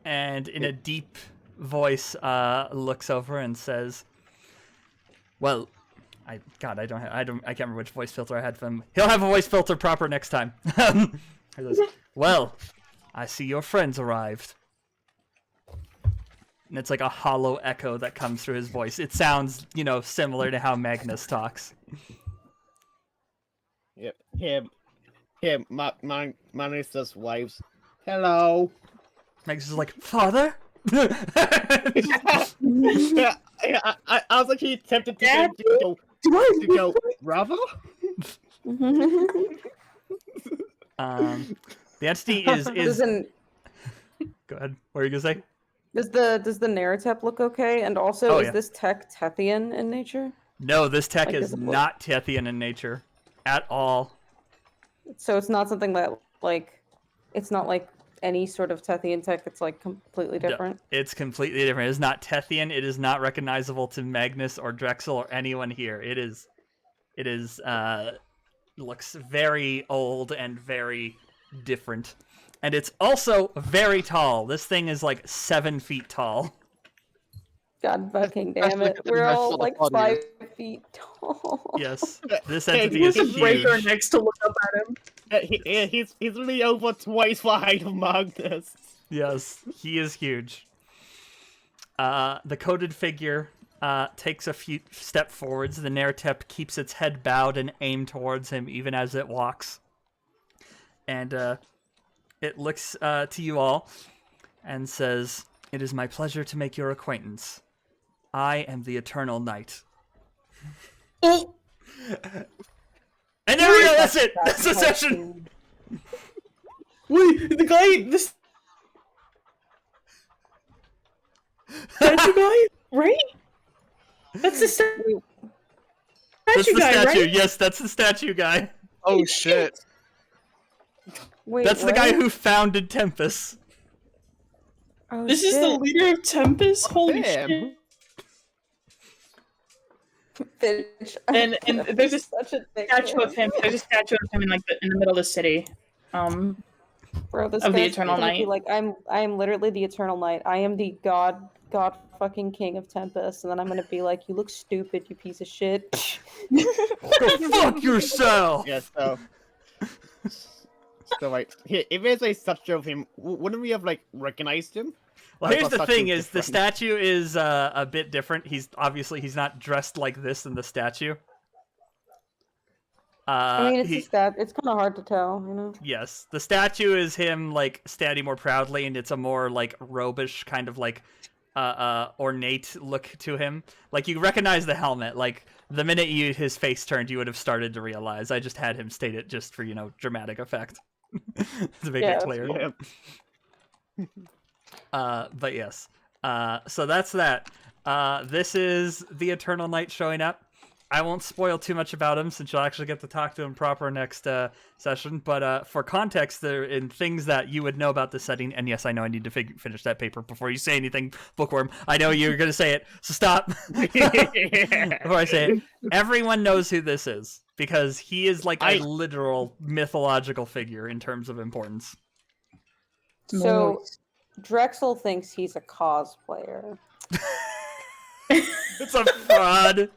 And in a deep voice, looks over and says, "Well, I can't remember which voice filter I had for him. He'll have a voice filter proper next time." He says, "Well, I see your friends arrived." And it's like a hollow echo that comes through his voice. It sounds, similar to how Magnus talks. Yep. Magnus' wives. Hello. Magnus is like, "Father?" Yeah, I was actually tempted to Dad? go, brother? The entity is Doesn't Go ahead. What are you gonna say? does the naratep look okay? And also, Oh, is yeah. this tech Tethian in nature? No, this tech Like, is does it look- not Tethian in nature at all. So it's not something that it's not like any sort of Tethian tech that's like completely No, different. it's completely different. It is not Tethian. It is not recognizable to Magnus or Drexel or anyone here. It is looks very old and very different. And it's also very tall. This thing is like 7 feet tall. God fucking That's damn like it! the We're rest all of the like body. 5 feet tall. Yes. This Hey, entity we is have to break our huge. necks to look up at him. He's really over twice the height of Magnus. Yes, he is huge. The coated figure takes a few step forwards. The naratep keeps its head bowed and aimed towards him even as it walks. And it looks to you all and says, "It is my pleasure to make your acquaintance. I am the Eternal Knight." Oh, And there we go, that's it! That's the session! wait, the guy, this statue guy, right? That's the statue That's the guy, statue, right? yes, that's the statue guy. Oh shit. Wait, That's the guy what? who founded Tempus. Oh, This is the shit. leader of Tempus. Holy Damn. shit! Bitch. And there's a such a dick. statue of him. There's a statue of him in in the middle of the city. Bro, this of the guy's Eternal gonna be Knight. like, I am literally the Eternal Knight. I am the god fucking king of Tempus, and then I'm gonna be like, you look stupid, you piece of shit. Go fuck yourself! Yeah, so like, if there's a statue of him, wouldn't we have like recognized him? Well, I here's thought the statue thing: was is the different. statue is a bit different. He's not dressed like this in the statue. I mean, it's he- a stab. It's kind of hard to tell, you know. Yes, the statue is him like standing more proudly, and it's a more like robish kind of like ornate look to him. Like you recognize the helmet. Like the minute his face turned, you would have started to realize. I just had him state it just for dramatic effect to make Yeah, it that's clear. cool. Yeah. But yes. So that's that. This is the Eternal Knight showing up. I won't spoil too much about him since you'll actually get to talk to him proper next session. But for context, there in things that you would know about the setting. And yes, I know I need to finish that paper before you say anything, Bookworm. I know you're going to say it, so stop. Before I say it, everyone knows who this is because he is like a literal mythological figure in terms of importance. So, Drexel thinks he's a cosplayer. It's a fraud.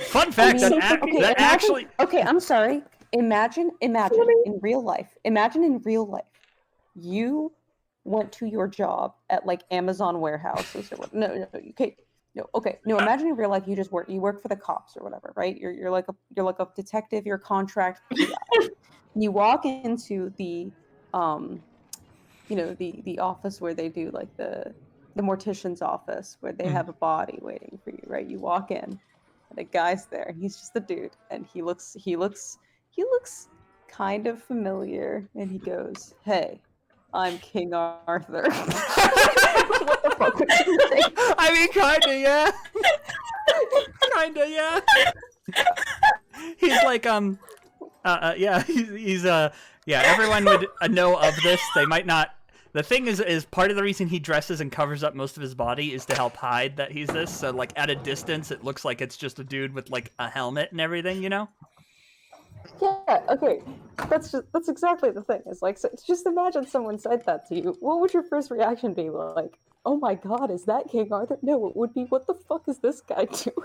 Fun fact I mean, that okay, that imagine- actually Okay, I'm sorry. Imagine in real life. Imagine in real life, you went to your job at like Amazon warehouses or what? No, okay. No, imagine in real life you just work for the cops or whatever, right? You're like a detective, you're a contract PI. You walk into the the office where they do like the mortician's office where they have a body waiting for you, right? You walk in and a guy's there. He's just a dude and he looks kind of familiar and he goes, "Hey, I'm King Arthur." What the fuck would you think? I mean, kinda, yeah. Kinda, yeah. He's like, yeah, he's yeah. Everyone would know of this. They might not The thing is part of the reason he dresses and covers up most of his body is to help hide that he's this. So like at a distance, it looks like it's just a dude with like a helmet and everything, you know? Yeah, okay. That's exactly the thing. It's like, so just imagine someone said that to you. What would your first reaction be? Like, oh my god, is that King Arthur? No, it would be, what the fuck is this guy doing?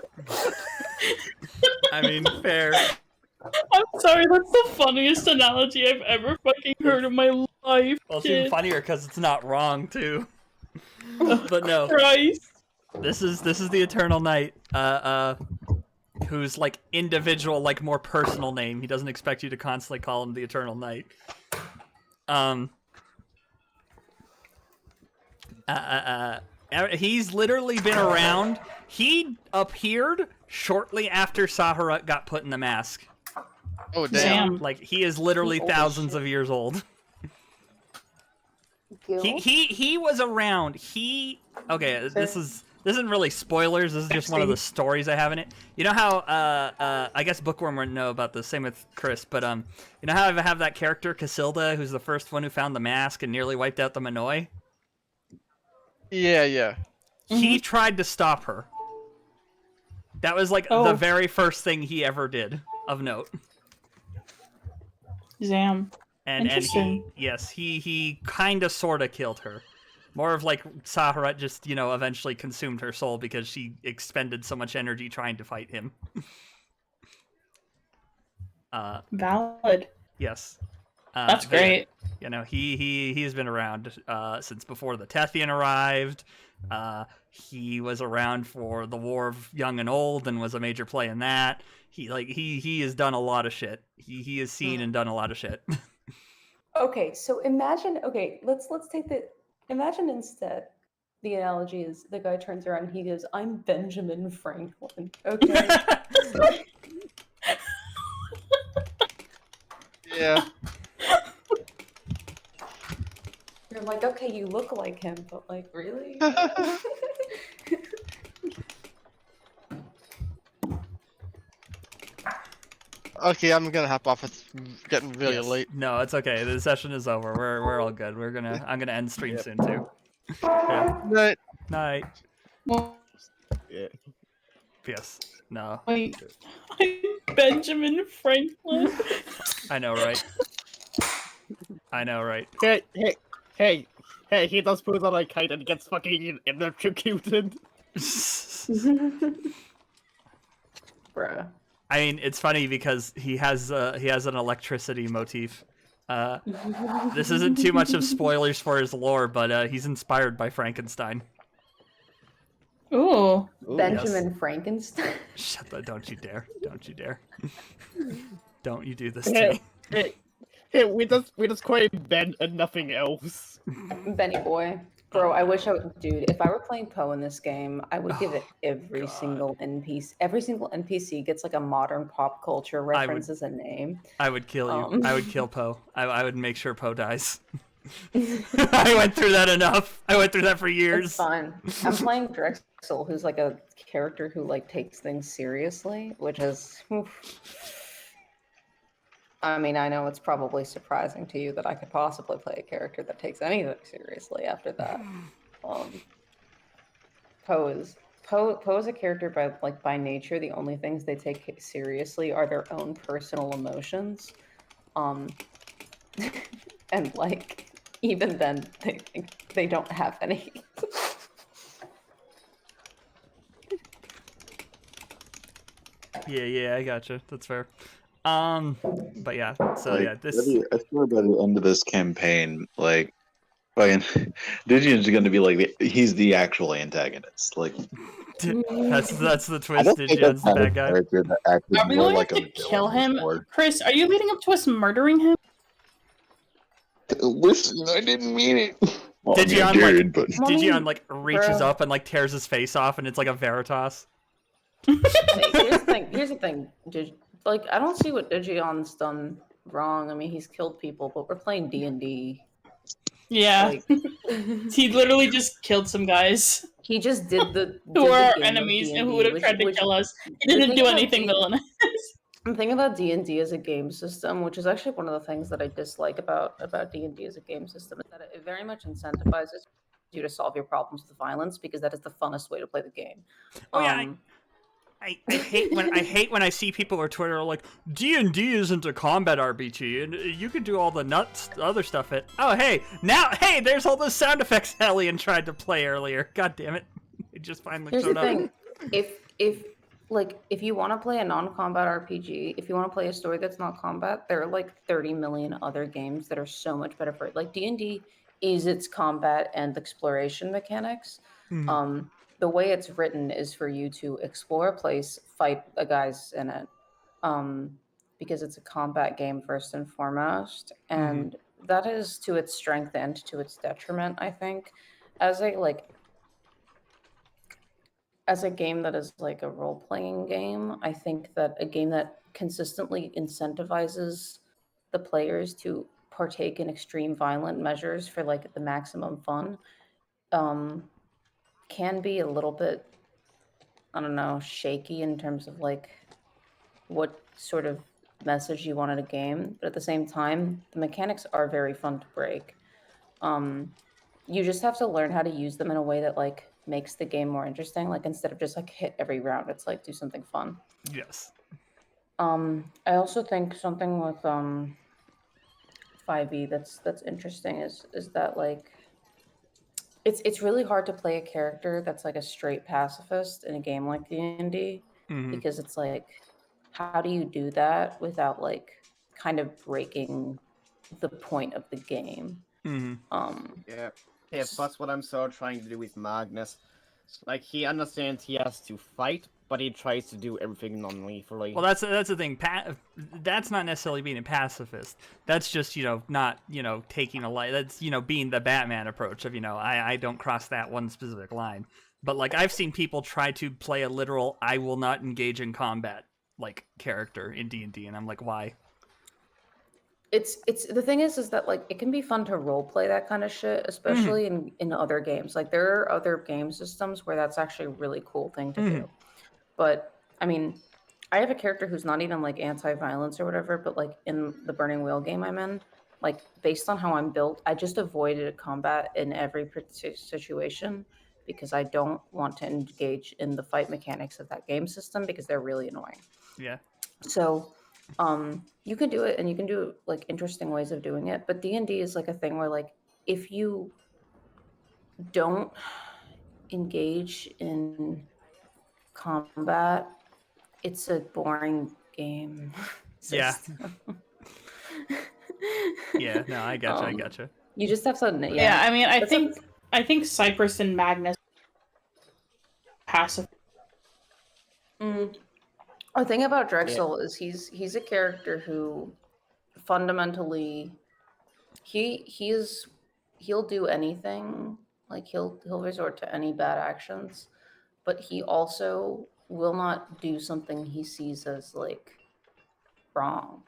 I mean, fair. I'm sorry, that's the funniest analogy I've ever fucking heard in my life. Well, it's even funnier because it's not wrong too. But no, Christ. this is the Eternal Knight. Whose like individual, like more personal name. He doesn't expect you to constantly call him the Eternal Knight. He's literally been around. He appeared shortly after Saharat got put in the mask. Oh damn! Like he is literally thousands of years old. He was around. This isn't really spoilers. This is just one of the stories I have in it. You know how I guess Bookworm wouldn't know about this. Same with Chris, but you know how I have that character Casilda, who's the first one who found the mask and nearly wiped out the Minoi. Yeah. He tried to stop her. That was like the very first thing he ever did of note. Zam. And he kind of sort of killed her. More of like Saharat just, eventually consumed her soul because she expended so much energy trying to fight him. Valid. Yes. That's great. He has been around since before the Tethian arrived. He was around for the War of Young and Old and was a major play in that. He has done a lot of shit. He has seen and done a lot of shit. Okay, so imagine. Okay, let's take the. Imagine instead, the analogy is the guy turns around and he goes, "I'm Benjamin Franklin." Okay. Yeah. You're like, okay, you look like him, but like, really? Okay, I'm gonna hop off. It's getting really late. No, it's okay. The session is over. We're all good. I'm gonna end stream soon too. Yeah. Night. Night. Well, Yeah. Yes. No. wait. I'm Benjamin Franklin. I know, right? I know, right? Hey, he does put on a kite and gets fucking electrocuted. Bruh. I mean, it's funny because he has an electricity motif. This isn't too much of spoilers for his lore, but he's inspired by Frankenstein. Ooh. Benjamin Frankenstein. Shut the! Don't you dare! Don't you dare! Don't you do this to me! Hey, we just call him Ben and nothing else. Benny boy. Bro, I wish I would, dude, if I were playing Poe in this game, I would give it every single NPC. Every single NPC gets like a modern pop culture reference as a name. I would kill you. I would kill Poe. I would make sure Poe dies. I went through that enough. I went through that for years. It's fine. I'm playing Drexel, who's like a character who like takes things seriously, which is... I mean, I know it's probably surprising to you that I could possibly play a character that takes anything seriously after that. Poe is a character by nature. The only things they take seriously are their own personal emotions, and like even then they don't have any. Yeah, I gotcha. That's fair. But yeah, so like, yeah, this. I swear by the end of this campaign, like, fucking Digian's going to be like he's the actual antagonist. Like, that's the I twist. don't think Digian's that's the bad guy. character that acted Are we more going like to a kill him? villain Chris, are you leading up to us murdering him? Listen, I didn't mean it. Well, Digian, I mean, I did, but Digian like reaches bro. up and like tears his face off, and it's like a Veritas. Here's the thing. Like, I don't see what Digion's done wrong. I mean, he's killed people, but we're playing D&D. Yeah. Like, He literally just killed some guys he just did the who were our game of enemies and who D&D, would have tried to kill us. He didn't do anything villainous. I'm thinking about D&D as a game system, which is actually one of the things that I dislike about D&D as a game system, is that it very much incentivizes you to solve your problems with violence because that is the funnest way to play the game. Oh yeah, I hate when I see people on Twitter are like, D&D isn't a combat RPG, and you could do all the other stuff. Hey, there's all those sound effects Hellion tried to play earlier. God damn it, it just finally Here's showed the up. thing: if you want to play a non-combat RPG, if you want to play a story that's not combat, there are like 30 million other games that are so much better for it. Like D&D is its combat and exploration mechanics. Mhm. The way it's written is for you to explore a place, fight the guys in it, because it's a combat game first and foremost, and that is to its strength and to its detriment, I think. As a game that is like a role-playing game, I think that a game that consistently incentivizes the players to partake in extreme violent measures for like the maximum fun, can be a little bit, I don't know, shaky in terms of like what sort of message you want in a game. But at the same time, the mechanics are very fun to break. You just have to learn how to use them in a way that like makes the game more interesting. Like instead of just like hit every round, it's like do something fun. Yes. I also think something with 5e that's interesting is that like it's really hard to play a character that's like a straight pacifist in a game like D&D because it's like, how do you do that without like kind of breaking the point of the game? Yeah. Yeah, that's what I'm sort of trying to do with Magnus. Like, he understands he has to fight, but he tries to do everything non-lethally. Well, that's the thing. That's not necessarily being a pacifist. That's just not taking a light. That's being the Batman approach of I don't cross that one specific line. But like I've seen people try to play a literal I will not engage in combat like character in D&D, and I'm like, why? It's the thing is that like it can be fun to role play that kind of shit, especially in other games. Like there are other game systems where that's actually a really cool thing to do. But I mean, I have a character who's not even like anti-violence or whatever, but like in the Burning Wheel game I'm in, like based on how I'm built, I just avoided combat in every situation because I don't want to engage in the fight mechanics of that game system because they're really annoying. Yeah. So you can do it, and you can do like interesting ways of doing it, but D&D is like a thing where like if you don't engage in combat, it's a boring game system. Yeah, no, I gotcha. You just have to Yeah, I mean, I think Cyprus and Magnus passive. The thing about Drexel is he's a character who fundamentally he'll do anything, like he'll resort to any bad actions, but he also will not do something he sees as like wrong.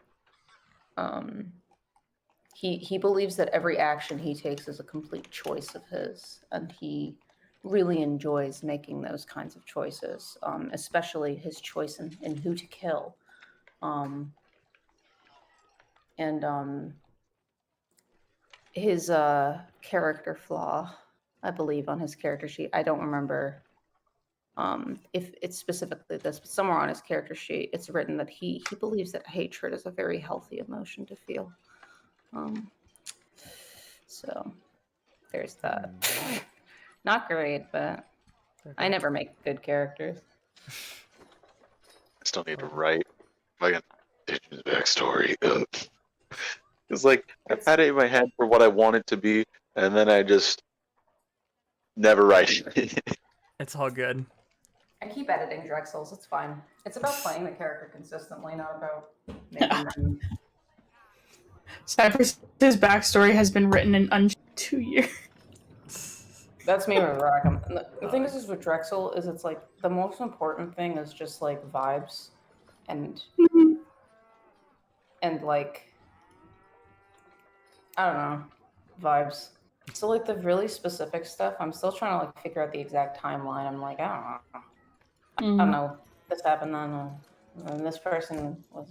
He believes that every action he takes is a complete choice of his, and he really enjoys making those kinds of choices, especially his choice in who to kill. His character flaw, I believe, on his character sheet, I don't remember if it's specifically this, but somewhere on his character sheet, it's written that he believes that hatred is a very healthy emotion to feel. So there's that. Not great, but I never make good characters. I still need to write fucking Digion's backstory. It's like I've had it in my head for what I want it to be, and then I just never write it. It's all good. I keep editing Drexels. It's fine. It's about playing the character consistently, not about making them. Cyprus's backstory has been written in 2 years. That's me with Rackham. The thing is with Drexel is it's like the most important thing is just like vibes and like I don't know, vibes. So like the really specific stuff, I'm still trying to like figure out the exact timeline. I'm like, I don't know. I don't know. This happened then. And this person was.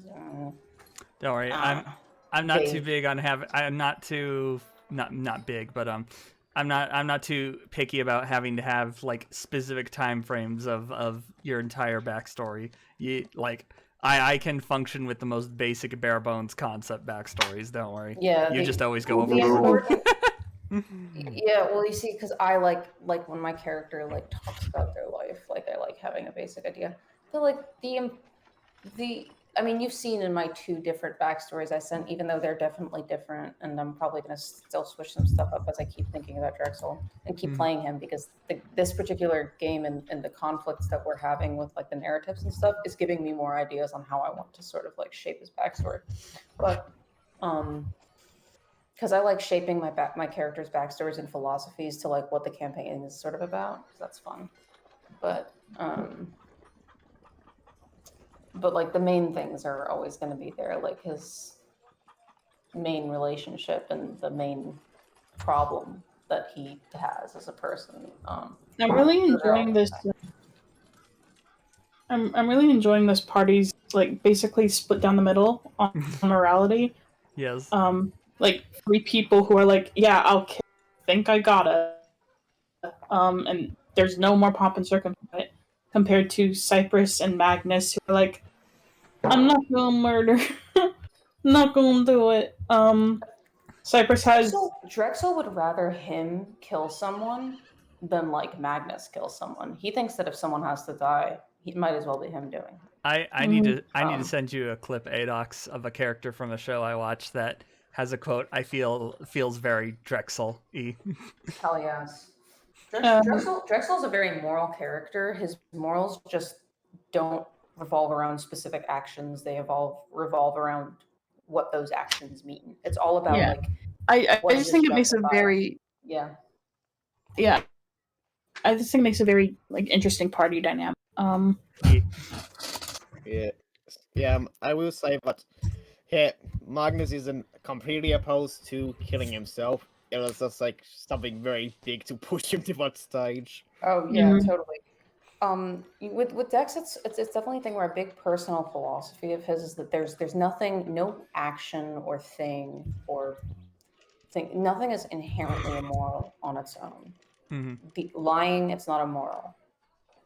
Don't worry, Uh, I'm not too vague. big on I'm not too not big, but I'm not too picky about having to have like specific time frames of your entire backstory. I can function with the most basic bare bones concept backstories. Don't worry. Yeah, You just always go the overboard. Yeah, well, you see, because I like when my character like talks about their life, like I like having a basic idea. But like I mean, you've seen in my 2 different backstories I sent, even though they're definitely different, and I'm probably gonna still switch some stuff up as I keep thinking about Drexel and keep playing him, because this particular game and the conflicts that we're having with like the narratives and stuff is giving me more ideas on how I want to sort of like shape his backstory. But because I like shaping my characters' backstories and philosophies to like what the campaign is sort of about, because that's fun. But like the main things are always going to be there, like his main relationship and the main problem that he has as a person. I'm really enjoying this. I'm really enjoying this party's like basically split down the middle on morality. Yes. Like 3 people who are like, yeah, I'll kill. Think I gotta. And there's no more pomp and circumstance compared to Cyprus and Magnus who are like, I'm not gonna murder. Not gonna do it. Cyprus has. Drexel would rather him kill someone than like Magnus kill someone. He thinks that if someone has to die, it might as well be him doing it. I need to send you a clip, Adox, of a character from a show I watched that has a quote I feel feels very Drexel-y. Hell yes. Drexel's a very moral character. His morals just don't revolve around specific actions. They revolve around what those actions mean. It's all about like. I just think it makes a very yeah. I just think it makes a very like interesting party dynamic. Yeah. I will say that. Yeah, Magnus isn't completely opposed to killing himself. It was just like something very big to push him to that stage. Oh yeah, totally. With Dex, it's definitely a thing where a big personal philosophy of his is that there's nothing, no action or thing or thing, nothing is inherently immoral on its own. The lying, it's not immoral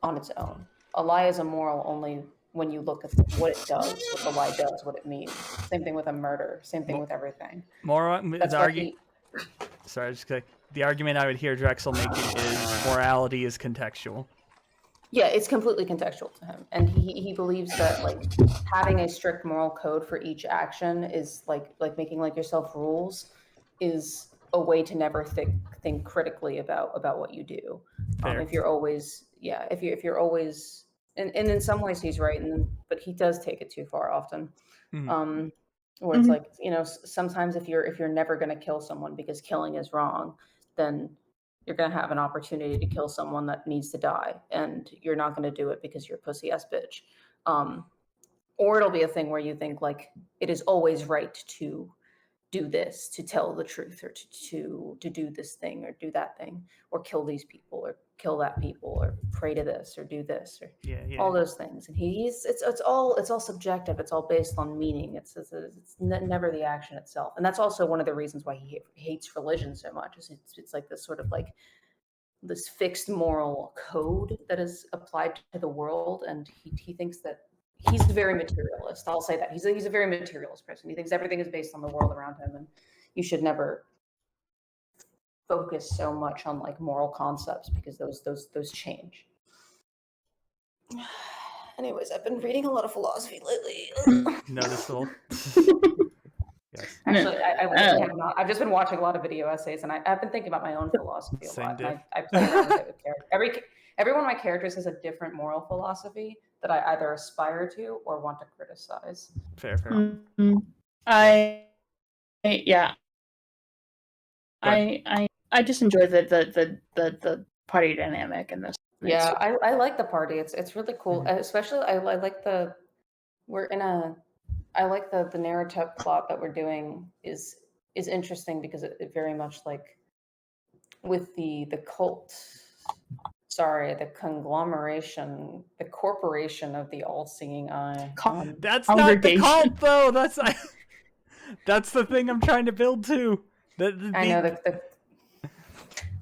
on its own. A lie is immoral only when you look at what it does, what the lie does, what it means. Same thing with a murder. Same thing with everything. The argument I would hear Drexel making is morality is contextual. Yeah, it's completely contextual to him, and he believes that like having a strict moral code for each action is like making like yourself rules is a way to never think critically about what you do. If you're always if you're always and in some ways he's right, but he does take it too far often. Where it's like, you know, sometimes if you're never going to kill someone because killing is wrong, then you're going to have an opportunity to kill someone that needs to die, and you're not going to do it because you're a pussy ass bitch. Or it'll be a thing where you think like it is always right to do this, to tell the truth, or to do this thing or do that thing, or kill these people or kill that people, or pray to this or do this, or all those things. And it's all subjective. It's all based on meaning. It's never the action itself. And that's also one of the reasons why he hates religion so much. Is it's like this sort of like this fixed moral code that is applied to the world, and he thinks that he's very materialist. I'll say that he's a very materialist person. He thinks everything is based on the world around him, and you should never focus so much on like moral concepts because those change. Anyways, I've been reading a lot of philosophy lately. Noticeable. Yes. Actually, I really have not. I've just been watching a lot of video essays, and I've been thinking about my own philosophy a lot. I play around with it with characters. Every one of my characters has a different moral philosophy that I either aspire to or want to criticize. Fair. I just enjoy the party dynamic in this. Yeah, I like the party. It's really cool. Especially I like the naratep plot that we're doing is interesting because it very much like with the cult Sorry, the conglomeration, the corporation of the all-seeing eye. That's not the Congregation. cult, though. That's the thing I'm trying to build to. I know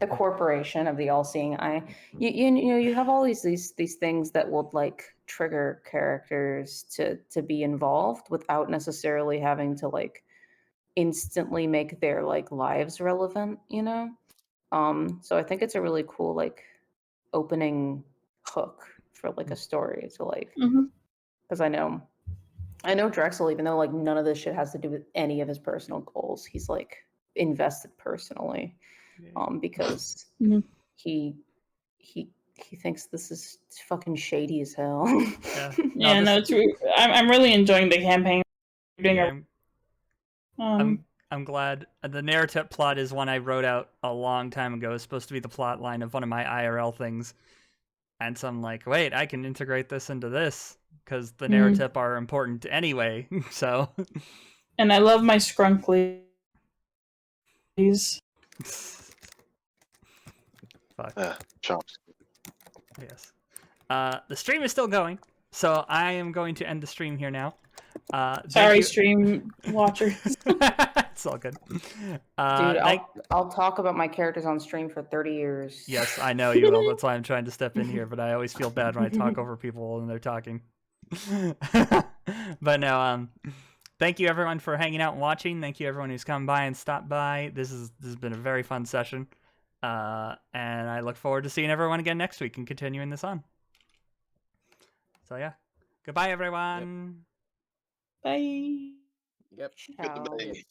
the corporation of the all-seeing eye. You know you have all these things that will like trigger characters to be involved without necessarily having to like instantly make their like lives relevant. You know, so I think it's a really cool like opening hook for like a story to like Mhm. because I know Drexel, even though like none of this shit has to do with any of his personal goals, he's like invested personally, because Mhm. he thinks this is fucking shady as hell. Yeah, Yeah, no, it's I'm really enjoying the campaign. Doing yeah, a, I'm glad. The naratep plot is one I wrote out a long time ago. It's supposed to be the plot line of one of my IRL things. And so I'm like, wait, I can integrate this into this because the naratep are important anyway. So. And I love my scrunklies. Fuck. Chomps. Yes. The stream is still going, so I am going to end the stream here now. Sorry, stream watchers. It's all good. Dude, I'll talk about my characters on stream for 30 years. Yes, I know you will. That's why I'm trying to step in here, but I always feel bad when I talk over people when they're talking. But no, thank you everyone for hanging out and watching. Thank you everyone who's come by and stopped by. This has been a very fun session. And I look forward to seeing everyone again next week and continuing this on. So yeah. Goodbye everyone. Bye. Yep. Ciao. Goodbye.